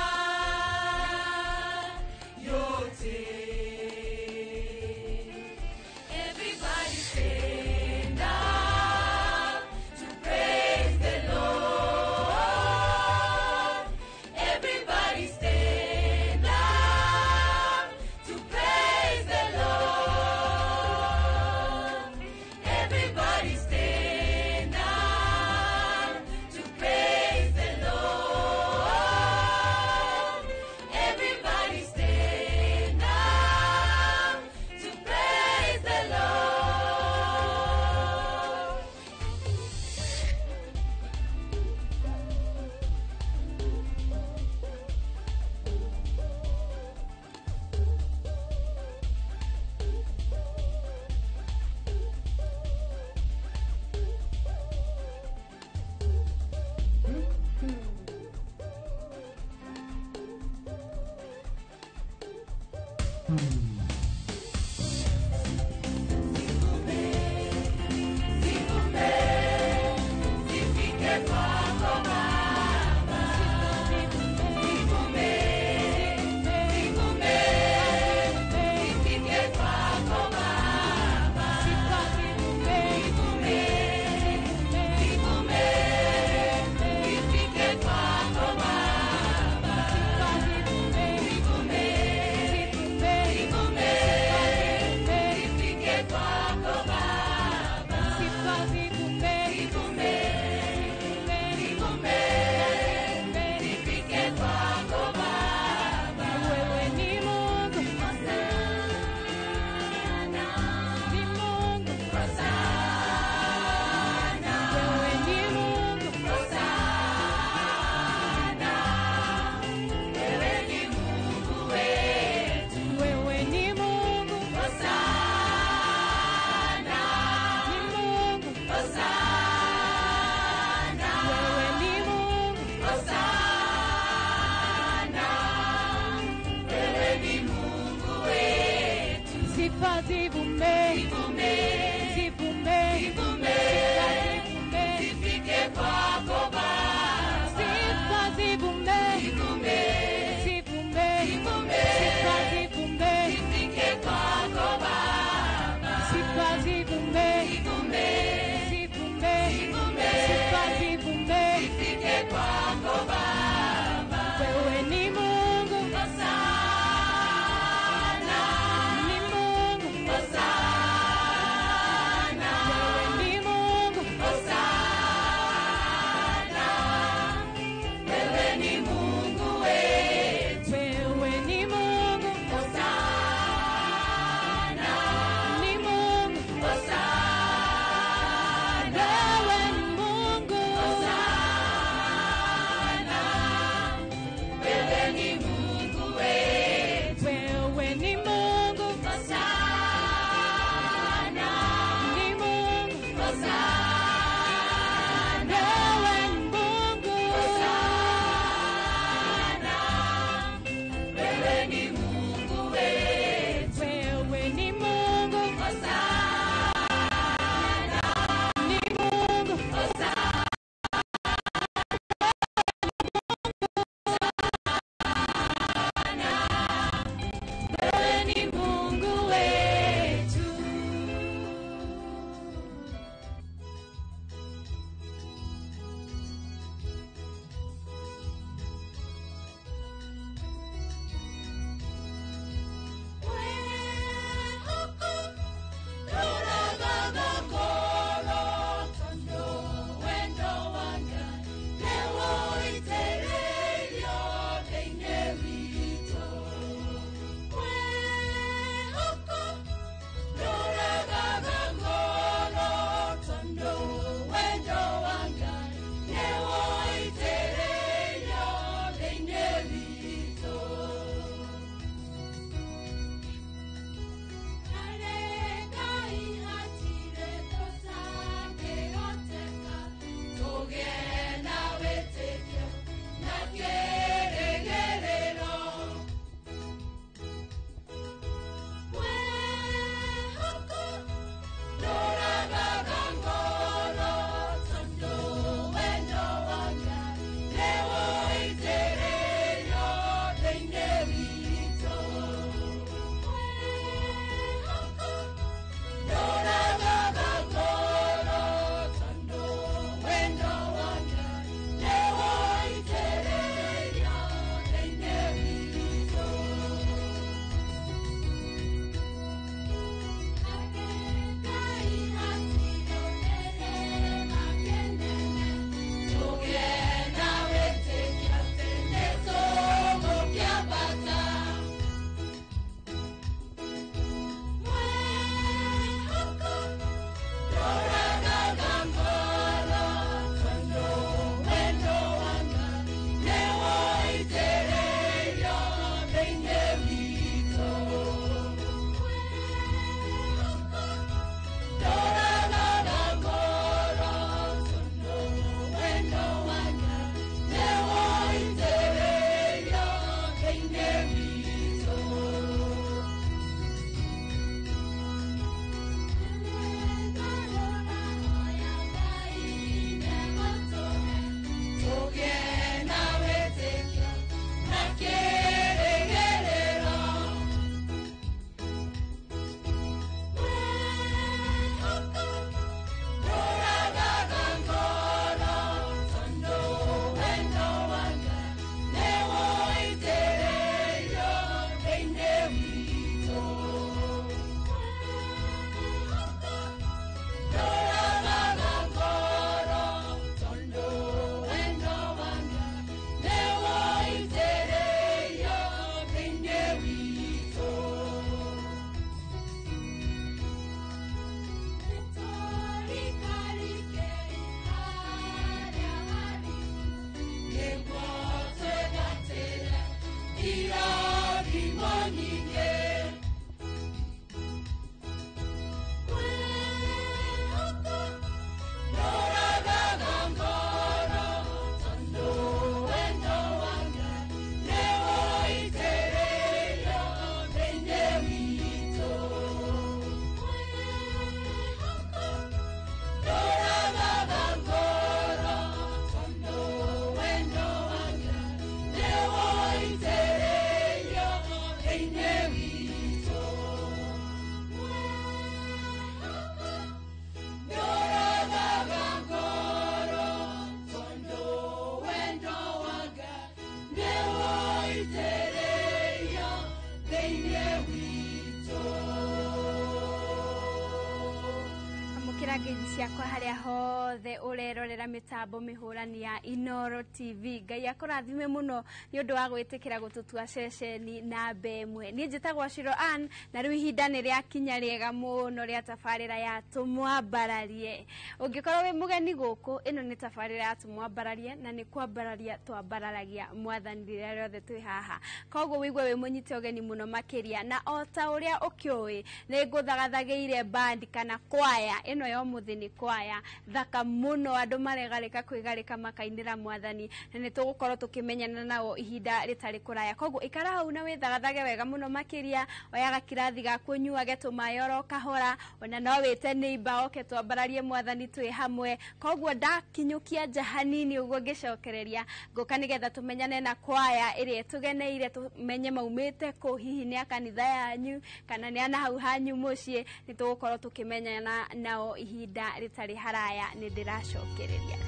Speaker 1: gwĩtĩkĩra ngeithi ciakwa harĩa hothe ũrerorera mĩtambo mĩhũrani ya Inoro TV. Ngai akũrathime mũno nĩ ũndũ wa gwĩtĩkĩra gũtũtua ceceni namba ĩmwe. Niĩ njĩtagwo Shiro Ann na rĩu ihinda nĩ rĩakinya rĩega mũno rĩa tabarĩra ya tũmwambararie. Ũngĩkorwo wĩ mũgeni gũkũ, ĩno nĩ tabarĩra ya tũmwambararie na nĩ kwambararia twambararagia mwathani rĩrĩa rĩothe twĩ haha. Koguo wĩigue wĩ mũnyite ũgeni mũno makĩria, na o ta ũrĩa ũkĩũĩ nĩ ngũthagathagĩire band kana kwaya. Ĩno ya ũmũthĩ nĩ kwaya thaka mũno, andũ maregarĩka kwĩgarĩka makainĩra mwathani, na nĩ tũgũkorwo tũkĩmenyana nao ihinda rĩtarĩ kũraya. Koguo ikara hau na wĩthagathage wega mũno makĩria, oyaga kĩrathi gaku ũnyuage tũmaĩ oro kahora, ona no wĩte neighbor oke twambararie mwathani twĩ hamwe. Koguo ndakinyũkia nja hanini ũguo ngĩcokereria ngũka nĩgetha tũmenyane na kwaya ĩrĩa tũgeneire, tũmenye maumĩte kũ, hihi nĩ a kanitha yanyu kana nĩ ana hau hanyu mũciĩ. Nĩ tũgũkorwo tũkĩmenyana nao ihinda rĩtarĩ haraya. Nĩ ndĩracokereria.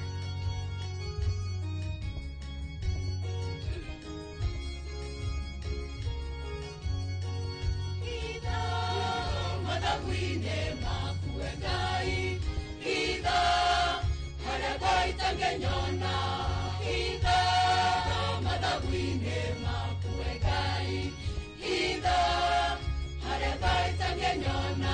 Speaker 13: Madagwine makue Ngai, Itha harĩa Ngai tangĩnyona. Itha madagwine makue Ngai, Itha harĩa Ngai tangĩnyona.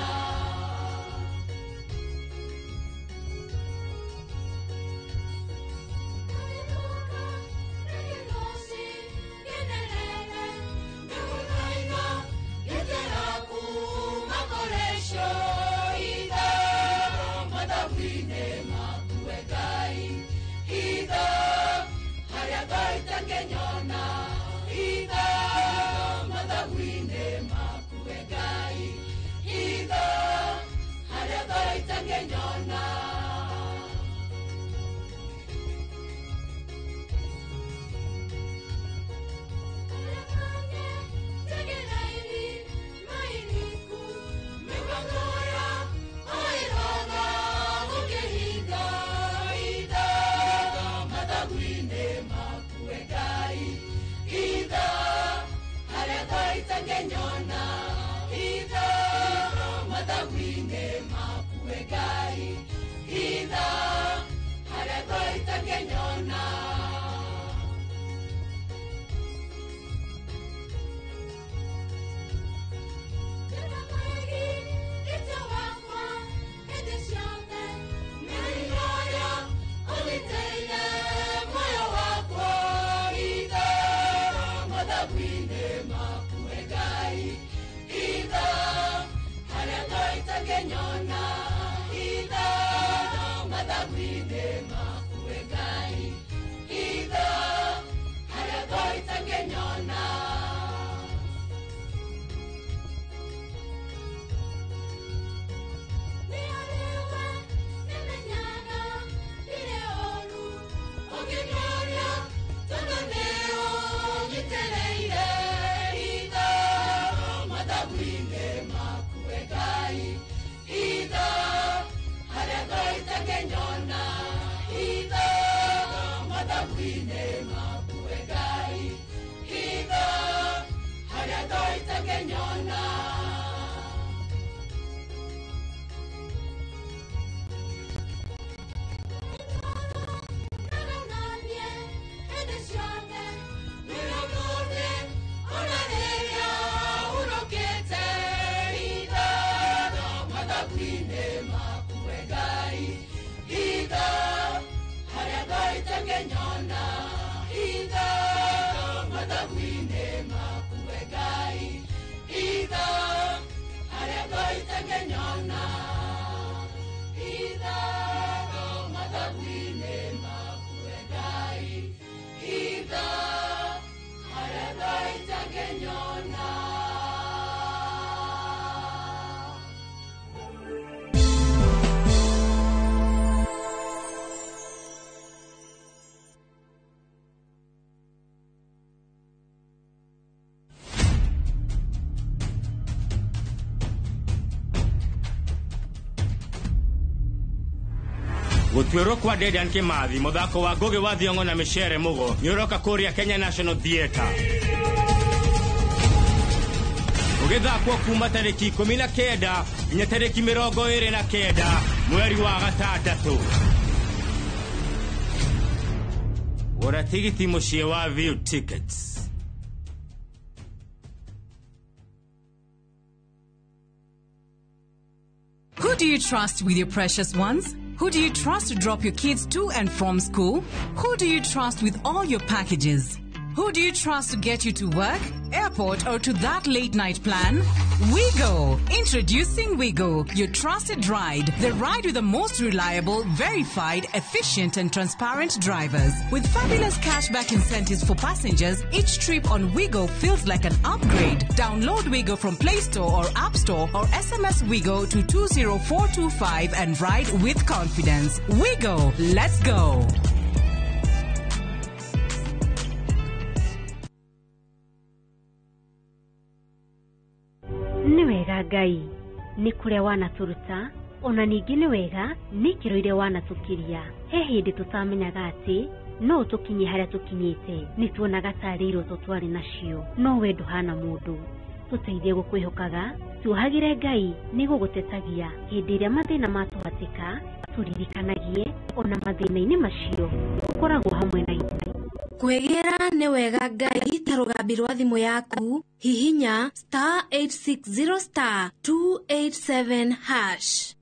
Speaker 4: Gũtuĩrwo kwa Dedan Kimathi, mũthako wa Ngũgĩ wa Thiong'o na Micere Mugo nĩ ũroka kũrĩa Kenya National Theatre. Ũgĩthakwo kuma tarĩki 19 nginya tarĩki 29 mweri wa gatandatũ. Gũra tigiti mũciĩ wa View Tickets.
Speaker 9: Who do you trust with your precious ones? Who do you trust to drop your kids to and from school? Who do you trust with all your packages? Who do you trust to get you to work, airport, or to that late night plan? Wigo. Introducing Wigo, your trusted ride. The ride with the most reliable, verified, efficient, and transparent drivers. With fabulous cashback incentives for passengers, each trip on Wigo feels like an upgrade. Download Wigo from Play Store or App Store or SMS Wigo to 20425 and ride with confidence. Wigo, let's go.
Speaker 8: Nĩ wega Ngai nĩ kũrĩa wanatũruta ona ningĩ nĩ wega nĩ kĩro iria wanatũkĩria he hĩndĩ tũtamenyaga atĩ no tũkinye harĩa tũkinyĩte nĩ tuonaga tarĩ iroto twarĩ nacio no we ndũhana mũndũ tũteithie gũkwĩhokaga tuohagĩre Ngai nĩ gũgũtetagia hĩndĩ ĩrĩa mathĩna matũhatĩka tũririkanagie ona mathĩna-inĩ macio ũkoragwo hamwe na ithuĩ.
Speaker 11: Kwegera nĩ wega Ngai ta rũgambi rwa thimũ yaku hihinya *860 *287#.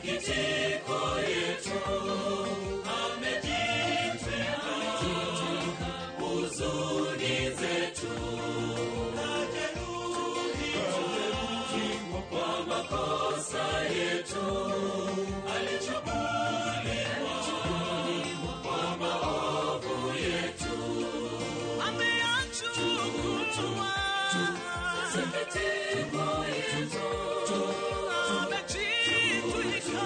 Speaker 13: Sikitiko yetu amejitwika, huzuni zetu kajeruhiwa kwa makosa yetu, alichubuliwa kwa maovu yetu, ameyachukua sikitiko yetu amejitwika,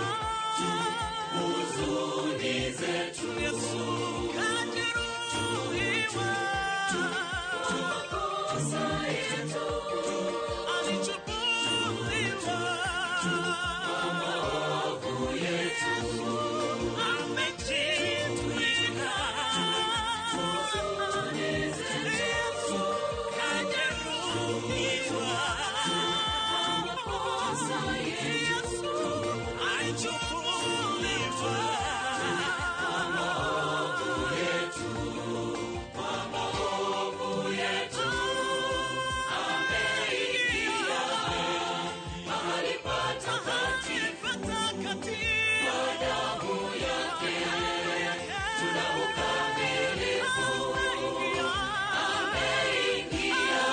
Speaker 13: huzuni zetu Yesu kajeruhiwa kwa makosa yetu, alichubuliwa kwa maovu yetu, amejitwika, huzuni zetu kajeruhiwa kwa makosa yetu, alichubuliwa kwa maovu yetu, kwa maovu yetu, ameingia mahali patakatifu kwa damu yake, tuna ukamilifu, ameingia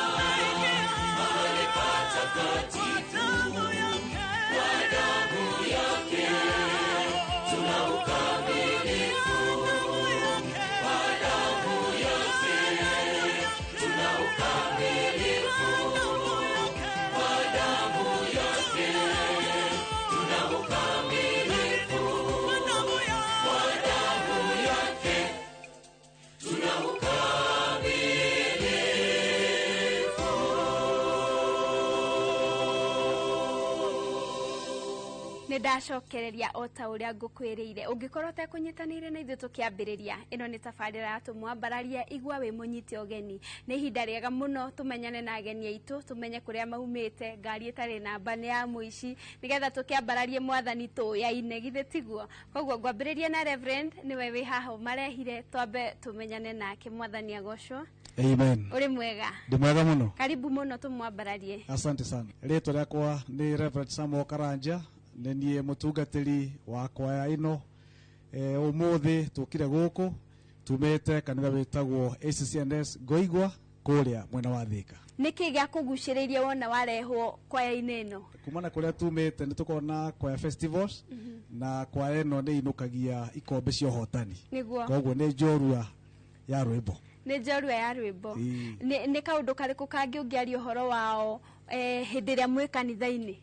Speaker 13: mahali patakatifu kwa damu yake, tuna ukamilifu, kwa damu yake, tuna ukamilifu, kwa damu yake, tuna ukamilifu, kwa damu yake, tuna
Speaker 1: nä ndacokereria o ta å rä a ngå kwä rä ire å ngä korwo tekånyitanä ire na ithuä tå kä ambä rä ria ä no nä tabarä ra tå mwambararia igua wä må nyite å geni nä ihinda rĩega må no tå menyane na ageni aitå tå menye kå rä a maumä te ngari ä tarä namba nä ya må ici nä getha tå kä ambararie mwathani tå yaine githä tiguo koguo ngwambä rä ria na Reverend nä we wä haha marehire twambe tå menyane nake mwathani agocwo
Speaker 15: Amen.
Speaker 1: Uri mwega.
Speaker 15: Ndi mwega muno.
Speaker 1: Karibu muno tumwambararie.
Speaker 15: Asante sana. Rĩtwa rĩakwa nĩ Reverend Samuel Karanja, nĩ niĩ mũtungatĩri wa kwaya ĩno. Ũmũthĩ tũkire gũkũ tumĩte kanitha wĩtagwo ACCNS Ngoigwa kũrĩa mwena wa Thika.
Speaker 1: Niki gĩa kũgucĩrĩirie wona warehwo kwaya-inĩ ĩno?
Speaker 15: Kumana kũrĩa tumĩte nĩ tũkoragwo na festivals na kwaya ĩno nĩ inukagia ikombe cia ũhotani.
Speaker 1: Nĩguo.
Speaker 15: Koguo nĩ njorua ya rwĩmbo.
Speaker 1: Nĩ njorua ya rwĩmbo. Nĩ kaũndũ karĩkũ kangĩ ũngĩaria ũhoro wao hĩndĩ ĩrĩa mwĩ kanitha-inĩ?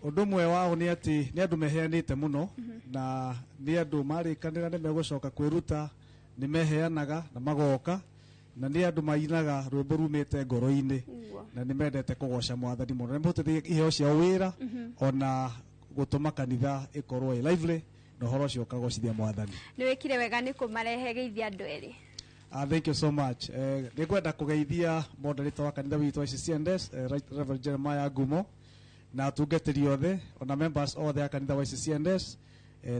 Speaker 1: Ũndũ
Speaker 15: ũmwe wao nĩ atĩ nĩ andũ meheanĩte mũno na nĩ andũ marĩkanĩra nĩ megũcoka kwĩruta nĩ meheanaga na magoka na nĩ andũ mainaga rwĩmbo rumĩte ngoro-inĩ na nĩ mendete kũgoca mwathani mũno nĩ mahutĩtie iheo ciao wĩra ona gũtũma kanitha ĩkorwo ĩ lively na ũhoro ũcio ũkagocithia mwathani.
Speaker 1: Nĩ wĩkire wega nĩ kũmarehe geithia andũ erĩ.
Speaker 15: Thank you so much. Nĩ ngwenda kũgeithia moderator wa kanitha witũ wa CCNS, Reverend Jeremiah Ngumo na atungatĩri othe ona members othe a kanitha wa CCNS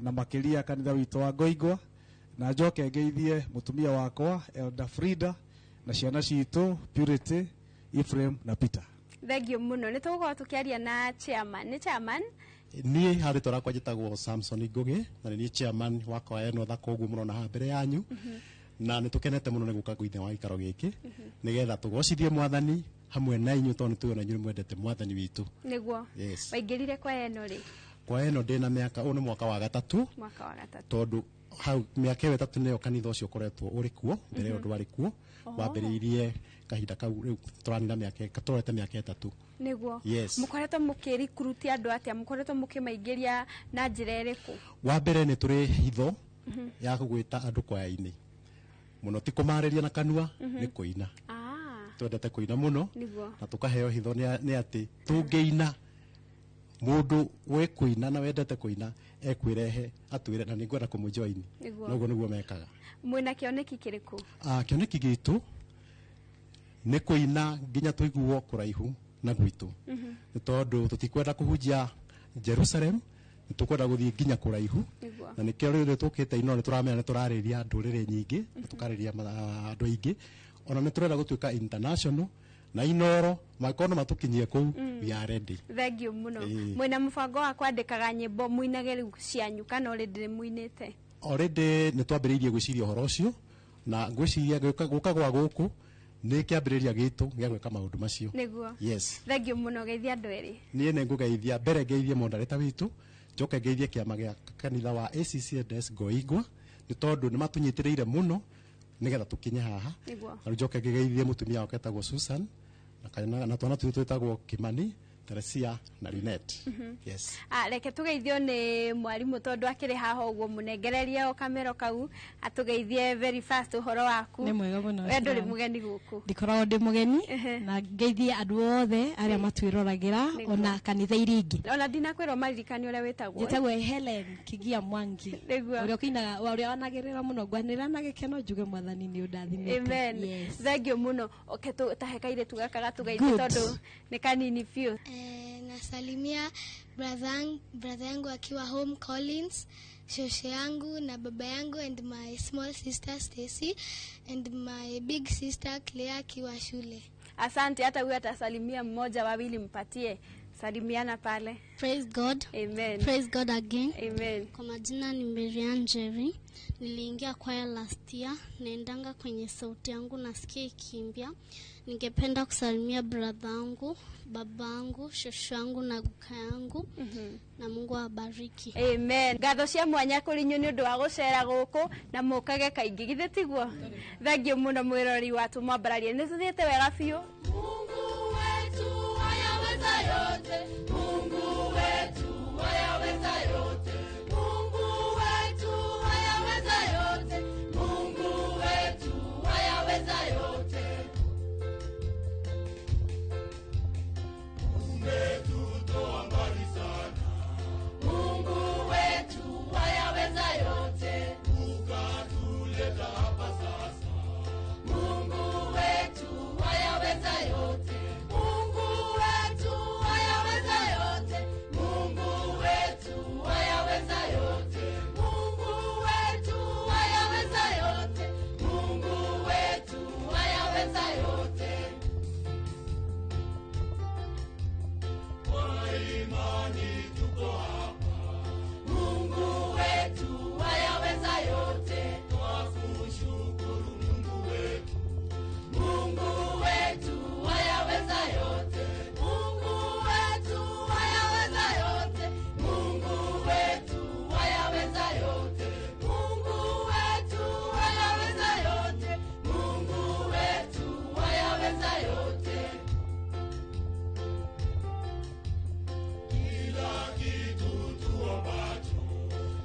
Speaker 15: na makĩria kanitha witũ wa Ngoigwa na njoke ngeithie mũtumia wakwa Elder Frida na ciana citũ Purity, Ephraim na Peter.
Speaker 1: Thank you muno. Nĩ tũgũkorwo tũkĩaria na chairman. Nĩ chairman?
Speaker 16: Niĩ harĩ tũrakwa njĩtagwo Samson Ngugi na nĩ chairman wa kwaya ĩno thaka ũguo mũno na haha mbere yanyu. Na nĩ tũkenete mũno nĩ gũka gwithe wa gĩikaro gĩkĩ nĩgetha tũgocithie mwathani hamwe na inyuĩ tondũ nĩtũĩ na inyuĩ mwendete mwathani witũ.
Speaker 1: Nĩguo. Waingĩrire kwaya ĩno rĩ?
Speaker 16: Kwaya ĩno ndĩ na mĩaka ũyũ nĩ mwaka wa gatatũ.
Speaker 1: Mwaka wa gatatũ.
Speaker 16: Tondũ hau mĩaka ĩyo ĩtatũ nĩyo kanitha ũcio ũkoretwo ũrĩ kuo mbere ĩyo ndwarĩ kuo wambĩrĩirie kahinda kau rĩu tũranina tũrete mĩaka ĩtatũ.
Speaker 1: Nĩguo. Mũkoretwo mũkĩrikurutia andũ atĩa mũkoretwo mũkĩmaingĩria na njĩra ĩrĩkũ?
Speaker 16: Wa mbere nĩ tũrĩ hitho ya gũgwĩta andũ kwaya-inĩ muno ti kumarĩria na kanua nĩ kũina. Twendete kũina mũno na tũkaheo hitho nĩ atĩ tũngĩina mũndũ we kũina na wendete kũina ekwĩrehe atwĩre na nĩngwenda kũmũjoin. Noguo nĩguo mekaga.
Speaker 1: Mwĩna kĩoneki kĩrĩkũ?
Speaker 16: Kĩoneki gitũ nĩ kũina nginya tũiguo kũraihu na gwitũ nĩ tondũ tũtikwenda kũhunjia Jerusalem tukwenda guthii nginya kuraihu na nikio rĩu tukite ino ni turamenya ni turarĩria ndũrĩrĩ nyingĩ tukarĩria andũ aingĩ ona ni turenda gũtuĩka international na Inoro makono matukinyie kou we are ready.
Speaker 1: Thengio muno. Mwina mubango wa kwandikaga nyimbo muinage cianyu kana already muinite?
Speaker 16: Already ni twambiriirie gwiciria horo ucio na gwiciria guka gwa guku ni kiambiriria gitu gya gwika maundu macio.
Speaker 1: Niguo.
Speaker 16: Yes.
Speaker 1: Thengio muno geithia andu eri.
Speaker 16: Nie ne ngugeithia mbere geithie mondareta witu njoke geithie kiama gya kanitha wa ACCNS Goigwa ni tondu ni matunyitiriire muno nigetha tukinye haha. Na njoke geithie mutumia wake etagwo Susan na twana twitagwo Kimani, Teresia na Linet. Yes.
Speaker 1: Reke tugeithio ni mwarimu tondu akiri haha uguo munengereria o kamero kau atugeithie very fast uhoro waku.
Speaker 5: Ni mwega muno.
Speaker 1: We nduri mugeni guku.
Speaker 5: Ndikoragwo ndi mugeni na ngeithie andu othe aria matwirораgira ona kanitha iringi.
Speaker 1: Ona ndinakwirwo maririkani uria wetagwo.
Speaker 5: Njitagwo Helen Kigia Mwangi. Uria kinaga uria wanagirira muno ngwanira na gikeno njuge mwathani ni undathimite.
Speaker 1: Amen. Thengio muno. Oke tahekaire tugakaga tugeithie tondu ni kanini fiu.
Speaker 7: Nasalimia brother yangu akiwa home Collins, shoshe yangu na baba yangu and my small sister Stacy and my big sister Claire akiwa shule.
Speaker 1: Asante, hata huyu atasalimia mmoja wawili mpatie. Salimiana pale.
Speaker 7: Praise God.
Speaker 1: Amen.
Speaker 7: Praise God again.
Speaker 1: Amen.
Speaker 7: Kwa majina ni Marian Jerry. Niliingia choir last year. Naendanga kwenye sauti yangu nasikia ikiimbia. Ningependa kusalimia brother yangu, baba yangu, shosho yangu na guka yangu. Na Mungu awabariki.
Speaker 1: Amen. Ngatho cia mwanya kuri nyu ni undu wa gucera guku na mukage kaingi githe tiguo. Thengio muno mwirori watu mwambararie ni tuthiete wega biu.
Speaker 13: Mungu wetu ayaweza yote. Mungu wetu ayaweza yote. Mungu wetu ayaweza yote. Mungu wetu ayaweza yote. Umetutoa mbali sana. Mungu wetu ayaweza yote. Ukatuleta hapa sasa. Mungu wetu ayaweza yote. Mungu wetu ayaweza yote. Mungu wetu ayaweza yote. Mungu wetu ayaweza yote. Mungu wetu ayaweza yote. Kwa imani tuko hapa. Mungu wetu ayaweza yote. Kwa kushukuru Mungu wetu. Mungu wetu ayaweza yote. Mungu wetu ayaweza yote. Mungu wetu ayaweza yote. Mungu wetu ayaweza yote. Mungu wetu ayaweza yote. Kila kitu tuombacho,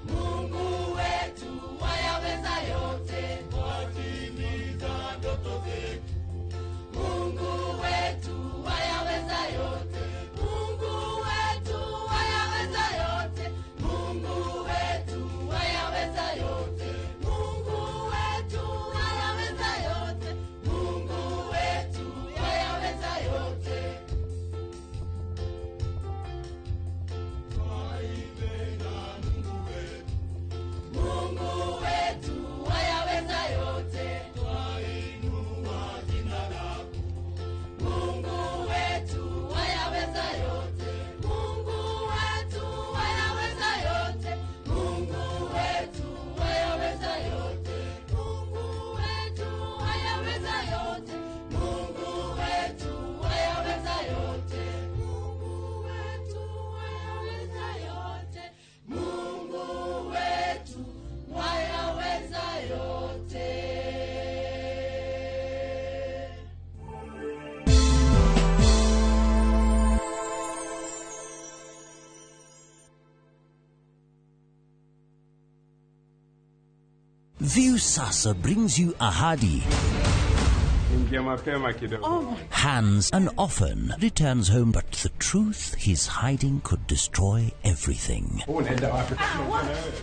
Speaker 13: Mungu wetu ayaweza yote. Watimiza ndoto zetu. Mungu wetu ayaweza yote. Mungu wetu ayaweza yote. Mungu wetu ayaweza yote. Mungu wetu ayaweza yote. Mungu wetu ayaweza yote. Twaipenda Mungu wetu. Mungu wetu ayaweza yote. Twainua jina lako. Mungu wetu ayaweza yote. Mungu wetu ayaweza yote. Mungu wetu ayaweza yote. Mungu wetu ayaweza yote. Mungu wetu ayaweza yote. Mungu wetu ayaweza yote. Mungu wetu ayaweza yote.
Speaker 14: View Sasa brings you Ahadi.
Speaker 17: Ingia mapema kidogo.
Speaker 14: Hans, and often returns home, but the truth he's hiding could destroy everything.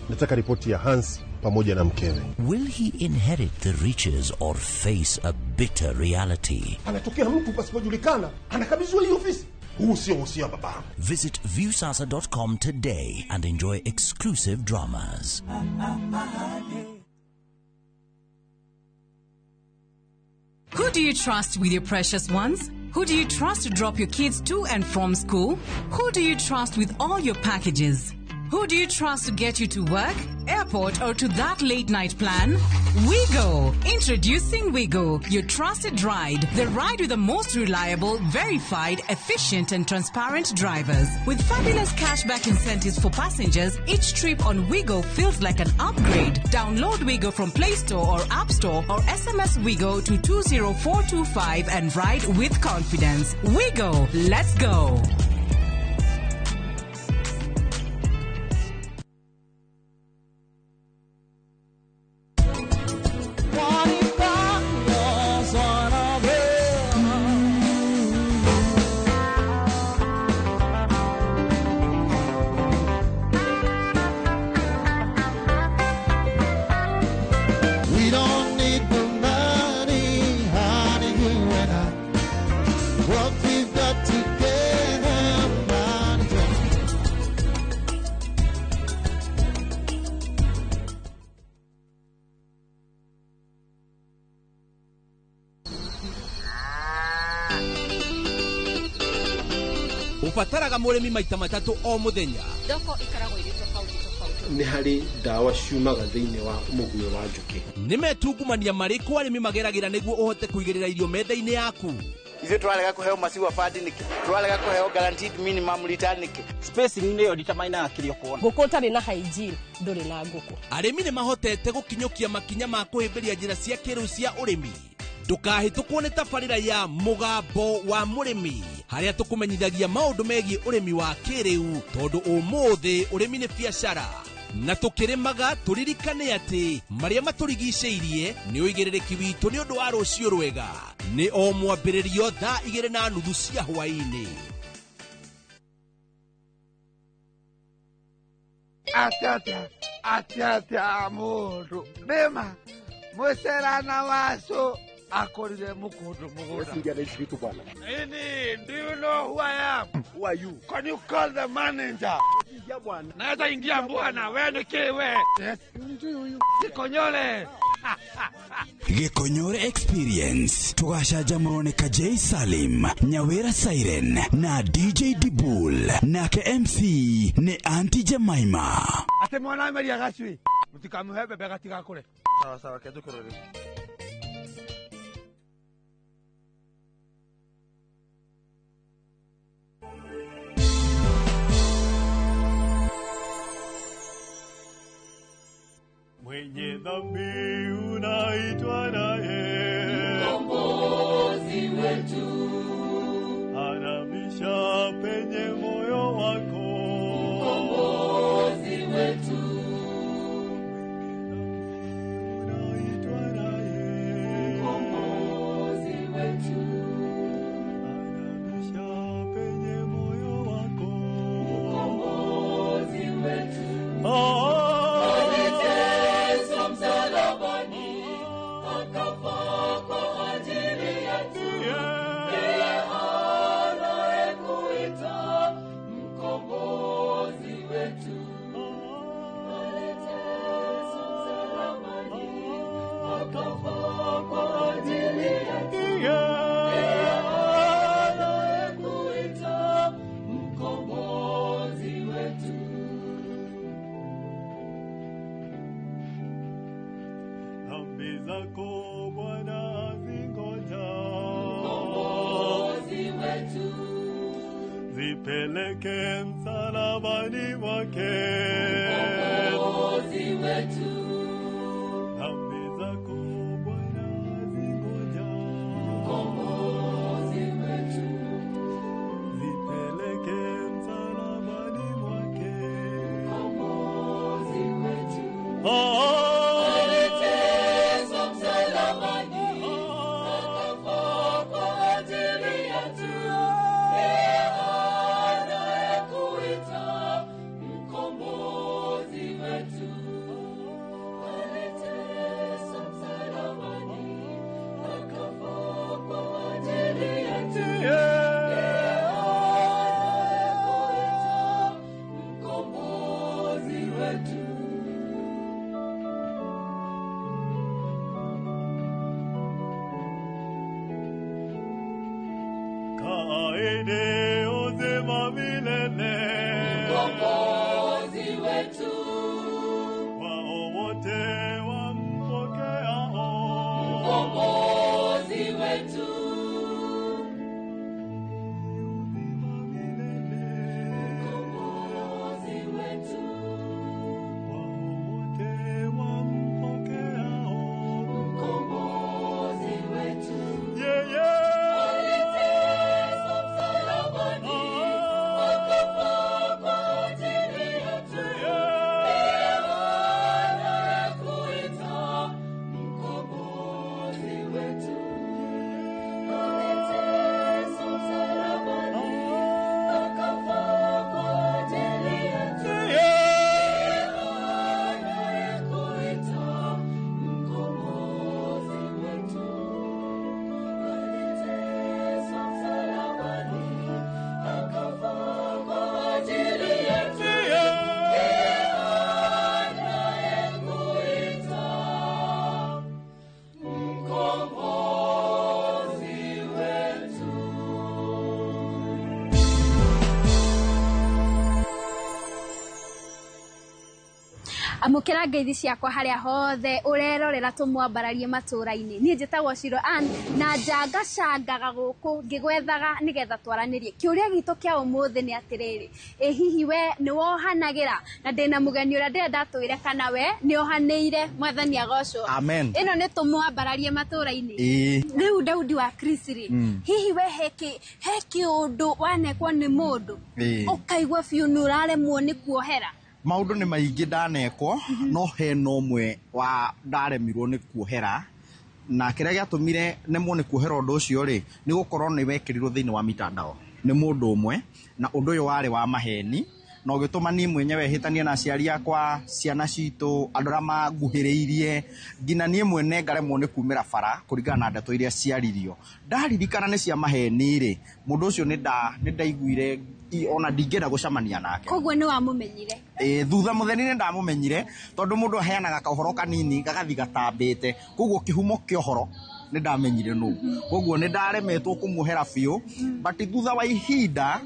Speaker 18: Nataka ripoti ya Hans pamoja na mkewe.
Speaker 14: Will he inherit the riches or face a bitter reality?
Speaker 18: Anatokea mtu pasipojulikana, anakabidhiwa hiyo ofisi. Huu sio usia baba.
Speaker 14: Visit viewsasa.com today and enjoy exclusive dramas.
Speaker 9: Who do you trust with your precious ones? Who do you trust to drop your kids to and from school? Who do you trust with all your packages? Who do you trust to get you to work, airport, or to that late night plan? Wigo. Introducing Wigo, your trusted ride. The ride with the most reliable, verified, efficient, and transparent drivers. With fabulous cashback incentives for passengers, each trip on Wigo feels like an upgrade. Download Wigo from Play Store or App Store or SMS Wigo to 20425 and ride with confidence. Wigo, let's go.
Speaker 4: Ufataraga murimi maita matatu o muthenya.
Speaker 2: Doko ikaragwo iri tofauti.
Speaker 10: Ni hari dawa ciumaga thiini wa muguyo wa njuki.
Speaker 4: Nimetungumania mariku arimi mageragira niguo uhote kuigirira irio metha-ini yaku.
Speaker 12: Izo twalega kuheo masiwa fadi niki. Twalega kuheo guaranteed minimum return niki. Spacing ndio determine akilio kuona.
Speaker 2: Guko tari na hygiene nduri na guko.
Speaker 4: Arimi ni mahotete gukinyukia makinya ma kuhimbiria njira cia kiru cia urimi. Ndukahitũkwo nĩ tabarĩra ya mũgambo wa mũrĩmi harĩa tũkũmenyithagia maũndũ megiĩ ũrĩmi wa kĩrĩu tondũ ũmũthĩ ũrĩmi nĩ biacara na tũkĩrĩmaga tũririkane atĩ marĩa matũrigicĩirie nĩ ũigĩrĩrĩki witũ nĩ ũndũ wa rũciũ rwega nĩ o mwambĩrĩrio thaa 2:30 cia hwaĩ-inĩ.
Speaker 24: Atata mũndũ nĩma mũcerana wacu akorire mukundu mugunda. Do you know who I am?
Speaker 10: Who are you?
Speaker 24: Can you call the manager? Naweza ingia bwana, wewe ni kiwe. Yes. Sikonyole.
Speaker 19: Gikonyore Experience tugacajamũrwo nĩ Kajay Salim, Nyawera Siren na DJ Dibul nake MC ni Auntie Jemima.
Speaker 24: Ate mwana Maria gacui mutikamuhe bebe gatiga kure. Sawa kedukorore.
Speaker 21: Mwenye dhambi unaitwa naye
Speaker 26: mkombozi wetu,
Speaker 21: anabisha penye moyo wako
Speaker 26: mkombozi wetu,
Speaker 21: unaitwa naye
Speaker 26: mkombozi wetu,
Speaker 21: anabisha penye moyo wako
Speaker 26: mkombozi wetu.
Speaker 21: Zipeleke msalabani wake
Speaker 26: mkombozi wetu.
Speaker 21: Dhambi zako Bwana zingoja
Speaker 26: mkombozi wetu.
Speaker 21: Zipeleke msalabani wake
Speaker 26: mkombozi wetu.
Speaker 21: milele, uzima milele.
Speaker 3: Mkombozi wetu.
Speaker 21: Wao wote wampokeao.
Speaker 3: Mkombozi wetu.
Speaker 1: Amukira ngeithi ciakwa haria hothe urerorera tumwambararie maturaini nie njitagwo Shiro Ann na njangacangaga guku ngigwethaga nigetha twaranirie kiuria gitu kia umuthi ni atiriri hihi we ni wohanagira na ndina mugeni uria ndenda twire kana we ni ohaniire mwathani agocwo
Speaker 12: amen
Speaker 1: ino ni tumwambararie maturaini riu Daudi wa Krisiri hihi we heki undu wanekwo ni mundu ukaigwa biu nuraremwo ni kuohera
Speaker 12: maundu ni maingi ndanekwo no he no mwe wa ndaremirwo ni kuohera na kiria giatumire nemwo ni kuohera undu ucio ri ni gukorwo ni wekirirwo thiini wa mitandao ni mundu umwe na undu uyu wari wa maheni no gituma ni mwenyewe hitania na aciari akwa ciana citu andu aria manguhiriirie ngina nie mwene ngaremwo ni kumira bara kuringana na ndeto iria ciaririo ndaririkana ni cia maheni ri mundu ucio ni ndaiguire ona ndingenda gucamania nake
Speaker 1: koguo ni wamumenyire
Speaker 12: thutha mutheni ni ndamumenyire tondu mundu aheanaga kahoro kanini gagathi gatambite koguo kihumo kiohoro ni ndamenyire nu koguo ni ndaremetwo kumuhera biu but thutha wa ihinda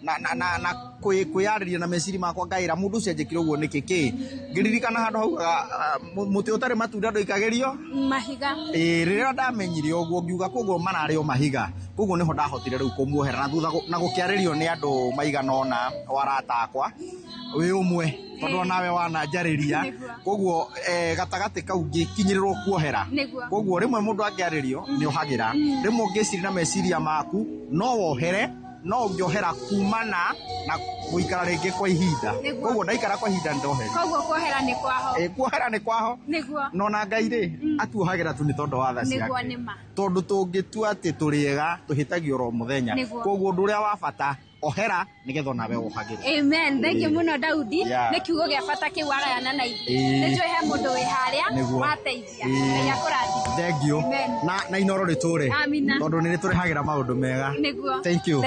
Speaker 12: na kwiyariria na meciri makwa ngaira mundu ucio njikire uguo nikiki ngiririkana handu hau muti utari matunda ndoikagerio
Speaker 1: mahiga
Speaker 12: riria ndamenyire uguo ngiuga koguo manari o mahiga koguo niho ndahotire riu kumuohera na thutha na gukiaririo ni andu maiganona warata akwa wi umwe tondu nawe wananjariria koguo gatagati kau ngikinyirirwo kuohera koguo rimwe mundu angiaririo ni ohagira rimwe ngiciri na meciria maku no wohere no ngiohera kumana na guikara ringi kwa ihinda koguo ndaikara kwa ihinda ndohera
Speaker 1: koguo kuohera ni kwaho
Speaker 12: kuohera ni kwaho no na Ngai ri atuohagira tu ni tondu wa tha ciake tondu tungitua ati turiega tuhitagio ro muthenya koguo ndu uria wa bata ohera nigetho nawe wohagire
Speaker 1: amen thank you muno Daudi ni kiugo gia bata kiu arayana na ithi ni njui he mundu wi haria wateithia Ngai akurathime
Speaker 12: thank you na inoro riture tondu ni turihagira maundu mega thank you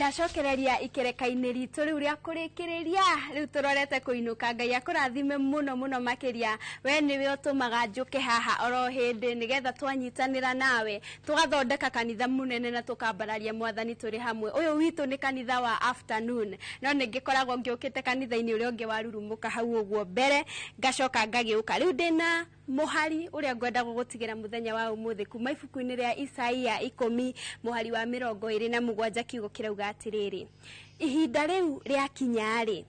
Speaker 1: ndacokereria ikereka-inĩ ritũ rĩu rĩa kũrĩkĩrĩria rĩu tũrorete kũinũka. Ngai akũrathime mũno mũno makĩria, we nĩwe ũtũmaga njũke haha oro hĩndĩ nĩgetha twanyitanĩra nawe tũgathondeka kanitha mũnene na tũkambararia Mwathani tũrĩ hamwe. Ũyũ witũ nĩ kanitha wa afternoon, no nĩngĩkoragwo ngĩũkĩte kanitha-inĩ ũrĩa ũngĩ warurumũka hau ũguo mbere ngacoka ngagĩũka. Rĩu ndĩna mũhari ũrĩa ngwenda gũgũtigĩra mũthenya wa ũmũthĩ kuma ibuku-inĩ rĩa Isaia 10 mũhari wa 27 kiugo kĩrauga atĩrĩrĩ: ihinda rĩu rĩa kinya-rĩ,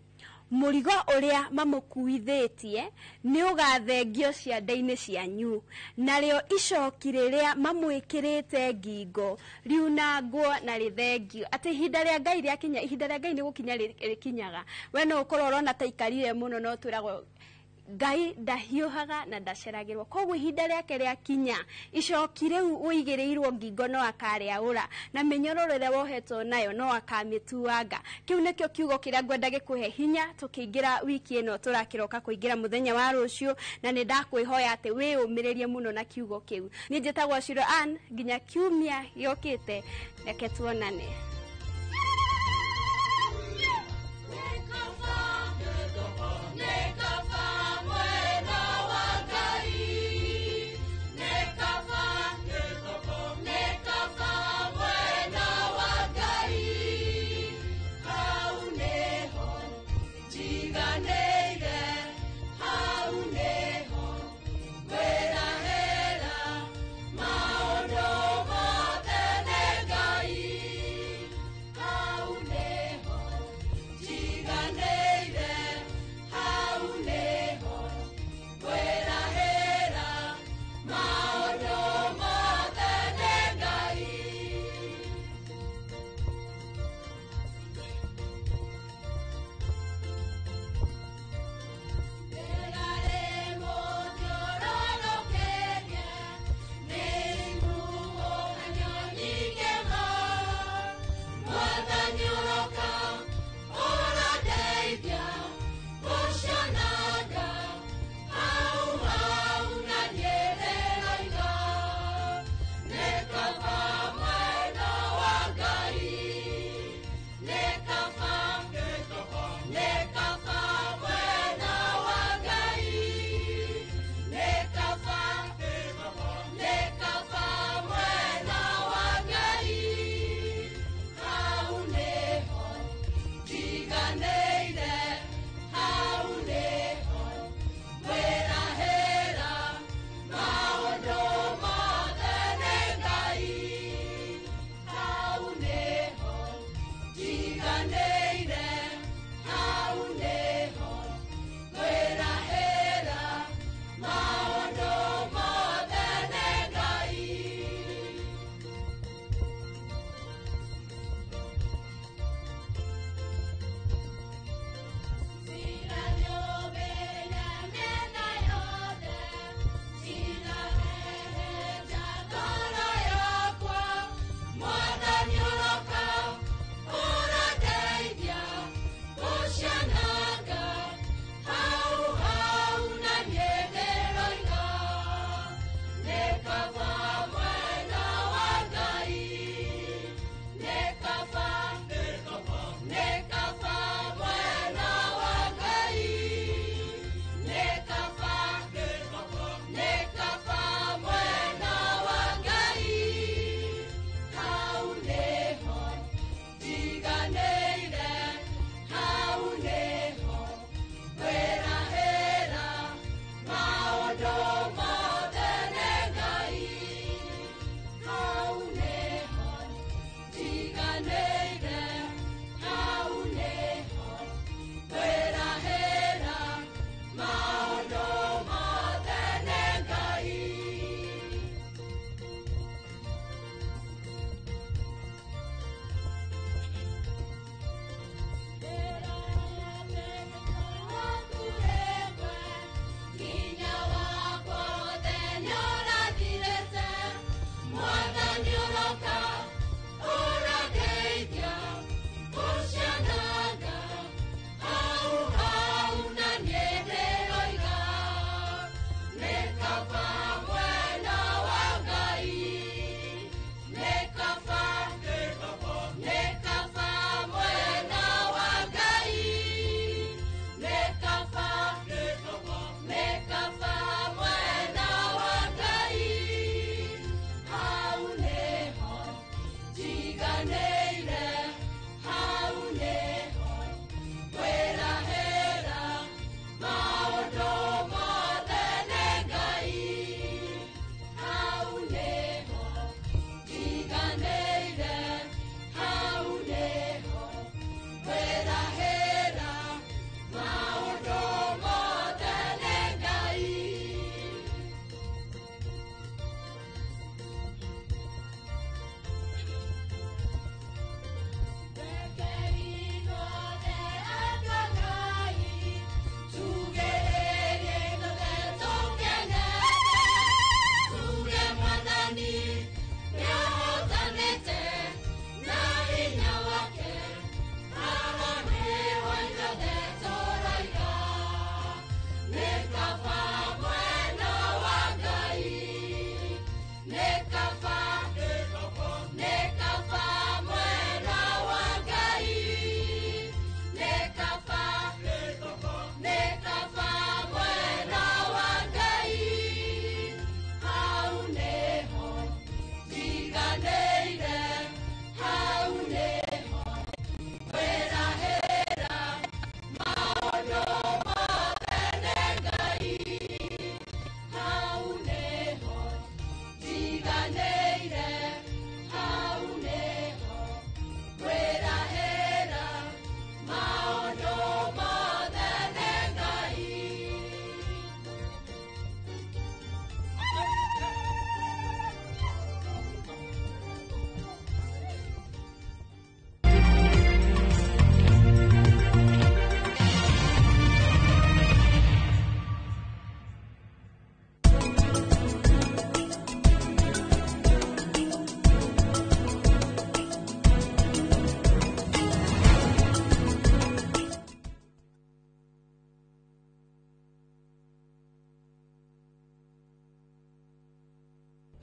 Speaker 1: mũrigo ũrĩa mamũkuithĩtie nĩ ũgathengio ciande-inĩ cianyu, narĩo icoki rĩrĩa mamwĩkĩrĩte ngingo riunangwo na rĩthengio. Atĩ ihinda rĩa Ngai rĩakinya, ihinda rĩa Ngai nĩ gũkinya rĩkinyaga. We no ũkorwo ũrona ta ikarire mũno, no twĩragwo Ngai ndahiũhaga na ndaceragĩrwo. Koguo ihinda rĩake rĩakinya, icoki rĩu ũigĩrĩirwo ngingo no akarĩaũra, na mĩnyororo ĩrĩa wohetwo nayo no akamĩtuanga. Kĩu nĩkĩo kiugo kĩrĩa ngwenda gĩkũhe hinya tũkĩingĩra wiki ĩno tũrakĩroka kũingĩra mũthenya wa rũciũ, na nĩ ndakwĩhoya atĩ wĩyũmĩrĩrie mũno na kiugo kĩu. Niĩ njĩtagwo Shiro Ann, nginya kiumia gĩũkĩte, reke tuonane.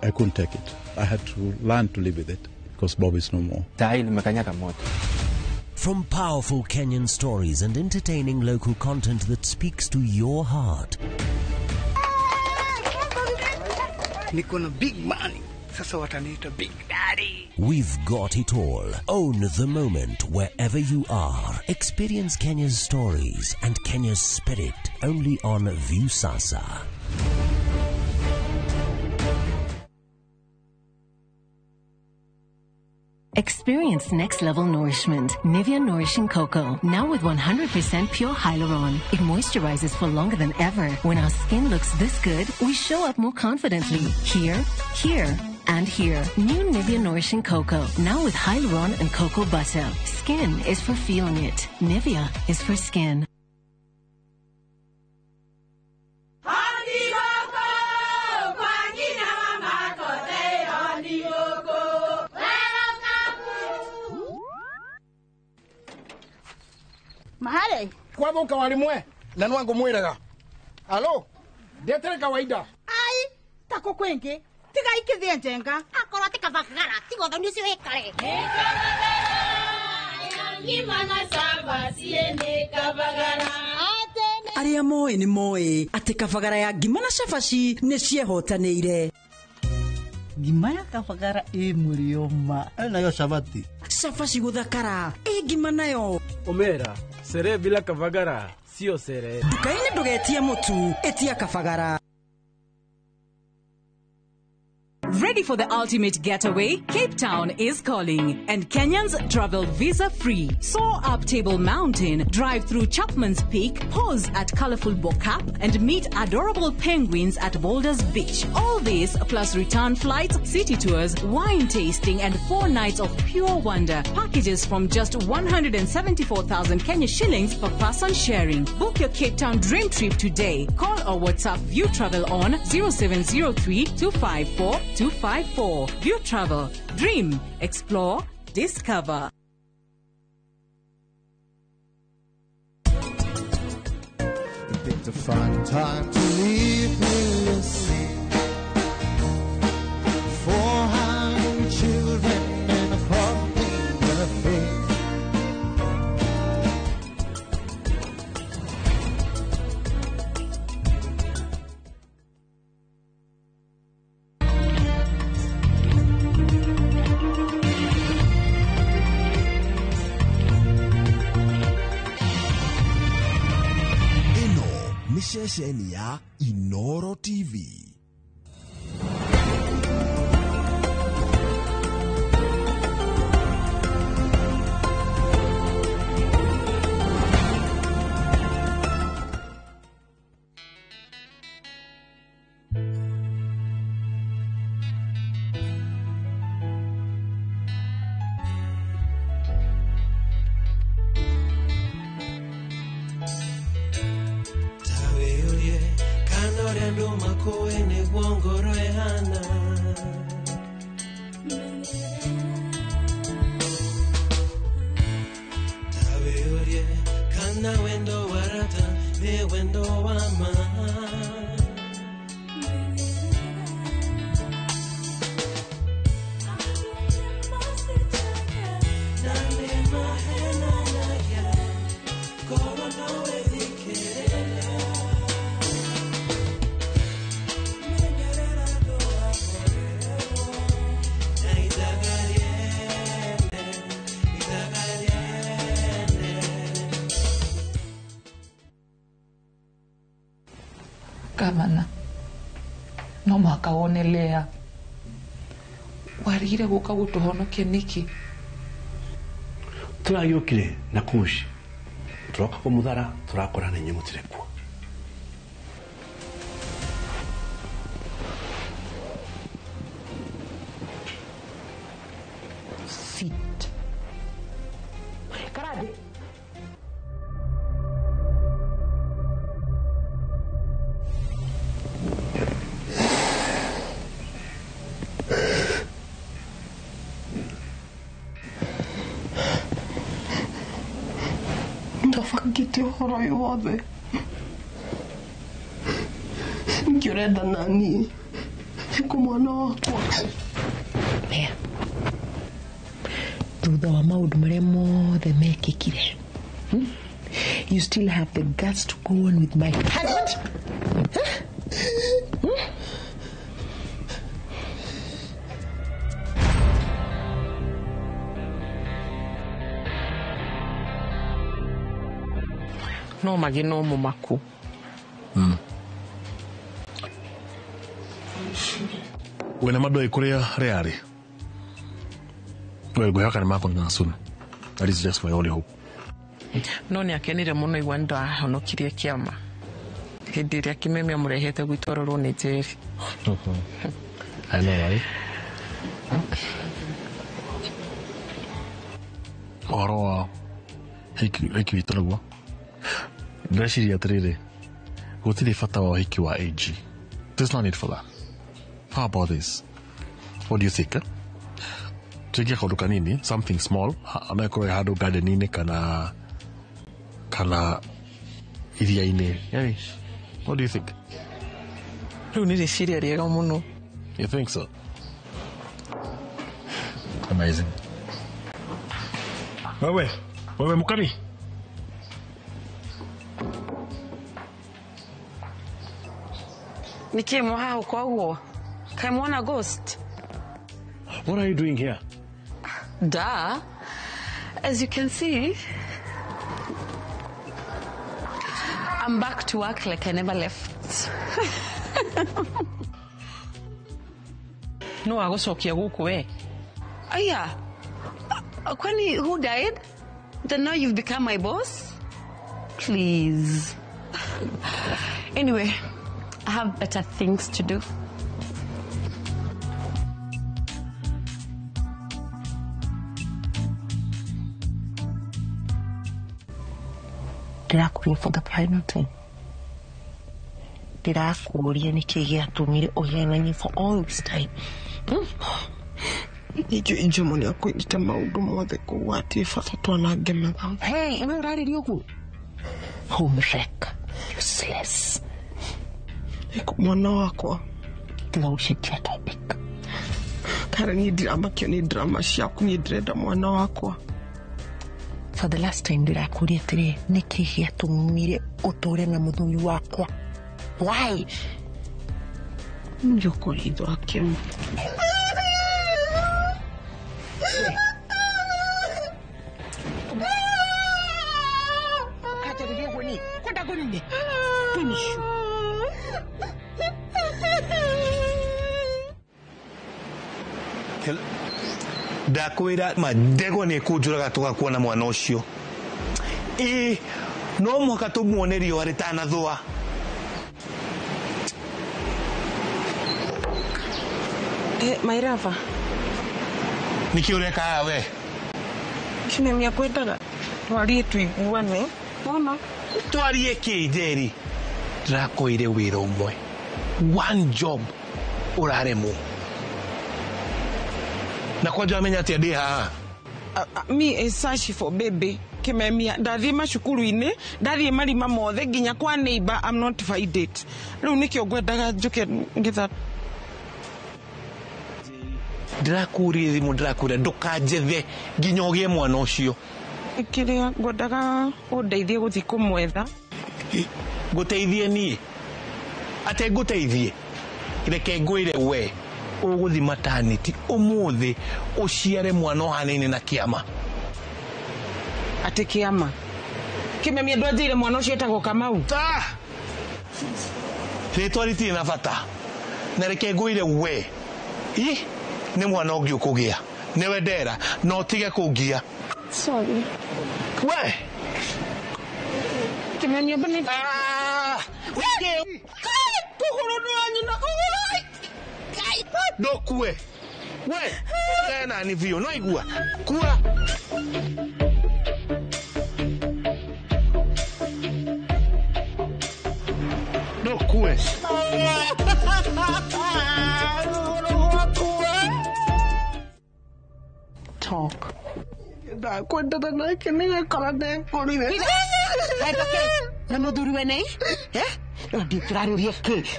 Speaker 3: I couldn't take it. I had to learn to live with it because Bob is no more.
Speaker 14: From powerful Kenyan stories and entertaining local content that speaks to your heart.
Speaker 6: Niko na big money. Sasa wataniita Big Daddy.
Speaker 14: We've got it all. Own the moment wherever you are. Experience Kenya's stories and Kenya's spirit only on Viusasa.
Speaker 20: Experience next-level nourishment. Nivea Nourishing Cocoa. Now with 100% pure hyaluron. It moisturizes for longer than ever. When our skin looks this good, we show up more confidently. Here, here, and here. New Nivea Nourishing Cocoa. Now with hyaluron and cocoa butter. Skin is for feeling it. Nivea is for skin.
Speaker 22: Mahale kwa boka walimwe na nwangu mwiraga alo detere kawaida
Speaker 23: ai tako kwenge tiga ikithie njenga akora tika bakara tigo thoni cio hekare ngimana samba siende kabagara
Speaker 25: aria moe ni moe ati kabagara ya ngimana shafashi ni ciehotanĩire
Speaker 27: ngimaya kabagara murioma nayo shabati
Speaker 25: shafashi guthakara ngimana yo
Speaker 28: omera sere bila kabagara sio sere
Speaker 25: dukaini ndugetie mutu etia kabagara.
Speaker 9: Ready for the ultimate getaway? Cape Town is calling, and Kenyans travel visa-free. Soar up Table Mountain, drive through Chapman's Peak, pause at colorful Bokap, and meet adorable penguins at Boulders Beach. All this plus return flights, city tours, wine tasting, and 4 nights of pure wonder. Packages from just 174,000 Kenya shillings per person sharing. Book your Cape Town dream trip today. Call or WhatsApp View Travel on 0703 254 254. View Travel. Dream. Explore. Discover.
Speaker 29: Picked a fun time to leave me listening. 400 children in a pumping cafe.
Speaker 4: Shesheni ya Inoro TV.
Speaker 30: Gavana, no mwaka wonelea warire guka gutuhonokia niki
Speaker 31: turayukire na kushi turoka ko mudara turakorana nyemutire ku
Speaker 30: sit karade ndafangite uhoro wothe ngĩurenda nani Eko mwana wakwa.
Speaker 2: Mea. Thutha wa maundu maria mothe mekikire. You still have the guts to go on with my husband?
Speaker 30: No magino mumaku.
Speaker 31: Wena madoi kuria reari. Well, go hakana mako na soon. That is just my only hope.
Speaker 30: No ni akenire muno igwa ndo ahonokirie kiama. Hindi ria kimemia murehete gwitwarorwo ni Njeri.
Speaker 31: I know, right? Oro hiki witoragwo. Ndashiri atrere. Gutiri fata wa hiki wa AG. There's no need for that. How about this? What do you think? Tuingia kwa duka nini? Something small. Anayekore hado gardenine kana iria-ini. Yani, what do you think?
Speaker 30: Riu ni riciria riega muno.
Speaker 31: You think so? Amazing. Wewe mukari.
Speaker 30: Nikimo hao kwa huo. Kamwona ghost.
Speaker 31: What are you doing here?
Speaker 30: Da. As you can see, I'm back to work like I never left. No agosokia guku we. Aya. Kwani who died? Then now you've become my boss? Please. Anyway, I have better things to do.
Speaker 2: Ndirakuria for the final time. Ndirakuria niki giatumire uhenanie for all this time.
Speaker 30: Ijumo ni akunyita maundu mothe kuwati fata twanange mathamu.
Speaker 2: Hey, ino uraririe ugu. Homewreck. Useless.
Speaker 30: Eko mwana wakwa.
Speaker 2: Tiga ucitia topic.
Speaker 30: Kara ni drama ciaku ni ndĩrenda mwana wakwa.
Speaker 2: For the last time ndirakuria atiri niki giatumire uture na muthuri wakwa. Why?
Speaker 30: Njokoritho akem.
Speaker 24: Ndakwira madego ni kujuraga tugakuona mwana ucio. No muhaka tumuone rio aritana thua.
Speaker 30: Mairava.
Speaker 24: Niki ureka we?
Speaker 30: Kimemia kwendaga. Twarie tuiguane. Mona.
Speaker 24: Twarie Njeri. Ndakwire wira umwe. One job uraremu. Na kwa jamenya ati ndi haha.
Speaker 30: Me is search for baby. Kimemia ndathie macukuru-ini, ndathie marima mothe nginya kwa neighbor. I'm not find it. Riu nikio ngwendaga njuke ngitha.
Speaker 24: Ndirakuria thimu ndirakuria ndukanjethe nginya ugie mwana ucio.
Speaker 30: Kiria ngwendaga undeithie guthi kumwetha.
Speaker 24: Guteithie nie. Ate guteithie. Reke ngwire we. Uguthi maternity umuthi uciare mwana hanene na kiama.
Speaker 30: Ati kiama. Kimemia ndwajire mwana ucio etagwo Kamau.
Speaker 24: Ritwariti na bata. Na reke ngwire we. Ni mwana ungi ukugia. Niwe ndera no tige kugia.
Speaker 30: Sorry.
Speaker 24: We.
Speaker 30: Kimemia bani.
Speaker 24: Dokue. We. Tena ni vio no igua. Kua. Dokue.
Speaker 30: Talk. Da kwenda na kini kala de korire.
Speaker 2: Hai pake. Na muthuri we nei?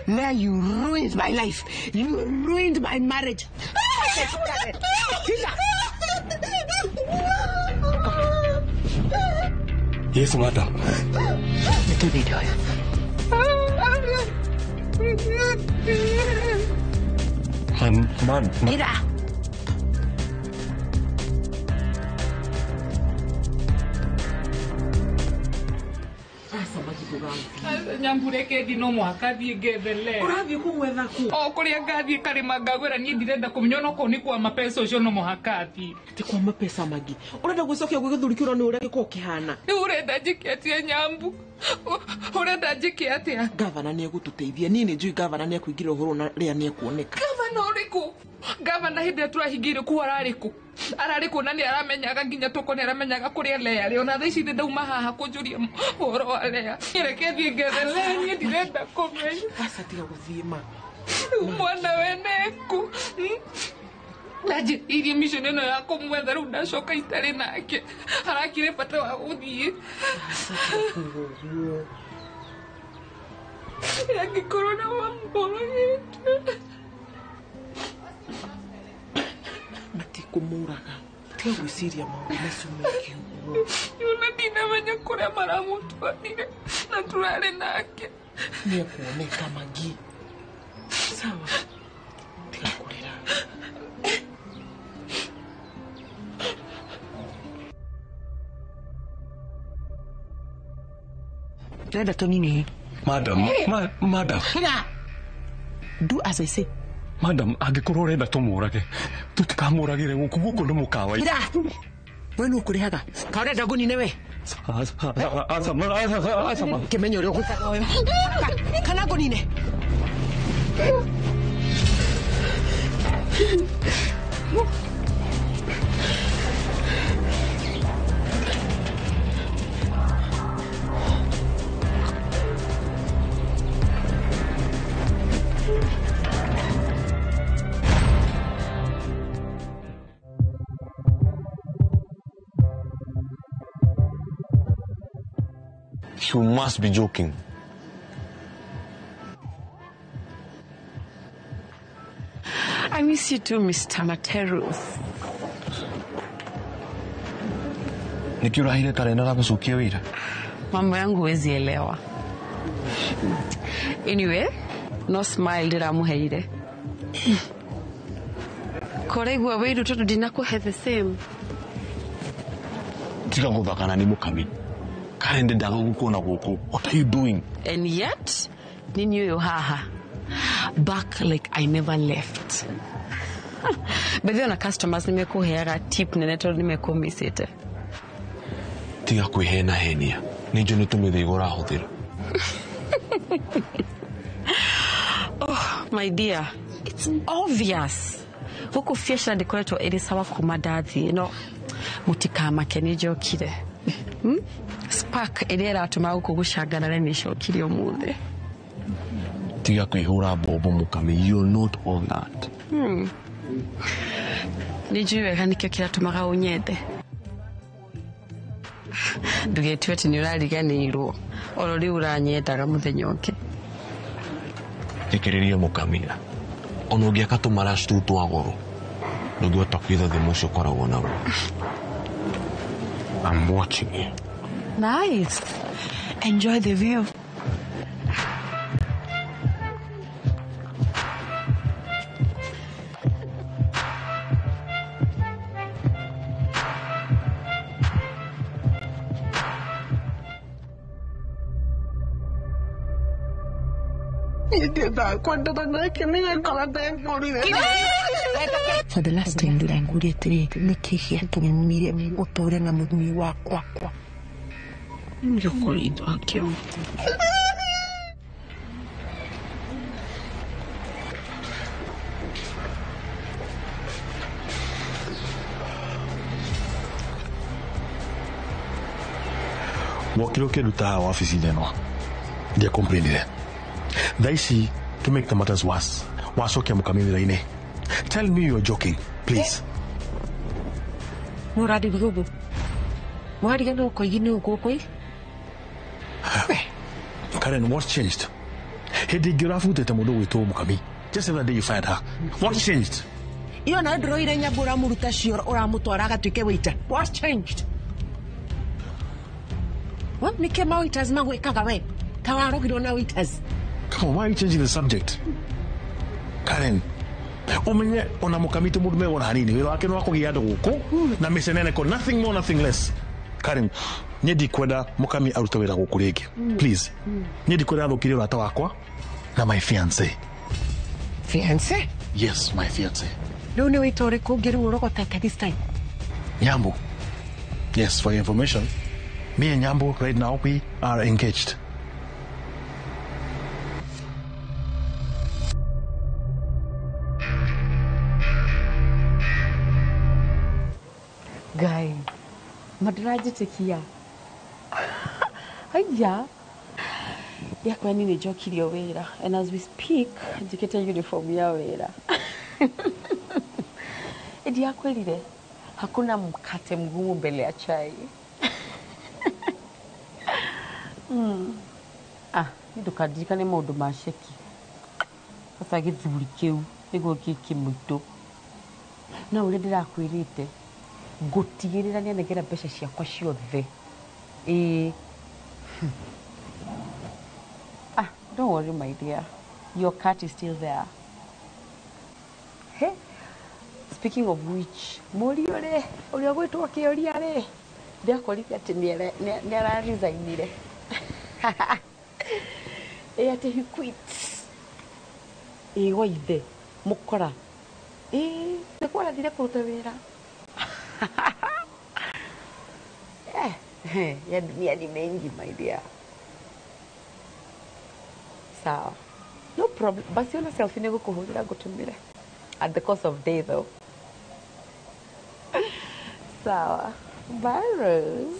Speaker 2: Now you ruined my life. You ruined my marriage.
Speaker 5: Yes, madam. Man.
Speaker 2: Mira.
Speaker 7: Nyambure kendi no mwaka thiĩ ngethele.
Speaker 25: Ũrathiĩ kũgwetha kũ?
Speaker 7: O kũrĩa ngathiĩ karĩma ngagwĩra niĩ ndirenda kũmenya onokorwo nĩ kwa mapesa ũcio no mũhaka thiĩ.
Speaker 25: Ti kwa mapesa Magi. Ũrenda gwĩcokia gwĩ gĩthuri kĩũra nĩ ũrĩa gĩkoragwo kĩhana.
Speaker 7: Rĩu ũrenda njĩke atĩa Nyambu? Ũrenda njĩke atĩa?
Speaker 25: Gavana nĩ egũtũteithia. Niĩ nĩ njũĩ gavana nĩ ekũingĩra ũhoro na rĩrĩa nĩ ekuoneka.
Speaker 7: Gavana ũrĩkũ? Gavana hĩndĩ ĩrĩa tũrahingĩire kũ ararĩ kũ? Ararĩ kũ na nĩ aramenyaga nginya tũko nĩ aramenyaga kũrĩa Lea arĩ. Ona thaa ici ndauma haha kũnjũria ũhoro wa Lea. Reke thiĩ ngethe Lea, niĩ ndirenda kũmenya.
Speaker 25: Aca tiga gũthiĩ ma.
Speaker 7: Mwana we nĩku. Irie mission ĩno ya kũmwetha rĩu ndacoka itarĩ nake. Harakire bata wa gũthiĩ. Angĩkorwo na wamborogete.
Speaker 25: Matikũmũraga. Tiga gwĩciria maũndũ macio maingĩ ũguo.
Speaker 7: Yona ndinamenya kũrĩa maramũtwarire na tũrarĩ nake.
Speaker 25: Nĩ ekuoneka Magi. Sawa. Tiga kũrĩra.
Speaker 2: Renda tũnini.
Speaker 5: Madam.
Speaker 2: Do as I say.
Speaker 5: Madam, angĩkorwo ũrenda tũmũrage, tũtikamũragĩre gũkũ nĩ mũkawa.
Speaker 2: Ira. We nĩ ũkũrĩhaga. Ka ũrenda ngũnine we. Kĩmenyo ũrĩa ũgwĩkaga ũyũ. Kana ngũnine.
Speaker 5: You must be joking.
Speaker 30: I miss you too, Mr. Materos.
Speaker 5: Niki urahire kalenda na kusukia wira.
Speaker 30: Mambo yangu huwezi elewa. Anyway, no smile ndiramuheire. Koregwa wiru tondu ndinakuhe the same.
Speaker 5: Tiga guthakana ni mukami. Kalenda ndaga gukona guku. What are you doing?
Speaker 30: And yet, nini uyo haha. Back like I never left. But then customers nimekuheaga tip nene tondu nimekumisite.
Speaker 5: Tiga kwihena henia. Nijo nitumire igora huthira.
Speaker 30: Oh, my dear, it's obvious. Huku fiesha ndikoretwo iri sawa kumadathi, no mutikama kenijo kire. Spark iri ratuma huku gushangana ni shokiri omuthe.
Speaker 5: Tiga kwihura bobo mukami, you're not all that.
Speaker 30: Nijuwe nikio kiratumaga unyende. Ndugetwe ati ni urariganirwo. Orori uranyendaga muthenya ũngĩ.
Speaker 5: Tekeriria mukamira. Ono ngiaka tumarash tu twagoro. Ndũngĩhota kwitha thimo ũcio ũkoragwo naguo. I'm watching you.
Speaker 30: Nice. Enjoy the view.
Speaker 2: For the last time ndiranguria atĩrĩ nĩkĩ gĩatũmire ũtũũre na mũthuri wakwa.
Speaker 30: Nĩũkoritwo akĩo.
Speaker 31: Mwakire ũkĩruta haha wabici-inĩ ĩno ndiakomplainire. Thaa ici to make the matters worse, wacokia mũkami wĩra-inĩ. Tell me you're joking, please.
Speaker 2: Mũradi gugu. Mwari gano kwa igini uko kwa.
Speaker 31: Karen, what's changed? Hedi girafu tete mudo wito mukami. Just the day you fired her. What changed?
Speaker 2: Iyo na droire nyabura muruta cioro ora mutwara gatwike waiter. What changed? What nike ma waiters magwekaga we? Tawarogirwo na waiters.
Speaker 31: Come on, why are you changing the subject? Karen, umenye ona mukamite mudume wona hanini wira wake no akugia nduguko na misenene ko nothing more nothing less. Karen, nyedi kwenda mukami aruta wira guku rigi. Please. Nyedi kwenda thukire rata wakwa na my fiancé.
Speaker 2: Fiancé?
Speaker 31: Yes, my fiancé.
Speaker 2: No no itore ko geru rogota this time.
Speaker 31: Nyambo. Yes, for your information, me and Nyambo right now we are engaged.
Speaker 30: Guy, madaraja tekia. Aya. Ya kwa nini jokili ya wera. And as we speak, jiketa uniform ya wera. Edi ya kweli de. Hakuna mkate mgumu mbele ya chai. Nidukadika ni maudu masheki. Sasa githuri kiu. Ego kiki muto. Na ule dira kwirite. Gutigirira ni anegera besha ciakwa ciothe. Don't worry, my dear. Your cat is still there. Hey, speaking of which, Moriore, uri gwetwo akioria re. Ndiakorithia ati ni ara resignire. Ati he quit. Waithe mukora. Nekora thire kuruta wira. Ya dunia ni mengi, my dear. Sawa. No problem. Basi una selfie nego kuhurira gutumire. At the cost of day though. Sawa. Bye, Rose.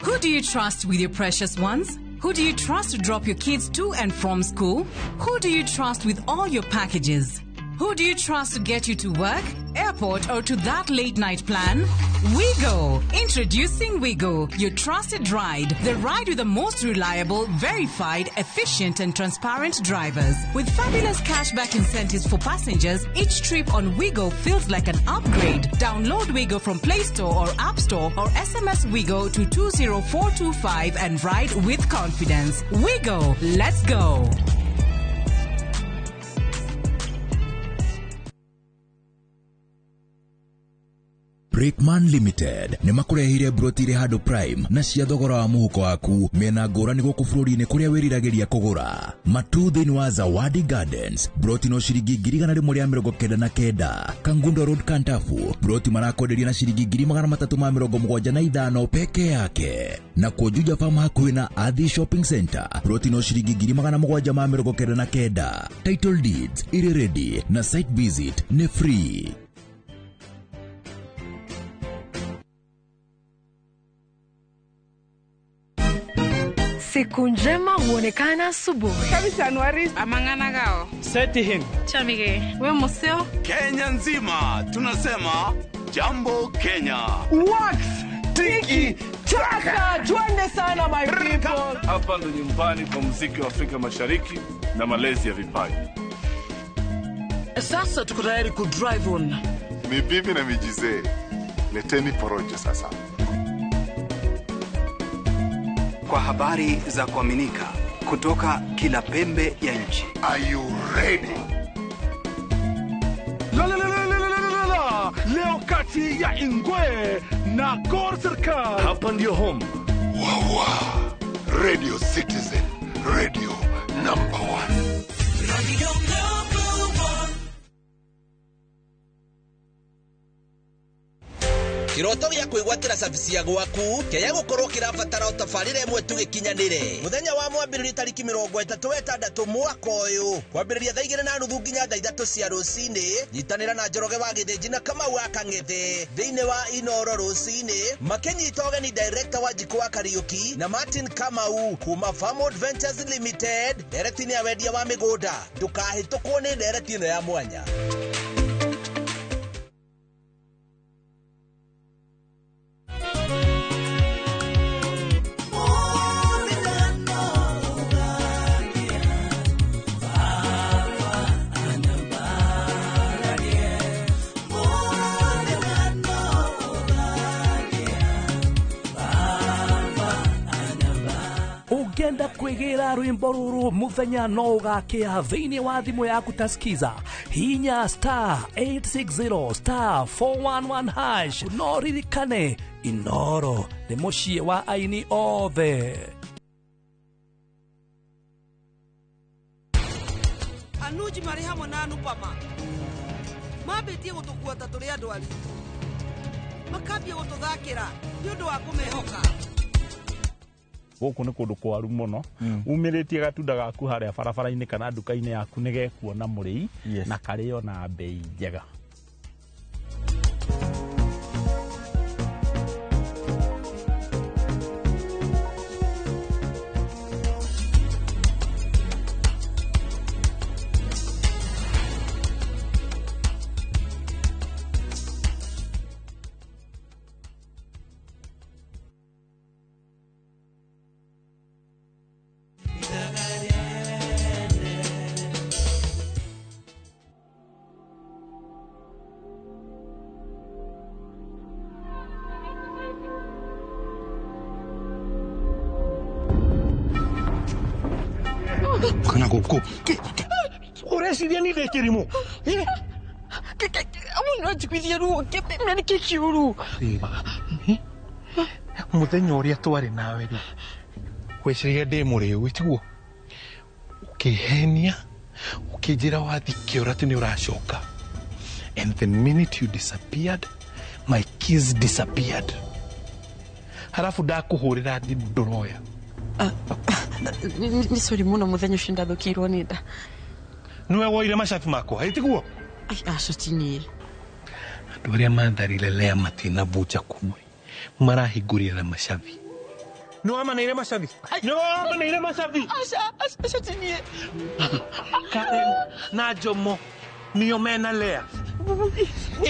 Speaker 9: Who do you trust with your precious ones? Who do you trust to drop your kids to and from school? Who do you trust with all your packages? Who do you trust to get you to work, airport, or to that late night plan? Wigo. Introducing Wigo, your trusted ride. The ride with the most reliable, verified, efficient, and transparent drivers. With fabulous cashback incentives for passengers, each trip on Wigo feels like an upgrade. Download Wigo from Play Store or App Store or SMS Wigo to 20425 and ride with confidence. Wigo, let's go.
Speaker 8: Breakman Limited nĩ makurehire brotire handũ prime na cia thogora wa muhuko waku mena ngũrani gũkũ bũrũri-inĩ kũrĩa wĩriragĩria kũgũra matu thĩinĩ wa Zawadi Gardens broti no ciringi 199 Kangundo Road Kantafu broti marakwenderia na ciringi 375 peke yake na Juja Farm hakuhĩ na Athi Shopping Center broti no ciringi 799 Title deeds iri ready na site visit ni free.
Speaker 20: Siku njema huonekana asubuhi.
Speaker 10: Kabisa Anuari. Amangana gao.
Speaker 28: Seti hin.
Speaker 10: Chamige. We museo.
Speaker 11: Kenya nzima tunasema jambo Kenya.
Speaker 28: Wax. Tiki. Taka. Twende sana my people.
Speaker 13: Hapa ndo nyumbani kwa muziki wa Afrika Mashariki na malezi ya vipaji.
Speaker 28: Sasa tuko tayari ku drive on.
Speaker 13: Mibibi na mijize. Leteni porojo sasa.
Speaker 15: Kwa habari za kuaminika,
Speaker 1: kutoka kila pembe ya nchi.
Speaker 3: Are you ready? Leo kati ya Ingwe na Gor Serikali. Hapa ndio home.
Speaker 29: Wawa. Radio Citizen. Radio number 1.
Speaker 4: Radio number 1. Kiroto gya kwigwatira service ya gwaku kaya gukorwo kirabatara utafarire imwe tugikinyanire muthenya wa mwambiririo tariki 36 mwaka uyu kwambiriria thaa 2:30 nginya thaa 3 cia rucini nyitanira na Njoroge wa Githinji na Kamau wa Kang'ethe thiini wa Inoro rucini makinyita ugeni director wa Jiko wa Kariuki na Martin Kamau kuma Farm Adventures Limited directini ya wendia wa migunda ndukahitukwo ni directini ya mwanya.
Speaker 6: Ugenda kwegera rwimbo ruru muthenya no ugakia thiini wa thimu yaku taskiza hinya *860 *411# no ririkane Inoro ni mucie wa aini othe.
Speaker 12: Anuji mari hamwe na Nupama mabitie gutukuata turi andu ari makambia gututhakira ni undu wa kumehoka.
Speaker 3: Guku ni kundu kwaru muno umiritie gatunda gaku haria barabara-ini kana nduka-ini yaku nigekuona muri na kario na bei njega. Kana guku ureciria ni thikirimo
Speaker 12: amuno njikwithia ruo meni kikiuru
Speaker 3: muthenya uria twari nawe ri gwiciria ndi muriu itiguo ukihenia ukijira wathikiura ti ni uracoka and the minute you disappeared my keys disappeared halafu ndakuhurira ndoroya
Speaker 12: ni sorry muno muthenya ucio ndathukirwo ni nda
Speaker 3: niwe woire macabi makwa itiguo
Speaker 12: acotini
Speaker 3: andu aria matharire lea matina buja kumwe marahingurira macabi niwamaneire macabi
Speaker 12: acotini
Speaker 3: Karen na Jomo nio mena lea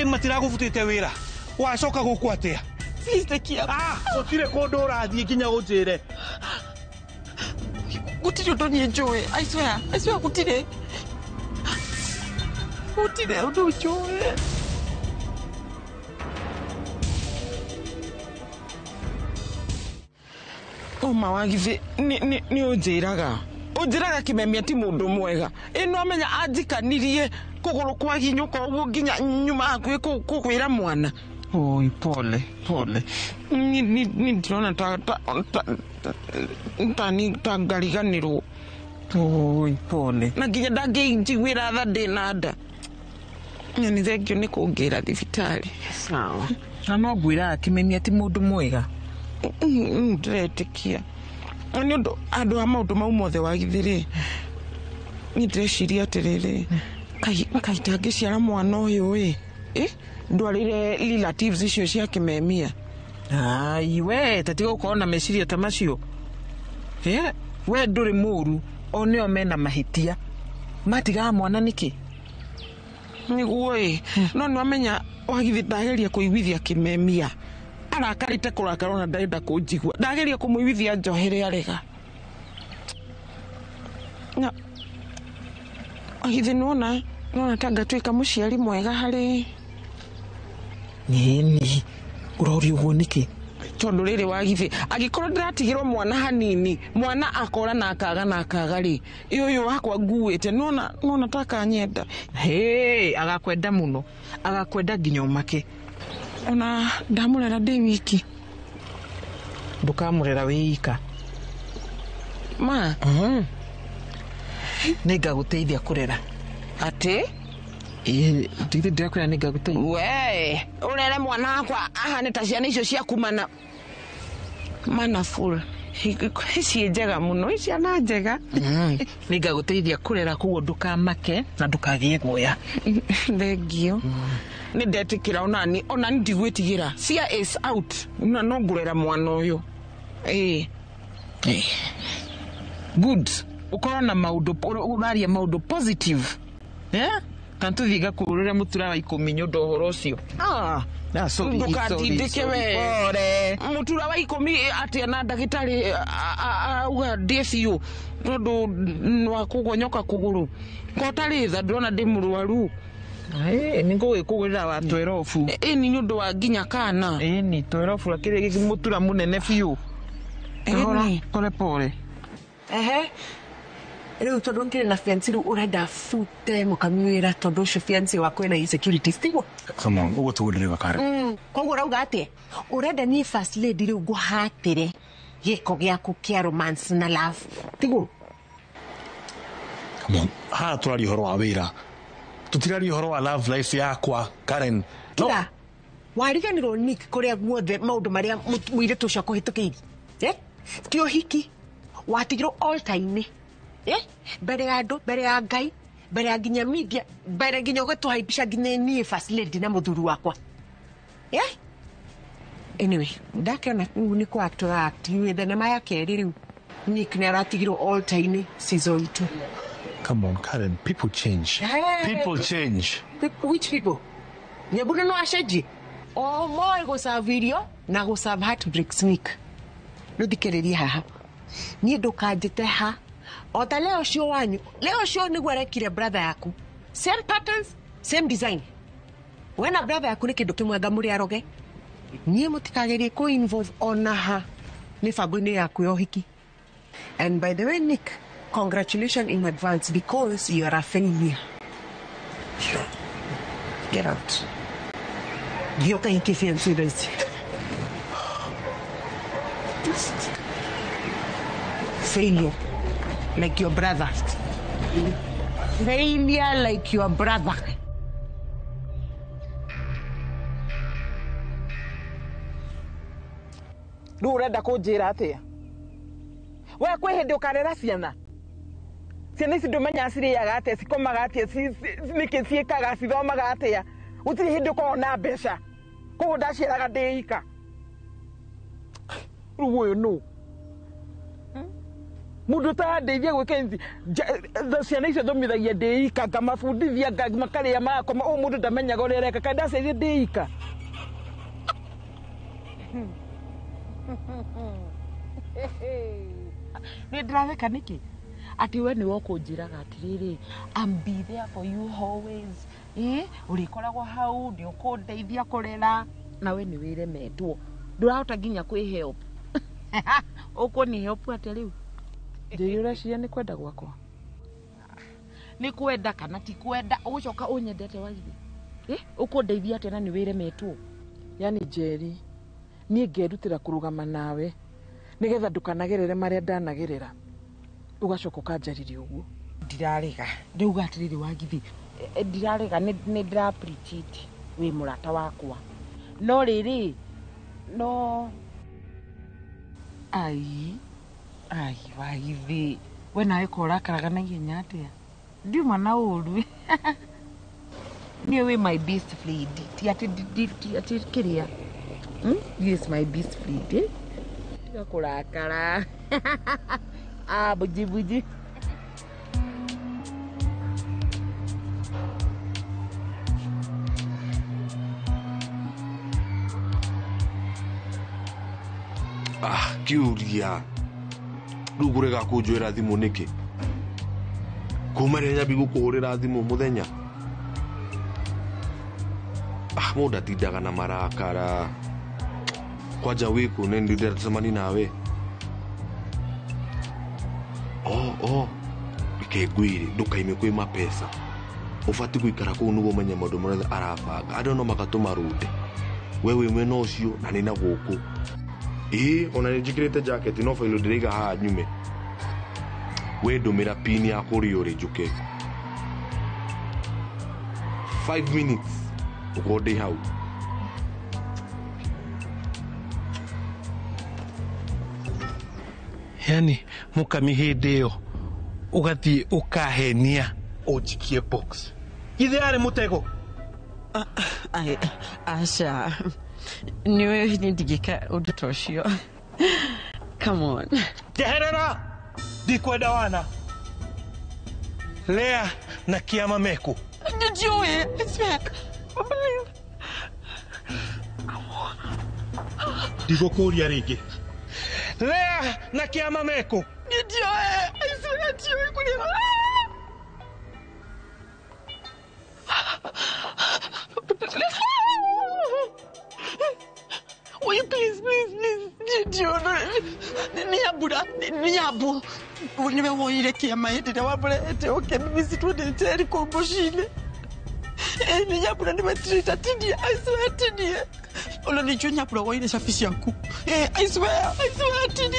Speaker 3: matiraguvutite wira wacoka guku atia utire kundu urathie nginya unjire
Speaker 12: gutire undu nie njui I swear gutire undu njui. Oma wagithi ni unjiraga kimemia ti mundu mwega ino amenya anjikanirie kuguru kwa hinyuka uguo nginya nyuma akwi kukwira mwana. Oi pole ni ndirona ta ngariganirwo. Oi pole na nginya ndangĩnjiguĩra tha ndĩna nda nyoni thengio nĩ kũngĩra thibitari. Sawa na no ngwĩra Kimemia ti mũndũ mwega ndĩretĩkia nĩ ũndũ andũ a maũndũ mau mothe wagithĩ-rĩ nĩ ndĩreciria atĩrĩrĩ kaĩ ndangĩciara mwana ũyũ ndwarĩre relatives icio cia Kimemia. Ai we tatiga gũkorwo na meciria ta macio we ndũrĩ mũru o nĩo mena mahĩtia matigaga mwana nĩkĩ nĩguo no nĩwamenya wagithi ndageria kũiguithia Kimemia arakarĩte kũrakara na ndarenda kũnjigua ndageria kũmũiguithia njohere arega na wagithi nona ta ngatuĩka mũciari mwega harĩ nini urori uguo niki tondu riri wagithi agikorwo ndiratigirwo mwana hanini mwana akora na akaga ri uyu wakwa nguite nona takanyenda agakwenda muno agakwenda nginya umake ona ndamurera ndi wiki ndukamurera wika ma
Speaker 2: Ningaguteithia kurera.
Speaker 12: Ati?
Speaker 2: Ndithe ndirakwira ningaguteithia.
Speaker 12: We, urere mwana wakwa ahane ta ciana icio ciaku mana full. Ici njega muno, ciana njega.
Speaker 2: Ningaguteithia kurera kuguo ndukamake na ndukagie guoya.
Speaker 12: Thengio. Ni ndetikira onani ndigwitigira. Cia is out. No ngurera mwana uyu.
Speaker 2: Good. Ukorwo na maundu uraria maundu positive. Tanto viga kurura mutura wa 10 nyondo horo ucio.
Speaker 12: Ndukatindike we. Mutura wa 10 atia na ndagitari auga DCU. Nondu wa kugonyoka kuguru. Ngotari tha ndona ndi murwaru.
Speaker 2: Ningo kugurira wa 12.
Speaker 12: Ni nyondo wa ginya kana.
Speaker 2: Ni 12 akiri mutura munene fiu. Kole pole. Rĩu tondũ ngĩrĩ na fiancé rĩu ũrenda bute mũkamwĩra tondũ ũcio fiancé wakwa ena insecurities tiguo.
Speaker 31: Come on, ũguo tũgũrĩrĩga kare.
Speaker 2: Koguo rauga atĩa? Ũrenda niĩ first lady rĩu ngũhatĩre gĩko gĩaku kĩa romance na love tiguo.
Speaker 31: Come on, haha tũraria ũhoro wa wĩra. Tũtiraria ũhoro wa love life yakwa, Karen.
Speaker 2: Kira, wariganĩrwo Nick kũrĩa guothe maũndũ marĩa mũirĩtu ũcio akũhĩtũkĩire. Ti ũhiki, watigirwo altar-inĩ. Mbere ya andũ, mbere ya Ngai, mbere ya nginya media, mbere nginya ũgĩtũhaimbisha nginya niĩ first lady na mũthuri wakwa. Anyway, ndakĩona nĩ kũ-act with thenema ya kerĩ rĩu. Nick nĩ aratigirwo altar-inĩ season 2.
Speaker 31: Come on, Karen, people change. People change.
Speaker 2: Which people? Nyabuna no acenjie. Moĩ gũserve irio na gũserve heartbreaks Nick. Rĩu thikĩrĩria haha. Niĩ ndũkanjĩte ha. Ota leo show wanyu. Leo show nĩguo arekire brother yaku. Same patterns, same design. Wena brother yaku nĩ kĩndũ kĩmwe ngamũrĩ aroge. Niĩ mũtikagerie kũ-involve ona ha mĩbango-inĩ yaku ya ũhiki. And by the way, Nick, congratulations in advance because you are a failure. Get out. Gĩoka inki fiancé raici. Failure. Like your brother. Failure like your brother.
Speaker 12: Ndu urenda kunjira atia? We kwi hindi ukarera ciana. Ciana ici ndumenya ciriaga atia, cikomaga atia, niki ciikaga, cithomaga atia. Utiri hindi ukona mbeca. Koguo ndaciaraga ndiika. Riu uyu no. Mundu ta ndeithia gwikenzi ciana icio thomithagia ndiika ngamabundithia makaria makoma o mundu ndamenyaga uria reka kandi aceithia ndiika.
Speaker 2: Nĩ ndĩratheka nĩkĩ? Ati we nĩ wokunjiraga atiriri, I'm be there for you always. Ũrĩkoragwo hau nĩ ũkũndeithia kũrera na we nĩ wĩremetwo. Ndũrahota nginya kwĩ help. Ũkũni help atĩa rĩu?
Speaker 12: Njĩri ũreciria nĩ kwenda gwakwa?
Speaker 2: Nĩ kwenda kana ti kwenda? Ũgũcoka ũnyendete waithe? Ũkũndeithia atĩa na nĩ wĩremetwo?
Speaker 12: Yani Njeri, niĩ ngerutĩra kũrũgama nawe nigetha ndukanagerere marĩa ndanagerera. Ugacoka ũkanjariria ũguo.
Speaker 2: Ndirarega. Ndauga atĩrĩrĩ wagithi. Ndirarega nĩ ndĩra-appreciate wĩ mũrata wakwa. No rĩrĩ, no ai wagithi. We nawe kũrakaraga na ihenya atĩa? Ndiuma na ũru. Niĩ wĩ my best friend. Ti atĩ kĩrĩa. Yes, my best friend. Tiga kũrakara. Buji.
Speaker 31: Kiuria. Rĩu ngũrega kũnjoera thimũ nĩkĩ? Kuma rĩrĩa nyambi gũkũhũrĩra thimũ mũthenya. Mũndũ atindaga na marakara.
Speaker 5: Kwaja wiku ndio tutamani nawe. Ikegwire ndukaime kwi mapesa. Ufati kuikara ku nugo manya maundu maria arabanga. Ando no makatuma rute. Wewe mwena ucio na nina guku. Ona njikirite jacket no failo ndiriga ha nyume. We ndumira pin ya kuri uri njuke. 5 minutes ugode hau.
Speaker 3: Yani mukami hindi iyo ugathie ukahenia ujikie box. Ithe ari mutego.
Speaker 25: Asha. Niwe ndigika udutoshio. Come on.
Speaker 3: Jeherera. Dikwenda wana. Lea na Kiama Meku.
Speaker 25: Joey, it's back.
Speaker 3: Digokuria ringi. Lea na Kiama Meku.
Speaker 25: Joey, I swear to you, kulia. Will you please? Niyabu. Niwe woire Kiama yete wabulete okay mimi tuende komboshile. Niyabu niwe trita tidi I swear tidi. Olo ni chunya pula woire shafisi yangu. I swear tidi.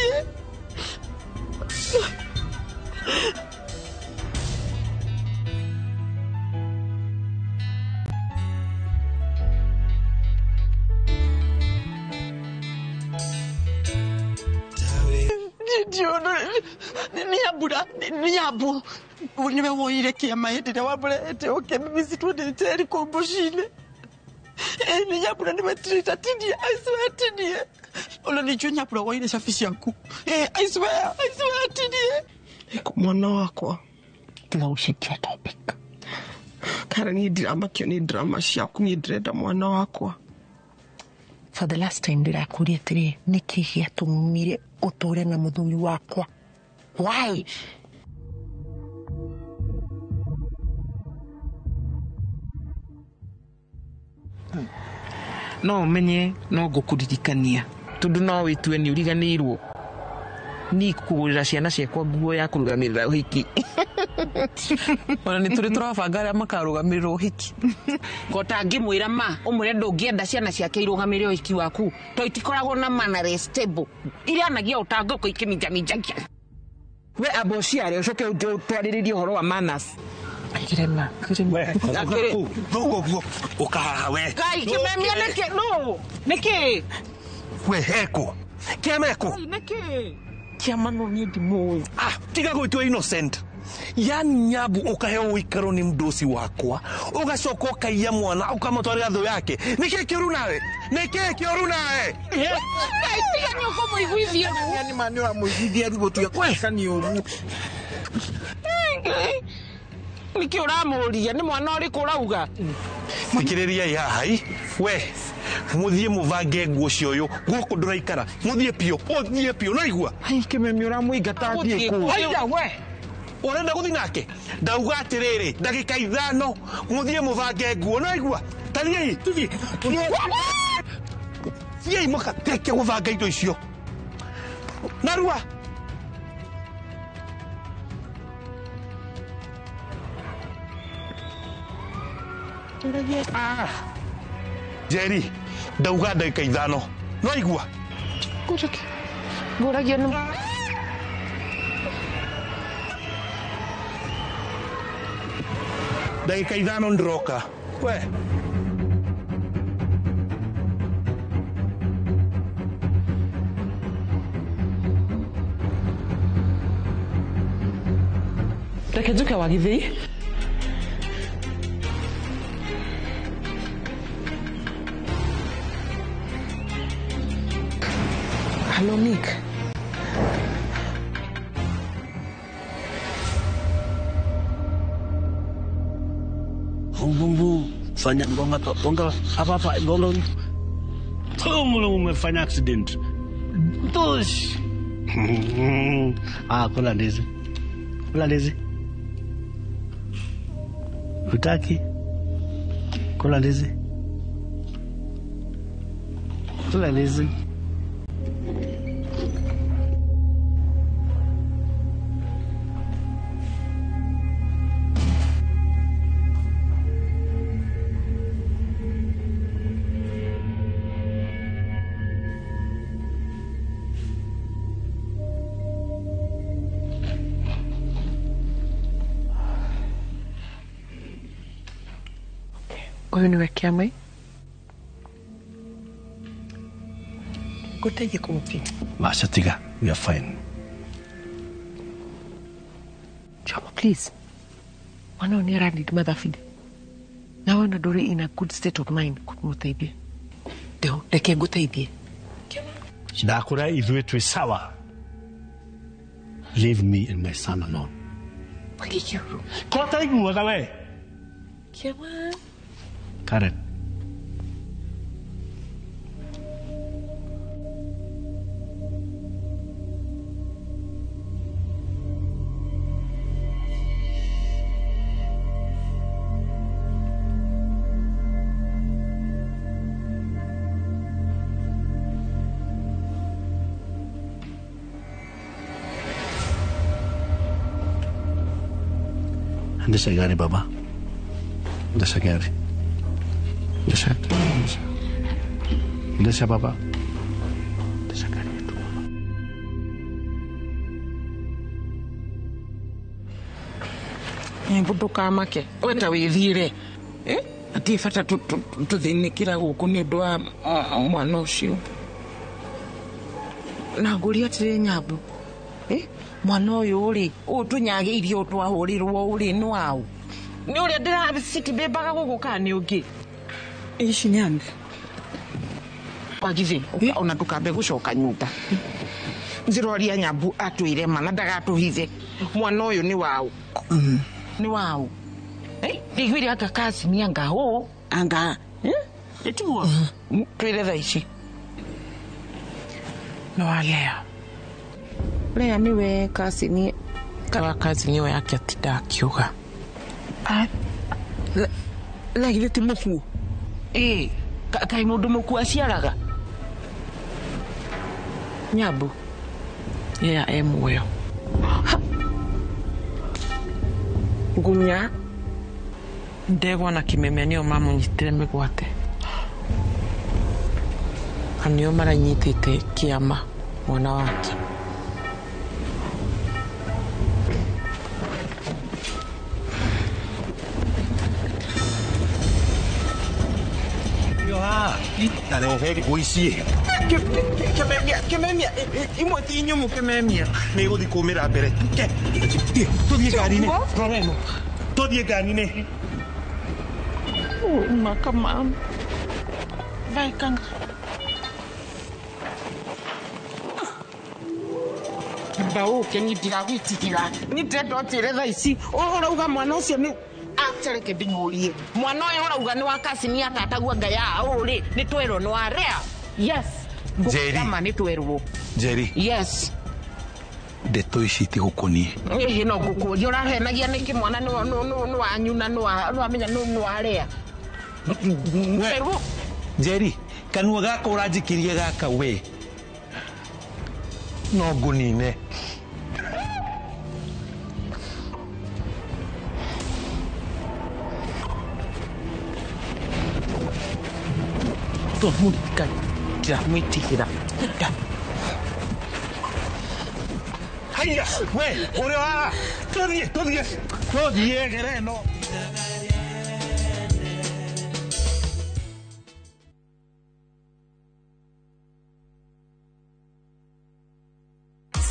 Speaker 25: Niyabu. Niwe woire Kiama yete wabulete okay mimi tuende komboshile. Niyabu niwe trita tidi I swear tidi. Olo ni chunya pula woire shafisi yangu. I swear tidi.
Speaker 12: Mwana wakwa.
Speaker 25: Kila ushikia topic.
Speaker 12: Kara ni drama kyo ni drama shaku ni dreda mwana wakwa.
Speaker 2: For the last time ndirakuria tiri niki giatumire uture na muthuri wakwa. Why?
Speaker 12: No menye no gukuririkania. Tundu no witue ni uriganirwo. Ni kugurira ciana ciakwa nguo ya kurugamirira uhiki.
Speaker 25: Ona ni turi turabanga aria makarugamirira uhiki.
Speaker 12: Ngota ngimwira ma umure ndungienda ciana ciake irugamirire uhiki waku. To itikoragwo na manner stable. Iria nagia utangoko ikiminjaminjagia. We abociare ucoke utwariririe horo wa manners.
Speaker 2: Kirema.
Speaker 3: Gogo ukahaha we.
Speaker 12: Kai kimemia neke no. Neke.
Speaker 3: We heko. Kiameko.
Speaker 12: Neke.
Speaker 25: Kiama no ni ndimo.
Speaker 3: Tiga gwitwa innocent. Yani Nyabu ukaheo wikaro ni mdosi wakwa. Ugacoka ukaiya mwana ukamutwarira thu yake. Niki kiuru nawe? Niki kiuru nawe?
Speaker 12: Tiga ni uko muiguithia.
Speaker 3: Yani mani wa muiguithia rugotuya kwesa ni umu.
Speaker 12: Niki uramuria ni mwana uriku urauga.
Speaker 3: Fikiriria ya hai. We muthie muvange nguo cioyo guku nduraikara muthie pio naigua
Speaker 12: kimemi uramuingata thie ku
Speaker 3: aya we urenda guthi nake ndauga atiriri ndagika 5 muthie muvange nguo naigua tariei tuthie thie mukateke guvanga indo icio narua Jerry, ndauga ndagika 5 no igua
Speaker 12: Kuchaki Goragia no
Speaker 3: ndagika 5 ndiroka we
Speaker 12: Rekejuka wagithii
Speaker 2: Hello, Nick.
Speaker 14: Hum, fanya gonga apa golong. Tuh umefanya accident. Terus. Kula ndizi. Utaki? Kula ndizi.
Speaker 2: Huyu niwe Kiamai. Gutaje kumupima.
Speaker 14: Masha tiga, we are fine.
Speaker 2: Chama, please. Wana unira need mathafidi. Na wana dori in a good state of mind kumutaibia. Deo, reke ngutaibie.
Speaker 14: Ndakura ithuĩ twĩ sawa. Leave me and my son alone.
Speaker 2: Pagikuru.
Speaker 14: Kota iguaga we.
Speaker 2: Kiama.
Speaker 14: Karen. Ndesha gari baba. Ndesha gari. Ndesha baba. Ndesha gari yetu.
Speaker 12: Mbuduka make. Weta withire. Ati fata tuthinikira guku ni undu wa mwana ucio. Na nguria atiri Nyambu. Mwana uyu ri utunyagiirie utwahurirwo uri ni wau. Ni uri ndira city bebaga guguka ni ungi. Ici nyanga. Wagithi, ona tukambe gucoka nyuta. Nziroria Nyambu atwire mana ndagatuhithe. Mwana uyu ni wau. Ni wau. Ndigwire aka kasi ni anga ho. Anga. Etuwa. Twire thaici. No alea. Lea niwe kasi ni kawa kasi niwe yake atida akiuga. La githe ti muku. Kai mundu muku aciaraga. Nyambu. Muoyo. Ngunya. Ndegwa na kimeme nio mamunyitire migwate. Anio maranyitite Kiama mwana wake.
Speaker 14: Ndareheri guici
Speaker 12: Kememia imwe ti nyumu kememia
Speaker 14: ni guthi kumira mbere tuthie ngari-inĩ tuthie ngari-inĩ
Speaker 12: makama vaikanga bauke nititigagwitikira nitendotire thaici urauga mwana ucio ni atareke ndingurie mwana uyu urauga ni wa kasi ni atatagua ngaya uri ni twero no area yes kama ni twero
Speaker 3: Jerry
Speaker 12: yes
Speaker 3: ndeto ici tigukunie
Speaker 12: no gukuria urahenagia niki mwana no wanyu na no amenya no area
Speaker 3: Jerry kanua gaka uranjikirie gaka we no ngunine
Speaker 12: Mutika mwitikira
Speaker 14: haya we uri wa tuthie gereno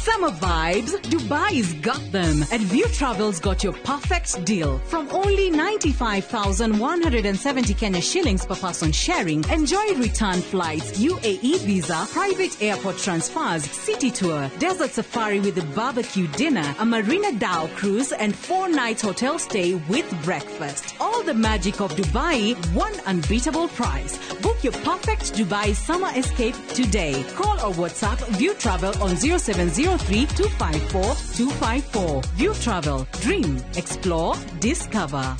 Speaker 9: Summer vibes, Dubai's got them. And View Travel's got your perfect deal. From only 95,170 Kenya shillings per person sharing, enjoy return flights, UAE visa, private airport transfers, city tour, desert safari with a barbecue dinner, a Marina Dao cruise, and 4 nights hotel stay with breakfast. All the magic of Dubai, one unbeatable price. Book your perfect Dubai summer escape today. Call or WhatsApp View Travel on 0703-254-254. View Travel. Dream. Explore. Discover.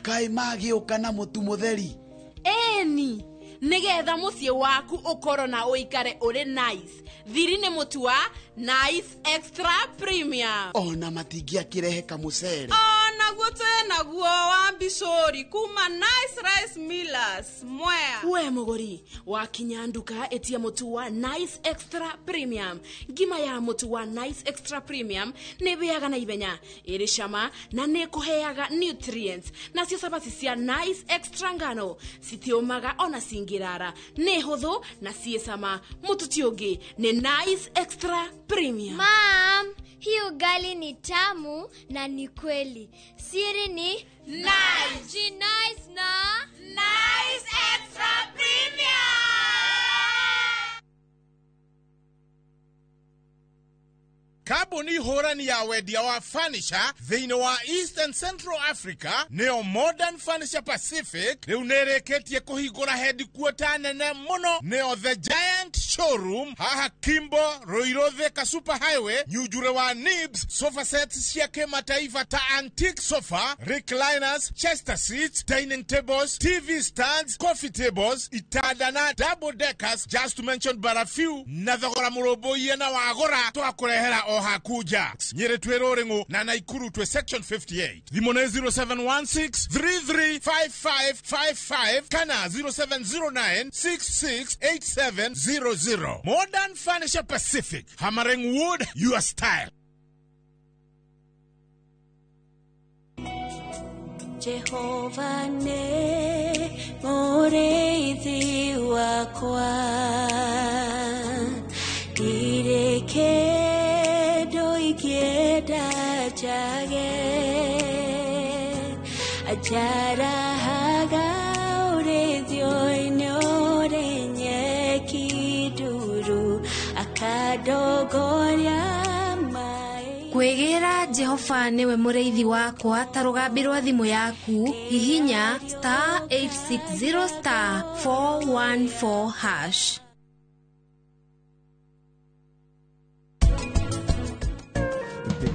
Speaker 15: Kai magi ukana mutu mutheri.
Speaker 16: Eni. Nigetha mucie waku ukoro na uikare uri nice. Thiri ni mutu wa Nice Extra Premium.
Speaker 15: Ona matingia kirehe kamucere.
Speaker 16: Ona gutena guo wa Bishori kuma Nice Rice Millers. Mwea. We mugori wakinya nduka etia mutu wa Nice Extra Premium. Ngima ya mutu wa Nice Extra Premium ne beaga na ibenya iri shama na ne kuheaga nutrients. Na cio sabati cia Nice Extra ngano sitiomaga ona singirara ne hotho na ciesama mutu tiongi ne Nice Extra Premium.
Speaker 17: Mom, hii ugali ni tamu na ni kweli. Siri ni nice. Ji nice na Nice Extra Premium.
Speaker 3: Kabuni horani ya wedia wa furniture thini wa East and Central Africa neo Modern Furniture Pacific leunereketie kuhigura headquarter nene muno neo The Giant Showroom haha Kimbo Roirothe Super Highway nyujure wa Nibs sofa sets siake mataifa ta antique sofa, recliners, chester seats, dining tables, TV stands, coffee tables, itadana, double deckers, just to mention but a few. Nathogora murobo yena wa agora to akurehera hakuja nyere twerorengo na Naikuru twe section 58 limone 0716335555 kana 0709668700. Modern Furniture Pacific, hammering wood your style.
Speaker 18: Jehovah ne moreithi wakwa direke Kieda jage ajara haga urezio inore nyeki duru akadogoria mai.
Speaker 17: Kwegera Jehova niwe mureithi wakwa tarugambirwa thimu yaku hihinya *860*414#.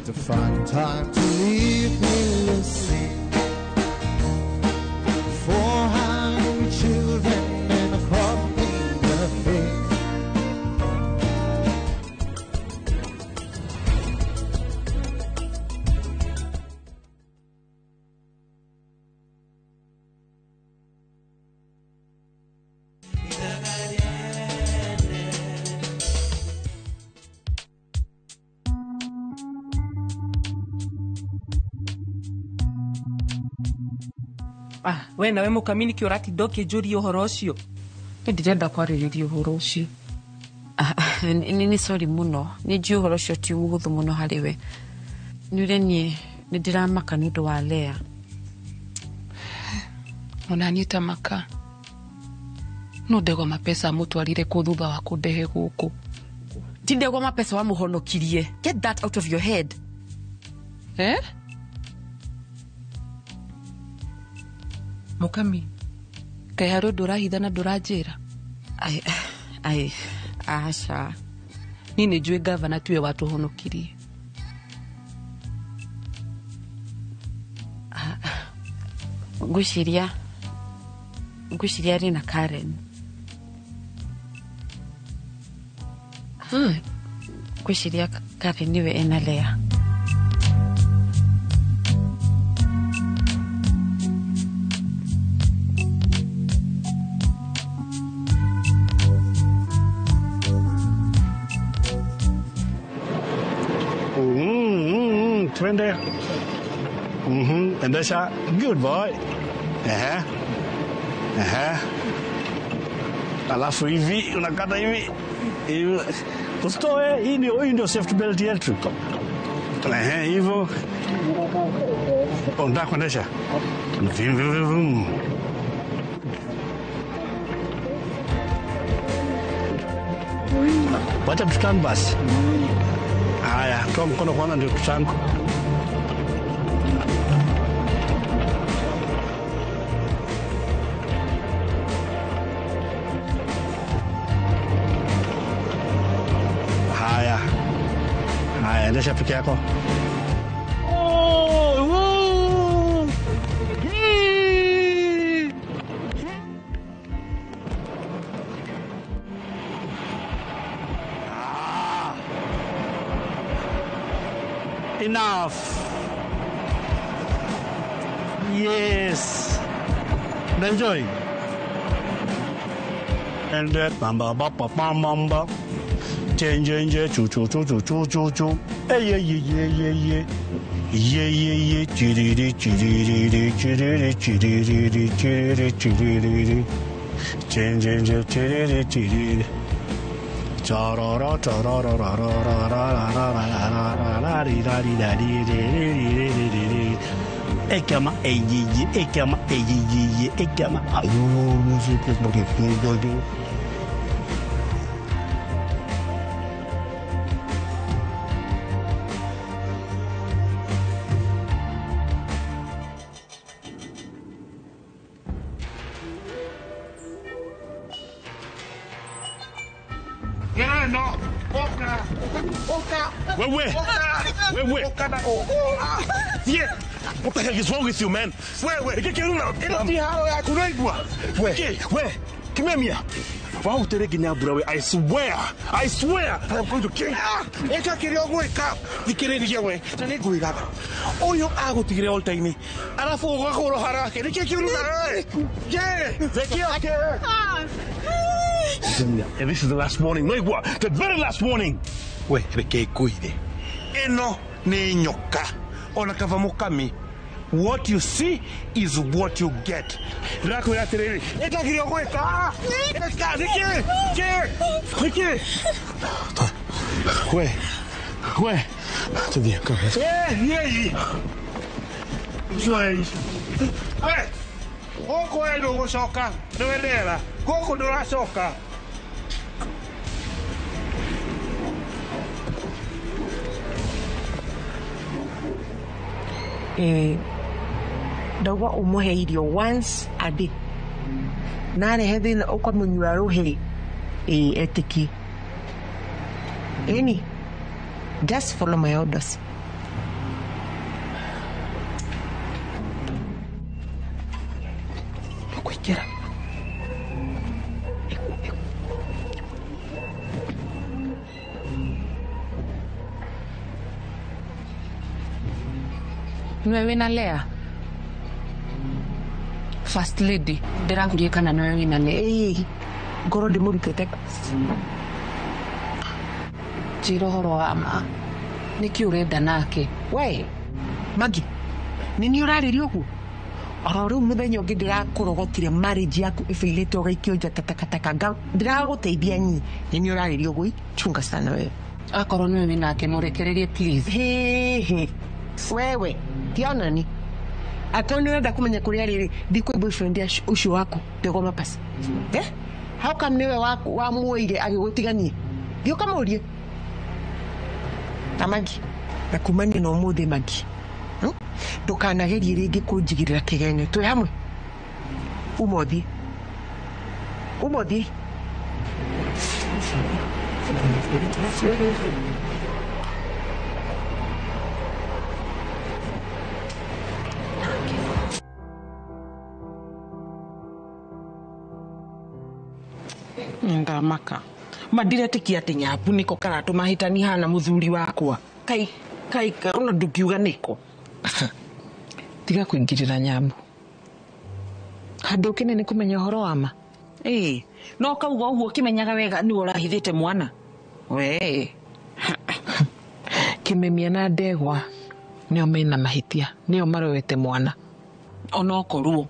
Speaker 29: To find time to leave me, Lucy. 4 hungry children and a crop in the face.
Speaker 12: We nawe mukamini ki urati doke juri uhoro ucio. Ndirenda kwaririria uhoro ucio.
Speaker 17: Ni sorry muno. Ni juu uhoro ucio ti muguthu muno hariwe. Nire ni ndiramaka ni ndo wa Lea.
Speaker 12: Ona niita maka. No ndego mapesa mutwarire ku thutha wa kundehe guku.
Speaker 17: Ti ndego mapesa wa muhonokirie. Get that out of your head.
Speaker 12: Mukami kai haro ndurahithana ndurajira.
Speaker 17: Ai asha
Speaker 12: nini jwe governor tuwe watu honokirie.
Speaker 17: Ngushiria rina Karen. Ngushiria Karen niwe ena Lea.
Speaker 14: Twende. Endesha. Good boy. Alafu hivi unakata hivi. Usitoe, hii ndio safety belt yetu. Hivyo. Unataka kuendesha? Wacha tutane basi. Haya, toa mkono kwanza ndio tutane. Haya, endesha peke yako. enough. Yes. Enjoy. And that bamba bamba bamba. Change choo choo choo choo choo choo choo. Yeah. Yeah. Chiriri chiriri chiriri chiriri chiriri chiriri. Change chiriri chiriri. Charara charara ra ra ra ra ra ra ra ri ra ri ra ri ri. Ekama eyi ekama eyi ekama ayo music is not a
Speaker 3: No, Oka. Wait. Yeah. What the heck is wrong with you, man? Wait. Get now. Wait. Come here. Wow, I swear, I'm going to kill you. Oh, you are going to get all tiny. And I forgot and this is the last warning. No, the very last warning. Wait, Eno ne nyoka. Onakava mukami. What you see is what you get. Rako ya tereri. Eta kirio kweka. Wait. To the come. Yeah. Koko eno gosoka. Novelera. Koko no soka.
Speaker 2: Dawa umuhe irio once a day. Nane hethi na okwa munywa rohe etiki. Any, just follow my orders. Quick.
Speaker 7: Nwewe na Lea First Lady ndirangurie kana nwewe na Lea
Speaker 2: ngoro ndimurutete
Speaker 7: Chiro horo ama niki urenda nake
Speaker 2: we Magi nini uraririo ku oro muthenya ungi ndirakurogotire marriage yaku ifeilete ugaikio njatatakataka ndiraguteithia nyi nini uraririo gui chunga sana we
Speaker 7: akorwo nwewe nake murekererie please
Speaker 2: wewe tiona ni atoni nenda kumenya kuria riri ndikwe boyfriend ucio wako ndegoma pasi how come niwe wako wa muire agigutiganie dio kama urie Magi nakumani no muthi Magi ndukanagerie ringi kunjigirira kigenyo twi hamwe umothi
Speaker 12: Ndamaka mandiretikia ati Nyabu niko karatu mahitani hana muthuri wakwa kai ona ndukiuga niko
Speaker 2: tiga kuingirira Nyabu handu kinene kumenya horo wama
Speaker 12: no kauga uguo kimenyaga wega ni urahithite mwana we
Speaker 2: kimemia na ndegwa nio mena mahitia nio marowete mwana
Speaker 12: ona okorwo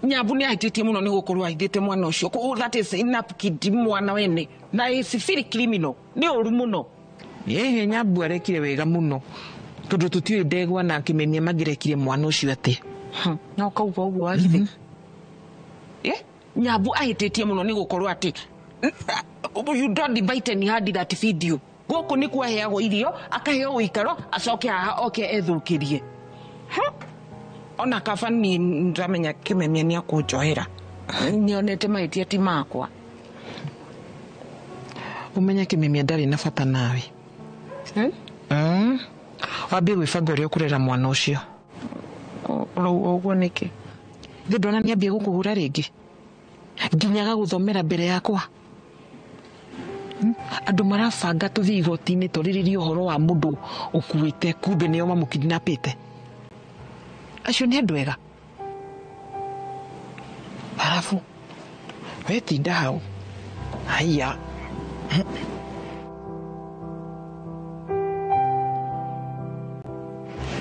Speaker 12: Nyabu ni ahititie muno ni gukorwo ahithite mwana ucio that is enough kid mwana wene na is feel criminal ni oru muno
Speaker 2: Nyabu arekire wega muno tondu tutiwe ndegwa na kimemia magirekire mwana ucio ate
Speaker 12: no kauga uguo agithi Nyabu ahititie muno ni gukorwo ati you don't invite any hard that video goko ni kwaheagwo irio akaheo uikaro acoke haha ethukirie ona kafani ndamenya kimemia ni akunjohera nionete maitia ti makwa
Speaker 2: umenya kimemia ndari na bata nawe wambie gwibanga uria ukurera mwana ucio
Speaker 12: uguo niki
Speaker 2: ndona ni ambie gukuhura ringi nginyaga guthomera mbere yakwa
Speaker 12: Andu marabanga tuthii igoti-inĩ tũrĩrĩrie ũhoro wa mũndũ ũkuĩte kumbe nĩo mamũkidnapĩte. Acio nĩ andũ ega. Halafu wetinda hau. Haya.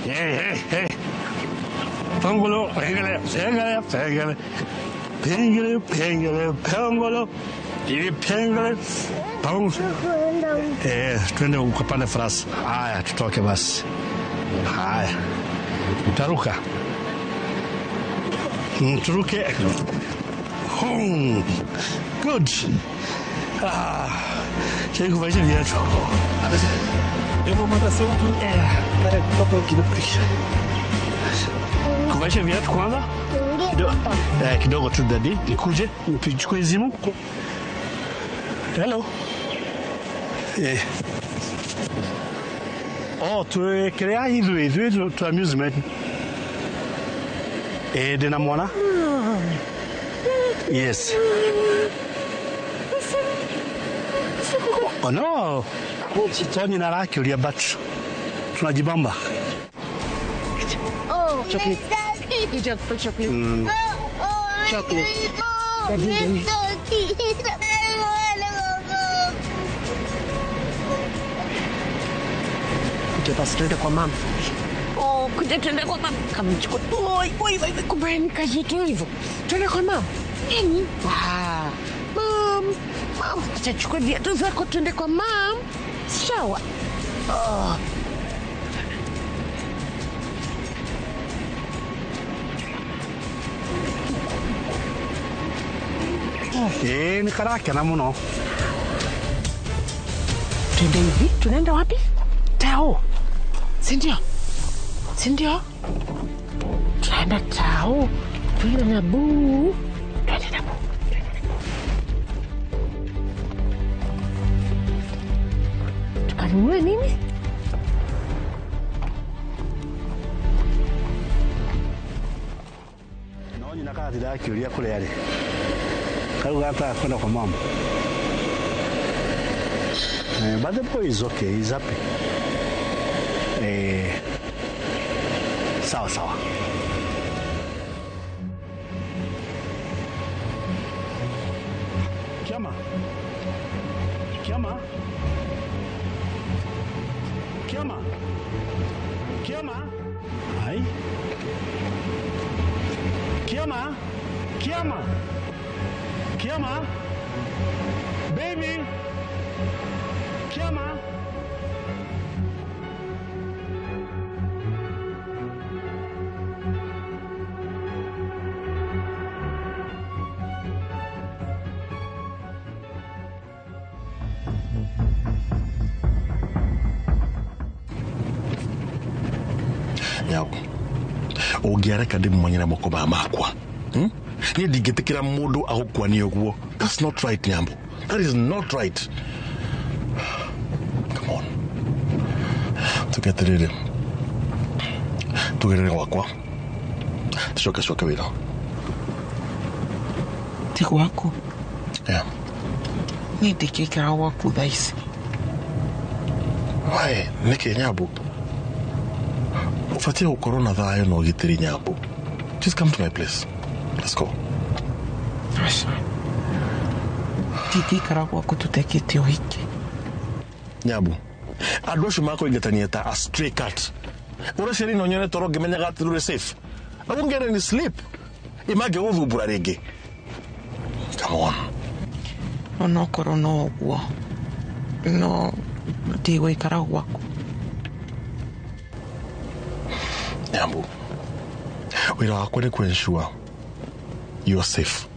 Speaker 14: Hey. Pangolo, pengale. Pangolo. Ili pengale. Twende ukapande farasi. Haya, tutoke basi. Haya. Utaruka. Turuke. Good. Chego vai ser viajo. Eu vou mandar seu tudo. Para tocar aqui no preço. Vai ser viajo quando? Kidogo tu dadi, nikuje, nipichukue simu. Hello. Tuwekelea hivi tu amusement. Dina mwana? Yes. Oh no. Tony na laki ulia batu. Tunajibamba.
Speaker 2: Oh, chocolate. Chocolate. Chocolate. Kuja basi tuende kwa mama. Oh, kuja tuende kwa mama. Kama mchukua. Oi, kubeni kazi tu hivyo. Tuende kwa mama. Nini? Mom, acha chukua viatu zako tuende kwa mom. Shower. Oh.
Speaker 14: Ni karakana muno.
Speaker 2: Tuende hivi? Tunaenda wapi? Tao. Sindio? Tunaenda Tao. Tunaenda na Boo. Tukanunue nini?
Speaker 14: Naoni nakaa tida kiulia kule yale. Kau gata kwenda kwa mama. But the boy is okay, he's happy. Sawa. Kiama. Hai. Kiama. Baby. Kiama.
Speaker 31: Yao. Ogiareka ndi mwanyira mokoba makwa. Ni digetekira mundu agukwania guo. That's not right, Nyambo. That is not right. Come on. Tugeterere wakwa. Tushoke wira.
Speaker 12: Tiku wako?
Speaker 31: Yeah.
Speaker 12: Ni dikikira waku thaisi.
Speaker 31: Why? Niki Nyambo. Ufatia ukorona thayo no gitiri Nyambo. Just come to my place. Let's go.
Speaker 12: Dikikira waku tutekete ohiki.
Speaker 31: Nyambo. Adosho mako ingetanieta a stray cat. Ura sheri no nyone toro gemenya gati rure safe. I won't get any sleep. Image uvu burarege. Come on.
Speaker 12: No korono wo. No digo ikara wako.
Speaker 31: Nyambo. Wira wakore kuensure you're safe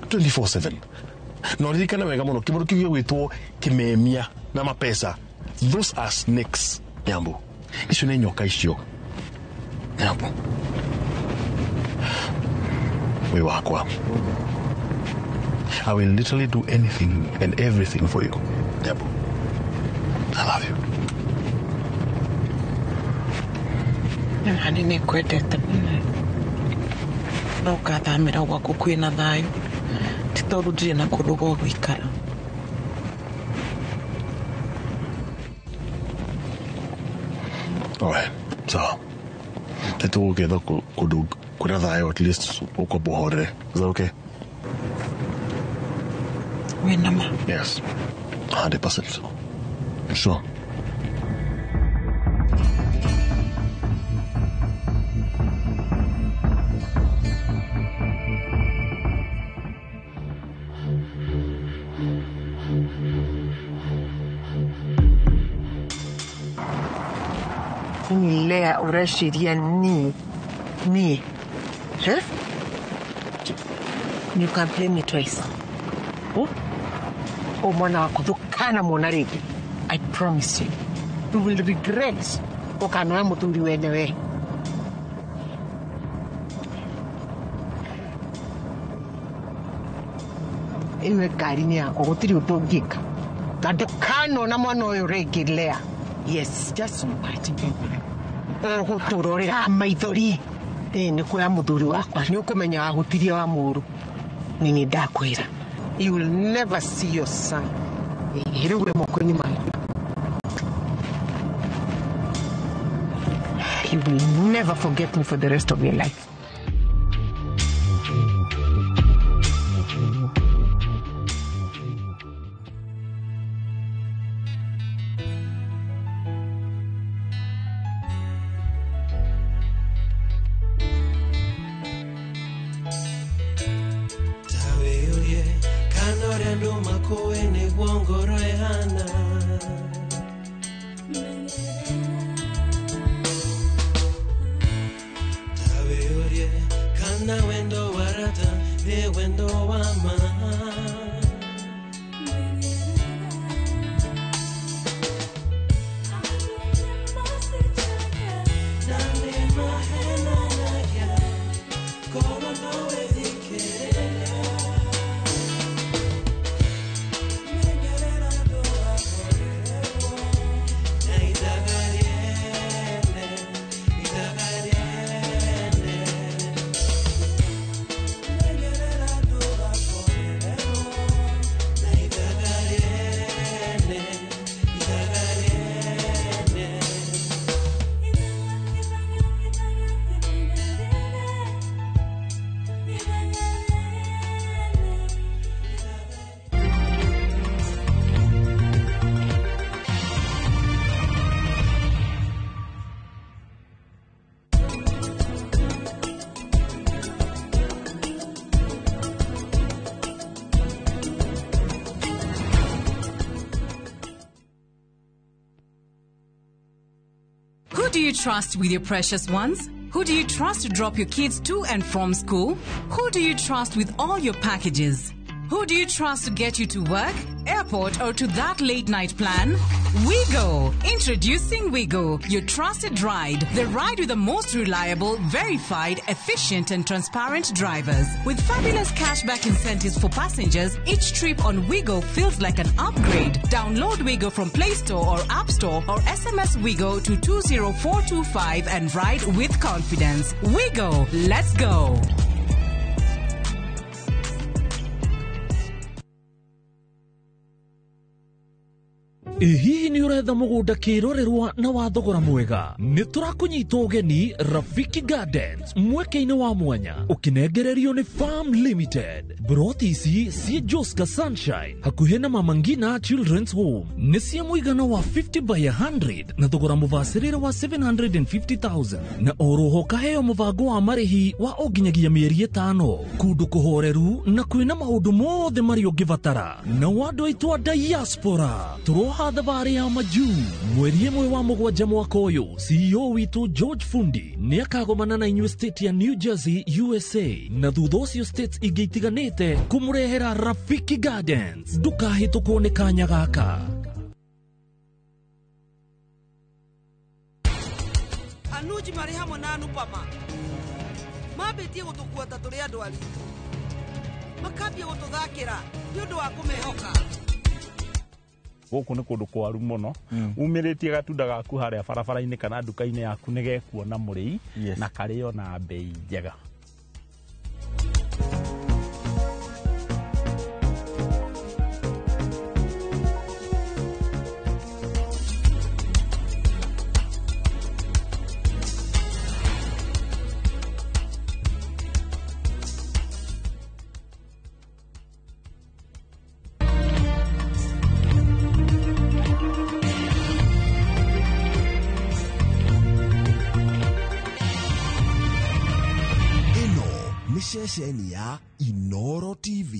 Speaker 31: 24/7. No rikana wega muno kiboru kigwe gwitwo kimemia na mapesa. Those are snakes, Nyambo. Icio nĩ nyoka icio. Nyambo. We wakwa. I will literally do anything and everything for you, Nyambo. I love you.
Speaker 12: Nani nikwendete muno. No kathamira gwaku kwina thayo. Titondu ndire na kundu gwa gwikara.
Speaker 31: Alright, so let's all get could at least uko bohore. Is that okay? Yes, 100%. Sure.
Speaker 2: Lea urashiria ni. Huh? You can play me twice. Oh, mwana wako dukana mwana rigi. I promise you. You will regret. Ukanoa muthuri wenyewe. Iwe karini yako gutiri utongika. Dukano na mwana uyu rigi Lea. Yes, just somebody. Guturorera maithori. Ni kuya muthuri wakwa ni ukumenya agutirie wa muru. Nini ndakwira. You will never see your son. Hiruwe mokoni mangu. You will never forget me for the rest of your life.
Speaker 9: Who do you trust with your precious ones? Who do you trust to drop your kids to and from school? Who do you trust with all your packages? Who do you trust to get you to work, airport, or to that late night plan? Wigo. Introducing Wigo, your trusted ride. The ride with the most reliable, verified, efficient, and transparent drivers. With fabulous cashback incentives for passengers, each trip on Wigo feels like an upgrade. Download Wigo from Play Store or App Store or SMS Wigo to 20425 and ride with confidence. Wigo, let's go.
Speaker 6: Hihi ni uretha mugunda kirorerwa na wa thogora mwega ni turakunyita ugeni Rafiki Gardens mweke-ini wa mwanya ukinengererio ni Farm Limited. Broti ici cie Joska Sunshine hakuhe na Mama Ngina Children's Home ni cia muigana wa 50 by 100 na thogora mubacirire wa 750,000 na oroho kaheo mubango wa marihi wa oginyagia mieri 5 kundu kuhoreru na kwina maundu mothe mari ungivatara na wandu aitwa diaspora turoha thabari ya majuu mweri ĩmwe wa mũgwanja mwaka ũyũ. CEO witu George Fundi ni akagomana na inyuĩ state ya New Jersey USA na thutha ũcio states ingĩ itiganĩte kumurehera Rafiki Gardens. Ndũkahĩtũkwo nĩ kanya gaka.
Speaker 8: Anuji marĩ hamwe na Anupama mambĩtie gũtũkuota tũrĩ andũ aritũ makambia gũtũthakĩra nĩ ũndũ wa kũmehoka.
Speaker 10: Gũkũ nĩ kũndũ kwaru mũno umĩrĩtie gatunda gaku harĩa barabara-inĩ kana nduka-inĩ yaku nĩ gekuona mũrĩi na karĩo na bei njega.
Speaker 11: nĩ ceceni ya Inooro TV.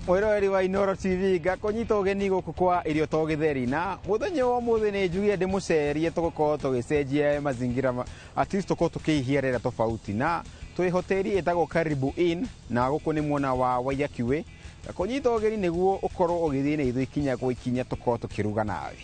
Speaker 19: Mwiroreri wa Inooro TV ngakonyita ugeni guku kwa irio to githeri na muthenya wa muthi ni njugire ndi mucerie tugukorwo tugicenjia mazingira at least tukorwo tukihia rera tofauti na twi hoteli itagwo Karibu Inn na guku ni mwona wa Waiyakiwe ngakonyita ugeni niguo ukorwo ugithii na ithu ikinya gwa ikinya tukorwo tukiruga nawe.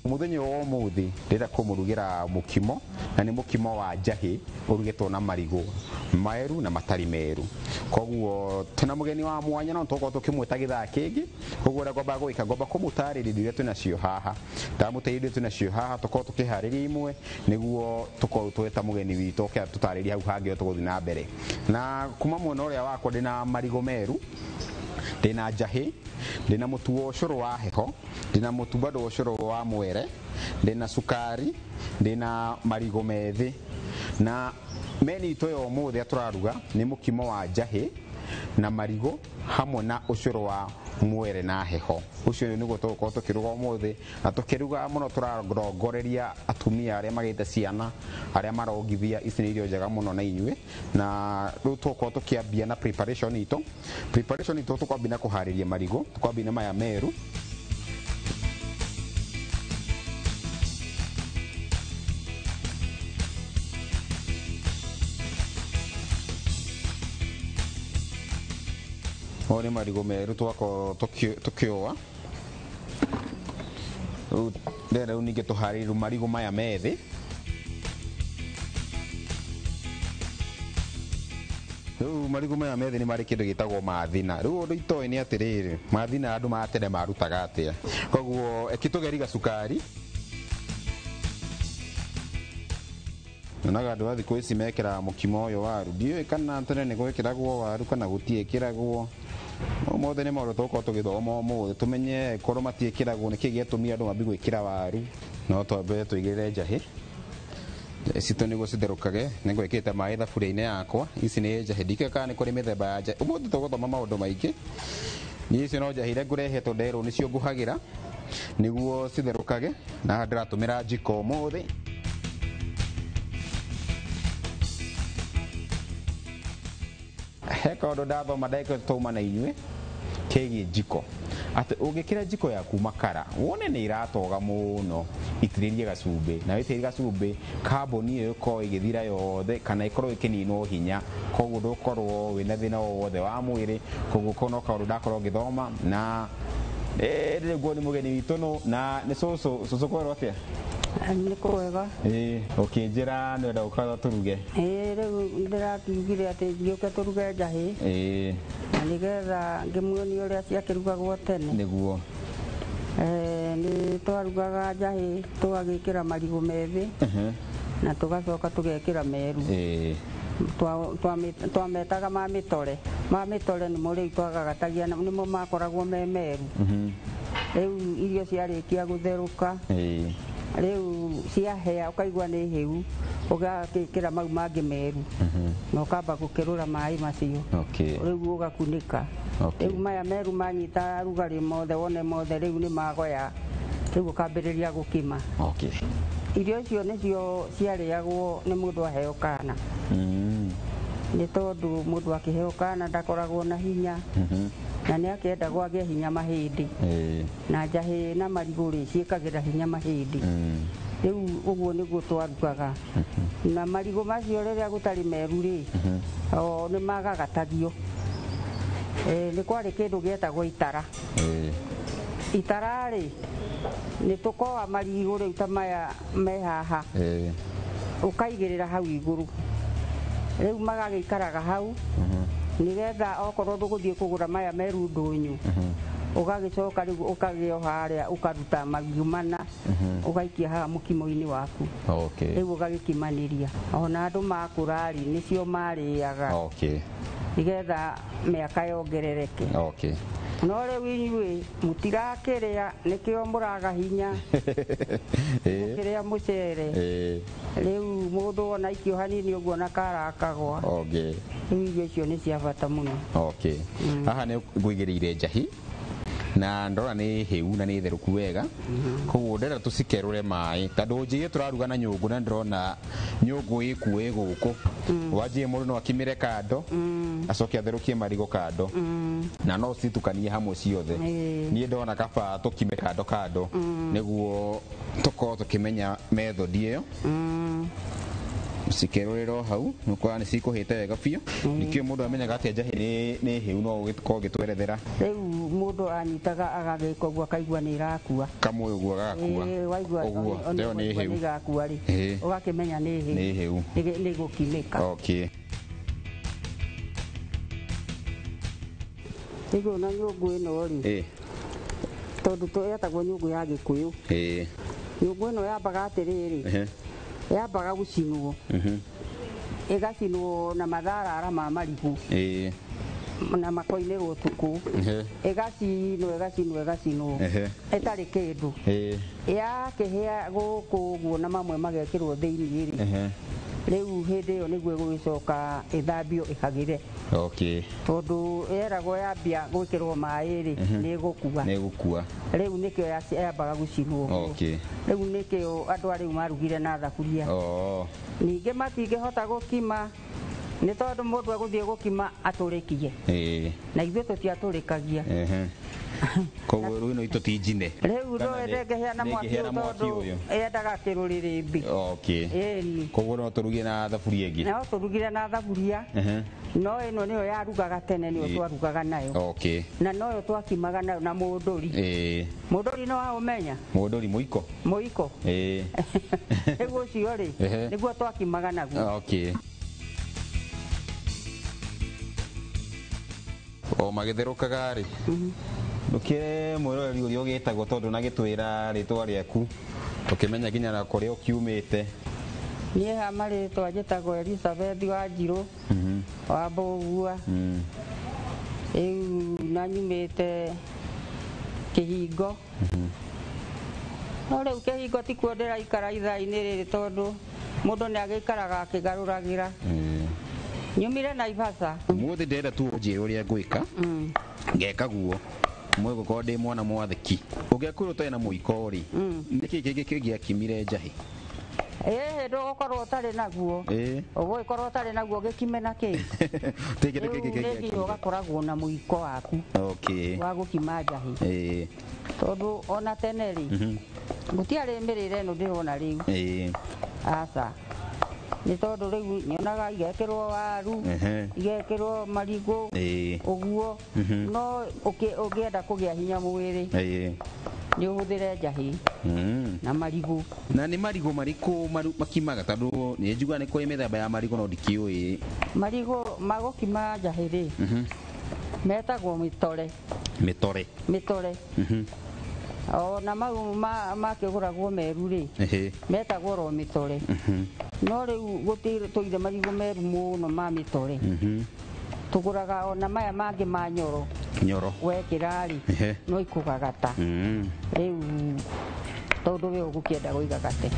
Speaker 19: Muthenya wa muthi ndira kumurugira mukimo na ni mukimo wa njahi urugetwo na marigo maeru na matari meru. Koguo tuna mugeni wa mwanya no toko tukimweta githaa kingi koguo ra gomba gwika gomba kumutaririria tuna cio haha ndamuteirie tuna cio haha toko tukihariria imwe niguo toko tweta mugeni witu ke tutariria hau hangi tuguthi na mbere na kuma mwena uria wakwa ndina marigo meru ndina njahi ndina mutu wa ucuru wa heho ndina mutu bado wa ucuru wa mwere ndina sukari ndina marigo methi na meni itoyo muthi aturaruga ni mukimo wa njahi na marigo hamwe na ucuru wa mwere na heho ucio niguo tuko tukiruga muthi na tukiruga muno turarongoreria atumia aria magite ciana aria marongithia ici ni irio njega muno na inyue na riu tuko tukiambia na preparation ito tukwambia na kuhariria marigo tukwambia na maya meru Ore marigo meru twako tukioa ndere unige tuhariru marigo maya methi marigo maya methi ni mari kindu gitagwo mathina riu undu itoe ni atiriri mathina andu matene marutaga atia koguo ekitugeriga sukari naga andu athiku ici mekira mukimo uyu waru ndioi kana tene ni gwikiragwo waru kana gutiikiragwo mothe ni maundu tuko tugithoma umuthi tumenye korwo matiikiragwo niki giatumi andu mambi gwikira waru no twambe tuigirire njahi cito niguo citherukage ningwikite mai thaburia-ini yakwa ici ni njahi ndikeka ni kuri mithemba ya njahi umuthi tuguthoma maundu maingi ni icio no njahi iria ngurehetwo nderwo nicio nguhagira niguo citherukage na ndiratumira njiko umuthi heka ndo ndathoma ndaiko tuma na inyue kegi njiko ati ugikira njiko yaku makara wone ni iratoga muno itiririe gacumbi na witiririe gacumbi carbon iyo ko igithira yothe kana ikorwo ikininwo hinya koguo ndukorwo wina thina wothe wa mwiri koguo kono kaundu ndakorwo ngithoma na riguo ni mugeni witu no na ni cucu kwerwo atia
Speaker 20: ni kwega
Speaker 19: ukinjira nwenda gukorwo turuge
Speaker 20: riu ndiratugire ati ngiuke turuge njahi na nigetha ngimuonia uria ciakirugagwo tene
Speaker 19: niguo
Speaker 20: ni twarugaga njahi tugagikira marigo methi na tugacoka tugekira meru twametaga ma mitore nimo riu twagagatagia nimo makoragwo me meru riu irio ciarikia gutheruka riu ciahea ukaigua ni hiu ugakira mau mangi meru na ukamba gukirura mai macio riu ugakunika riu maya meru manyita rugari mothe wone mothe riu ni magoya riu ukambiriria gukima irio icio nicio ciariagwo ni mundu aheo kana ni tondu mundu akiheo kana ndakoragwo na hinya na ni akienda gwage hinya mahindi na njahi na mariguri ciikagira hinya mahindi riu uguo niguo twarugaga na marigo macio riria gutari meru ri o ni magagatagio ni kwari kindu gietagwo itara itara ri ni tukoa marigo riu ta maya me haha ukaigirira hau iguru riu magagikaraga hau nigetha okorwo nduguthie kugura maya meru ndunyu ugagicoka riu ukagio haria ukaruta magumana ugaikia ha mukimo-ini waku riu ugagikimaniria ona andu makurari nicio mariaga igetha miaka yongerereke no riu inyui mutirakiria nikio muraga hinya mukiria mucere riu mundu ona ikio hanini uguo na karakagwa riu irio icio ni cia bata muno
Speaker 19: haha ni ngwigiriire njahi na ndora ni hiu na ni theruku wega koguo ndera tucikerure mai tondu njige turaruga na nyungu na ndrona nyungu ikue guku wajie mundu no akimire kando acoke atherukie marigo kando na no citukanie hamwe ciothe ni ndona kaba tukime kando niguo tukorwo tukimenya method iyo cikeruriro hau nukwa ni cikuhite wega biũ nikio mundu amenyaga atia njahi ni hiu no ugikorwo gitwerethera
Speaker 20: riu mundu anyitaga agagika uguo akaigua ni irakua
Speaker 19: kamwe uguo agakua
Speaker 20: uguo
Speaker 19: ndio ni hiu
Speaker 20: igakua ri ugakimenya ni hiu ni gukimika igo na nyungu ino ri tondu tuyetagwo nyungu ya Gikuyu nyungu ino yambaga atiriri yambaga gucinwo igacinwo na matharara ma marigu na makoine gutuku igacinwo itari kindu yakihia guku guo na mamwe magekirwo thiini ri riu hindi iyo niguo igugicoka ithambio ikagire tondu yeragwo yambia gwikirwo mai ri ni igukua riu nikio yambaga gucinwo riu nikio andu ariu marugire na thaburia ningi matingihota gukima ni tondu mundu aguthie gukima aturikie na ithuĩ tutiaturikagia
Speaker 19: koguo riu ino itutinjine
Speaker 20: riu no endengehia na mwaki tondu endaga kiruririmbi
Speaker 19: koguo no turugie na thaburia ingi
Speaker 20: no turugire na thaburia no ino niyo yarugaga tene niyo twarugaga nayo na noyo twakimaga nayo na munduri munduri no waumenya
Speaker 19: munduri muiko
Speaker 20: niguo ucio ri niguo twakimaga naguo
Speaker 19: o magitherukaga ri ndukire mwiroreri uria ugitagwo tondu na gitwira ritwa riaku tukimenya nginya na kuria ukiumite
Speaker 20: nie hama ritwa njitagwo Elizabeth Wanjiru wa Mbugua riu na nyumite Kihingo no riu Kihingo tikuo ndiraikara ithaa-ini riri tondu mundu ni agikaraga akigaruragira nyumire Naivasha
Speaker 19: umuthi ndenda tu unjire uria ngwika ngeka guo mwe gukorwo ndi mwana mwathiki ungekwirwo utarĩ na muiko ri niki kingi kingiakimire njahi
Speaker 20: ndo ukorwo utari naguo ugikorwo utari naguo gikime na ki nginya ugakoragwo na muiko waku wa gukima njahi tondu ona tene ri gutiari mirire ino ndirona riu aca ni tondu riu nyonaga igekirwo waru igekirwo marigu uguo no ukienda kugia hinya mwiri ni uhuthire njahi na marigu
Speaker 19: na ni marigu mariku makimaga tondu ni njigua ni kwi mithemba ya marigu no ndikiui
Speaker 20: marigu magukima njahi ri metagwo mitore ona mau makiguragwo meru ri metagwo ro mitore no riu gutire tuire marigu meru muno ma mitore tuguraga ona maya mangi ma nyoro wekirari no ikugagata riu tondu we ugukienda guigagate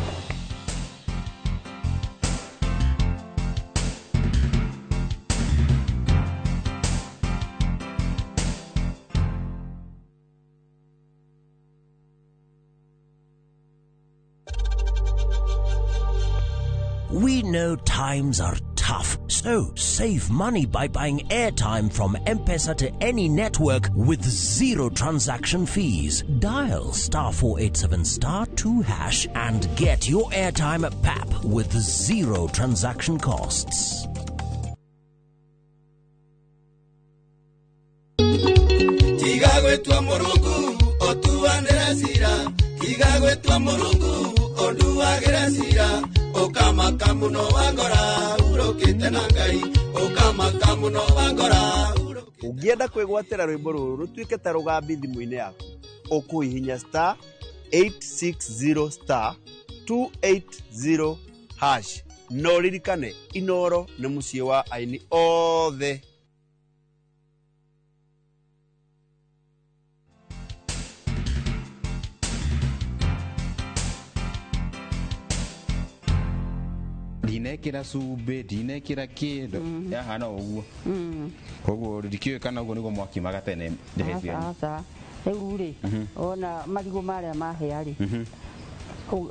Speaker 1: We know times are tough, so save money by buying airtime from M-Pesa to any network with zero transaction fees. Dial *487*2# and get your airtime PAP with zero transaction costs.
Speaker 4: Okama kamuno wangora urokite nangai okama kamuno wangora Ũngĩenda kwĩgwatĩra rwĩmbo rũrũ rũtuĩke ta rũgambi thimũ-inĩ yaku, ũkũhihinya star 860 star 280 hash. No ririkane Inooro nĩ mũciĩ wa aini othe.
Speaker 19: Ndinekĩra cumbĩ, ndinekĩra kĩndũ yahana ũguo. Koguo ndikĩũĩkana ũguo nĩguo mwakimaga tene ndehethia.
Speaker 20: Aca rĩu rĩ ona marigũ marĩa mahĩa rĩ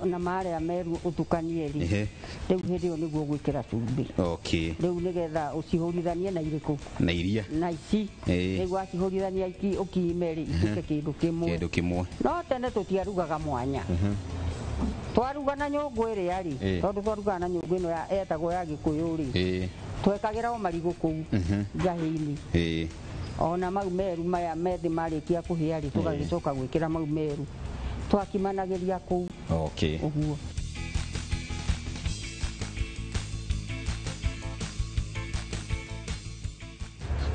Speaker 20: na marĩa meru ũtukanie rĩ rĩu hĩndĩ ĩyo nĩguo gwĩkĩra cumbĩ.
Speaker 19: Okay.
Speaker 20: Rĩu nĩgetha ũcihũrithanie na irĩkũ?
Speaker 19: Na iria.
Speaker 20: Na ici rĩu wacihũrithania ũkime rĩ ituĩke kĩndũ kĩmwe.
Speaker 19: Kĩndũ kĩmwe.
Speaker 20: No tene tũtiarugaga mwanya. Twaruga na nyũngũ ĩrĩa rĩ tondũ twarugaga na nyũngũ ĩno etagwo ya Gĩkũyũ rĩ twekagĩra o marigũ kũu njahĩ-inĩ. Ona mau meru maya methi marĩkia kũhĩa rĩ tũgagĩcoka gwĩkĩra mau meru twakimanagĩria kũu.
Speaker 19: Okay.
Speaker 20: Ũguo.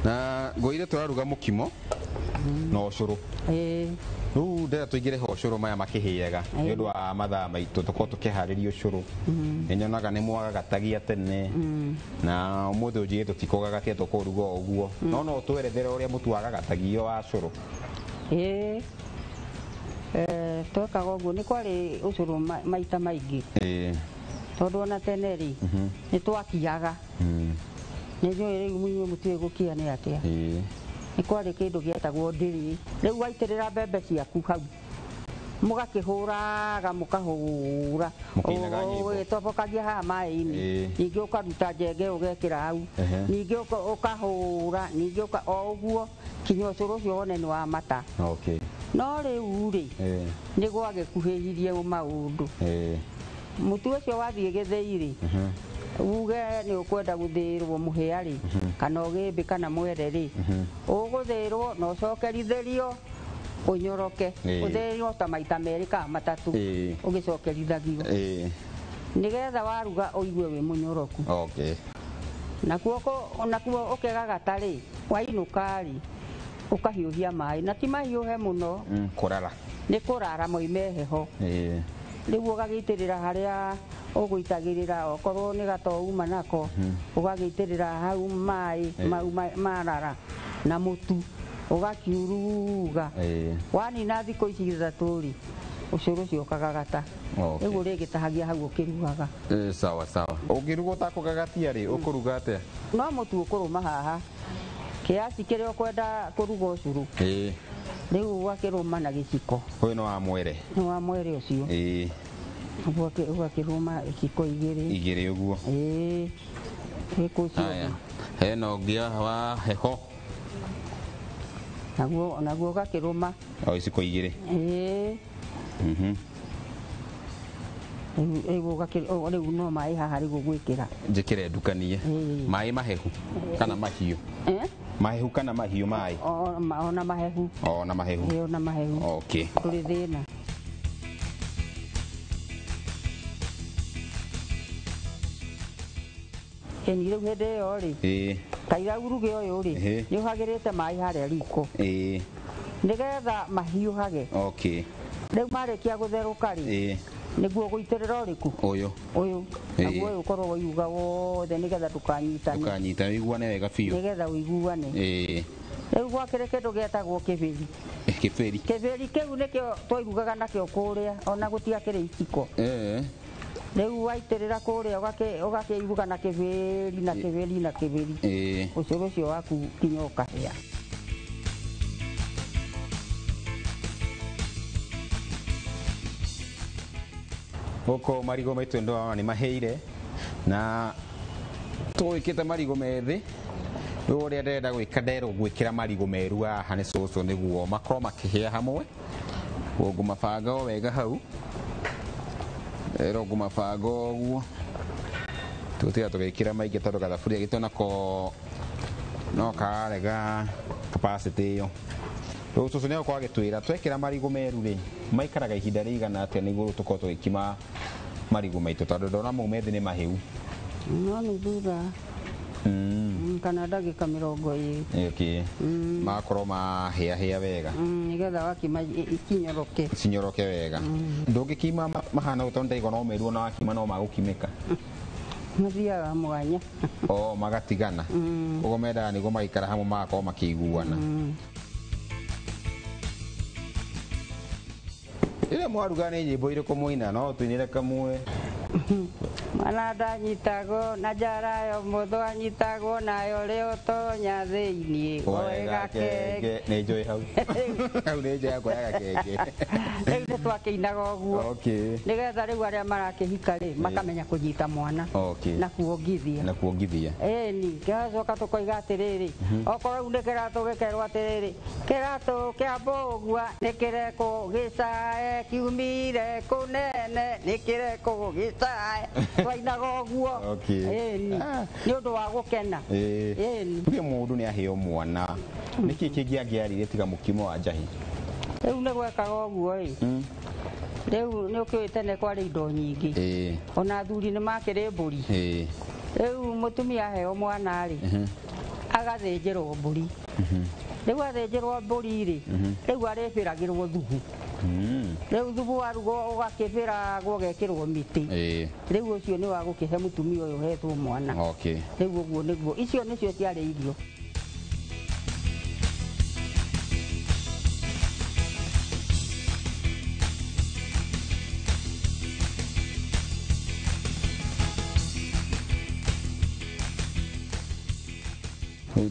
Speaker 19: Na ngoire tũraruga mũkimo na ũcũrũ. Rĩu ndĩra tũingĩre ũcũrũ maya makĩhĩaga nĩ ũndũ wa mathaa maitũ tũkorwo tũkĩharĩria ũcũrũ. Nĩnyonaga nĩ mwagagatagia tene na ũmũthĩ ũnjigĩ tũtikũgagatia tũkũruga ũguo. No tũerethere ũrĩa mũtu wagagatagio wa ũcũrũ.
Speaker 20: Twekaga ũguo nĩ kwarĩ ũcũrũ maita maingĩ tondũ ona tene rĩ nĩ twakiaga. Nĩ njũĩ rĩu inyuĩ mũtiũĩ gũkia nĩ atĩa. Nĩ kwarĩ kĩndũ gĩetagwo ndĩrĩ. Rĩu waitĩrĩra mbembe ciaku hau mũgakĩhũraga mũkahũra ũgĩtobokagia haha maĩ-inĩ ningĩ ũkaruta njenge ũgekĩra hau ningĩ ũkahũra ningĩ o ũguo kinya ũcũrũ ũcio wone nĩ wa mata. No rĩu rĩ nĩ gwagĩkuhĩhirie maũndũ. Mũtu ũcio wathiĩ gĩthĩi rĩ uge nĩ ũkwenda gũthĩĩrwo mũhĩa rĩ kana ũgĩmbĩ kana mwere rĩ ũgũthĩĩrwo na ũcokerithĩrio ũnyoroke ũthĩĩrwo ta maita merĩ kana matatũ ũgĩcokerithagio nĩgetha waruga ũigue wĩ mũnyoroku. Nakuo ũkegagata rĩ wainũka rĩ ũkahiũhia maĩ na ti mahiũhe mũno nĩ kũrara moime heho. Rĩu ũgagĩitĩrĩra harĩa ũgũitagĩrĩra okorwo nĩ gato uma nako ũgagĩitĩrĩra hau maĩ mau marara na mũtu ũgakiuruga. Wanina thikũ ici ithatũ rĩ ũcũrũ ũcio ũkagagata. Rĩu ũrĩgĩtahagia hau ũkĩrugaga.
Speaker 19: Sawa sawa. Ũngĩruga ũtakũgagatia rĩ ũkũruga atĩa?
Speaker 20: No mũtu ũkũrũma haha kiasi kĩrĩa ũkwenda kũruga ũcũrũ. Rĩu ũgakĩrũma na gĩciko.
Speaker 19: Ũyũ nĩ wa mwere? Nĩ
Speaker 20: wa mwere ũcio. Ũgakĩrũma iciko igĩrĩ
Speaker 19: ũguo. Hena ũngĩ wa heho
Speaker 20: naguo ũgakĩrũma
Speaker 19: o iciko igĩrĩ.
Speaker 20: Rĩu no maĩ haha rĩu gwĩkĩra
Speaker 19: njĩkĩre ndukanie maĩ mahehu kana mahiũ? Mahehu kana mahiũ maĩ?
Speaker 20: Ona mahehu.
Speaker 19: Ona mahehu.
Speaker 20: Ona mahehu.
Speaker 19: Okay.
Speaker 20: Ndũrĩ thĩna. Eni rĩu hĩndĩ ĩyo rĩ kaira uruge ũyũ rĩ nĩ ũhagĩrĩte maĩ harĩa riko nĩgetha mahiũhage. Rĩu marĩkia gũtherũka rĩ nĩguo gũitĩrĩra ũrĩkũ? Ũyũ naguo ũyũ ũkorwo ũiuga wothe nĩgetha ndũkanyitane
Speaker 19: ũiguane wega biũ
Speaker 20: nĩgetha ũiguane. Rĩu gwakĩrĩ kĩndũ gĩetagwo kĩbĩri. Kĩbĩri kĩu nĩkĩo twairugaga nakĩo kũrĩa ona gũtiakĩrĩ iciko. Rĩu waitĩrĩra kũrĩa ũgakĩiruga na kĩbĩri na kĩbĩri na kĩbĩri ũcũrũ ũcio waku kinya ũkahĩa.
Speaker 19: Gũkũ marigũ maitũ ndona nĩ mahĩire na tũgwĩkĩte marigũ methĩ. Rĩu ũrĩa ndĩrenda gwĩka nderwo gwĩkĩra marigũ meru haha nĩ cũcũ nĩguo makorwo makĩhĩa hamwe. Ngũmabanga o wega hau rero ngũmabanga ũguo tũtiga tũgĩkĩra maingĩ tondũ gathaburia gitũ nako no karega capacity ĩyo. Rĩu cũcũ nĩ agũkorwo agĩtwĩra twekĩra marigũ meru rĩ maikaraga ihinda rĩigana atĩa nĩguo tũkorwo tũgĩkima marigũ maitũ tondũ ndona mau methĩ nĩ mahĩu?
Speaker 20: No nĩ thutha kana ndagika 20.
Speaker 19: Okay. Makoro mahĩa wega.
Speaker 20: Nigetha wakima ikinyoroke.
Speaker 19: Cinyoroke wega. Ndũngĩkima mahana ũtonda igona ũmeru na wakima no magũkimĩka.
Speaker 20: Mathiaga mwanya.
Speaker 19: Magatigana. Ũguo mendaga nĩguo magaikara hamwe magakorwo makĩiguana. Ĩrĩa mwaruga nĩ nyĩmbo irĩkũ mũina no tũinĩre kamwe?
Speaker 20: Mwana ndanyitagwo na njara yo mũthũ anyitagwo nayo rĩo tonya thĩiniĩ wega kenge.
Speaker 19: Nĩ njũĩ hau. Hau nĩ njũĩ kuoyaga kenge.
Speaker 20: Rĩu nĩ twakĩinaga ũguo. Nĩgetha rĩu arĩa marakĩhika rĩ makamenya kũnyita mwana na kuongithia. Ĩni kĩgacoka tũkoiga atĩrĩrĩ okorwo rĩu nĩ kĩratũ gĩkerwo atĩrĩrĩ kĩratũ kĩa mbũgua nĩ kĩrekwo gĩcae kiumire kũnene nĩ kĩrekwo gĩcae twainaga ũguo. Nĩ ũndũ wa gũkena.
Speaker 19: Tuge mũndũ nĩ aheo mwana nĩkĩ kĩngĩ angĩarire tiga mũkimo wa njahi?
Speaker 20: Rĩu nĩ gwekaga ũguo rĩu nĩ ũkĩũĩ tene kwarĩ indo nyingĩ ona athuri nĩ makĩrĩ mbũri. Rĩu mũtumia aheo mwana rĩ agathĩnjĩrwo mbũri. Rĩu athĩnjĩrwo mbũri rĩ rĩu arĩbĩragĩrwo thubu. Rĩu thubu warugwo ũgakĩbĩragwo ũgekĩrwo mĩtĩ. Rĩu ũcio nĩ wa gũkĩhe mũtumia ũyũ hetwo mwana. Rĩu ũguo nĩguo icio nĩcio ciarĩ irio.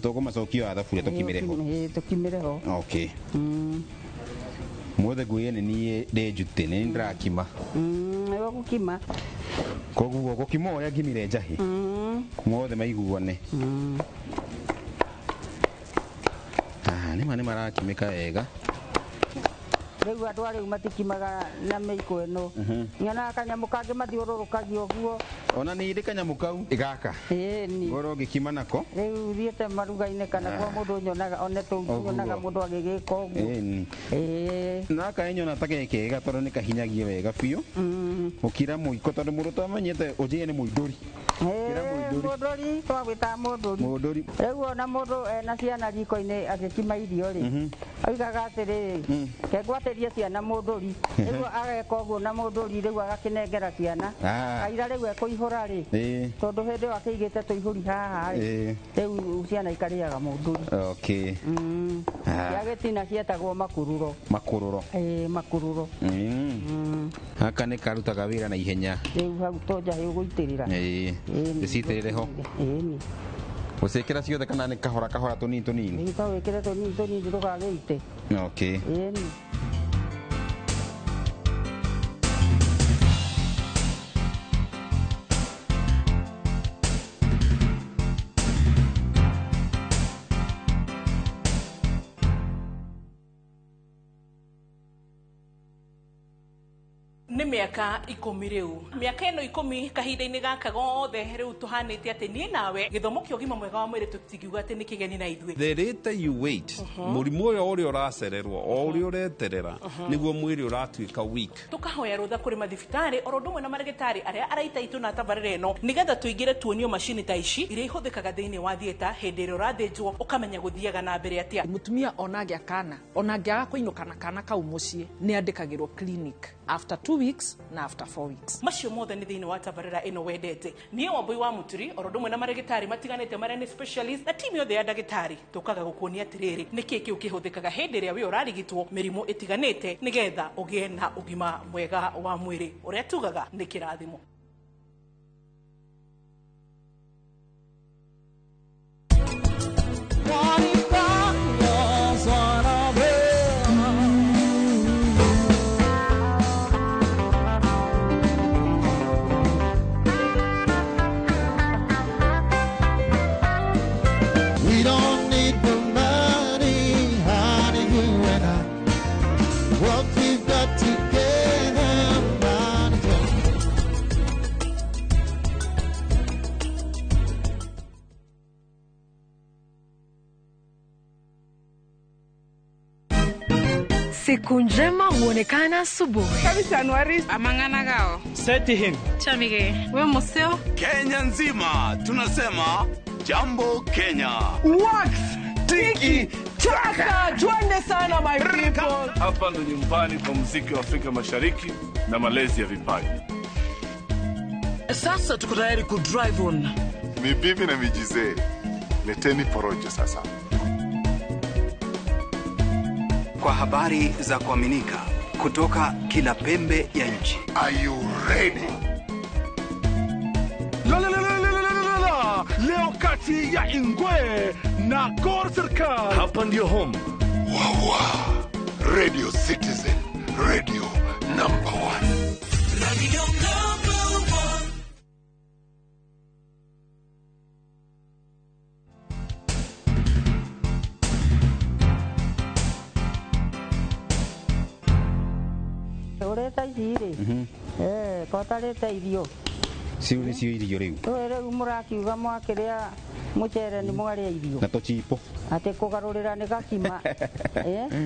Speaker 19: Tũkũmacokio a thaburia tũkimĩre ho.
Speaker 20: Tũkimĩre ho.
Speaker 19: Muothe ngwĩye nĩ niĩ ndĩ njutĩ nĩ ndĩrakima.
Speaker 20: Nĩguo gũkima.
Speaker 19: Koguo gũkima ũrĩa ngimire njahi muothe maiguane. Nĩ marakimĩka wega.
Speaker 20: Rĩu andũ arĩu matikimaga na mĩiko ĩno. Nyonaga kanyamũ kangĩ mathiũrũrũkagia ũguo.
Speaker 19: Ona nĩ ndĩ kanyamũ kau gaka. Ngoro ngĩkima nako.
Speaker 20: Rĩu thiĩte maruga-inĩ kana kwa mũndũ nyonaga one tũu nyonaga mũndũ agĩgĩka ũguo.
Speaker 19: Naka nyona ta kega tondũ nĩ kahinyagia wega biũ. Gũkira mũiko tondũ mũndũ twamenyete ũnjĩe nĩ mũithũri.
Speaker 20: Mũndũri twagwĩtaga mũndũri. Rĩu ona mũndũ ena ciana riko-inĩ agĩkima irio rĩ oigaga atĩrĩrĩ kengwatĩrie ciana mũndũri nĩguo ageka ũguo na mũndũri rĩu agakĩnengera ciana kaira rĩu ekũihũra rĩ tondũ hĩndĩ ĩyo akĩigĩte tũihũri haha rĩ rĩu ciana ikarĩaga mũndũri. Cia gĩtina cietagwo makururo. Makururo.
Speaker 19: Gaka nĩ karutaga wĩra na ihenya.
Speaker 20: Rĩu hau to njahĩ ũgũitĩrĩra.
Speaker 19: Ndĩcitĩrĩre ho. Ũcĩkĩra ciothe kana nĩ kahora tũnini tũnini?
Speaker 20: Nĩ wĩkĩre tũnini ndũgagĩite.
Speaker 16: nĩ mĩaka 10 rĩu mĩaka ĩno 10 kahinda-inĩ gaka gothe rĩu tũhanĩte atĩ niĩ nawe gĩthomo kĩa ũgima mwega wa mwĩrĩ tũtingiuga atĩ nĩ kĩgeni na ithuĩ.
Speaker 4: The later you wait mũrimũ ũrĩa ũracererwo o ũrĩa ũreterera nĩguo mwĩrĩ ũratuĩka weak.
Speaker 16: Tũkahoya rũtha kũrĩ mathibitarĩ oro ũndũ ũmwe na marĩgĩtarĩ arĩa araita itũ na tabarĩra ĩno nĩgetha tũingĩre tuonio macini ta ici iria ihũthĩkaga thĩinĩ wa thieta hĩndĩ ĩrĩa ũrathĩnjwo ũkamenya gũthiaga na mbere atĩa.
Speaker 7: Mũtumia onagĩa kana onangĩaga kũinũka na kana kau mũciĩ nĩ andĩkagĩrwo clinic after 2 weeks na after 4 weeks.
Speaker 16: Macio mothe nĩ thĩinĩ wa tabarĩra ĩno wendete. Niĩ Wambui wa Mũturi oro ũndũ ũmwe na marĩgĩtarĩ matiganĩte marĩa nĩ specialist na timu yothe ya ndagĩtarĩ tũkaga gũkuonia atĩrĩrĩ nĩkĩ kĩu kĩhũthĩkaga hĩndĩ ĩrĩa we ũrarigitwo mĩrimũ ĩtiganĩte nĩgetha ũgĩe na ũgima mwega wa mwĩrĩ ũrĩa tugaga nĩ kĩrathimo.
Speaker 5: Siku njema huonekana asubuhi.
Speaker 12: Kabisa Januari amangana gao.
Speaker 10: Seti him.
Speaker 16: Chamige, wewe mseo?
Speaker 4: Kenya nzima tunasema
Speaker 13: Jambo Kenya.
Speaker 15: Wax Tiki Taka, twende sana my people.
Speaker 21: Hapa ndo nyumbani kwa muziki wa Afrika Mashariki na malezi ya vipaji.
Speaker 15: Sasa tuko tayari ku drive on.
Speaker 22: Mibibi na mijize, leteni porojo sasa.
Speaker 13: Kwa habari za kuaminika kutoka kila pembe ya nchi.
Speaker 22: Are you ready?
Speaker 15: Leo kati ya Ingwe na Gor Serikali.
Speaker 21: Hapa ndio home.
Speaker 22: Wawa, Radio Citizen, radio number 1.
Speaker 15: Radio number 1.
Speaker 20: Ureta iciri kotarete irio
Speaker 19: siu ni cio irio riu
Speaker 20: riu murakiuga mwakiria mucere ni mwaria irio
Speaker 19: na tochipo
Speaker 20: ate kugarurira ni gakima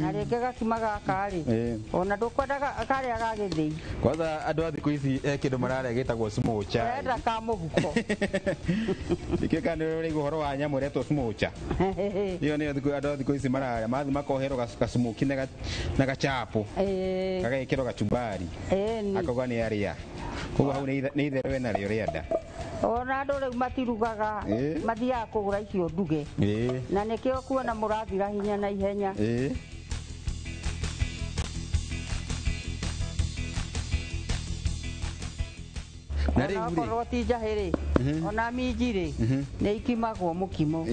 Speaker 20: na reke gakima gakari ona ndukwenda karia gagithii
Speaker 19: kwanza andu a thiku ici kindu marare gitagwo smocha
Speaker 20: enda ka muhuko
Speaker 19: ikeka ni uri guhoro wa nyamu reto smocha iyo ni thiku andu a thiku ici marare mathi makohero gasmoki na gachapo kagekiro gachumbari akoga ni aria kuba hau ni itherwe na rio rienda
Speaker 20: ona andu riu matirugaga mathiaga kugura icio nduge na nikio kuona murathira hinya na ihenya na riu ri ti jahiri ona minjiri ni ikimagwo mukimo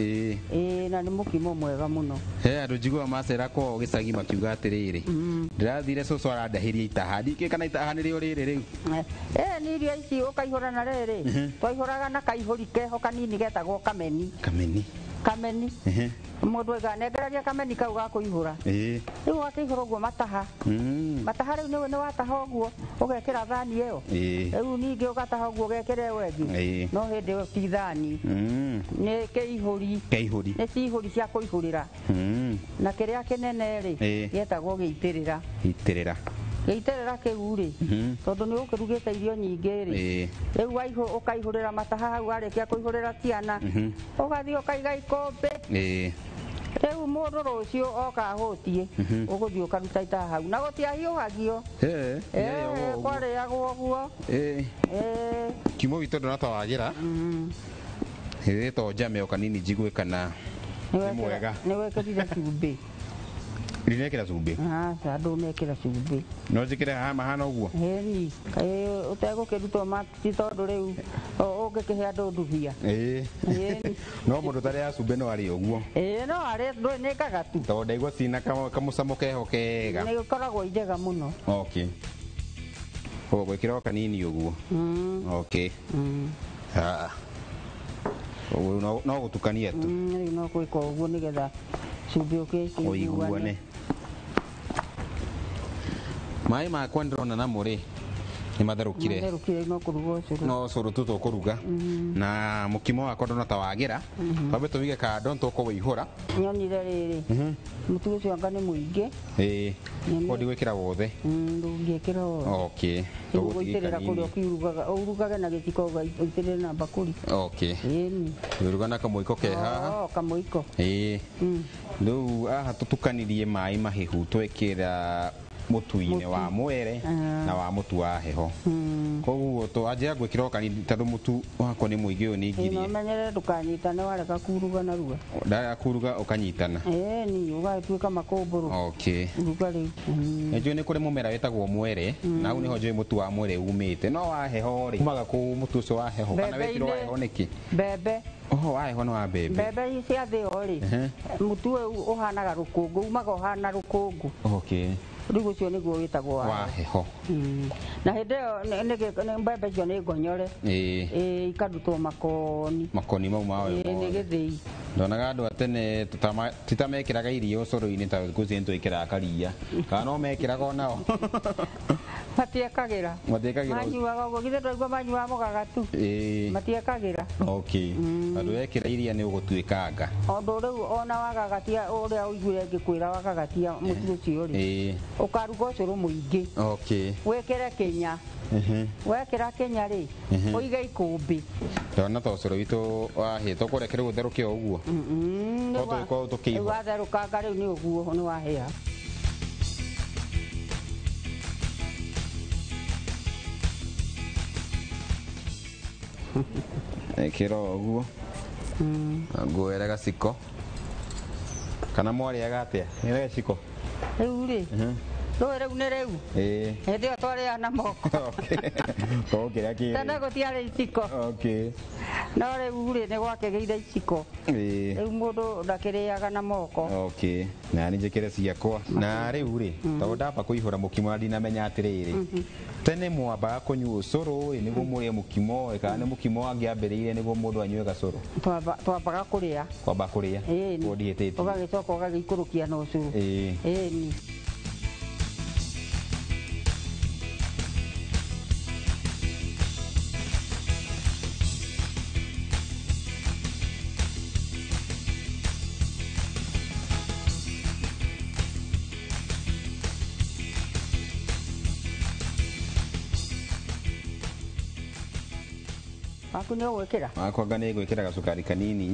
Speaker 20: na ni mukimo mwega muno
Speaker 19: andu njigua macera ko gicagi makiuga atiriri ndirathire cucu arandahiria itaha ndike kana itaha ni rio riri riu
Speaker 20: ni irio ici ukaihura na riri twaihuraga na kaihuri keho kanini getagwo kameni mundu eganengeragia kameni kau ga kuihura riu wakihura uguo mataha riu ni wataha uguo ugekira thani iyo riu ningi ugataha uguo ugekira wengi no hindi ti thani ni keihuri ni cihuri cia kuihurira na kiria kinene ri getagwo giitirira geiterera kiu ri tondu ni ukirugite irio nyingi ri riu waihu ukaihurira mataha hau arikia kuihurira ciana ugathii ukaiga ikombe riu mundu rucio oka hutie uguthii ukaruta itaha hau na gutiahiuhagio kwariagwo guo
Speaker 19: kimo witu ndonatawagira to kanini njigwe kana ni mwega
Speaker 20: ni wekirire cumbi
Speaker 19: rinekira cumbi
Speaker 20: andu mekira cumbi
Speaker 19: no njikire haha mahana uguo
Speaker 20: ni utegukirutwo mati tondu riu ungikihe andu nduhia
Speaker 19: no mundu tari ya cumbi no ari uguo
Speaker 20: no ari ni kagatu
Speaker 19: tondu ndaigua cina kamucamo keho kega
Speaker 20: ni ukoragwo njega muno
Speaker 19: gwikira kanini uguo no gutukania tu
Speaker 20: no gwika uguo nigetha cumbi
Speaker 19: uiguane mai makwa ndirona namo ri ni matherukire no curu tu tukuruga na mukimo wakwa ndona ta wagira twambe tuwige kando tukuwihura
Speaker 20: nyonire riri mutu ucio anga ni muingi
Speaker 19: ko ndigwikira wothe
Speaker 20: ndungikira wothe tuguitirira kuria kiurugaga urugage na gitiko uitirire na bakuri uruga na kamuiko ke haha kamuiko riu aha tutukanirie mai mahihu twekira mutu-ine wa mwere na wa mutu wa heho koguo to aje gwikira kanini tondu mutu wako ni muingi uyu ni ngirie menyere ndukanyitane wareka kuruga na ruga
Speaker 19: ndaga kuruga ukanyitana
Speaker 20: ni ugatuika makumburu ruga riu
Speaker 19: njui ni kuri mumera wetagwo mwere na au niho njui mutu wa mwere umite no wa heho ri kumaga ku mutu ucio wa heho kana wekirwo wa heho niki
Speaker 20: mbembe
Speaker 19: wa heho no wa mbembe
Speaker 20: mbembe cia thio ri mutu uyu uhanaga rukungu umaga uhana rukungu riu ucio niguo witagwo
Speaker 19: wa heho
Speaker 20: na hindi iyo mbembe icio ni ngonyore ikarutwo makoni
Speaker 19: mau mawe
Speaker 20: ni githii
Speaker 19: ndonaga andu atene titamekiraga irio ucuru-ini ta gucio nitwikiraga karia kana no mekiraga onao
Speaker 20: matiekagira manyuaga ũguo githĩ ndwaigua manyua mũgagatu matiekagira
Speaker 19: okay andũ ekĩra iria nĩ ũgũtuĩkanga
Speaker 20: ũndũ rĩu ona wagagatia ũrĩa ũiguire ngĩkwĩra wagagatia mũtu ũcio rĩ ũkaruga ũcũrũ mũingĩ wĩkĩre kĩnya wekĩra kĩnya rĩ ũige ikũmbĩ
Speaker 19: ndona ta ũcũrũ witũ wahĩa tũkũrekere gũtherũke o ũguo
Speaker 20: rĩu watherũkanga rĩu nĩ ũguo nĩ wahĩa
Speaker 19: ekĩra ũguo nguoere gaciko kana mwarĩaga atĩa nĩre gaciko
Speaker 20: rĩu rĩ rĩu nĩ rĩu hĩndĩ ĩyo twarĩaga na moko tene gũtiarĩ iciko no rĩu rĩ nĩ gwakĩgĩire iciko rĩu mũndũ ndakĩrĩaga na moko
Speaker 19: na nĩ njĩkĩre ciakwa na rĩu rĩ tondũ ndamba kũihũra mũkimo na ndinamenya atĩrĩrĩ tene mwambaga kũnyua ũcũrũ nĩguo mũrĩe mũkimo kana nĩ mũkimo wangĩambĩrĩire nĩguo mũndũ anyue gacũrũ
Speaker 20: twambaga kũrĩa ũgagĩcoka ũgagĩikũrũkia na ũcũrũ ĩni aku nĩ ũgwĩkĩra
Speaker 19: akwanga nĩ gwĩkĩra gacukari kanini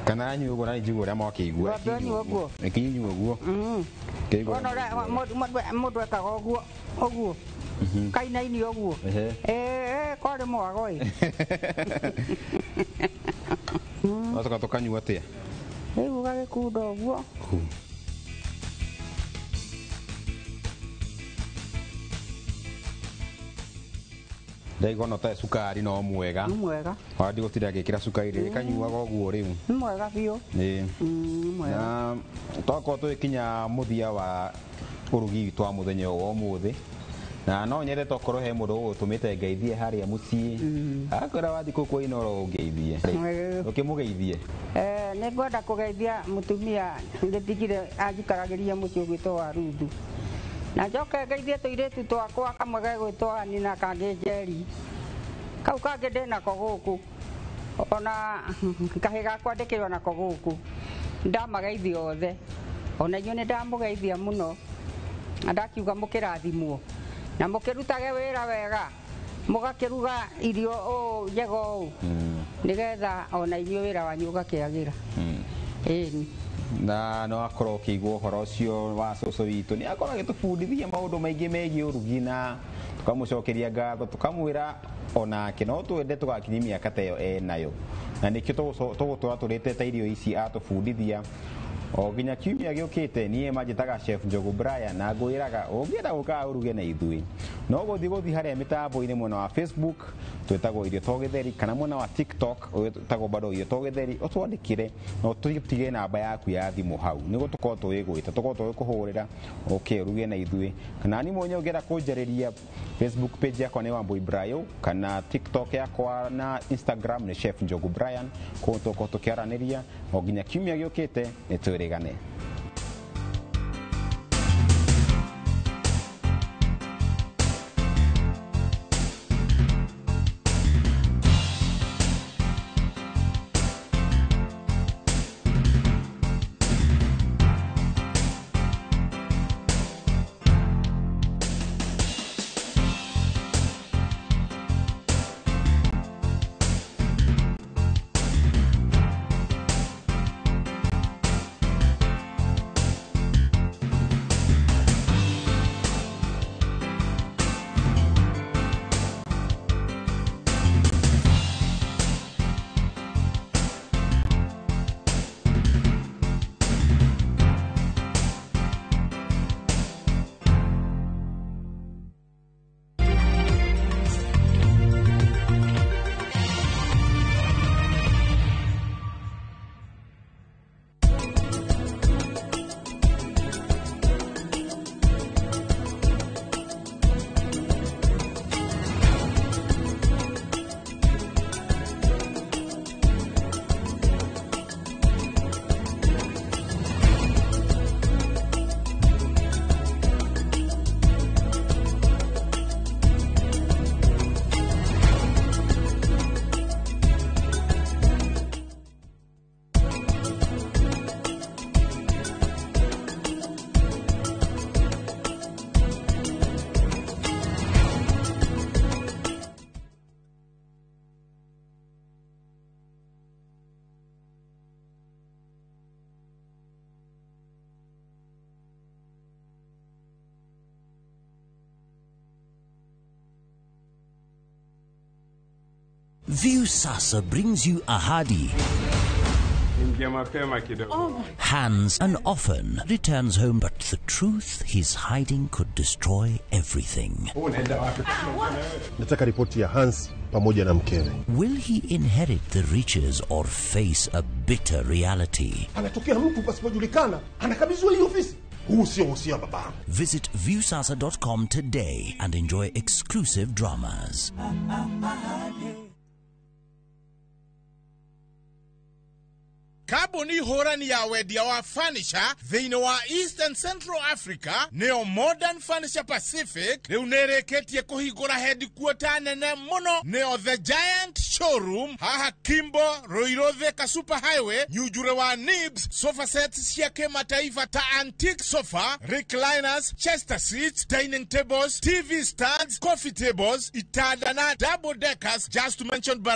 Speaker 19: kana anyue ũguo na njigua ũrĩa mwakĩigua ĩkinyanyua ũguo
Speaker 20: mũndũ ekaga ũguo kainaini ũguo kwarĩ mwago
Speaker 19: wacoka tũkanyua atĩa
Speaker 20: rĩu ũgagĩkunda ũguo
Speaker 19: ndaigua no ta cukari no mwega wandi gũtirĩ agĩkĩra cukari rĩrĩ kanyuaga ũguo rĩu
Speaker 20: nĩ mwega biũ
Speaker 19: na twakorwo tũgĩkinya mũthia wa ũrugi witũ wa mũthenya wa ũmũthĩ na no nyende tokorwo he mũndũ ũgũtũmĩte ngeithie harĩa mũciĩ akwĩra wathi kũkũ Inoro ũngeithie ũkĩmũgeithie
Speaker 20: nĩ ngwenda kũgeithia mũtumia ngĩtigire anjikaragĩria mũciĩ ũgwĩtwo wa Ruthu na njoke ngeithie tũirĩtu twakwa kamwe gegwĩtwo Ani na kangĩ Njeri kau kangĩ ndĩnako gũkũ ona kahĩ gakwa ndĩkĩrĩ onako gũkũ ndamageithia othe ona inyuĩ nĩ ndamũgeithia mũno na ndakiuga mũkĩrathimwo na mũkĩrutage wĩra wega mũgakĩruga irio ũũ njega ũũ nĩgetha ona inyuĩ wĩra wanyu ũgakĩagĩra ĩni
Speaker 19: na no akorwo ũkĩigua ũhoro ũcio wa cũcũ witũ nĩ akorwo agĩtũbundithia maũndũ maingĩ megiĩ ũrugi na tũkamũcokeria ngatho tũkamwĩra onake no twende tũgakinyia mĩaka ta ĩyo enayo na nĩkĩo tũgũtũra tũrĩte ta irio ici atũbundithia o nginya kiumia gĩũkĩte niĩ manjĩtaga Chef Njogu Brian na ngwĩraga ũngĩenda gũkaga ũruge na ithuĩ no gũthiĩ harĩa mĩtambo-inĩ mwena wa Facebook twĩtagwo Irio to Gĩtheri kana mwena wa TikTok twĩtagwo bado Irio to Gĩtheri ũtwandĩkĩre no tũtige namba yaku ya thimũ hau nĩguo tũkorwo tũgĩgwĩta tũkorwo tũgĩkũhũrĩra ũruge na ithuĩ kana niĩ mwenyewe ũngĩenda kũnjarĩria Facebook page yakwa nĩ Wambui Brayo kana TikTok yakwa na Instagram nĩ Chef Njogu Brian kũu tũkorwo tũkĩaranĩria o nginya kiumia gĩũkĩte nĩ twĩrĩgane.
Speaker 1: Viusasa brings you ahadi. Hans, and often returns home, but the truth he's hiding could destroy everything.
Speaker 3: Nataka ripoti ya Hans pamoja na mkewe.
Speaker 1: Will he inherit the riches or face a bitter reality?
Speaker 3: Anatokea mtu pasipojulikana, anakabidhiwa hii ofisi. Huu sio usia baba.
Speaker 1: Visit viusasa.com today and enjoy exclusive dramas.
Speaker 15: Kaboni horani ya wedia wa furniture thini wa East and Central Africa neo Modern Furniture Pacific leunereketie kuhigura headquarter nene mono neo The Giant Showroom haha Kimbo Roirothe ka Super Highway nyujure wa Nibs sofa sets siake mataifa ta antique sofa, recliners, chester seats, dining tables, TV stands, coffee tables, itadana double deckers, just to mention bara